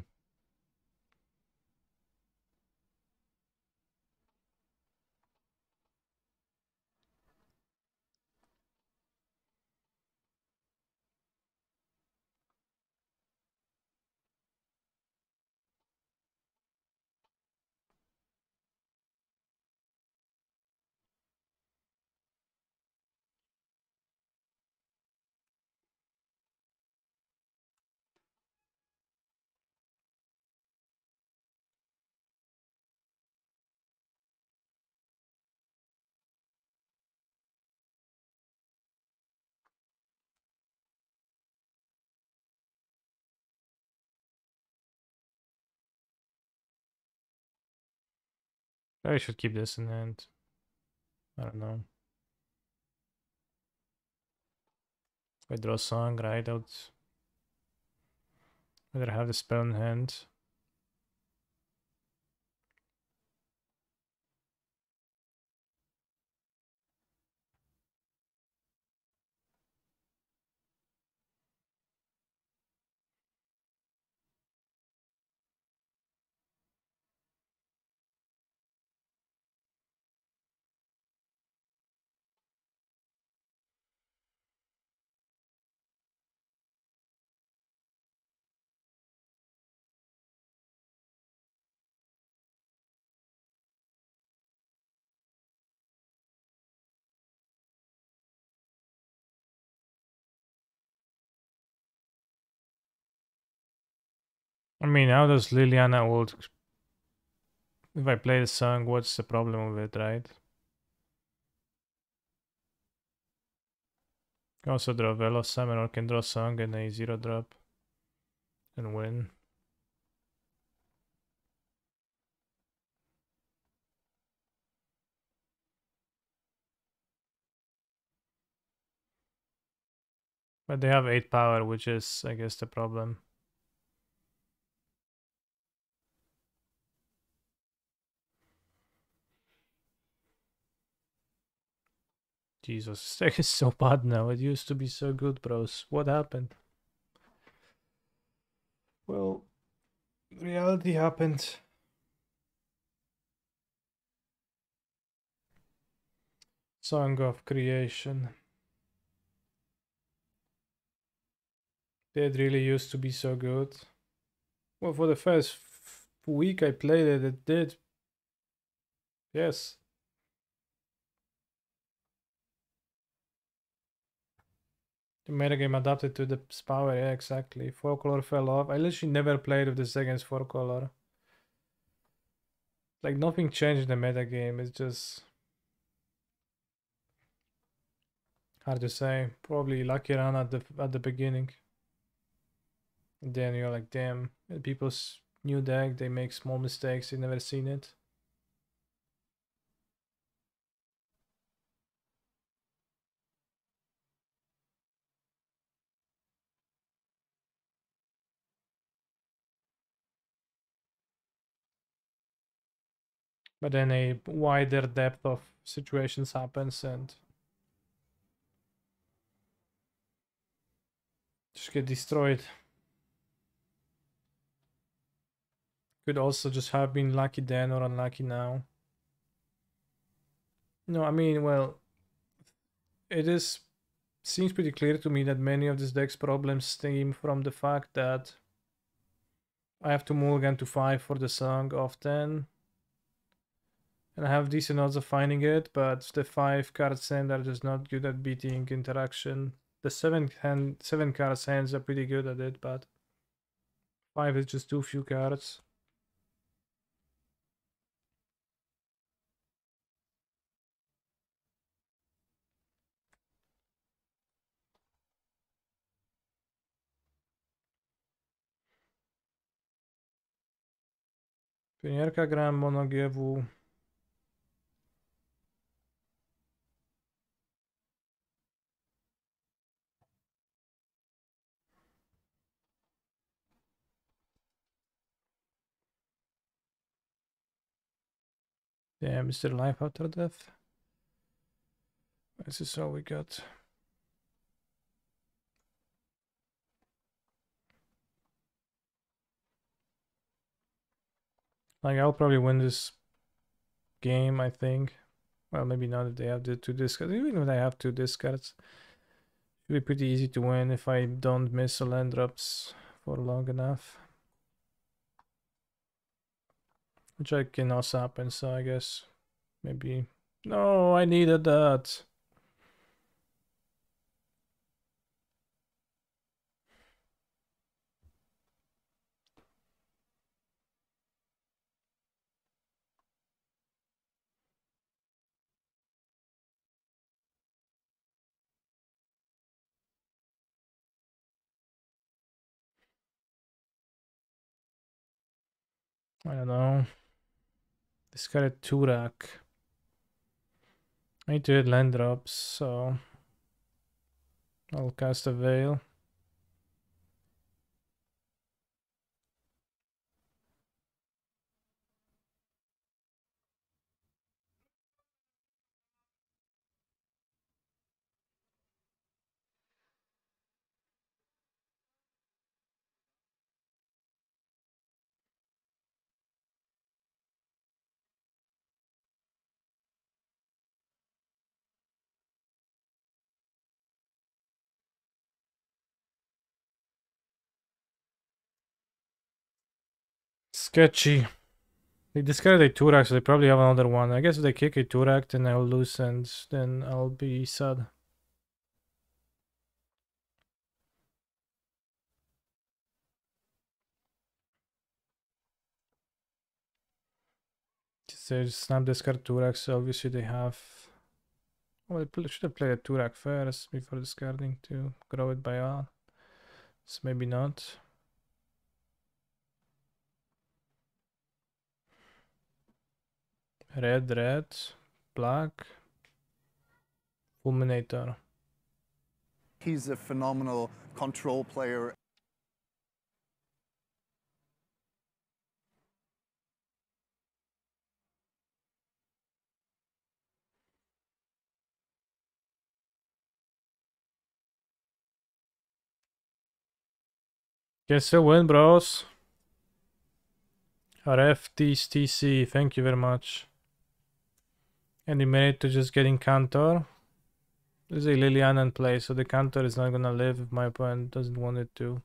I should keep this in hand. I don't know. If I draw Song, right? I would rather have the spell in hand. I mean, how does Liliana ult? If I play the song, what's the problem with it, right? Can also draw Velos Summon or can draw Song and a 0-drop and win. But they have 8 power, which is, I guess, the problem. Jesus, this deck is so bad now. It used to be so good, bros. What happened? Well, reality happened. Song of Creation. It really used to be so good. Well, for the first week I played it, it did. Yes. The metagame adapted to the power, yeah, exactly. 4-color fell off. I literally never played with this against 4-color. Like, nothing changed in the metagame, it's just hard to say. Probably lucky run at the beginning. And then you're like, damn, people's new deck, they make small mistakes, you've never seen it. But then a wider depth of situations happens and just get destroyed. Could also just have been lucky then or unlucky now. No, I mean, well, it is Seems pretty clear to me that many of this deck's problems stem from the fact that I have to mulligan to 5 for the song often. And I have decent odds of finding it, but the 5 cards hand are just not good at beating interaction. The 7 cards hands are pretty good at it, but 5 is just too few cards. Pionierka gram monogiewu. Yeah, Mr. Life After Death. This is all we got. Like, I'll probably win this game, I think. Well, maybe not if they have the 2 discards. Even if they have 2 discards, it'll be pretty easy to win if I don't miss a land drops for long enough. Which I can also happen, so I guess maybe... No, I needed that. I don't know. Discarded Turak. I need to hit land drops, so I'll cast a Veil. Sketchy. They discarded a Turak, so they probably have another one. I guess if they kick a Turak, then I'll lose, and then I'll be sad. They snap discard Turak, so obviously they have... Oh, they should have played a Turak first before discarding to grow it by all. So maybe not. Red, black. Fulminator. He's a phenomenal control player. Can still win, bros. RFTC, thank you very much. And he managed to just get in counter. There's a Liliana in play, so the counter is not gonna live if my opponent doesn't want it to.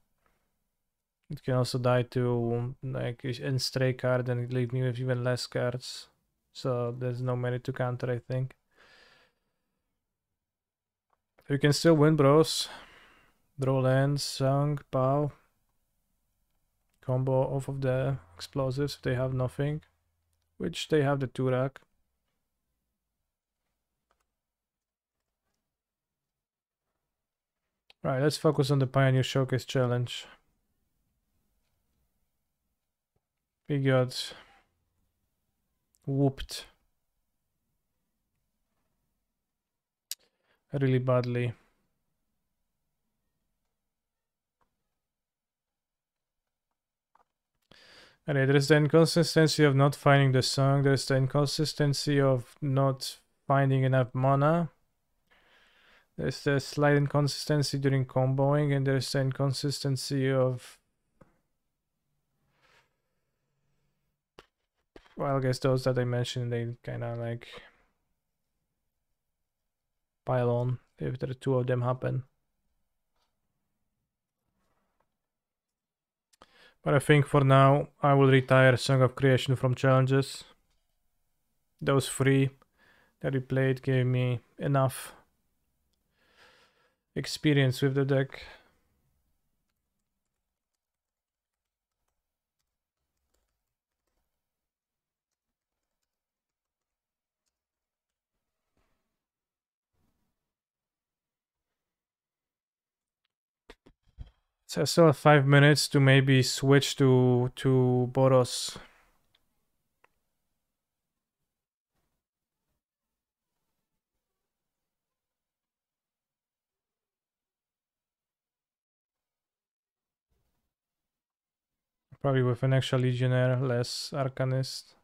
It can also die to like an stray card and leave me with even less cards. So there's no merit to counter, I think. You can still win, bros. Draw lands, song, pow. Combo off of the explosives if they have nothing. Which they have the Turak. Right, let's focus on the Pioneer Showcase Challenge. We got whooped really badly. Alright, there's the inconsistency of not finding the song, there's the inconsistency of not finding enough mana. There's the slight inconsistency during comboing, and there's the inconsistency of... Well, I guess those that I mentioned, they kinda like... pile on if the two of them happen. But I think for now I will retire Song of Creation from challenges. Those 3 that we played gave me enough experience with the deck. So I still have 5 minutes to maybe switch to Boros. Probably with an extra Legionnaire, less Arcanist.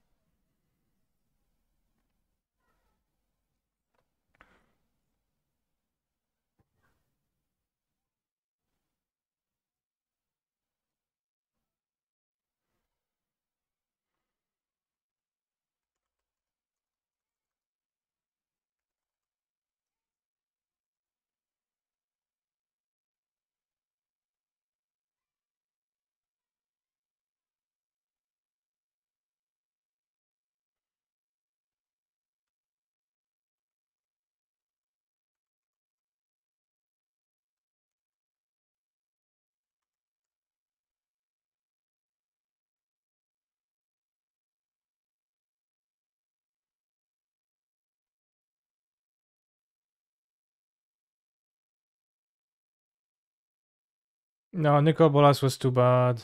No, Nicol Bolas was too bad.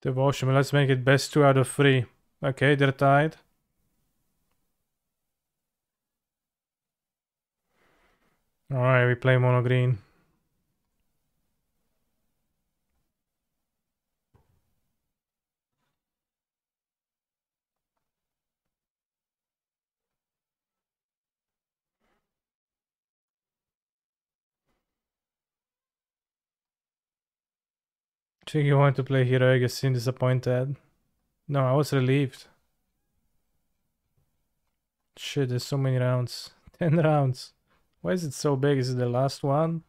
Devotion, let's make it best 2 out of 3. Okay, they're tied. Alright, we play mono green. Think you want to play Heroic, you seem disappointed. No, I was relieved. Shit, there's so many rounds. 10 rounds. Why is it so big? Is it the last one?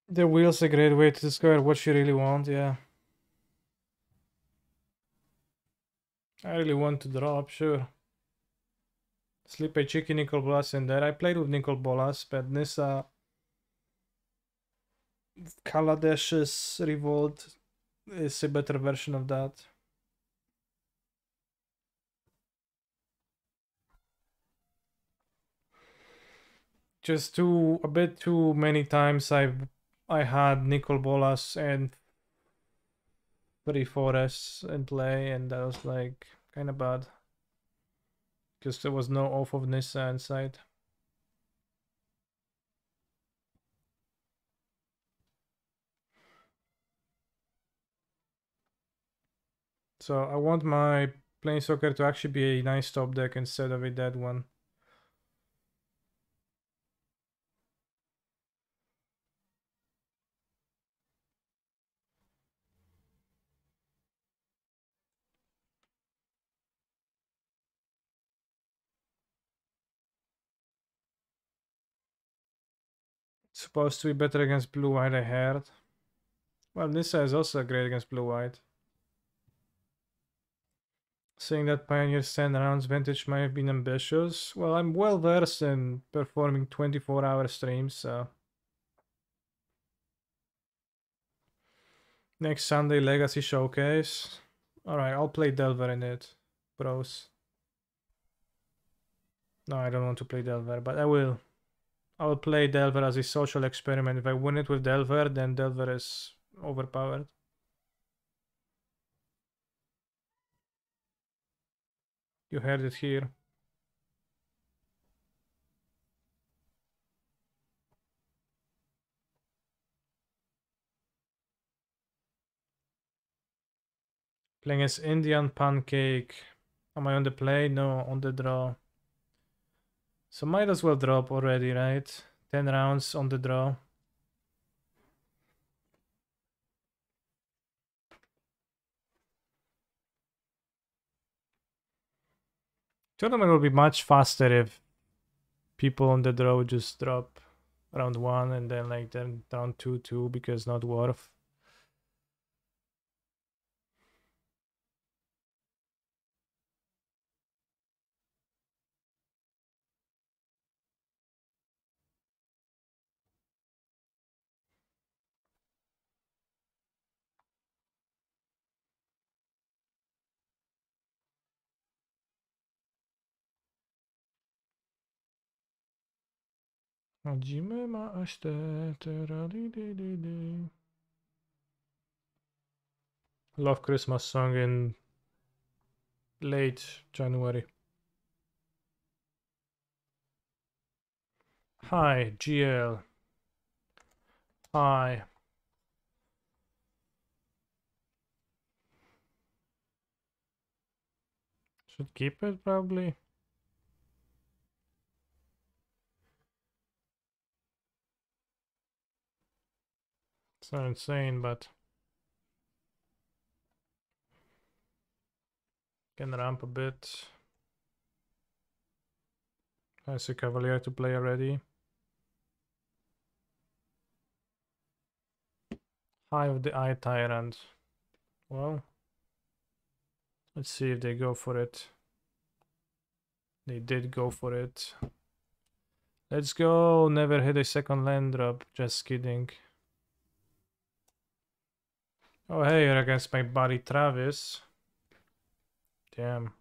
The wheel's a great way to discover what you really want, yeah. I really want to drop, sure. Sleepy Chicken, Nicol Bolas in there. I played with Nicol Bolas, but Nissa... Kaladesh's Revolt is a better version of that. Just a bit too many times I had Nicol Bolas and 3-4s in play, and that was like kind of bad. Because there was no off of Nissa inside. So I want my Planeswalker to actually be a nice top deck instead of a dead one. It's supposed to be better against blue-white, I heard. Well, Nissa is also great against blue-white. Saying that Pioneer's 10 rounds vintage might have been ambitious. Well, I'm well versed in performing 24-hour streams, so. Next Sunday, Legacy Showcase. Alright, I'll play Delver in it, bros. No, I don't want to play Delver, but I will. I will play Delver as a social experiment. If I win it with Delver, then Delver is overpowered. You heard it here. Playing as Indian Pancake. Am I on the play? No, on the draw. So might as well drop already, right? 10 rounds on the draw. Tournament will be much faster if people on the draw just drop round 1 and then like then round 2 too, because not worth. Hajime ma ashite terariri. Love Christmas song in late January. Hi, GL. Hi. Should keep it probably. It's not insane, but can ramp a bit. I see Cavalier to play already. High of the Eye Tyrant. Well, let's see if they go for it. They did go for it. Let's go. Never hit a second land drop. Just kidding. Oh, hey, you're against my buddy Travis. Damn.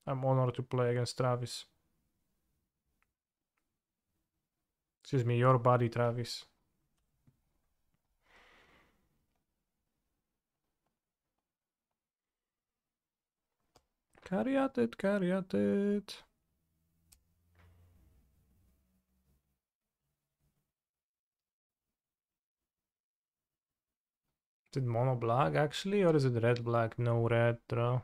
I'm honored to play against Travis. Excuse me, your buddy Travis. Carry at it, carry at it. Is it mono black actually, or is it red black? No red draw.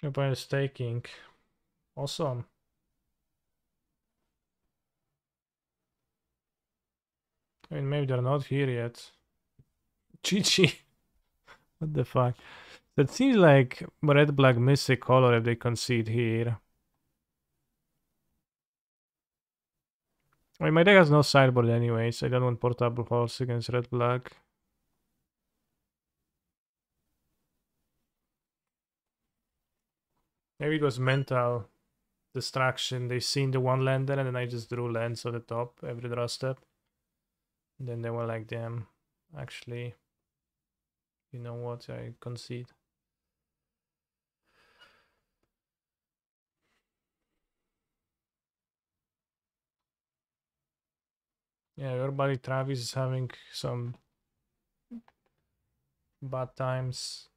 Opponent is taking. Awesome. I mean, maybe they're not here yet. GG. What the fuck? That seems like red black miss a color if they concede here. I mean, my deck has no sideboard anyways. I don't want portable horse against red black. Maybe it was mental distraction. They seen the one lander and then I just drew lands on the top every draw step. And then they were like, damn, actually, you know what, I concede. Yeah, your buddy Travis is having some bad times.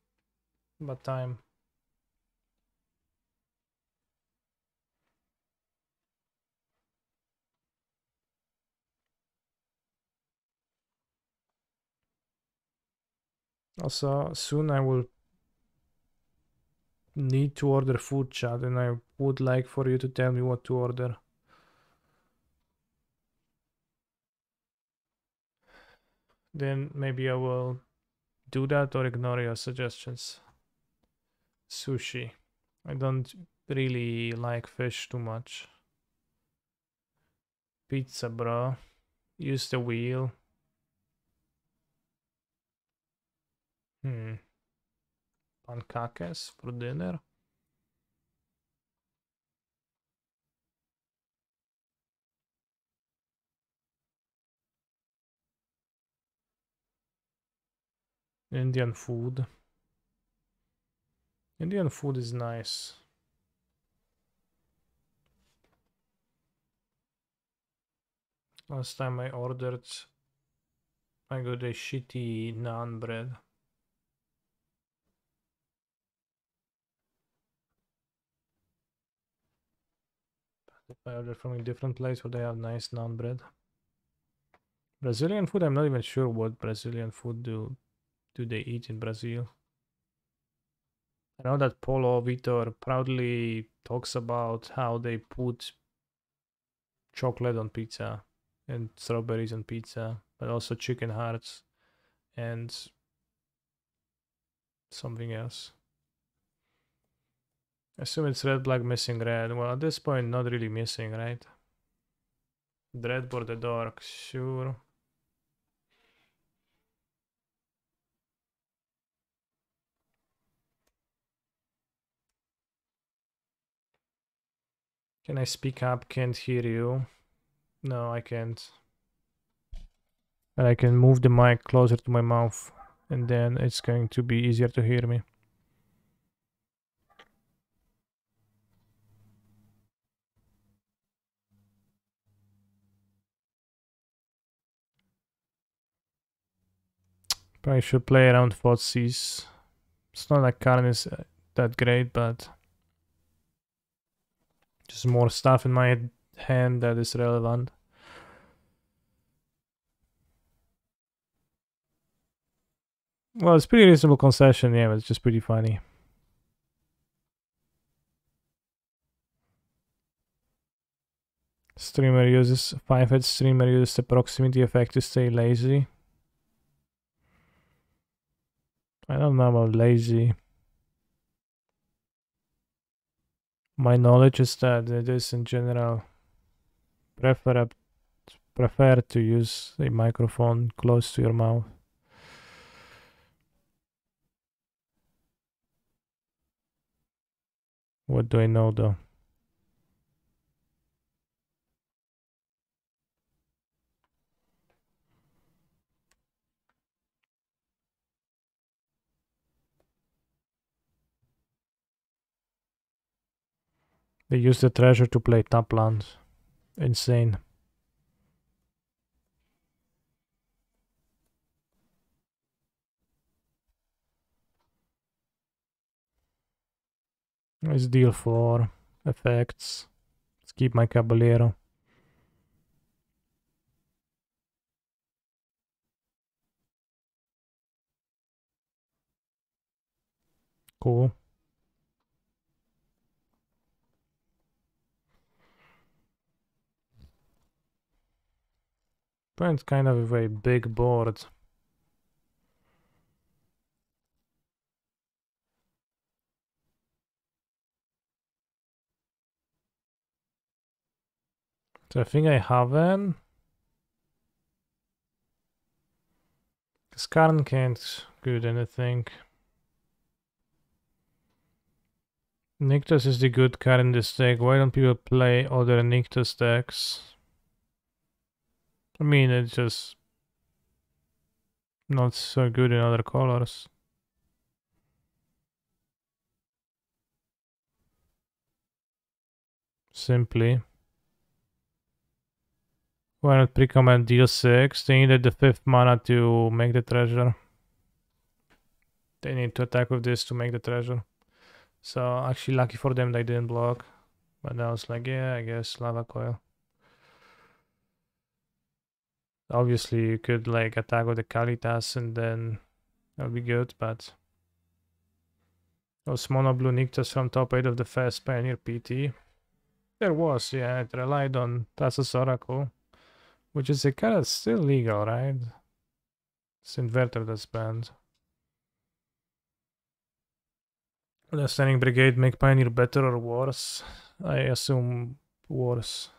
Bad time. Also, soon I will need to order food, chat, and I would like for you to tell me what to order. Then maybe I will do that or ignore your suggestions. Sushi. I don't really like fish too much. Pizza, bro. Use the wheel. Pancakes for dinner. Indian food. Indian food is nice. Last time I ordered, I got a shitty naan bread. If I order from a different place where they have nice naan bread. Brazilian food, I'm not even sure what Brazilian food do they eat in Brazil. I know that Paulo Vitor proudly talks about how they put chocolate on pizza and strawberries on pizza, but also chicken hearts and something else. I assume it's red, black, missing red. Well, at this point, not really missing, right? Dread for the dark, sure. Can I speak up? Can't hear you. No, I can't. But I can move the mic closer to my mouth, and then it's going to be easier to hear me. Probably should play around Fotsies. It's not like Karn is that great, but just more stuff in my hand that is relevant. Well, it's pretty reasonable concession, yeah, but it's just pretty funny. Streamer uses 5-head streamer uses the proximity effect to stay lazy. I don't know about lazy. My knowledge is that it is in general prefer to use a microphone close to your mouth. What do I know though? They use the treasure to play top lands. Insane. Let's deal 4 effects. Let's keep my Caballero. Cool. But it's kind of a very big board. So I think I haven't. Because Karn can't good anything. Nyctos is the good card in this deck. Why don't people play other Nyctos decks? I mean, it's just not so good in other colors. Simply. Why not pre-command deal 6? They needed the 5th mana to make the treasure. They need to attack with this to make the treasure. So actually lucky for them they didn't block. But I was like, yeah, I guess Lava Coil. Obviously you could like attack with the Kalitas and then that would be good, but those mono blue Nyctos from top 8 of the Fast Pioneer PT. There was, yeah, it relied on Thassa's Oracle, which is a card that's still legal, right? It's Inverter that's banned. The Standing Brigade make Pioneer better or worse? I assume worse.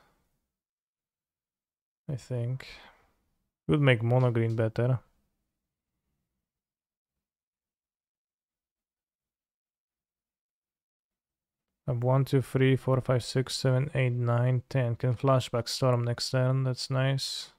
I think. Would make Mono Green better. I have 1, 2, 3, 4, 5, 6, 7, 8, 9, 10. Can flashback Storm next turn, that's nice.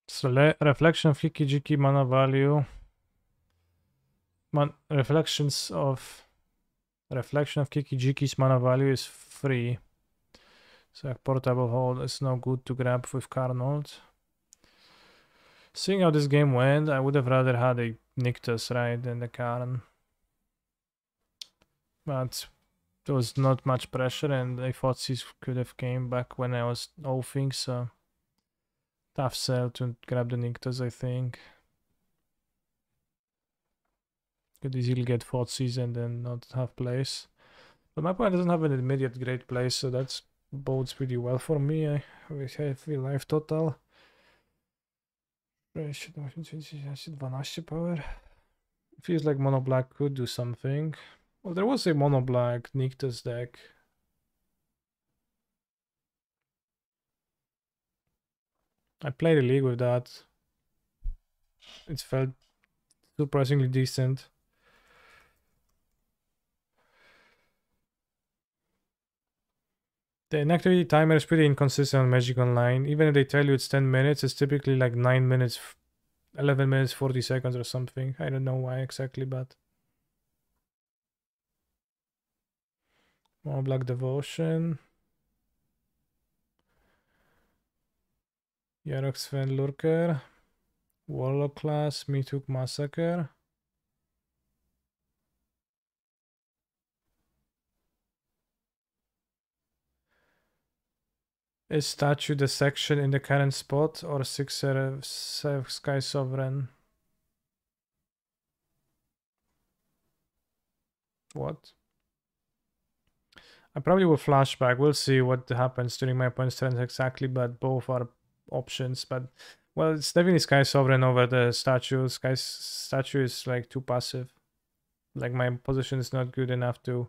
So reflection of Kiki Jiki mana value. Reflection of Kiki Jiki's mana value is free. So a portable hold is no good to grab with Carnold. Seeing how this game went, I would have rather had a Nyctus, right, than the Karn. But there was not much pressure and I thought Sis could have came back when I was offing, so tough sell to grab the Nyctus, I think. Could easily get Thoughtseize and then not have place. But my opponent doesn't have an immediate great place, so that bodes pretty well for me. I have life total. I should 12 power. Feels like mono black could do something. Well, there was a mono black Nyctus deck. I played a league with that. It felt surprisingly decent. The inactivity timer is pretty inconsistent on Magic Online. Even if they tell you it's 10 minutes, it's typically like 9 minutes, 11 minutes, 40 seconds or something. I don't know why exactly, but... Mono Black Devotion. Yarok Sven Lurker. Warlock class, Meathook Massacre. Is statue the section in the current spot or Sky Sovereign? What? I probably will flashback. We'll see what happens during my opponent's turns exactly, but both are options. But well, it's definitely Sky Sovereign over the statue. Statue is like too passive. Like my position is not good enough to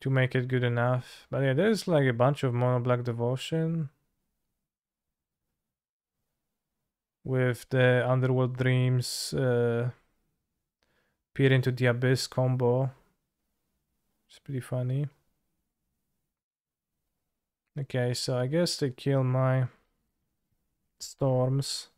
make it good enough. But yeah, there's like a bunch of mono black devotion with the Underworld Dreams peer into the abyss combo. It's pretty funny. Okay, so I guess they kill my storms.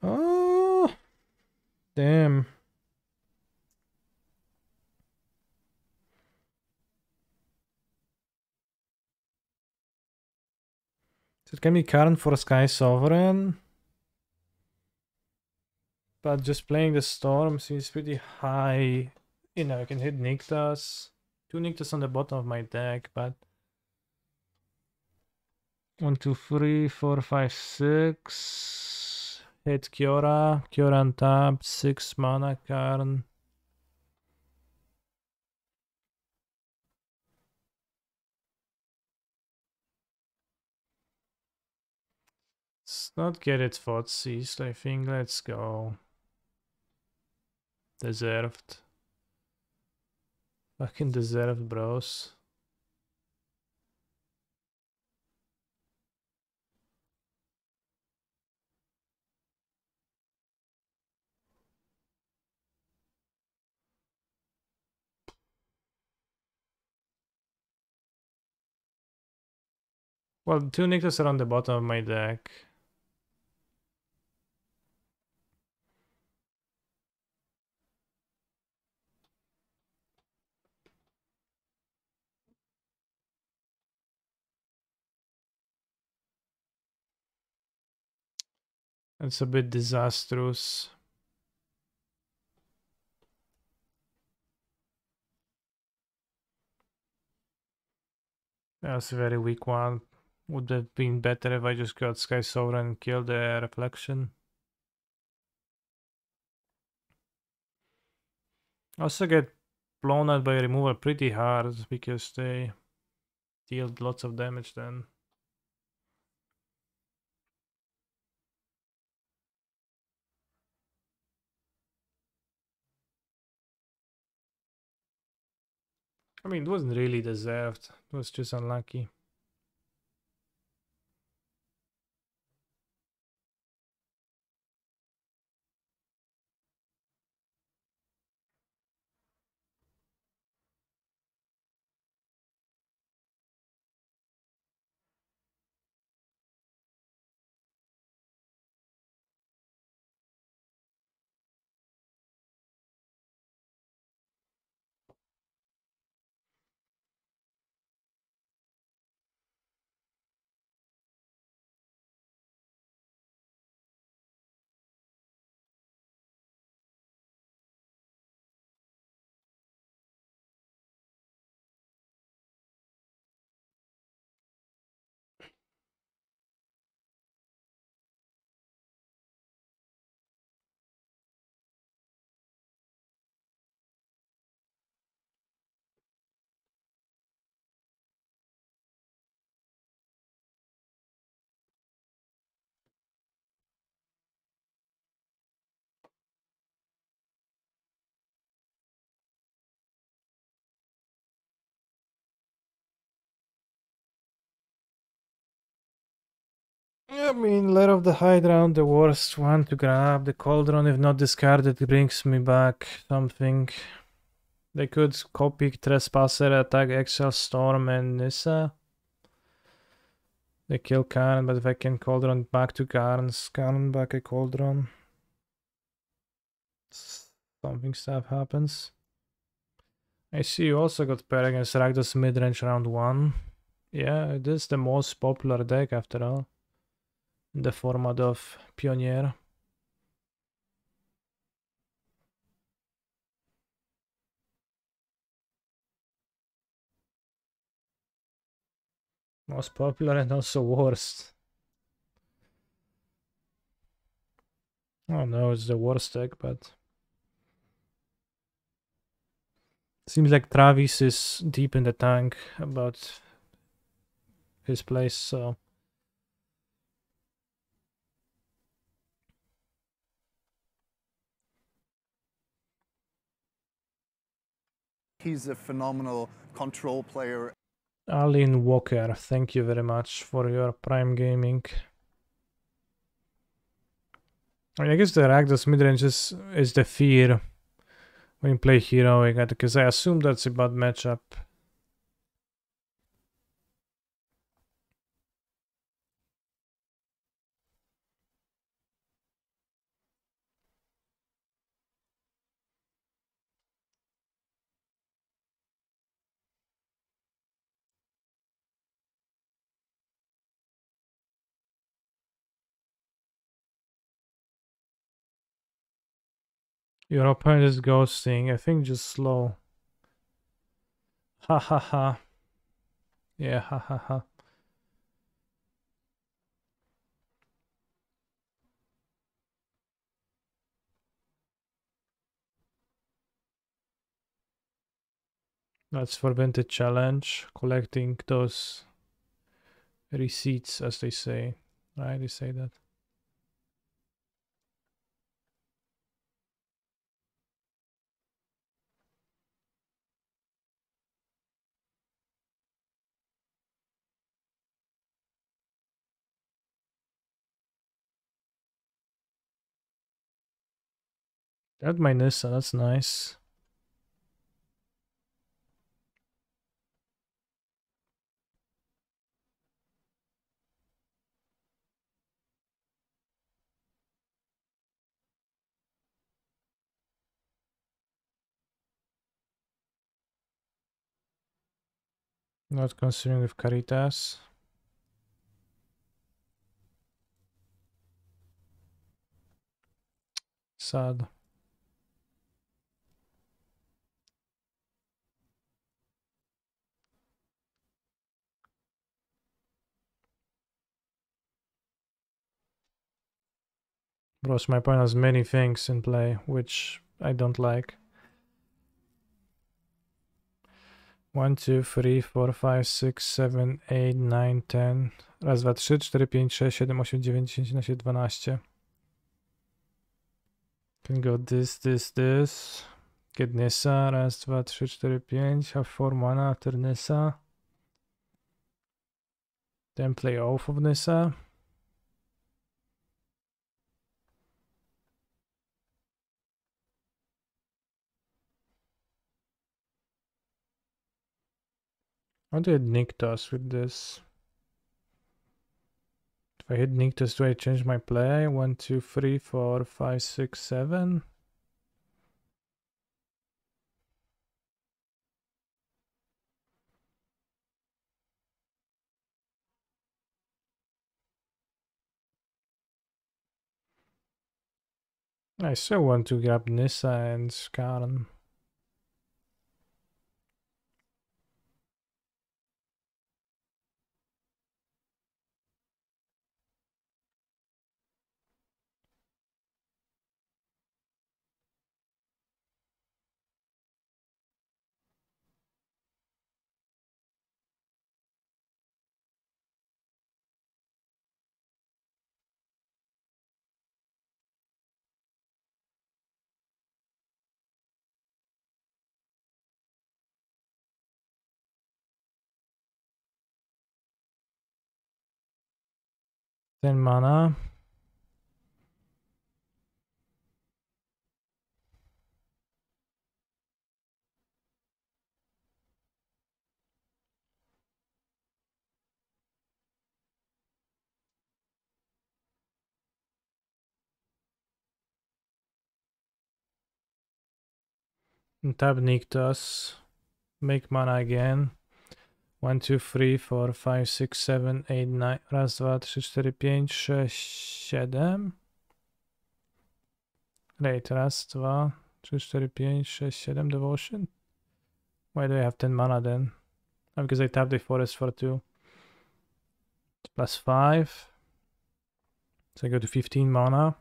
Oh, damn. So it can be Karn for Sky Sovereign. But just playing the storm seems pretty high. You know, I can hit Nyctus. 2 Nyctus on the bottom of my deck, but 1, 2, 3, 4, 5, 6. Hit Kiora. Kiora on top. 6 mana Karn. Let's not get it Thoughtseize, I think. Let's go. Deserved. Fucking deserved, bros. Well, 2 Nyctus are on the bottom of my deck. It's a bit disastrous. That's a very weak one. Would have been better if I just got Sky Sovereign and killed the Reflection. Also get blown out by removal pretty hard because they dealt lots of damage then. I mean, it wasn't really deserved. It was just unlucky. I mean, Lair of the Hydra, the worst one to grab. The Cauldron, if not discarded, brings me back something. They could copy Trespasser, attack Exile, Storm, and Nissa. They kill Karen, but if I can Cauldron back to Karen's, Karen back a Cauldron. Something stuff happens. I see you also got pair against Rakdos midrange round 1. Yeah, it is the most popular deck after all. In the format of Pioneer. Most popular and also worst. Oh no, it's the worst deck, but seems like Travis is deep in the tank about his place, so He's a phenomenal control player. Alin Walker, thank you very much for your Prime Gaming. I mean, I guess the Rakdos midrange is the fear when you play Heroic, because I assume that's a bad matchup. Your opponent is ghosting, I think just slow. Ha ha ha. Yeah, ha ha ha. That's for Vintage Challenge, collecting those receipts, as they say. Right, they say that. Got my Nissa, that's nice. Not considering with Caritas. Sad. Bros, my opponent has many things in play, which I don't like. 1, 2, 3, 4, 5, 6, 7, 8, 9, 10. Raz, dwa, trzy, 4, 5, 6, 7, 8, 9, 10, 11, 12. Can go this. Get Nissa. Raz, dwa, trzy, 4, 5. Have 4 mana after Nissa. Then play off of Nissa. How do I hit Nykthos with this? If I hit Nykthos, do I change my play? 1, 2, 3, 4, 5, 6, 7. I still want to grab Nissa and Karn. Then mana. Tap Nykthos. Make mana again. 1, 2, 3, 4, 5, 6, 7, 8, 9. Raz, dwa, trzy, 4, 5, 6, 7. Wait, raz, dwa, trzy, 4, 5, 6, 7 devotion. Why do I have 10 mana then? Oh, because I tapped the forest for 2. Plus 5. So I go to 15 mana.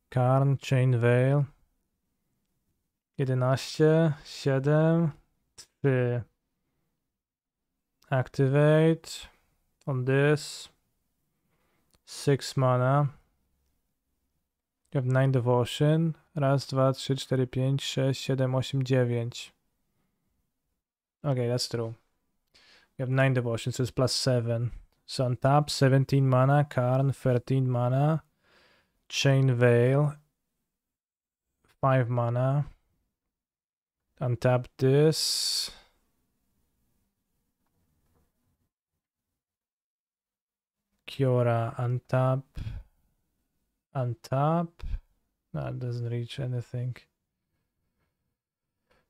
Karn, Chain Veil. 11, 7, 3. Activate on this. 6 mana. You have 9 devotion. Raz, dwa, trzy, 4, 5, 6, 7, 8, 9. Okay, that's true. You have 9 devotion, so it's plus 7. So on top, 17 mana. Karn, 13 mana. Chain Veil, 5 mana. Untap this. Kiora, untap. Untap. No, it doesn't reach anything.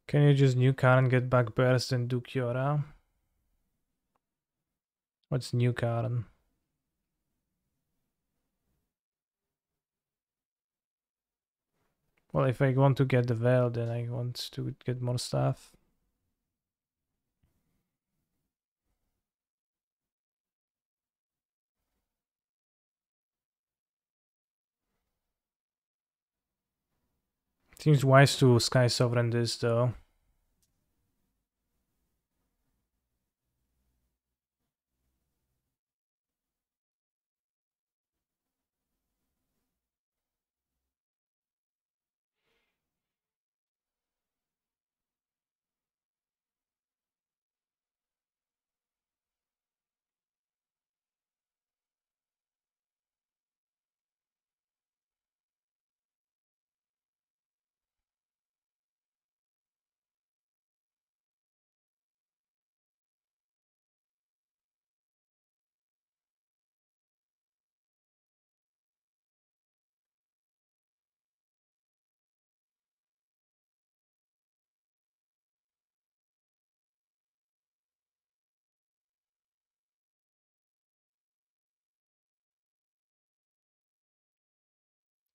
Can you just new card and get back burst and do Kiora? What's new card? Well, if I want to get the Veil, then I want to get more stuff. Seems wise to Sky Sovereign this though.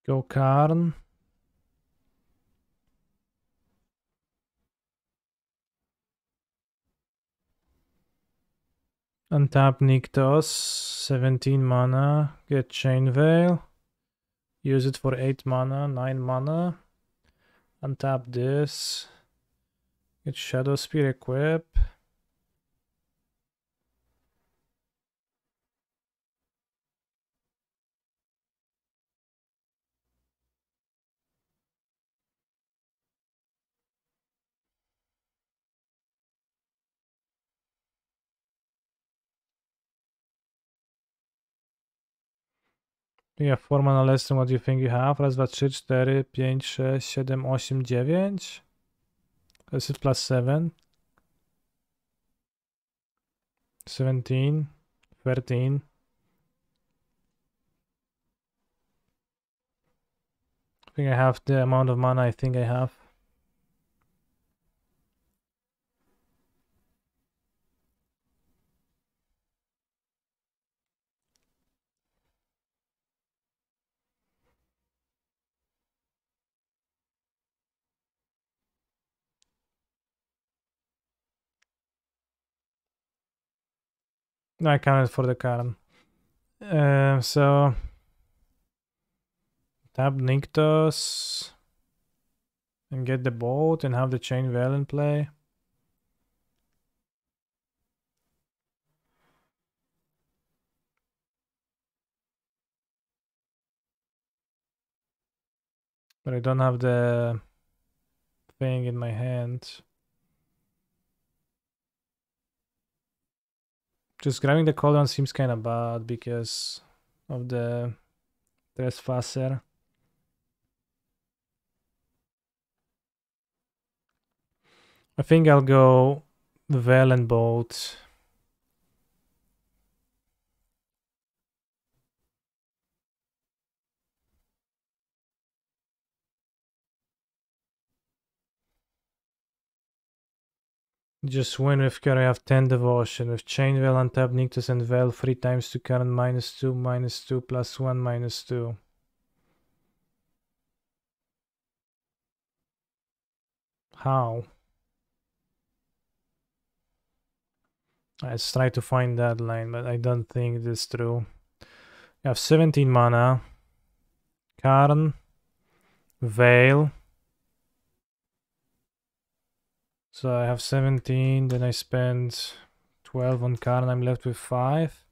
Go Karn. Untap Nykthos, 17 mana, get Chain Veil, use it for 8 mana, 9 mana, untap this, get Shadow Spear equip. You have 4 mana less than what you think you have. Raz, dwa, trzy, cztery, pięć, sześć, siedem, osiem, dziewięć. This is plus 7. 17. 13. I think I have the amount of mana I think I have. No, I counted for the card. So tap Nykthos and get the boat and have the Chain Veil in play. But I don't have the thing in my hand. Just grabbing the cooldown seems kind of bad because of the Trespasser. I think I'll go Veil and boat. Just win with Curry, I have 10 devotion. With Chain Veil, untap Nykthos and Veil 3 times to current -2, -2, +1, -2. How? Let's try to find that line, but I don't think this is true. You have 17 mana. Karn. Veil. So I have 17, then I spend 12 on Karn, I'm left with 5.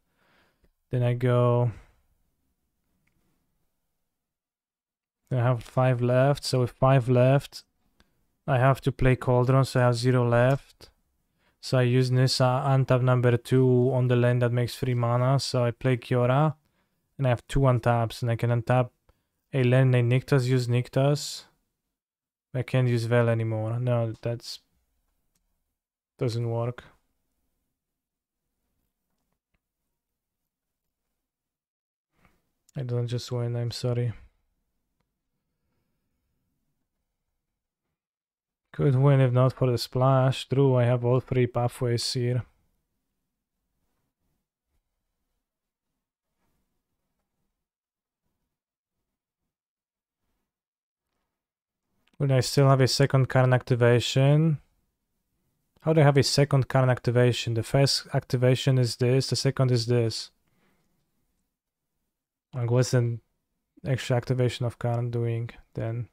Then I go... Then I have 5 left, so with 5 left, I have to play Cauldron, so I have 0 left. So I use Nissa untap number 2 on the land that makes 3 mana, so I play Kiora, and I have 2 untaps, and I can untap a land named Nykthos, use Nykthos. I can't use Veil anymore. No, that's... doesn't work. I don't just win, I'm sorry. Could win if not for the splash. True, I have all 3 pathways here. Would I still have a second Karn activation? How do I have a second Karn activation? The first activation is this, the second is this. Like, what's the extra activation of Karn doing then?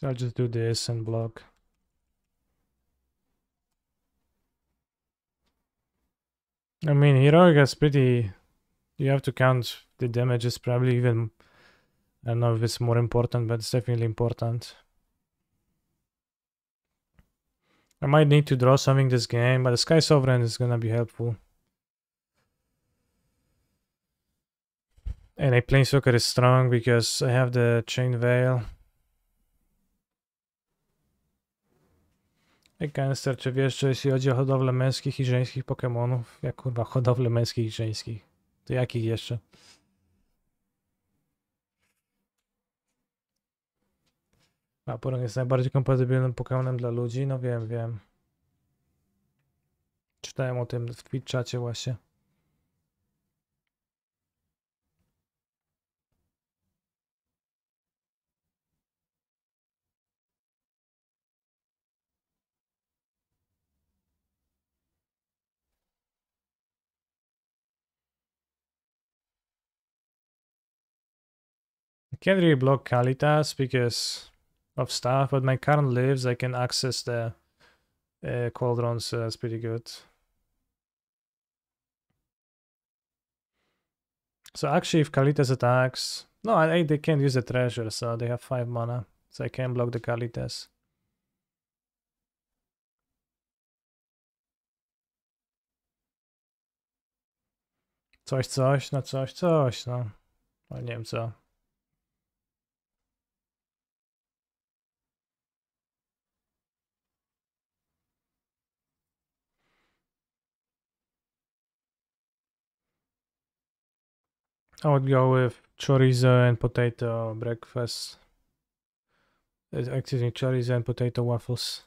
So I'll just do this and block. I mean, Heroic is pretty... You have to count the damages, probably even... I don't know if it's more important, but it's definitely important. I might need to draw something this game, but the Sky Sovereign is gonna be helpful. And a Planeswalker is strong because I have the Chain Veil. Gangster, czy wiesz, że jeśli chodzi o hodowlę męskich i żeńskich Pokemonów, jak kurwa hodowlę męskich i żeńskich, to jakich jeszcze? Vaporeon jest najbardziej kompatybilnym Pokemonem dla ludzi? No wiem. Czytałem o tym w Twitch-czacie właśnie. I can't really block Kalitas because of stuff, but my current lives, I can access the Cauldrons, so that's pretty good. So actually, if Kalitas attacks... No, they can't use the treasure, so they have 5 mana. So I can block the Kalitas. Coś, no. Ale nie wiem co. I would go with chorizo and potato breakfast. Excuse me, chorizo and potato waffles.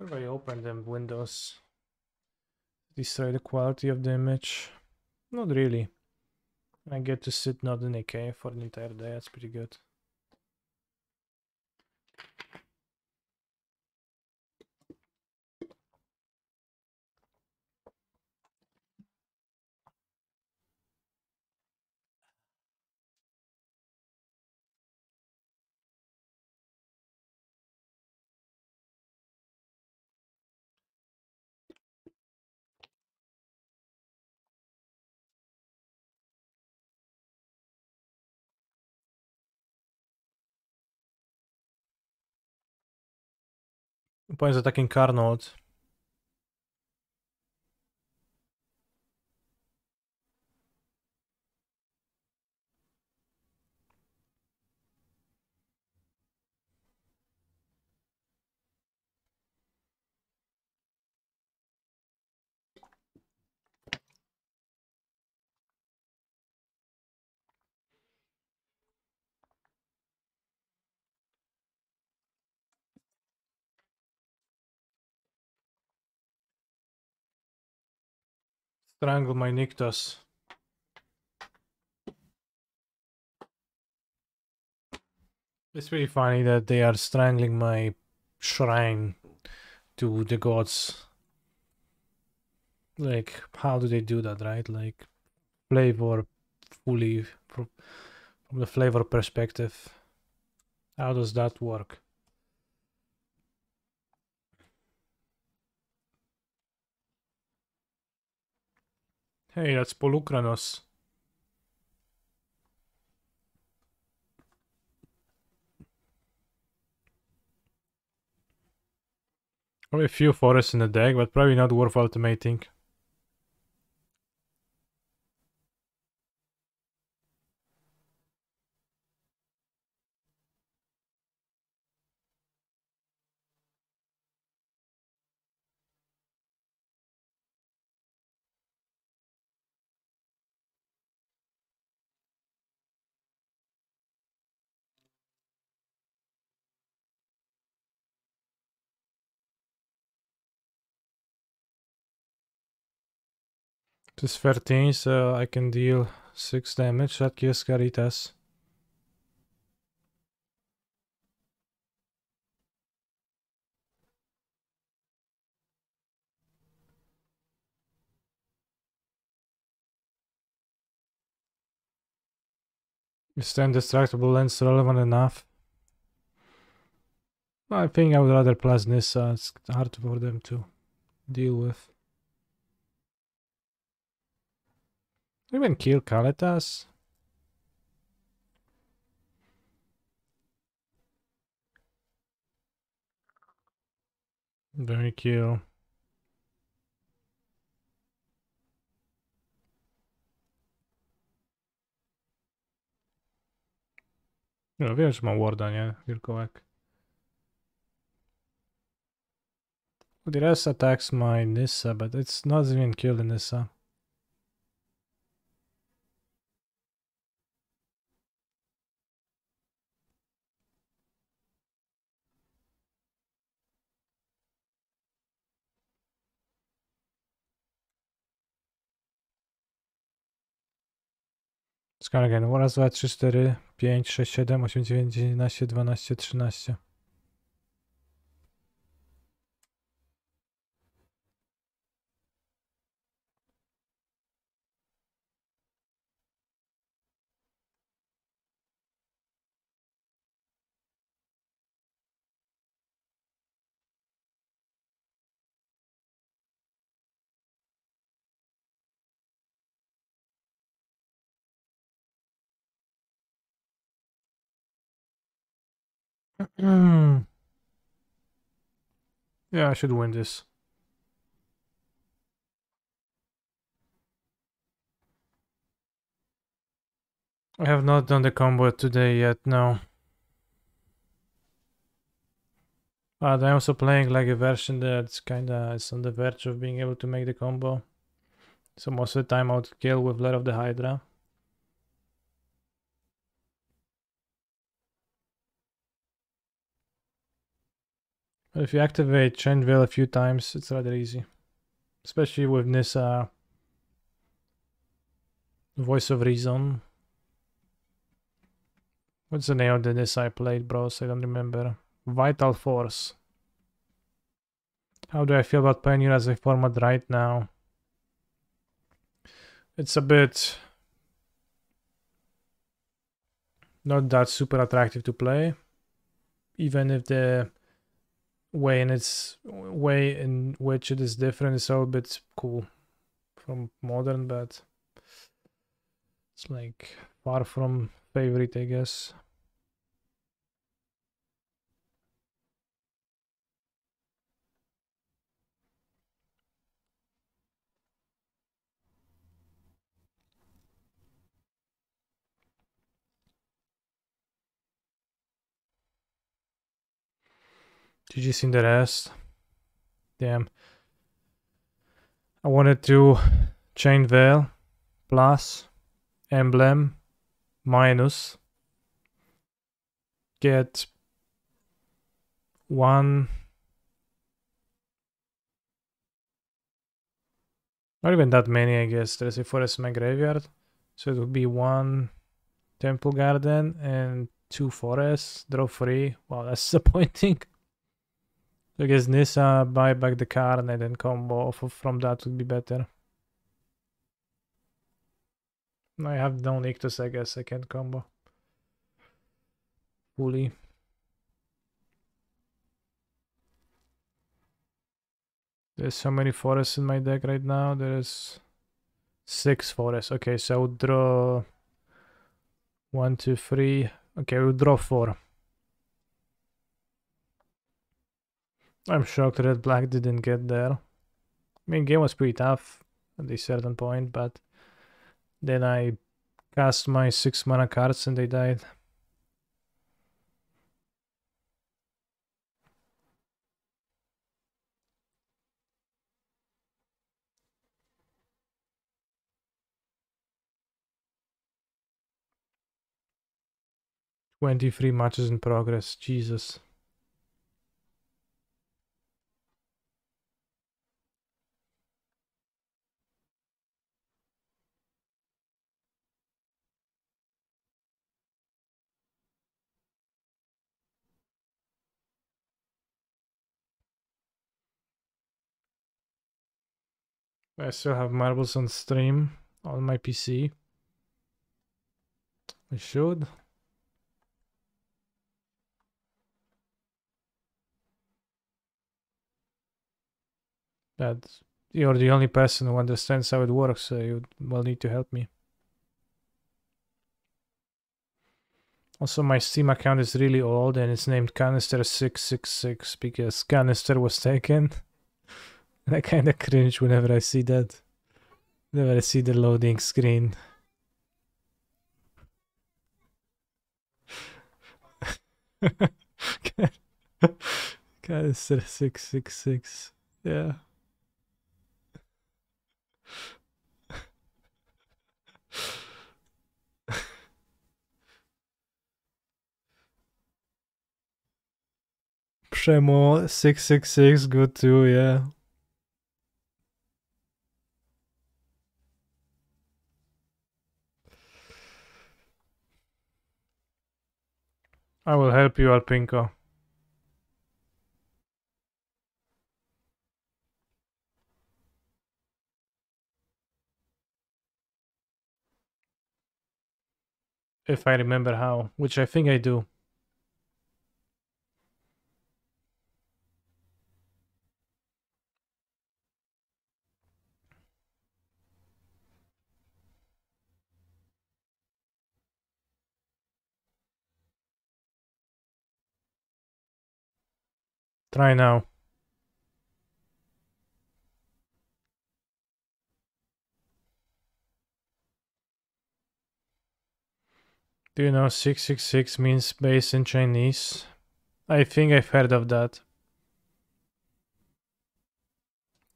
If I open them windows, destroy the quality of the image? Not really. I get to sit not in a cave for the entire day, that's pretty good. Opponent's attacking Carnot. Strangle my Nykthos. It's really funny that they are strangling my shrine to the gods. Like, how do they do that, right? Like, flavor fully from the flavor perspective. How does that work? Hey, that's Polukranos. Probably a few forests in the deck, but probably not worth ultimating. This is 13, so I can deal 6 damage. That kills Caritas. Is the indestructible lens relevant enough? I think I would rather plus Nissa. It's hard for them to deal with. Even kill Kalitas. Very kill. No, wiem, że ma warda, nie? Wilkołak. The rest attacks my Nissa, but it's not even killing Nissa. Skala again. Raz, 2, 3, 4, 5, 6, 7, 8, 9, 10, 11, 12, 13. Yeah, I should win this. I have not done the combo today yet, no. But I'm also playing like a version that's it's on the verge of being able to make the combo. So most of the time I would kill with Lair of the Hydra. But if you activate Chain Veil a few times, it's rather easy. Especially with Nissa Voice of Reason. What's the name of the Nissa I played, bros? I don't remember. Vital Force. How do I feel about Pioneer as a format right now? It's a bit not that super attractive to play. Even if the way in which it is different is a little bit cool from modern, but it's like far from favorite, I guess. Did you see the rest? Damn. I wanted to Chain Veil plus Emblem minus get one, not even that many, I guess. There's a Forest in my graveyard, so it would be 1 Temple Garden and 2 forests, draw 3. Wow, that's disappointing. I guess Nissa, buy back the card and then combo off from that would be better. I have no Nyctus, I guess I can't combo fully. There's so many forests in my deck right now. There's 6 forests. Okay, so I would draw 1, 2, 3. Okay, we'll draw 4. I'm shocked that black didn't get there. I mean, game was pretty tough at a certain point, but then I cast my 6 mana cards and they died. "23 matches in progress." Jesus. I still have marbles on stream on my PC. I should. That you're the only person who understands how it works, so you will need to help me. Also, my Steam account is really old and it's named Canister666 because Canister was taken. And I kinda cringe whenever I see that. Whenever I see the loading screen. Canister666. Yeah. Przemo 666, good too, yeah. I will help you, Alpinko. If I remember how, which I think I do. Try now. Do you know 666 means base in Chinese? I think I've heard of that.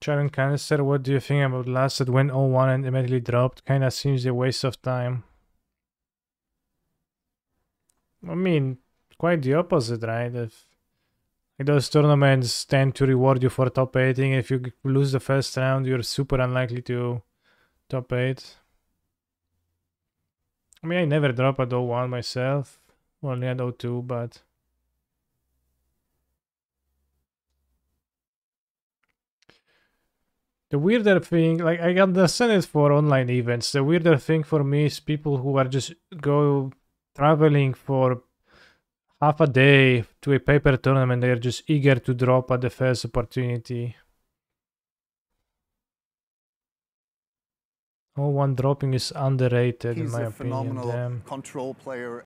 Sharon Canister, what do you think about last that went 0-1 and immediately dropped? Kinda seems a waste of time. I mean, quite the opposite, right? If those tournaments tend to reward you for top 8ing, if you lose the first round, you're super unlikely to top 8. I mean, I never drop at 0-1 myself, only at 0-2, but... The weirder thing, like, I understand it for online events. The weirder thing for me is people who are just go traveling for half a day to a paper tournament. They're just eager to drop at the first opportunity. Oh, one dropping is underrated in my opinion. He's a phenomenal control player.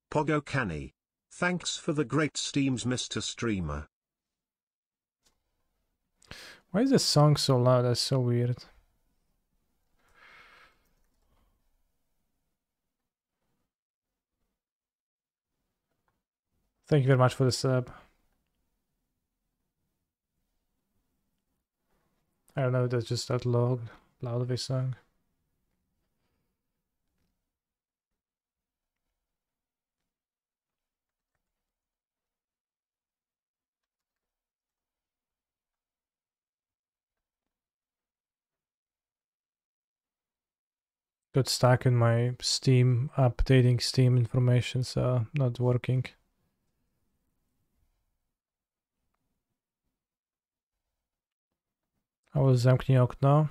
Pogo Canny. Thanks for the great steams, Mr. Streamer. Why is the song so loud? That's so weird. Thank you very much for the sub. I don't know, that's just that loud of a song. Got stuck in my Steam, updating Steam information, so not working. Ale zamknij okno.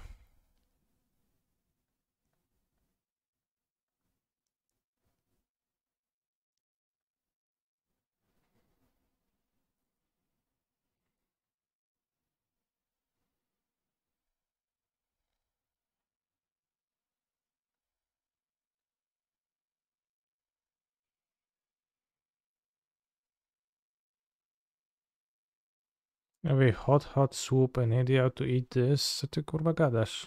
Have a hot soup and idea how to eat this. Co ty kurwa gadasz?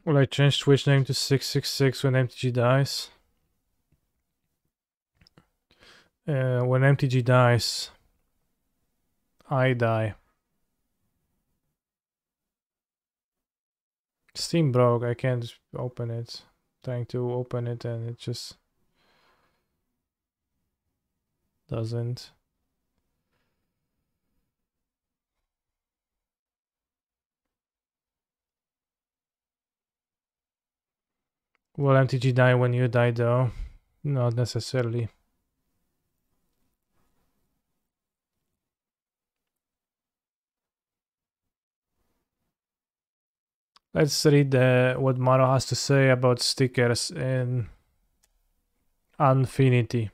Will I change Twitch name to 666 when MTG dies? When MTG dies, I die. Steam broke, I can't open it. Trying to open it and it just doesn't. Will MTG die when you die though? Not necessarily. Let's read what Maro has to say about stickers in Unfinity.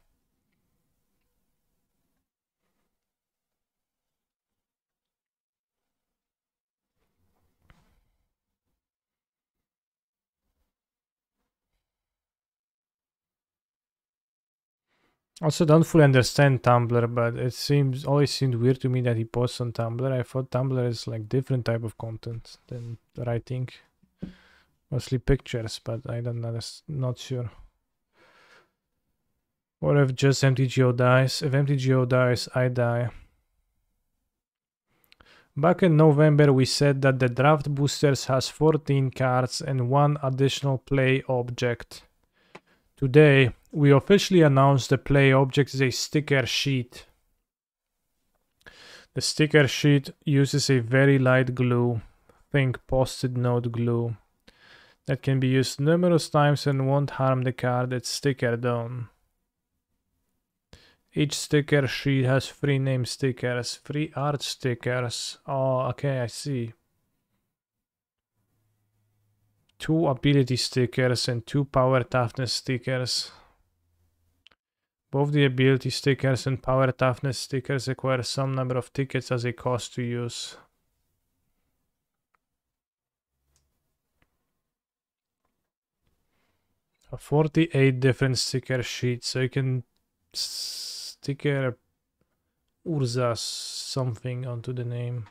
Also, don't fully understand Tumblr, but it always seemed weird to me that he posts on Tumblr. I thought Tumblr is like different type of content than writing, mostly pictures, but I don't know. Not sure. Or if just MTGO dies. If MTGO dies, I die. Back in November, we said that the draft boosters has 14 cards and 1 additional play object. Today, we officially announced the play object is a sticker sheet. The sticker sheet uses a very light glue, think post-it note glue, that can be used numerous times and won't harm the card it's stickered on. Each sticker sheet has 3 name stickers, 3 art stickers. Oh, okay, I see. 2 ability stickers and 2 power toughness stickers. Both the ability stickers and power toughness stickers require some number of tickets as a cost to use. A 48 different sticker sheets, so you can sticker Urza something onto the name.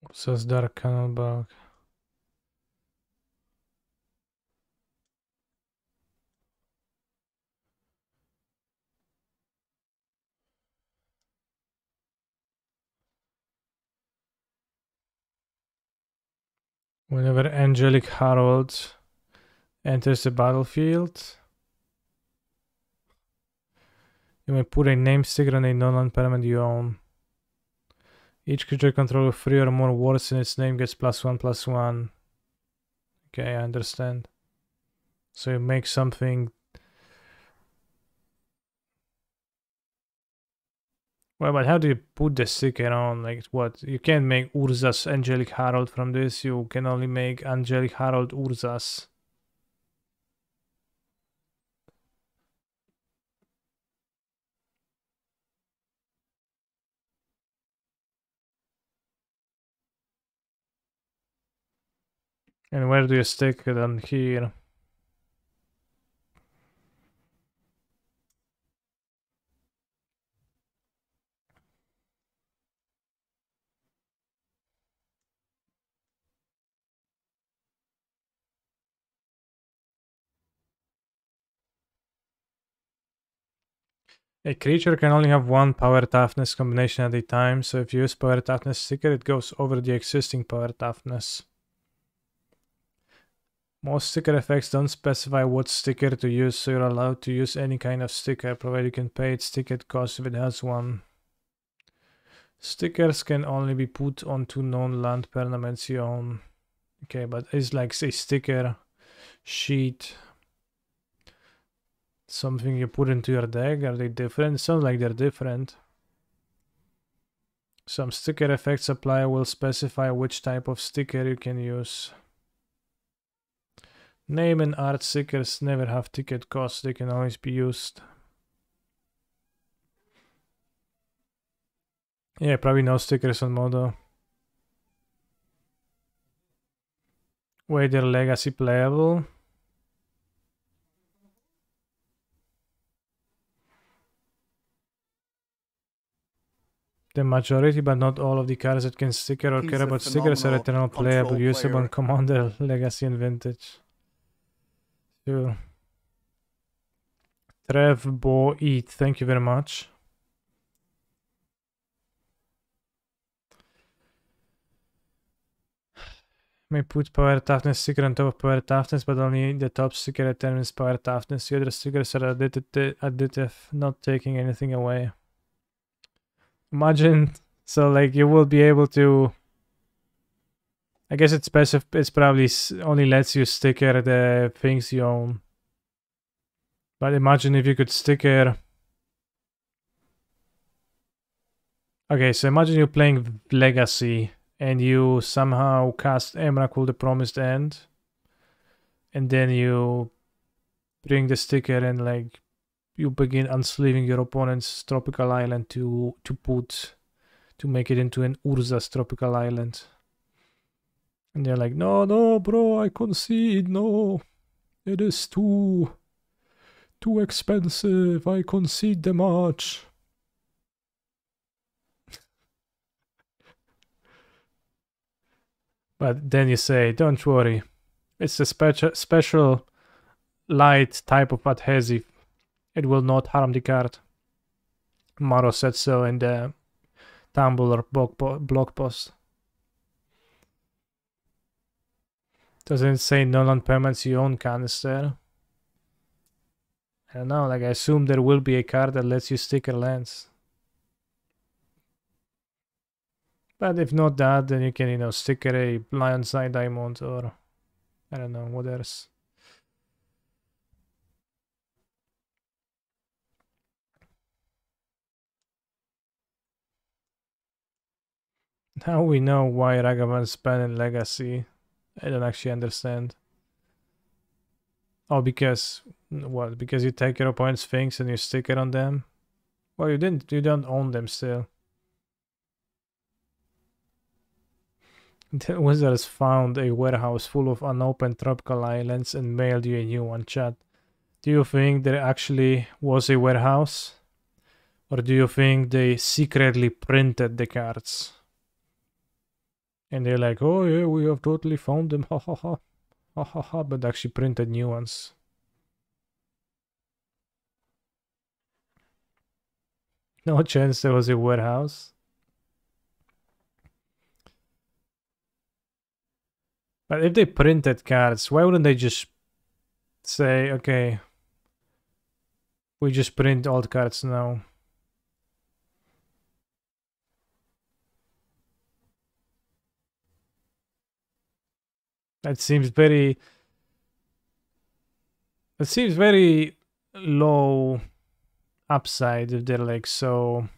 Urza's Dark Canalbag. Whenever Angelic Herald enters the battlefield, you may put a name sticker on a non-land permanent you own. Each creature control with 3 or more words in its name gets +1/+1. Okay, I understand. So you make something. Well, but how do you put the sticker on? Like what? You can't make Urza's Angelic Herald from this. You can only make Angelic Herald Urza's. And where do you stick it on here? A creature can only have 1 power toughness combination at a time, so if you use power toughness sticker, it goes over the existing power toughness. Most sticker effects don't specify what sticker to use, so you're allowed to use any kind of sticker, provided you can pay its ticket cost if it has one. Stickers can only be put onto non-land permanents you own. Okay, but it's like a sticker sheet. Something you put into your deck? Are they different? Sounds like they're different. Some sticker effects applier will specify which type of sticker you can use. Name and art stickers never have ticket costs, they can always be used. Yeah, probably no stickers on Modo. Wait, they're legacy playable? The majority, but not all of the cards that can sticker or He's care a about stickers are eternal playable, control usable on player. Commander, Legacy, and Vintage. Sure. Trev Bo Eat, thank you very much. May put power toughness sticker on top of power toughness, but only the top sticker determines power toughness. The other stickers are additive, not taking anything away. Imagine, so like you will be able to. I guess it's probably only lets you sticker the things you own. But imagine if you could sticker. Okay, so imagine you're playing Legacy and you somehow cast Emrakul the Promised End, and then you bring the sticker and like you begin unsleeving your opponent's tropical island to make it into an Urza's tropical island. And they're like, no, bro, I concede, no. It is too expensive. I concede the match. But then you say, don't worry. It's a special light type of adhesive. It will not harm the card. Maro said so in the Tumblr blog post. Doesn't it say Nolan permits your own canister? I don't know, like I assume there will be a card that lets you sticker lands. But if not that, then you can, sticker a Lion's Eye Diamond or I don't know, what else. Now we know why Ragavan's banned in Legacy. I don't actually understand. Oh, because what? Because you take your opponent's things and you stick it on them? Well, you don't own them still. The Wizards found a warehouse full of unopened tropical islands and mailed you a new one, chat. Do you think there actually was a warehouse? Or do you think they secretly printed the cards? And they're like, oh yeah, we have totally found them, ha ha ha. Ha ha ha, but actually printed new ones. No chance there was a warehouse. But if they printed cards, why wouldn't they just say, okay, we just print old cards now? That seems very low upside if they're like so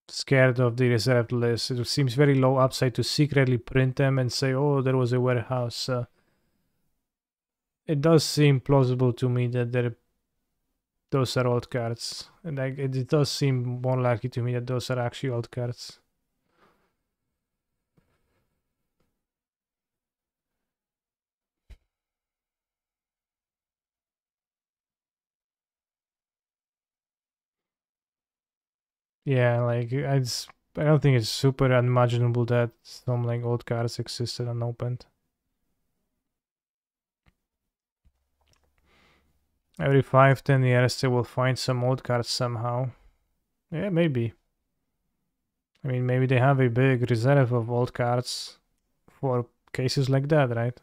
scared of the reserved list. It seems very low upside to secretly print them and say, oh, there was a warehouse. It does seem plausible to me that those are old cards. And it does seem more likely to me that those are actually old cards. Yeah, like I don't think it's super unimaginable that some like old cards existed unopened. Every 5-10 years they will find some old cards somehow. Yeah, maybe. I mean, maybe they have a big reserve of old cards for cases like that, right?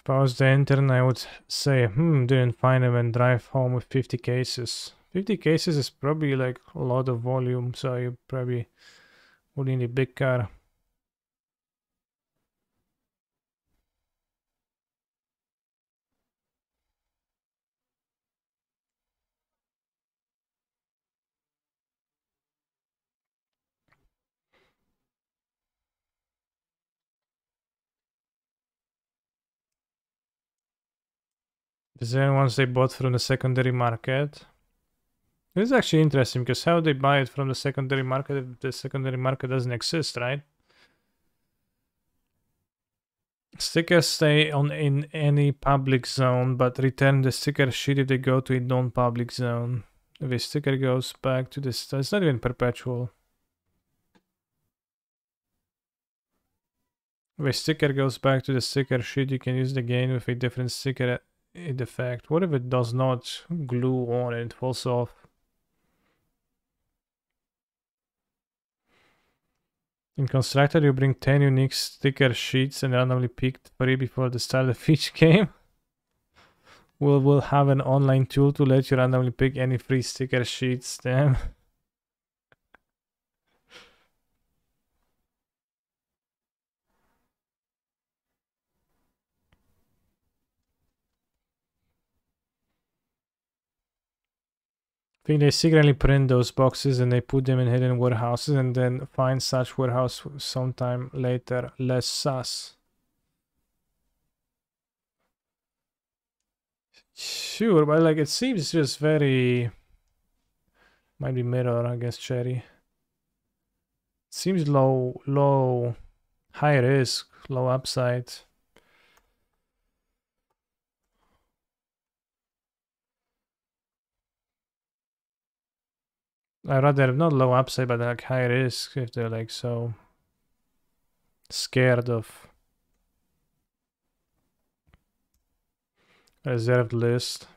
If I was the intern, I would say, didn't find them and drive home with 50 cases. 50 cases is probably like a lot of volume, so you probably would need a big car. Is there ones they bought from the secondary market? This is actually interesting because how they buy it from the secondary market if the secondary market doesn't exist, right? Stickers stay in any public zone, but return the sticker sheet if they go to a non-public zone. If a sticker goes back to this, it's not even perpetual. If a sticker goes back to the sticker sheet, you can use the again with a different sticker in effect. What if it does not glue on and it falls off? In Constructor, you bring 10 unique sticker sheets and randomly pick 3 before the start of each game. We'll have an online tool to let you randomly pick any free sticker sheets. Damn. I think they secretly print those boxes and they put them in hidden warehouses and then find such warehouse sometime later. Less sus. Sure, but like it seems just very... Might be mirror, I guess, Cherry. Seems low, high risk, low upside. I'd rather not low upside, but like high risk if they're like so scared of reserved list.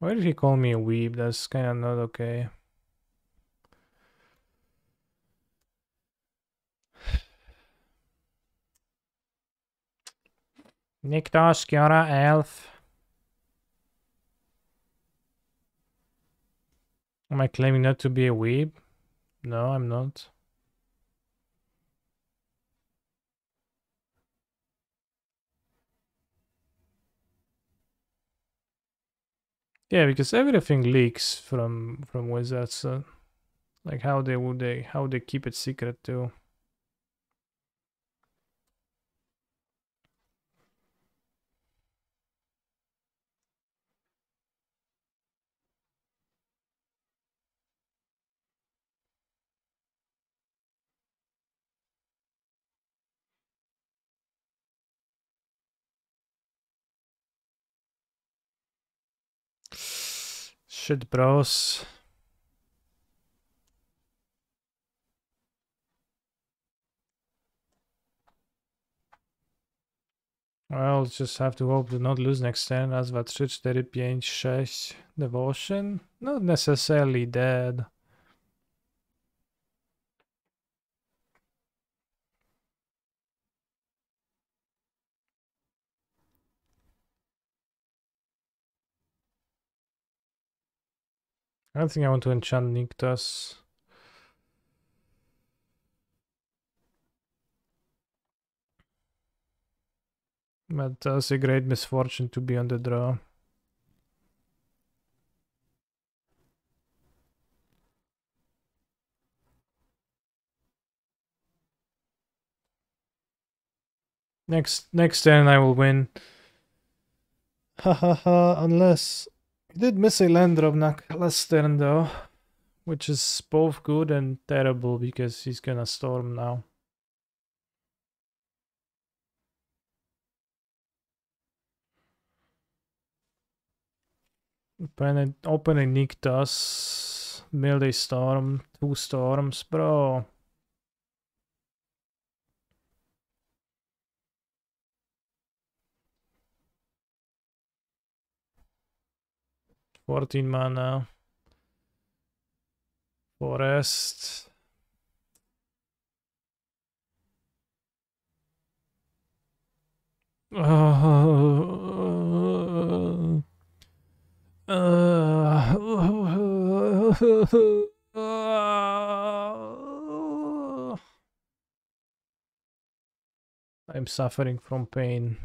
Why did he call me a weeb? That's kind of not okay. Niktos, Kiara, Elf. Am I claiming not to be a weeb? No, I'm not. Yeah, because everything leaks from Wizards. So like how they keep it secret too. Shit, bros. Well, just have to hope to not lose next turn. Raz, dwa, trzy, cztery, pięć, sześć. Devotion? Not necessarily dead. I don't think I want to enchant Nykthos. But that's a great misfortune to be on the draw. Next turn I will win. Hahaha, unless... He did miss a land drop last turn though. Which is both good and terrible because he's gonna storm now. Open a Nykthos. Build a storm. 2 storms, bro. $14 mana. Forest. I'm suffering from pain.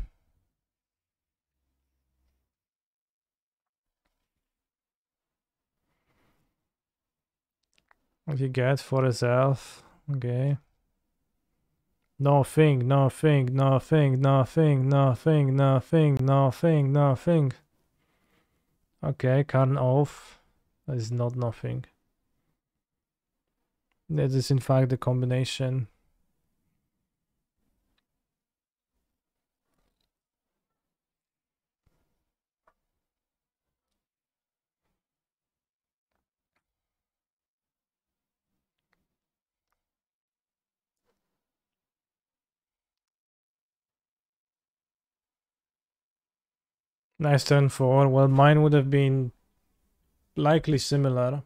What you get for his health? Okay. Nothing, nothing, nothing, nothing, nothing, nothing, nothing, nothing. Okay, Karn off. That is not nothing. That is in fact the combination. Nice turn 4. Well, mine would have been likely similar.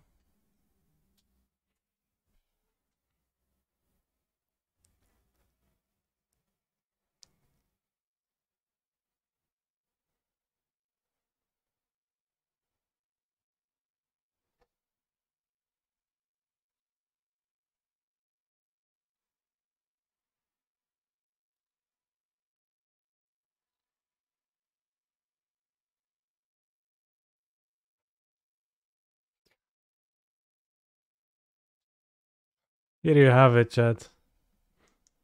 Here you have it, chat.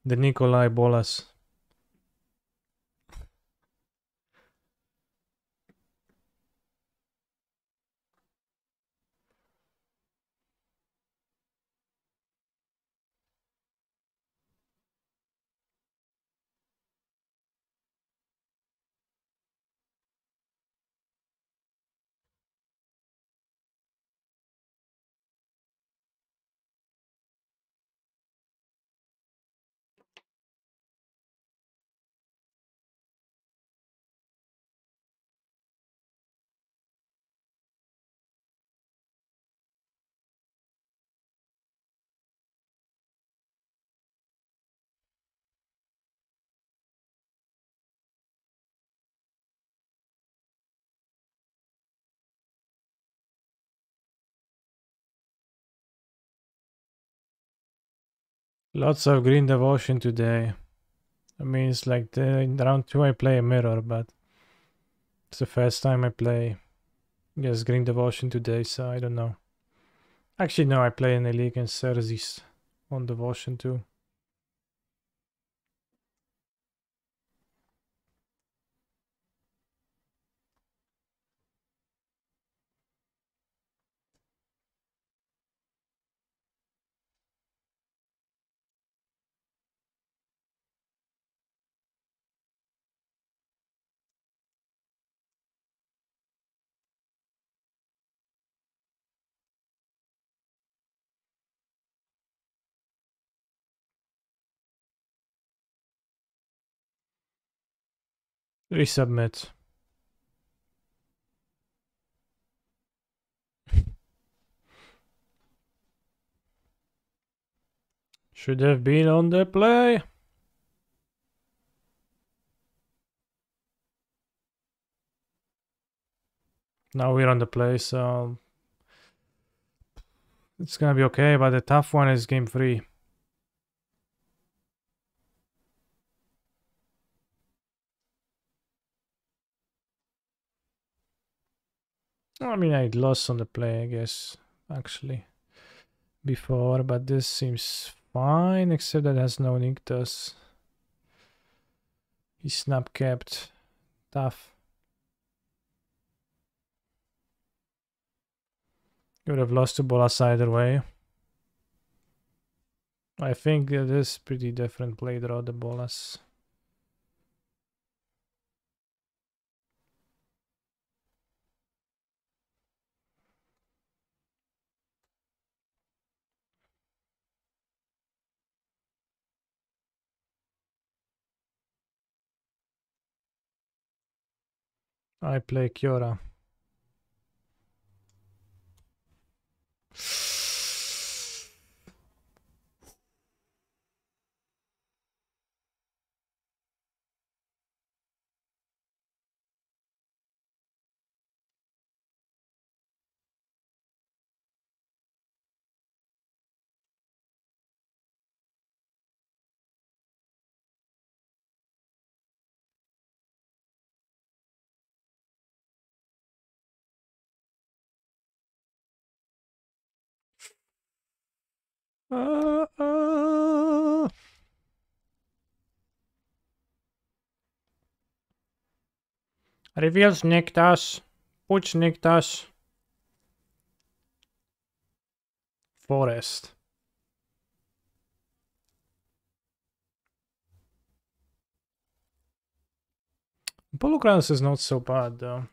The Nikolai Bolas. Lots of green devotion today. I mean, it's like in round 2 I play a mirror, but it's the first time I play, I guess, green devotion today, so I don't know. Actually, no, I play in a league against Cerzis on devotion too. Resubmit. Should have been on the play. Now we're on the play, so it's gonna be okay, but the tough one is game 3. I mean, I lost on the play, I guess, actually, before, but this seems fine, except that it has no Nyctus. He's snap capped. Tough. You would have lost to Bolas either way. I think it is pretty different play draw, the Bolas. I play Kiora. Reveals Nyctus. Puts Nyctus. Forest. Polukranos is not so bad though.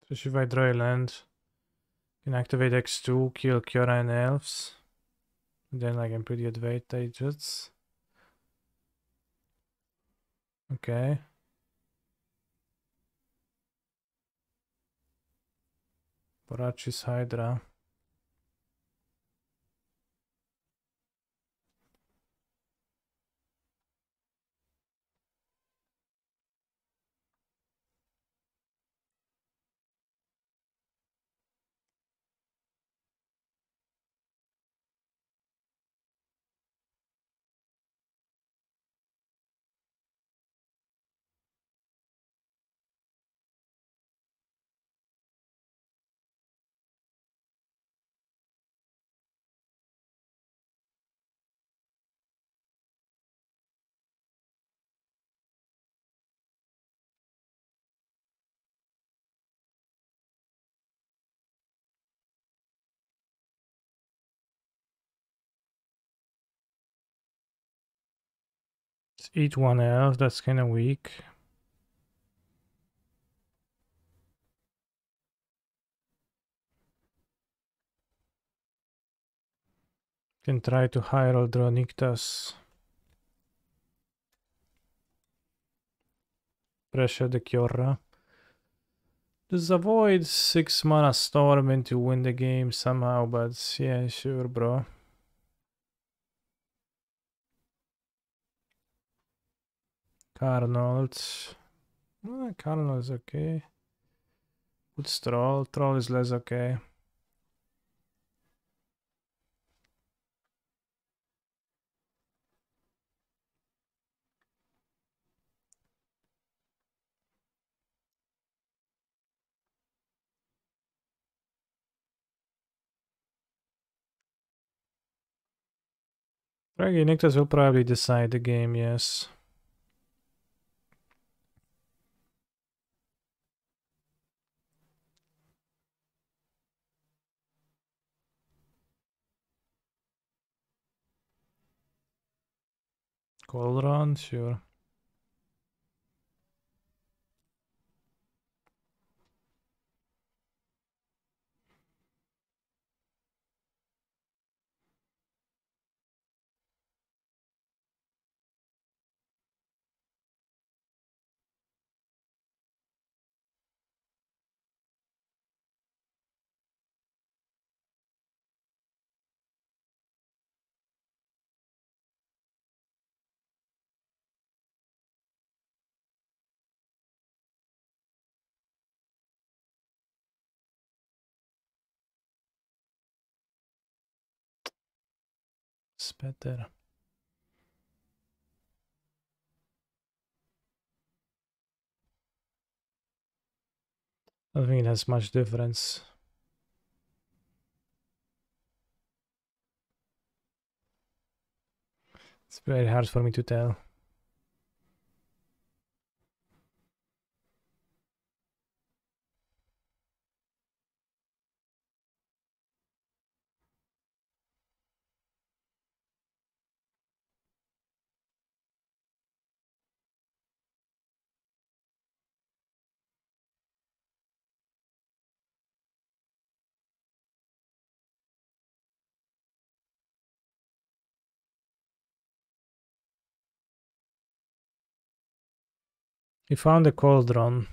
Especially if I draw a land. Can activate X2, kill Kiora and Elves. Then I can put the advantages. Okay. Borachis Hydra. Let's eat one elf, that's kind of weak. Can try to Hyrule draw Nyctus. Pressure the Kiora. Just avoid 6 mana storm and to win the game somehow, but yeah, sure, bro. Carnold. Carnold is okay. Good Troll. Troll is less okay. Draggy Nyctus will probably decide the game, yes. Colron, sure. It's better. I don't think it has much difference. It's very hard for me to tell. He found a cauldron.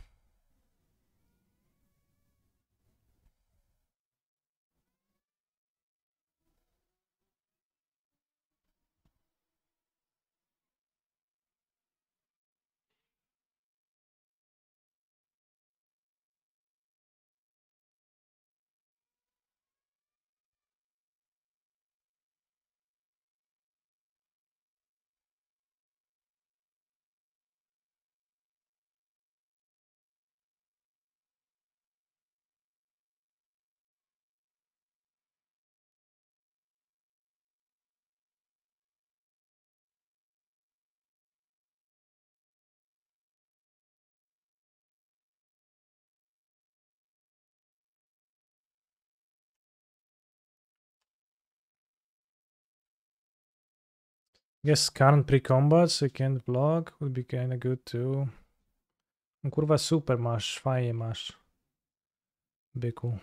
Guess current pre-combats against block would be kinda good too. Kurwa super masz, fajnie masz. Byku.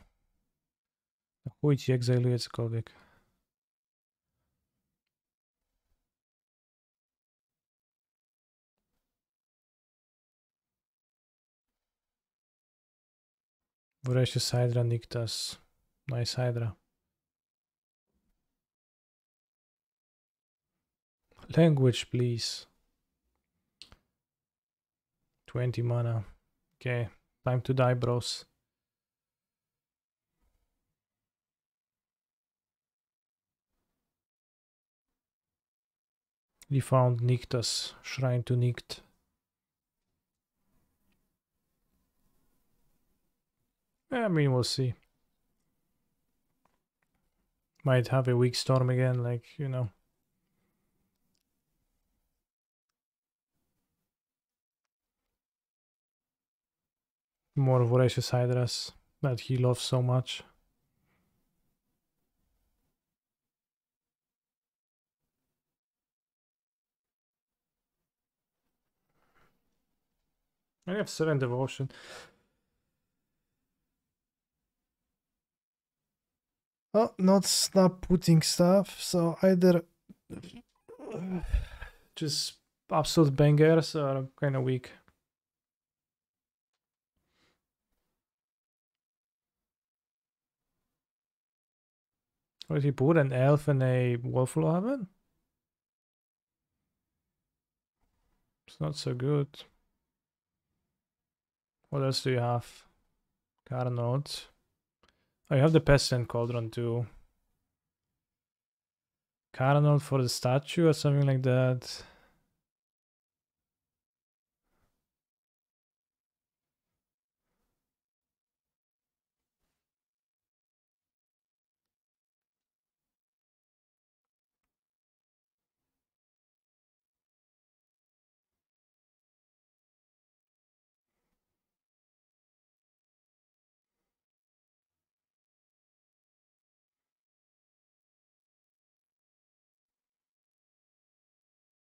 Chuj ci egzajluje cokolwiek. Voracious Hydra, Nyctus. Nice Hydra. Language, please. 20 mana. Okay, time to die, bros. We found Nyctus, Shrine to Nyct. I mean, we'll see. Might have a weak storm again, like, you know. More Voracious Hydras that he loves so much. I have 7 Devotion. Oh, not putting stuff, so either just absolute bangers or kind of weak. What did he put? An elf and a Wolflohaven? It's not so good. What else do you have? Carnot. Oh, you have the Pestilent Cauldron too. Carnot for the statue or something like that.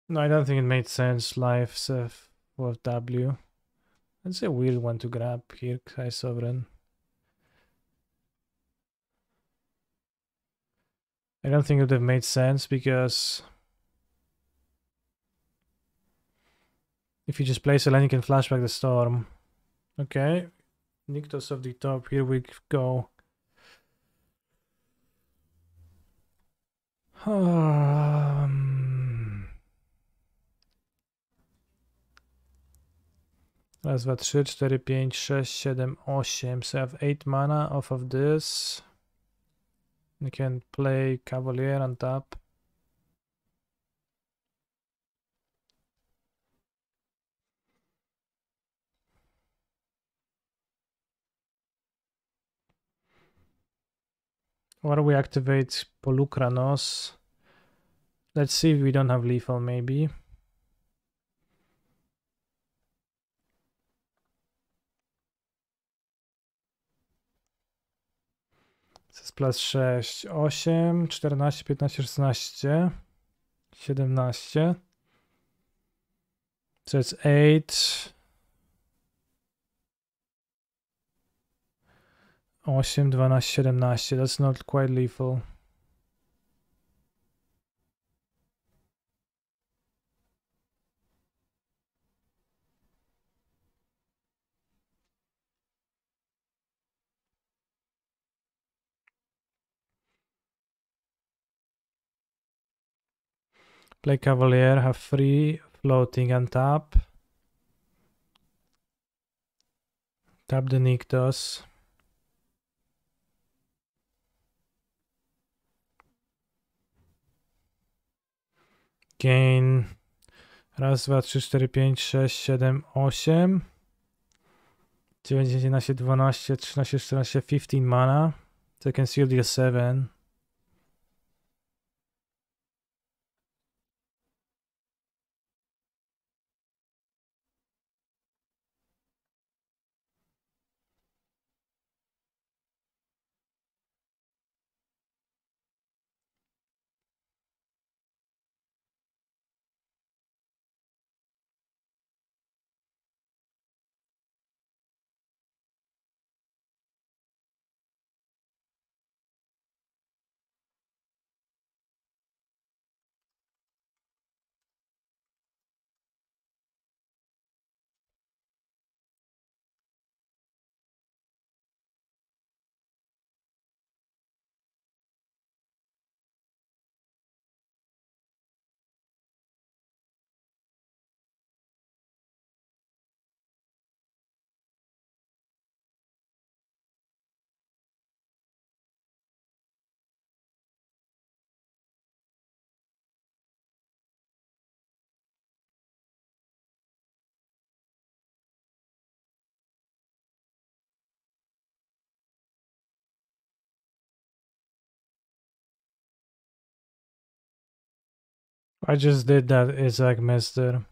No, I don't think it made sense live for W. That's a weird one to grab here, Sky Sovereign. I don't think it would have made sense because if you just place a land, you can flashback the storm. Okay, Nyctus of the top, here we go. Raz, dwa, trzy, cztery, pięć, sześć, siedem, osiem. So I have 8 mana off of this. You can play Cavalier on top. Or we activate Polukranos. Let's see if we don't have lethal, maybe. To jest plus 6, 8, 14, 15, 16, 17. So it's 8, 8, 12, 17. That's not quite lethal. Play Cavalier, have 3 floating on top. Tap the Nyctus. Gain. Raz, dwa, trzy, cztery, pięć, sześć, siedem, 8. 9, 11, 12, 13, 14, 15 mana. So I can still deal 7. I just did that Isaac Mister.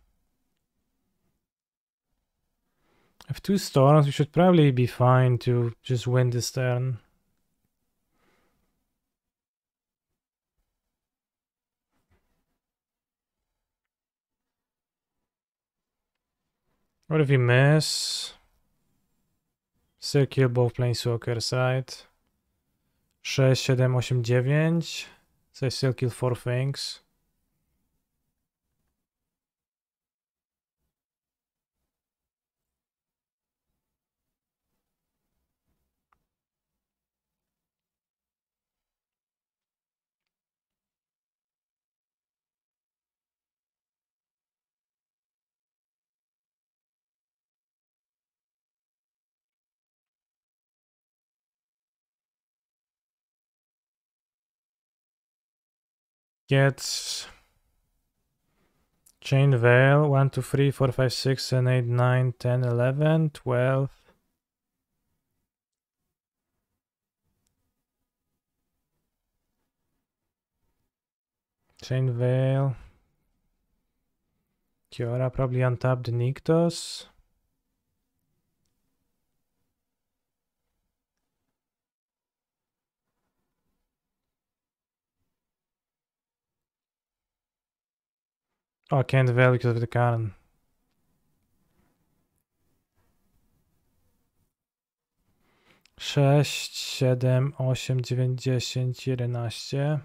If 2 storms, we should probably be fine to just win this turn. What if we miss? Still kill both planeswalkers, right? 6, 7, 8, 9. So I still kill 4 things. Get Chain Veil 1, 2, 3, 4, 5, 6, 7, 8, 9, 10, 11, 12. Chain Veil. Kiora probably untapped Nykthos. Oh, I can't Veil because of the Karen. Sześć, 7, 8, 9, 10, 11.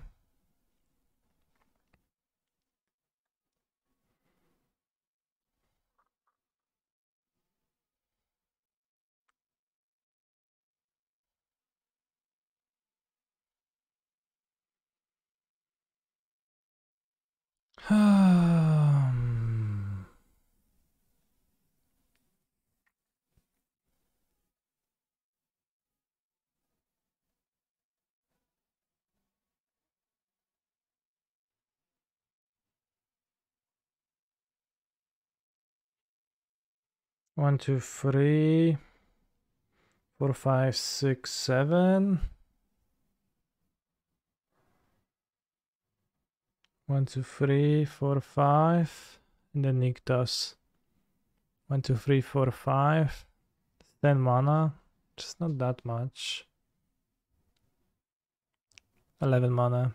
Hmm. 1, 2, 3, 4, 5, 6, 7. 1, 2, 3, 4, 5. And then Nykthos. 1, 2, 3, 4, 5. 10 mana. Just not that much. 11 mana.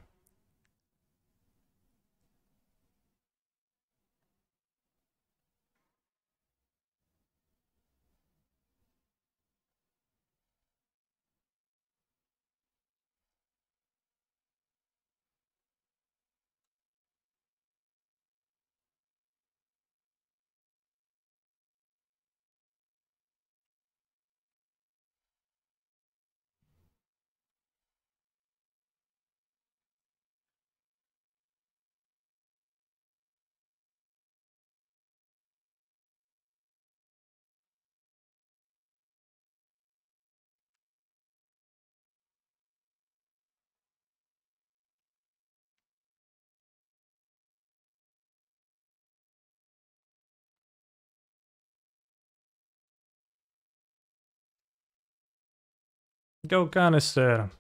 Go Canister.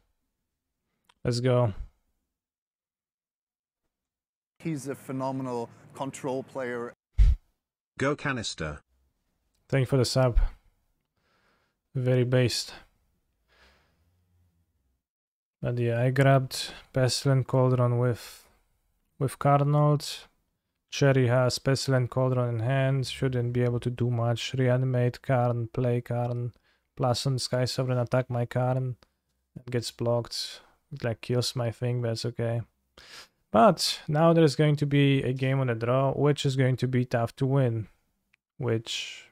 Let's go. He's a phenomenal control player. Go Canister. Thank you for the sub. Very based. But yeah, I grabbed Pestilent Cauldron with Carnold. Cherry has Pestilent Cauldron in hand. Shouldn't be able to do much. Reanimate Karn, play Karn. Plus on Sky Sovereign, attack my Karn. It gets blocked. It like kills my thing, but it's okay. But now there's going to be a game on a draw, which is going to be tough to win. Which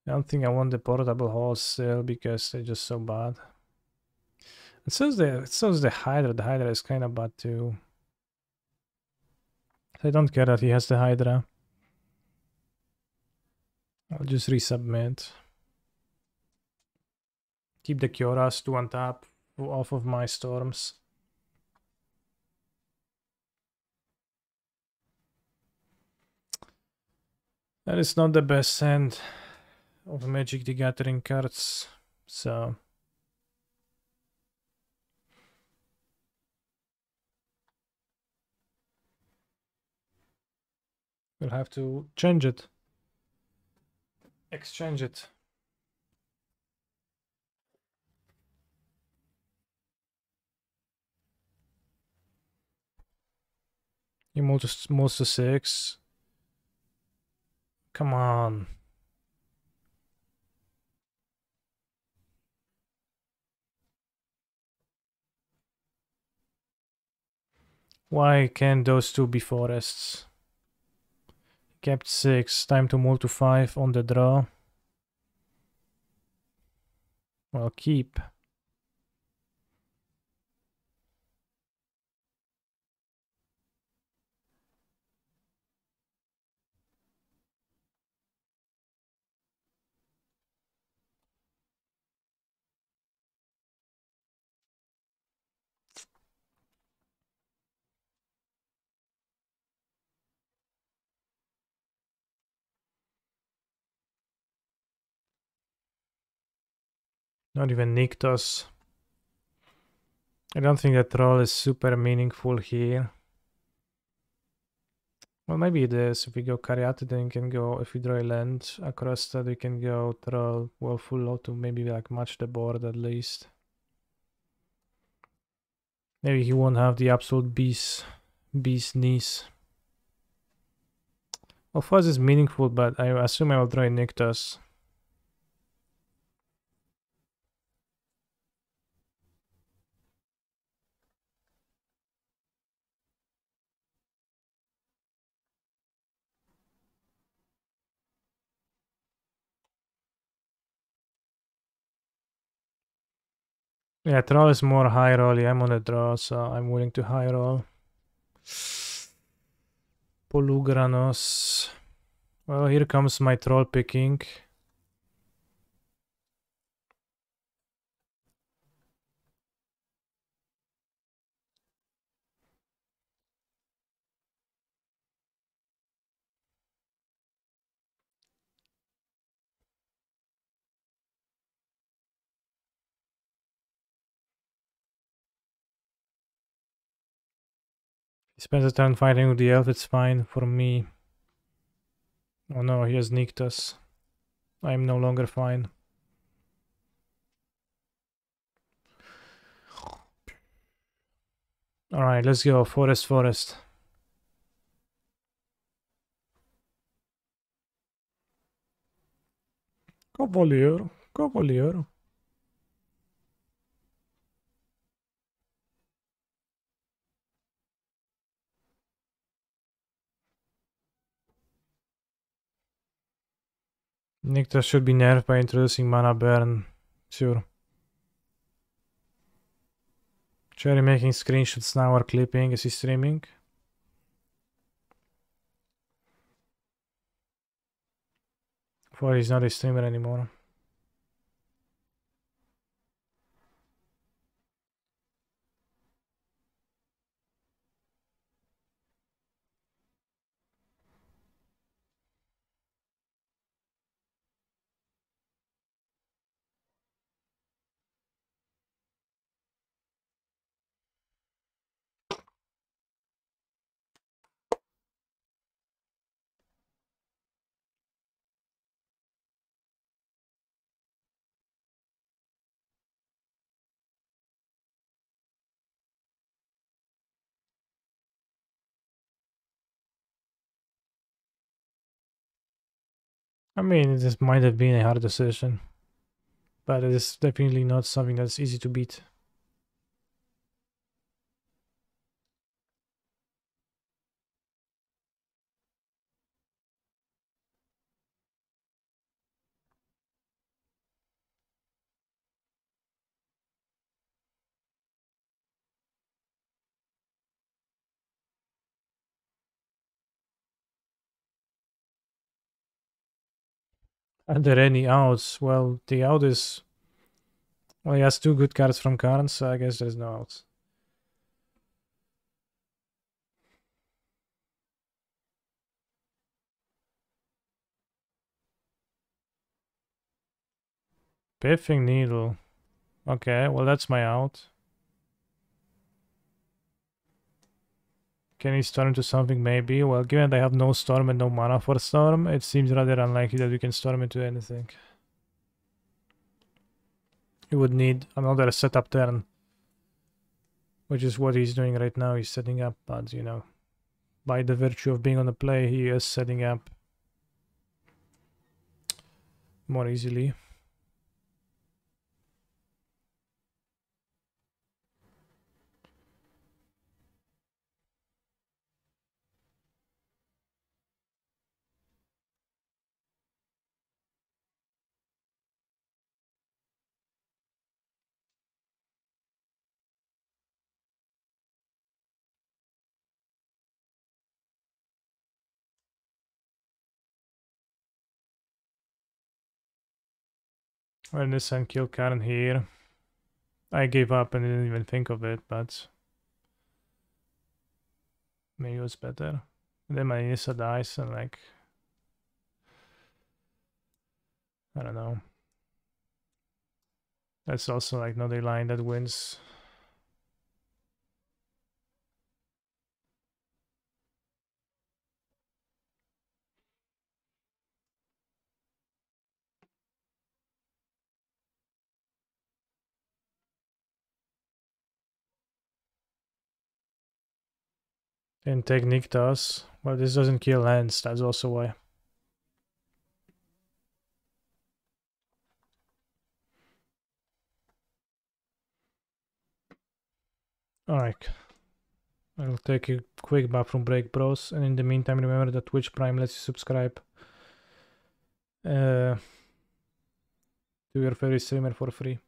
I don't think I want the portable halls still because they're just so bad. It says the Hydra. The Hydra is kind of bad too. I don't care that he has the Hydra. I'll just resubmit. Keep the Kioras to untap off of my storms. That is not the best hand of Magic the Gathering cards, so We'll have to change it. Exchange it. He moves to 6. Come on. Why can't those two be forests? Kept 6. Time to move to 5 on the draw. Well, keep. Not even Nyctos. I don't think that roll is super meaningful here. Well, maybe it is. If we go Caryatid, then we can go, if we draw a land across that, we can go troll, well, full load to maybe like match the board at least. Maybe he won't have the absolute beast knees. Well, Fuzz is meaningful, but I assume I will draw a Nyctos. Yeah, troll is more high rolly. I'm on a draw, so I'm willing to high roll. Polugranos. Well, here comes my troll picking. He spends a turn fighting with the elf, it's fine for me. Oh no, he has Nyctos. I'm no longer fine. Alright, let's go. Forest. Cavalier. Nyctos should be nerfed by introducing mana burn. Sure. Cherry making screenshots now or clipping. Is he streaming? For he's not a streamer anymore. I mean, this might have been a hard decision, but it is definitely not something that's easy to beat. Are there any outs? Well, the out is... Well, he has 2 good cards from Karn, so I guess there's no outs. Piffing Needle. Okay, well that's my out. Can he storm into something? Maybe. Well, given that I have no storm and no mana for storm, it seems rather unlikely that we can storm into anything. He would need another setup turn, which is what he's doing right now. He's setting up, but you know, by the virtue of being on the play, he is setting up more easily. When this and kill Karen here. I gave up and didn't even think of it, but maybe it was better. And then my Nissa dies and like, I don't know. That's also like not a line that wins. And technique does. Well, this doesn't kill lands, that's also why. Alright. I'll take a quick bathroom break, bros. And in the meantime, remember that Twitch Prime lets you subscribe to your favorite streamer for free.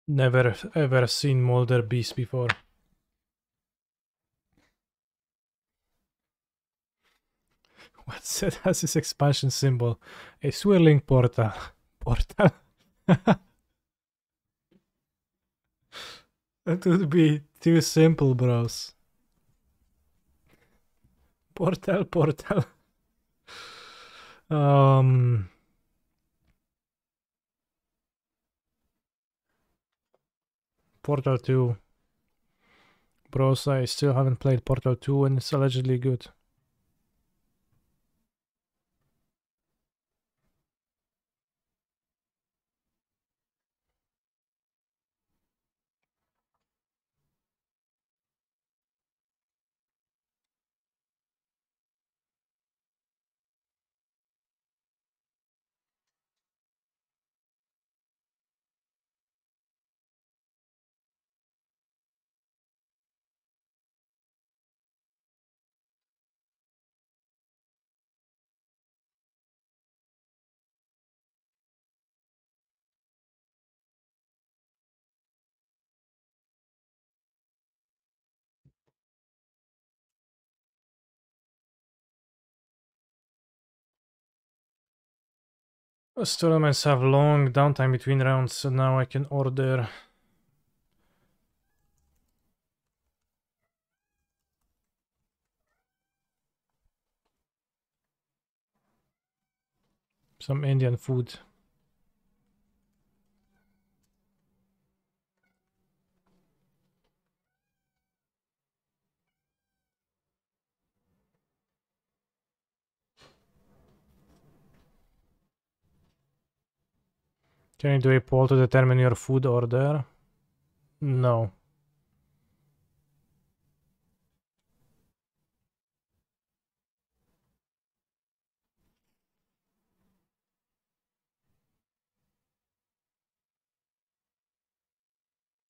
Never ever seen Molder Beast before. What set has this expansion symbol? A swirling portal. Portal? That would be too simple, bros. Portal, portal. Portal 2. Bros, I still haven't played Portal 2 and it's allegedly good. Those tournaments have long downtime between rounds, so now I can order some Indian food. Can you do a poll to determine your food order? No.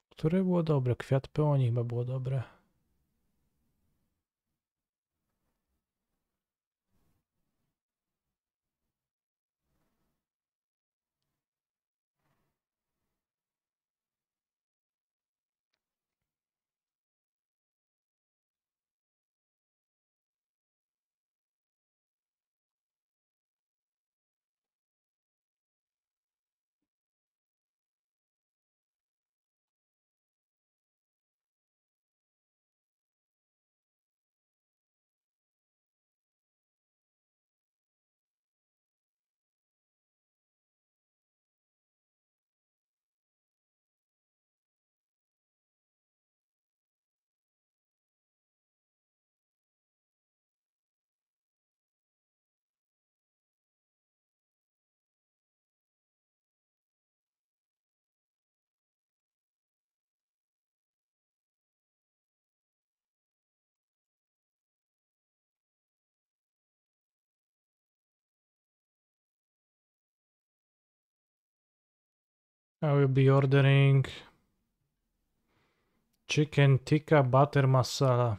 Które było dobre? Kwiat pełni chyba było dobre. I will be ordering chicken tikka butter masala.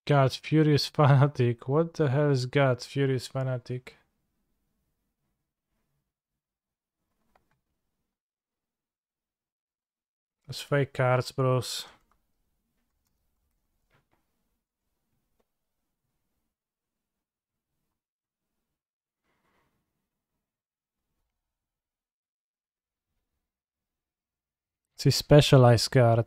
God, Furious Fanatic. What the hell is God, Furious Fanatic? Those fake cards, bros. It's a specialized card.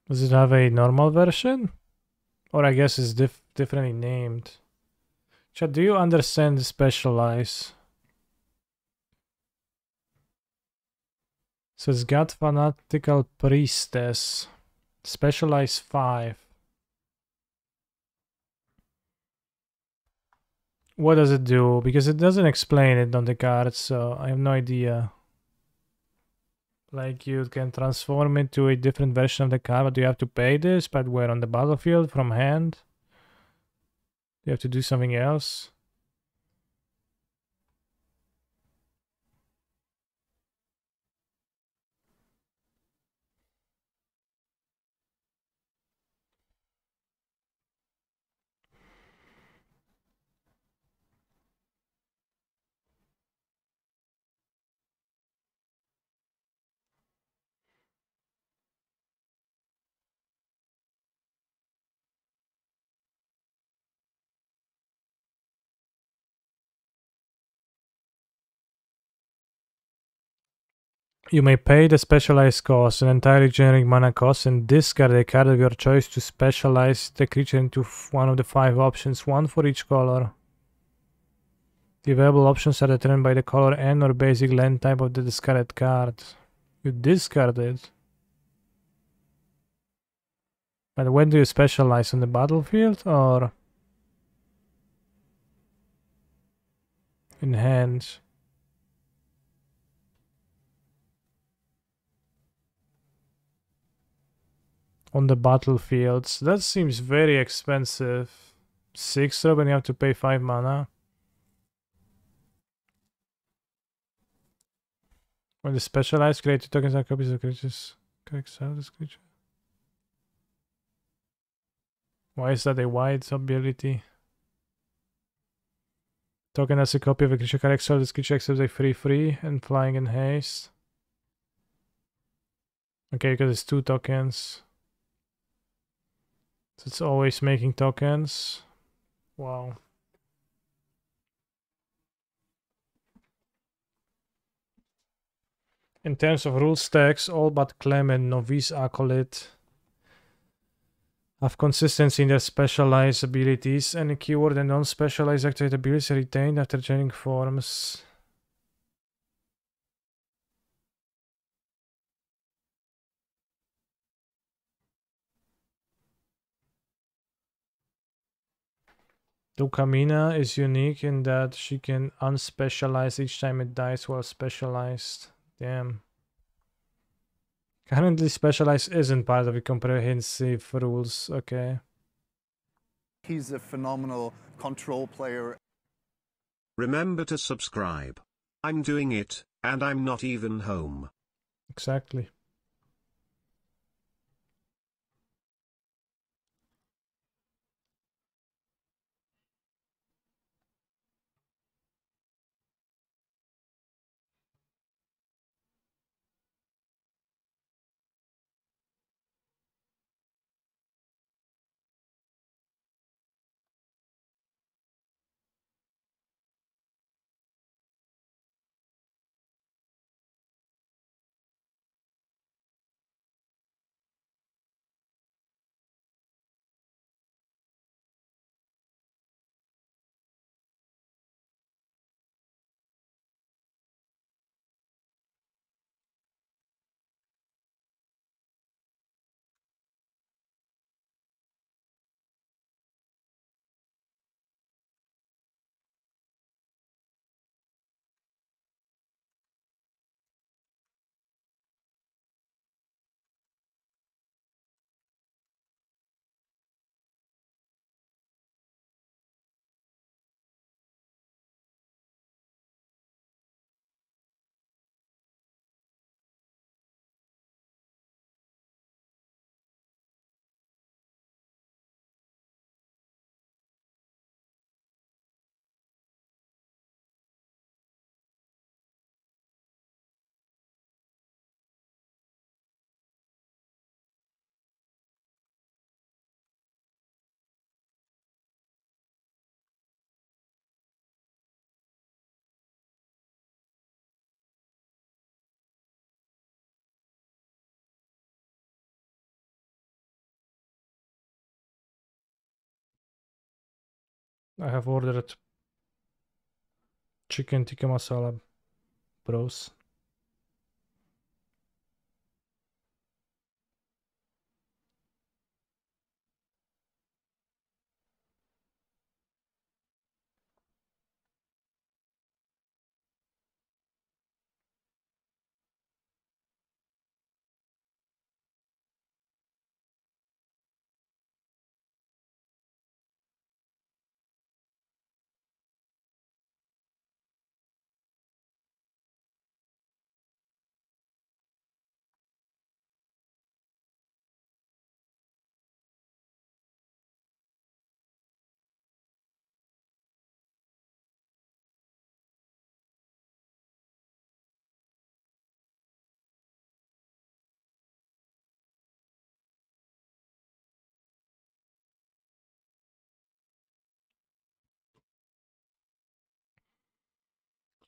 Does it have a normal version? Or I guess it's differently named. Chat, do you understand the specialize? So it's got Fanatical Priestess. Specialize 5. What does it do? Because it doesn't explain it on the card, so I have no idea. Like you can transform into a different version of the card, but you have to pay this, but where on the battlefield from hand? You have to do something else. You may pay the specialized cost, an entirely generic mana cost, and discard a card of your choice to specialize the creature into one of the 5 options, one for each color. The available options are determined by the color and or basic land type of the discarded card. You discard it. But when do you specialize, on the battlefield or in hand? On the battlefields. That seems very expensive. 6 drop and you have to pay 5 mana. When the specialized created tokens are copies of creatures, exile this creature. Why is that a wide ability? Token as a copy of a creature card, exile this creature accepts a free and flying in haste. Okay, because it's 2 tokens. So it's always making tokens. Wow. In terms of rule stacks, all but Clem and Novice Acolyte have consistency in their specialized abilities, and a keyword and non-specialized activate abilities are retained after changing forms. Dukamina is unique in that she can unspecialize each time it dies while specialized. Damn. Currently, specialized isn't part of the comprehensive rules, okay. He's a phenomenal control player. Remember to subscribe. I'm doing it, and I'm not even home. Exactly. I have ordered chicken tikka masala, bros.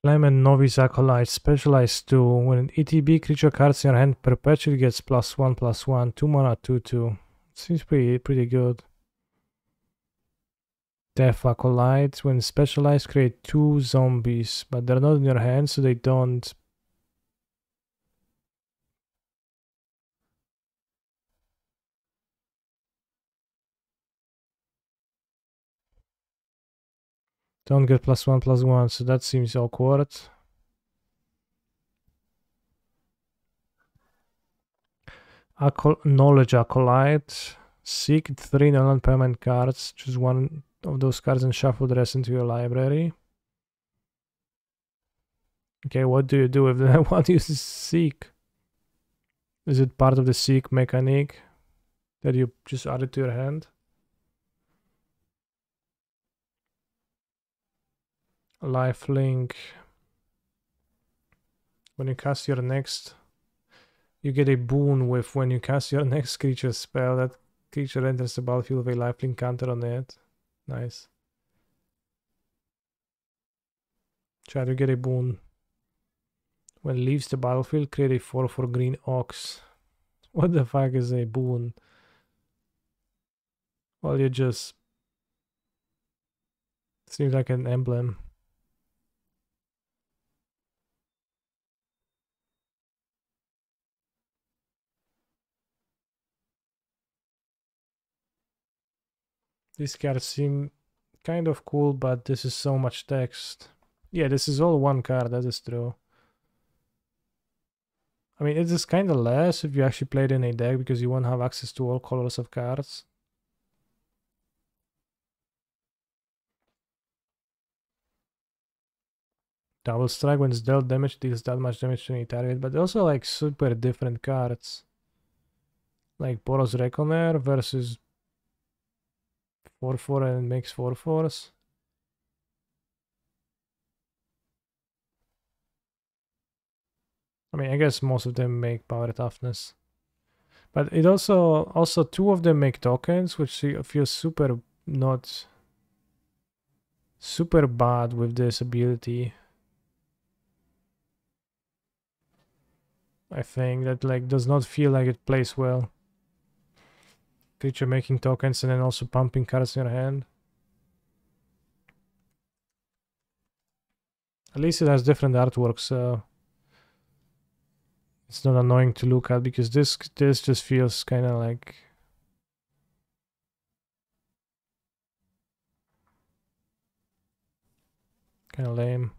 Flame and Novice Acolyte, specialized 2. When an ETB creature cards in your hand perpetually gets +1/+1, 2 mana, 2/2. Seems pretty good. Death Acolyte, when specialized, create 2 zombies, but they're not in your hand, so they don't. Don't get +1/+1, so that seems awkward. Knowledge Acolyte. Seek 3 non-permanent cards. Choose one of those cards and shuffle the rest into your library. Okay, what do you do with that? What is Seek? Is it part of the Seek mechanic that you just add it to your hand? Lifelink. When you cast your next, you get a boon with when you cast your next creature spell, that creature enters the battlefield with a lifelink counter on it. Nice. Try to get a boon. When leaves the battlefield, create a 4/4 green ox. What the fuck is a boon? Well, you just... Seems like an emblem. These cards seem kind of cool, but this is so much text. Yeah, this is all one card, that is true. I mean, it is kind of less if you actually play it in a deck, because you won't have access to all colors of cards. Double Strike, when it's dealt damage, deals that much damage to any target, but also like super different cards. Like Boros Reckoner versus 4/4 and makes 4/4s. I mean, I guess most of them make Power Toughness. But it also 2 of them make tokens, which feels super not super bad with this ability. I think that like does not feel like it plays well. Creature making tokens and then also pumping cards in your hand. At least it has different artwork, so it's not annoying to look at, because this just feels kind of like kind of lame.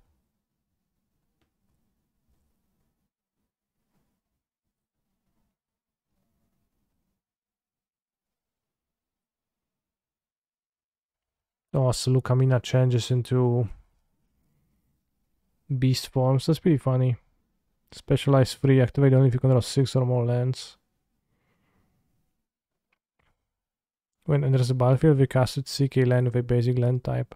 Oh, so Lukamina changes into beast forms. That's pretty funny. Specialize free, activate only if you control 6 or more lands. When enters the battlefield, we cast it, seek a land with a basic land type.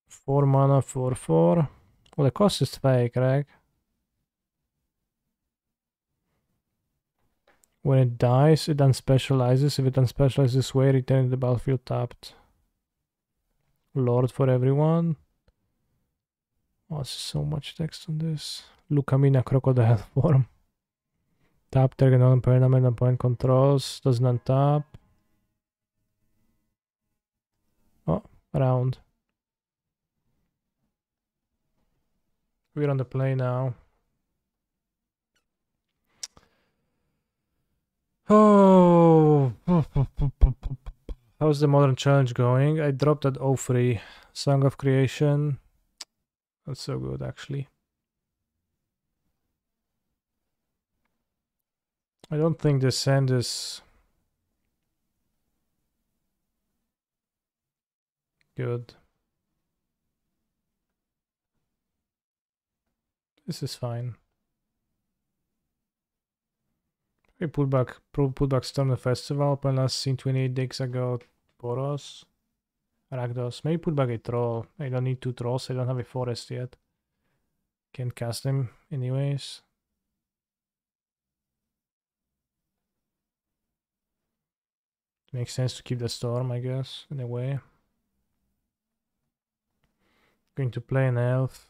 4 mana, 4/4. Well, the cost is fake, right? When it dies, it unspecializes. If it unspecializes this way, return to the battlefield tapped. Lord for everyone. Oh, there's so much text on this. Lukamina Crocodile form. Tap, target non-permanent opponent controls. Doesn't untap. Oh, round. We're on the play now. Oh, how's the modern challenge going? I dropped at 03. Song of Creation. That's so good, actually. I don't think the sand is good. This is fine. We put back Storm Festival. Upon last seen 28 days ago. Boros. Rakdos. Maybe put back a troll. I don't need 2 trolls. I don't have a forest yet. Can't cast them anyways. Makes sense to keep the storm, I guess, in a way. Going to play an elf.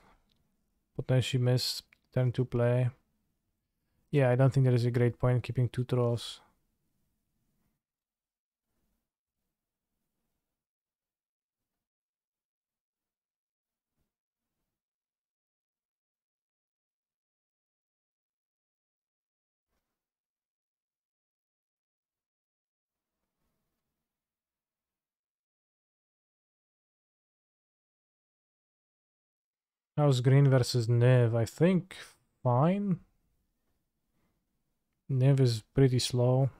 Potentially miss turn to play. Yeah, I don't think there is a great point in keeping 2 trolls. How's green versus Niv? I think fine. Niv is pretty slow.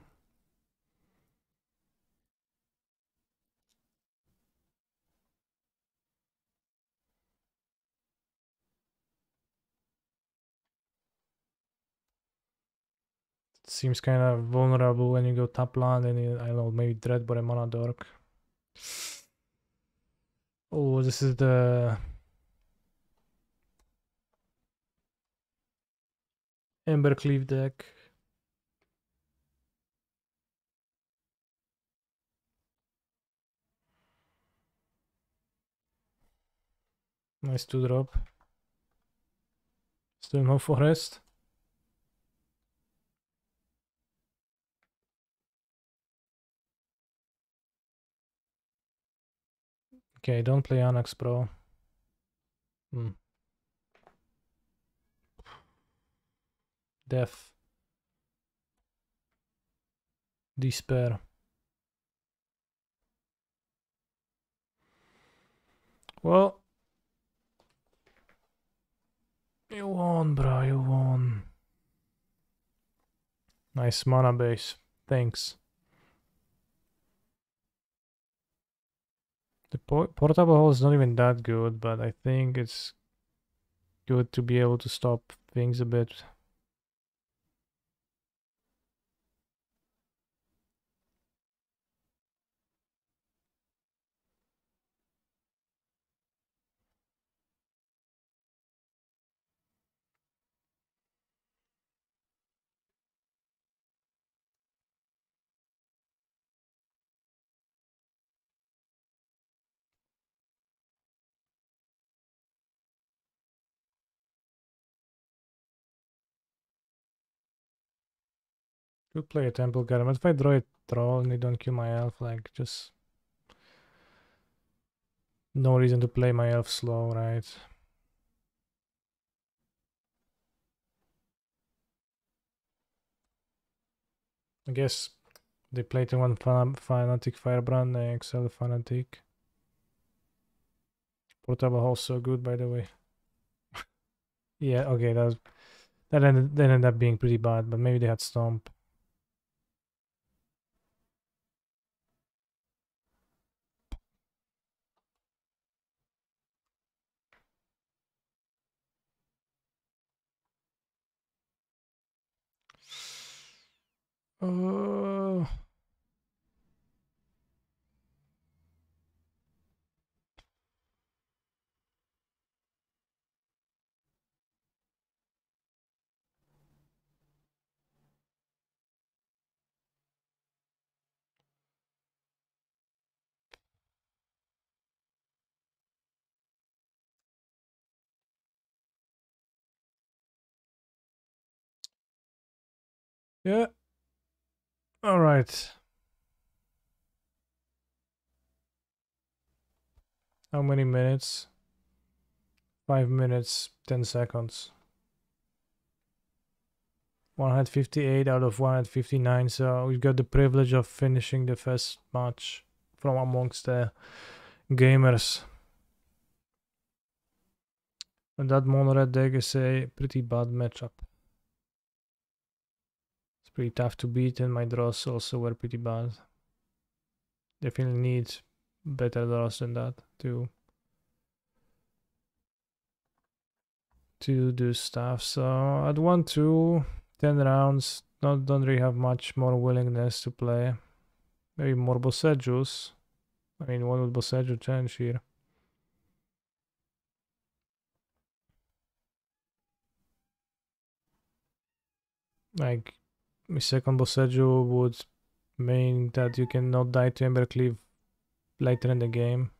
It seems kind of vulnerable when you go top land and you, I don't know, maybe Dreadbore and Mana Dork. Oh, this is the Embercleave deck. Nice 2-drop. Still no forest. Okay, don't play Anax, bro. Death. Despair. Well, you won, bro, you won. Nice mana base. Thanks. The portable hole is not even that good, but I think it's good to be able to stop things a bit. Could play a Temple Garden, but if I draw a troll and they don't kill my elf, like, just no reason to play my elf slow, right? I guess they play to one Fanatic Firebrand, they excel the Fanatic. Portable Hole so good, by the way. Yeah, okay, that ended up being pretty bad, but maybe they had Stomp. Yeah. All right. How many minutes? 5 minutes, 10 seconds. 158 out of 159, so we've got the privilege of finishing the first match from amongst the gamers. And that Mono-Red deck is a pretty bad matchup. It's pretty tough to beat, and my draws also were pretty bad. Definitely need better draws than that to do stuff. So I'd want to 10 rounds. Don't really have much more willingness to play. Maybe more Boseijus. I mean, what would Boseiju change here? Like, my second Boseiju would mean that you cannot die to Embercleave later in the game.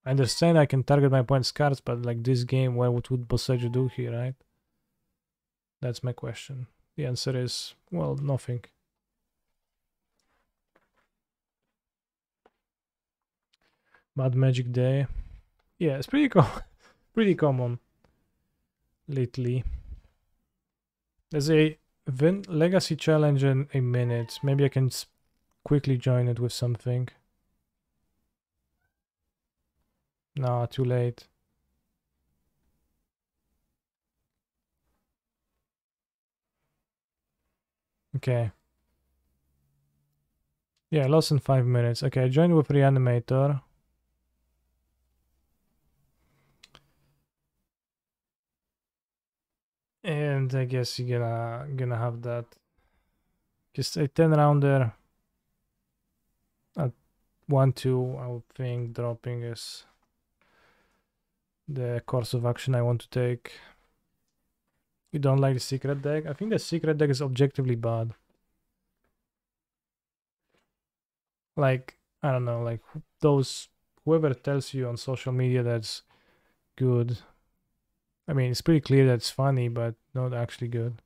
I understand I can target my opponent's cards, but like this game, what would Boseiju do here, right? That's my question. The answer is, well, nothing. Mad Magic Day. Yeah, it's pretty pretty common lately. There's a Legacy challenge in a minute. Maybe I can quickly join it with something. No, too late. Okay. Yeah, lost in 5 minutes. Okay, I joined with Reanimator. And I guess you're gonna have that. Just a 10 rounder at 1-2, I would think dropping is the course of action I want to take. You don't like the secret deck? I think the secret deck is objectively bad. Like, I don't know, like whoever tells you on social media that's good. I mean, it's pretty clear that it's funny, but not actually good.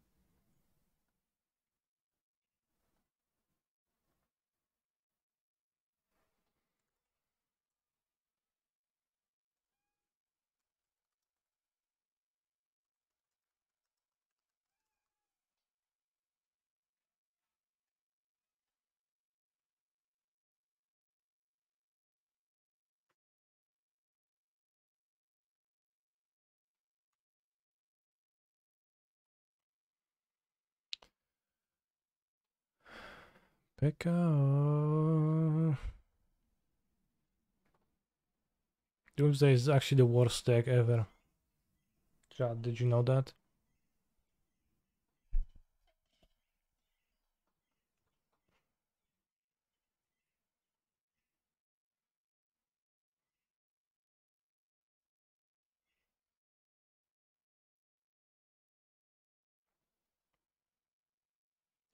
Pekka. Doomsday is actually the worst deck ever. Chad, did you know that?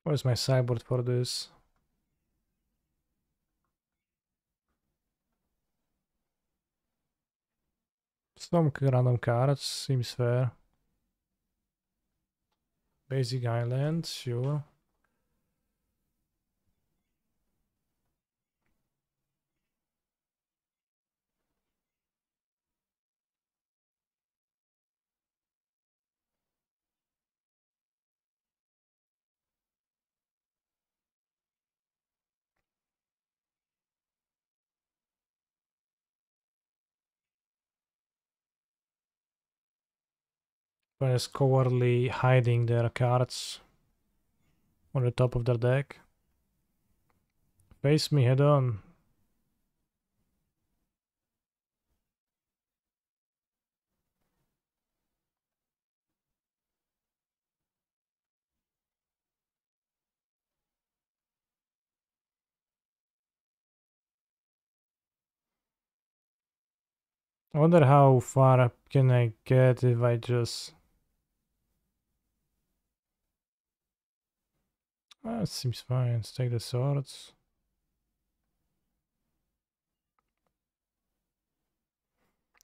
Where's my sideboard for this? Some random cards, seems fair. Basic Island, sure. Players cowardly hiding their cards on the top of their deck. Face me head on. I wonder how far can I get if I just... It seems fine. Let's take the swords.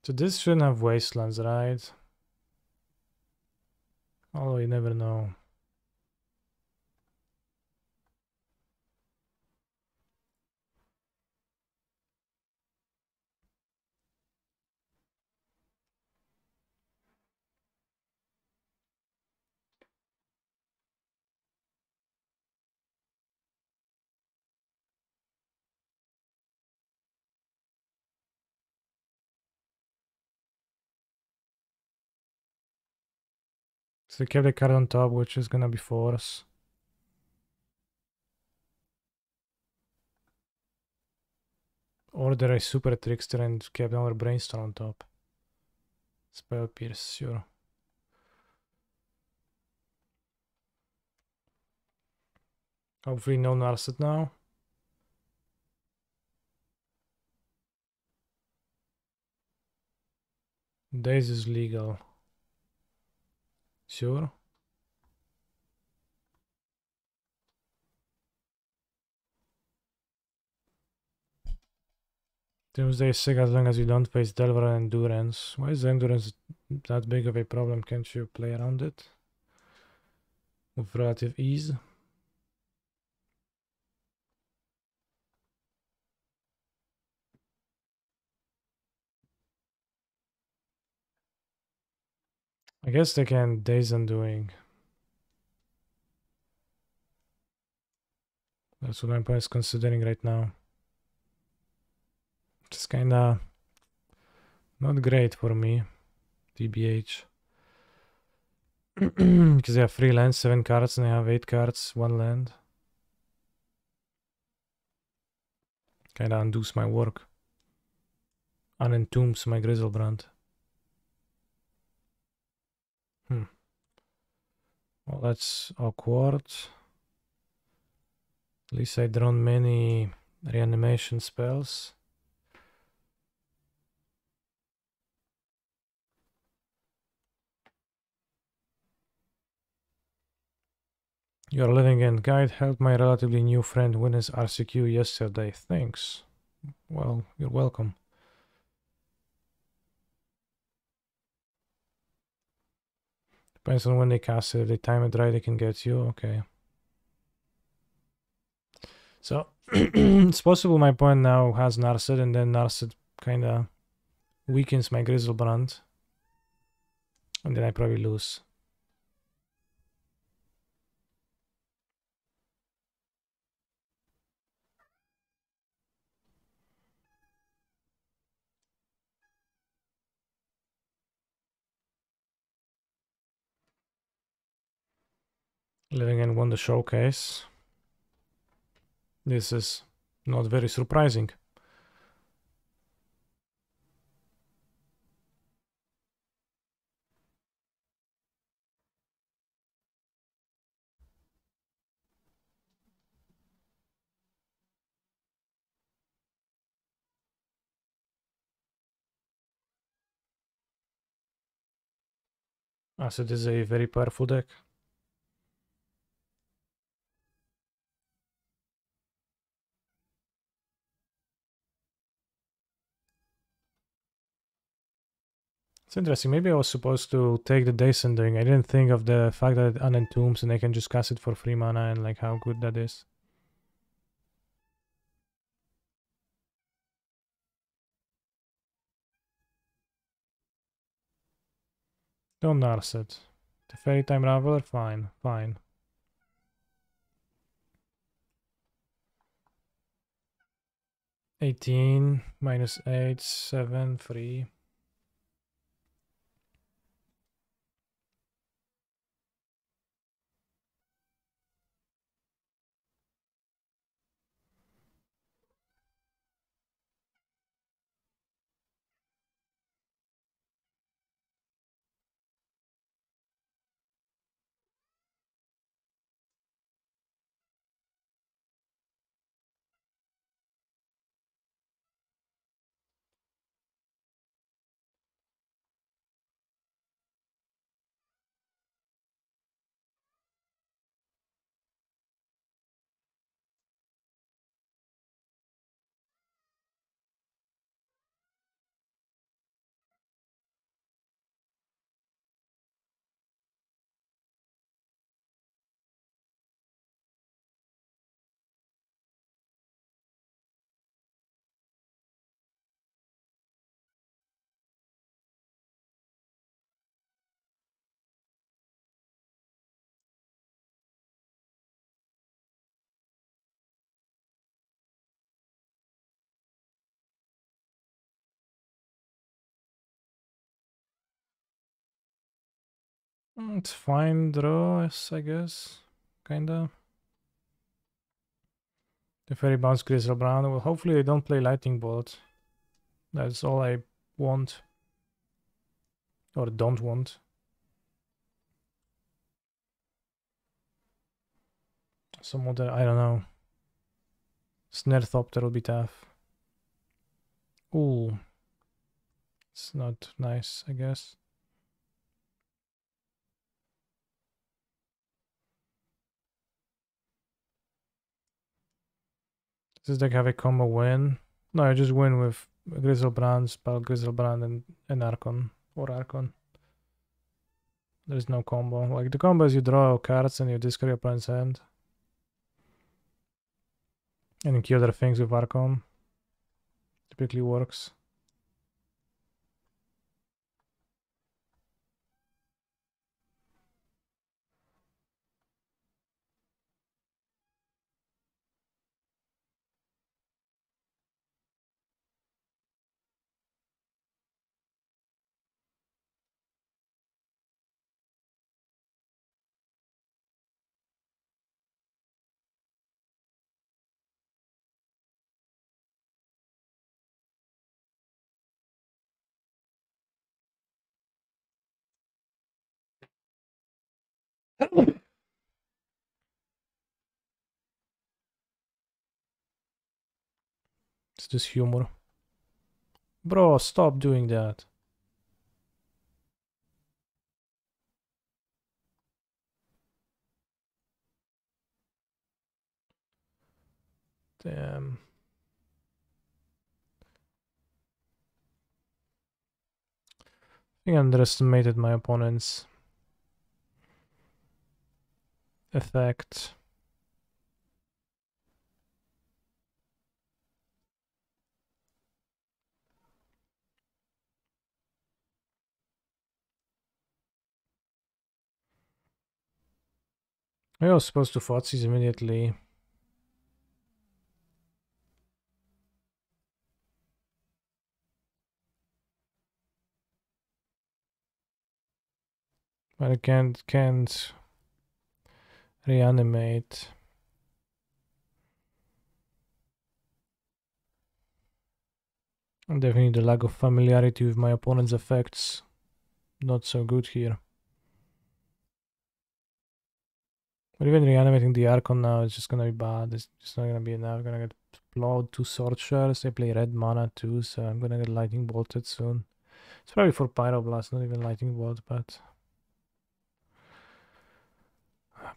So this shouldn't have wastelands, right? Although you never know. So they kept the card on top, which is gonna be force. Or they're a super trickster and kept another brainstorm on top. Spell pierce, sure. Hopefully no Narset now. Daze is legal. Sure. Doomsday is sick as long as you don't face Delver and Endurance. Why is Endurance that big of a problem? Can't you play around it with relative ease? I guess they can Daze Undoing. That's what I'm considering right now. It's kinda not great for me, TBH. Because they have 3 lands, 7 cards, and I have 8 cards, 1 land. Kinda undoes my work. Unentombs my Griselbrand. Well, that's awkward. At least I drawn many reanimation spells. You're living in guide. Helped my relatively new friend win his RCQ yesterday. Thanks. Well, you're welcome. Depends on when they cast it. If they time it right, they can get you. Okay. So, it's possible my opponent now has Narset, and then Narset kinda weakens my Griselbrand. And then I probably lose. Living in won the showcase. This is not very surprising. As it is a very powerful deck. It's interesting. Maybe I was supposed to take the Daze Undoing. I didn't think of the fact that it unentombs and I can just cast it for 3 mana and like how good that is. Don't Narset. The Fairy Time Raveler? Fine, fine. -18, -8, 7, 3. It's fine draws, I guess. Kinda. The Fairy Bounce Griselbrand. Well, hopefully they don't play Lightning Bolt. That's all I want. Or don't want. Some other, I don't know. Snarethopter will be tough. Ooh. It's not nice, I guess. Does this deck have a combo win? No, I just win with Griselbrand, spell Griselbrand and Archon. Or Archon. There's no combo. Like, the combo is you draw cards and you discard your opponent's hand. And you kill other things with Archon. Typically works. It's just humor. Bro, stop doing that. Damn. I think I underestimated my opponent's effect. I was supposed to Thoughtseize immediately. But I can't reanimate. And definitely the lack of familiarity with my opponent's effects. Not so good here. But even reanimating the Archon now is just gonna be bad. It's just not gonna be enough. I'm gonna get plowed 2 sword shards. I play red mana too, so I'm gonna get lightning bolted soon. It's probably for Pyroblast, not even lightning bolt, but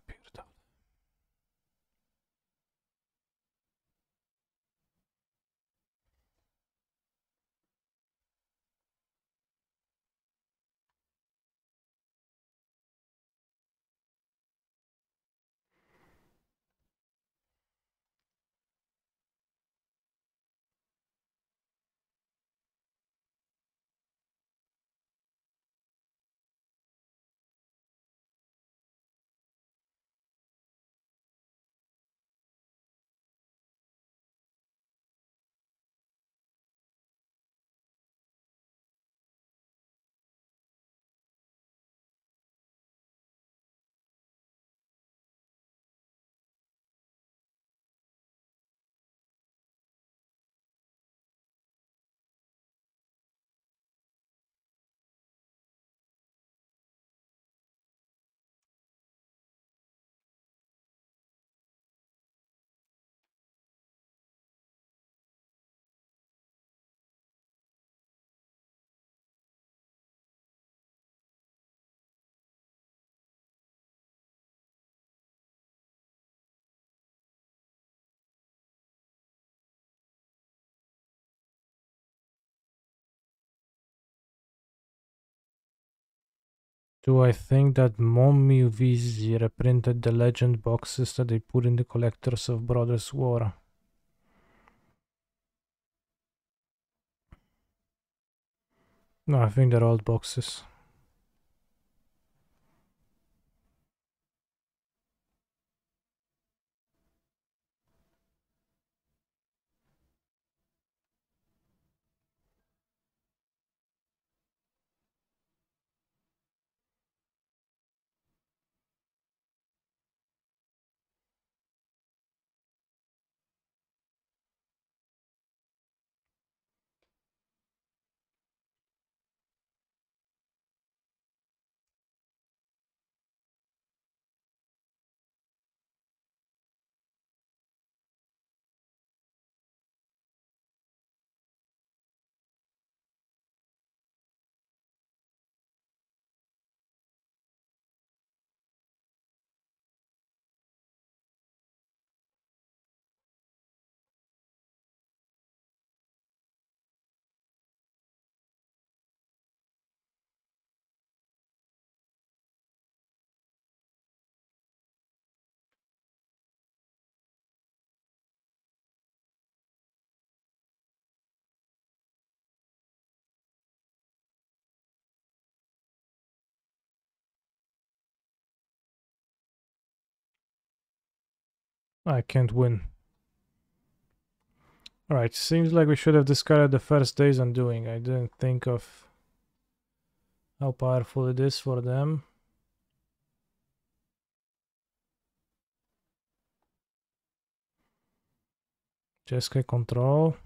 beautiful. Do I think that Mommy VZ reprinted the legend boxes that they put in the Collectors of Brothers War? No, I think they're old boxes. I can't win. Alright, seems like we should have discarded the first day's undoing. I didn't think of how powerful it is for them. Jeskai control.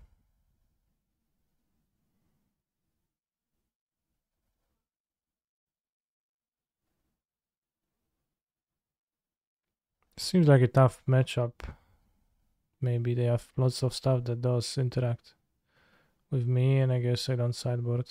Seems like a tough matchup. Maybe they have lots of stuff that does interact with me, and I guess I don't sideboard.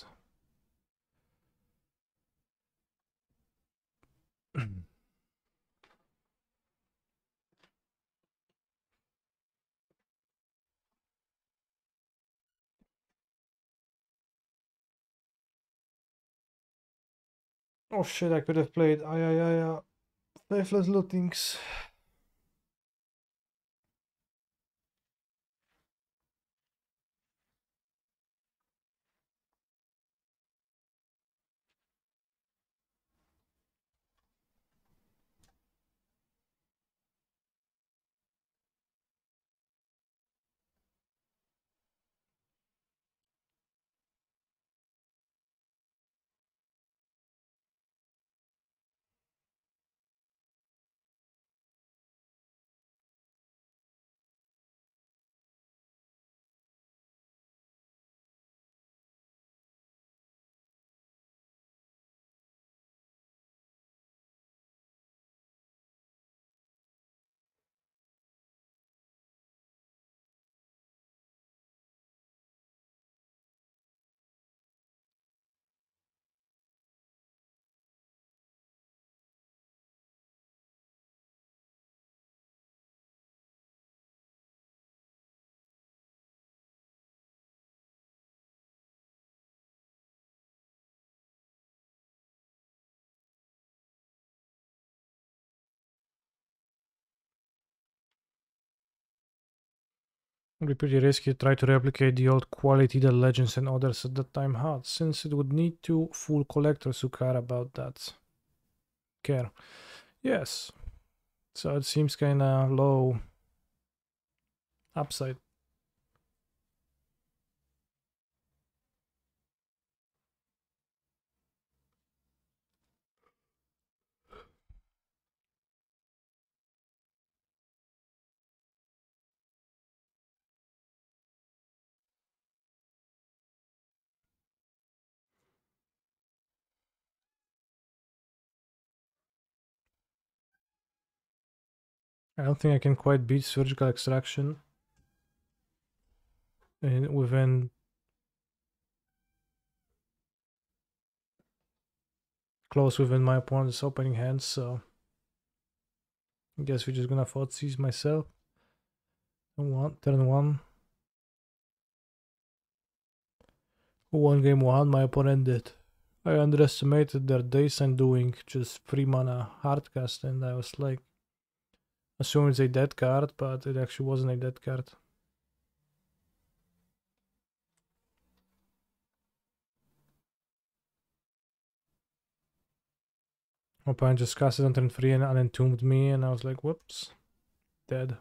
Oh shit, I could have played Faithless Lootings. Would be pretty risky to try to replicate the old quality that Legends and others at that time had, since it would need two full collectors who care about that. Yes. So it seems kinda low upside. I don't think I can quite beat Surgical Extraction within close within my opponent's opening hand, so I guess we're just gonna seize myself. Turn one. One game one, my opponent did. I underestimated their Days Undoing, just 3 mana hardcast, and I was like, assuming it's a dead card, but it actually wasn't a dead card. My opponent just cast it on turn 3 and unentombed me, and I was like, whoops, dead.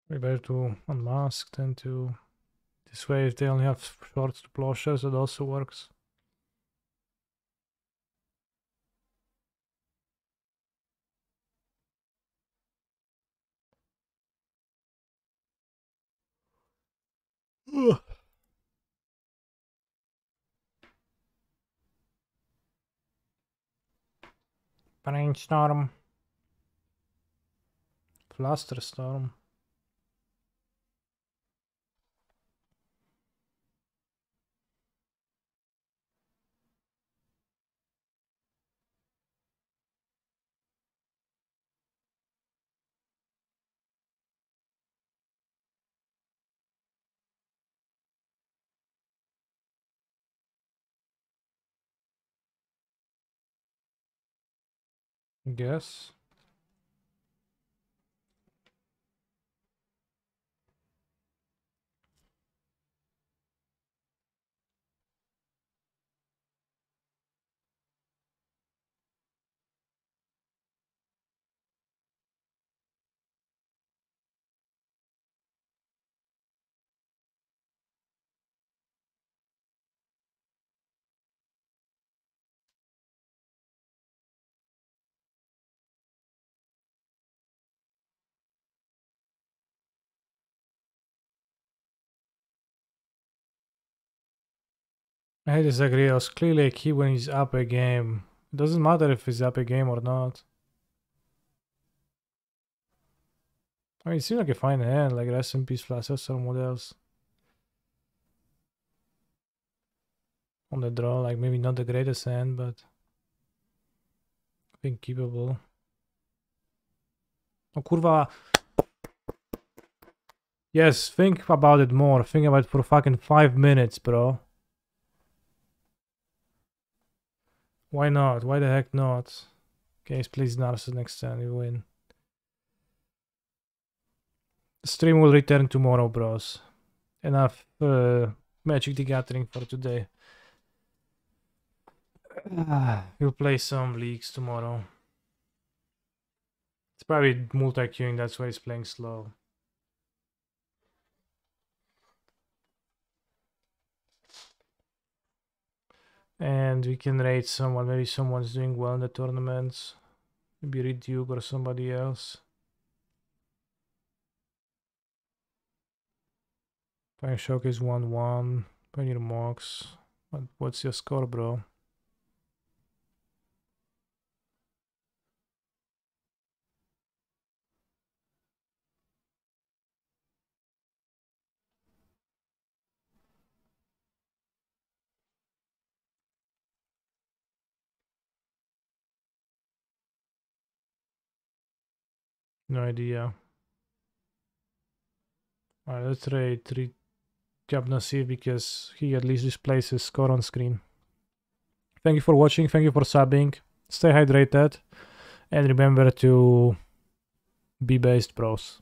Way better to unmask than to... This way, if they only have shorts to plowshares, it also works. Ugh. Brainstorm. Flusterstorm. I guess. I disagree. I was clearly a key when he's up a game. It doesn't matter if he's up a game or not. I mean, it seemed like a fine hand, like rest in peace Flashes or what else. On the draw, like maybe not the greatest hand, but I think keepable. Oh kurwa. Yes, think about it more. Think about it for fucking 5 minutes, bro. Why not? Why the heck not? Okay, please Narcissus next time we win. The stream will return tomorrow, bros. Enough Magic the Gathering for today. We'll play some leagues tomorrow. It's probably multi-queuing, that's why he's playing slow. And we can raid someone. Maybe someone's doing well in the tournaments. Maybe Reed Duke or somebody else. Pioneer Showcase 1-1. Pioneer Mox. What's your score, bro? No idea. Alright, let's raid Cap Nasir because he at least displays his score on screen. Thank you for watching. Thank you for subbing. Stay hydrated. And remember to be based, bros.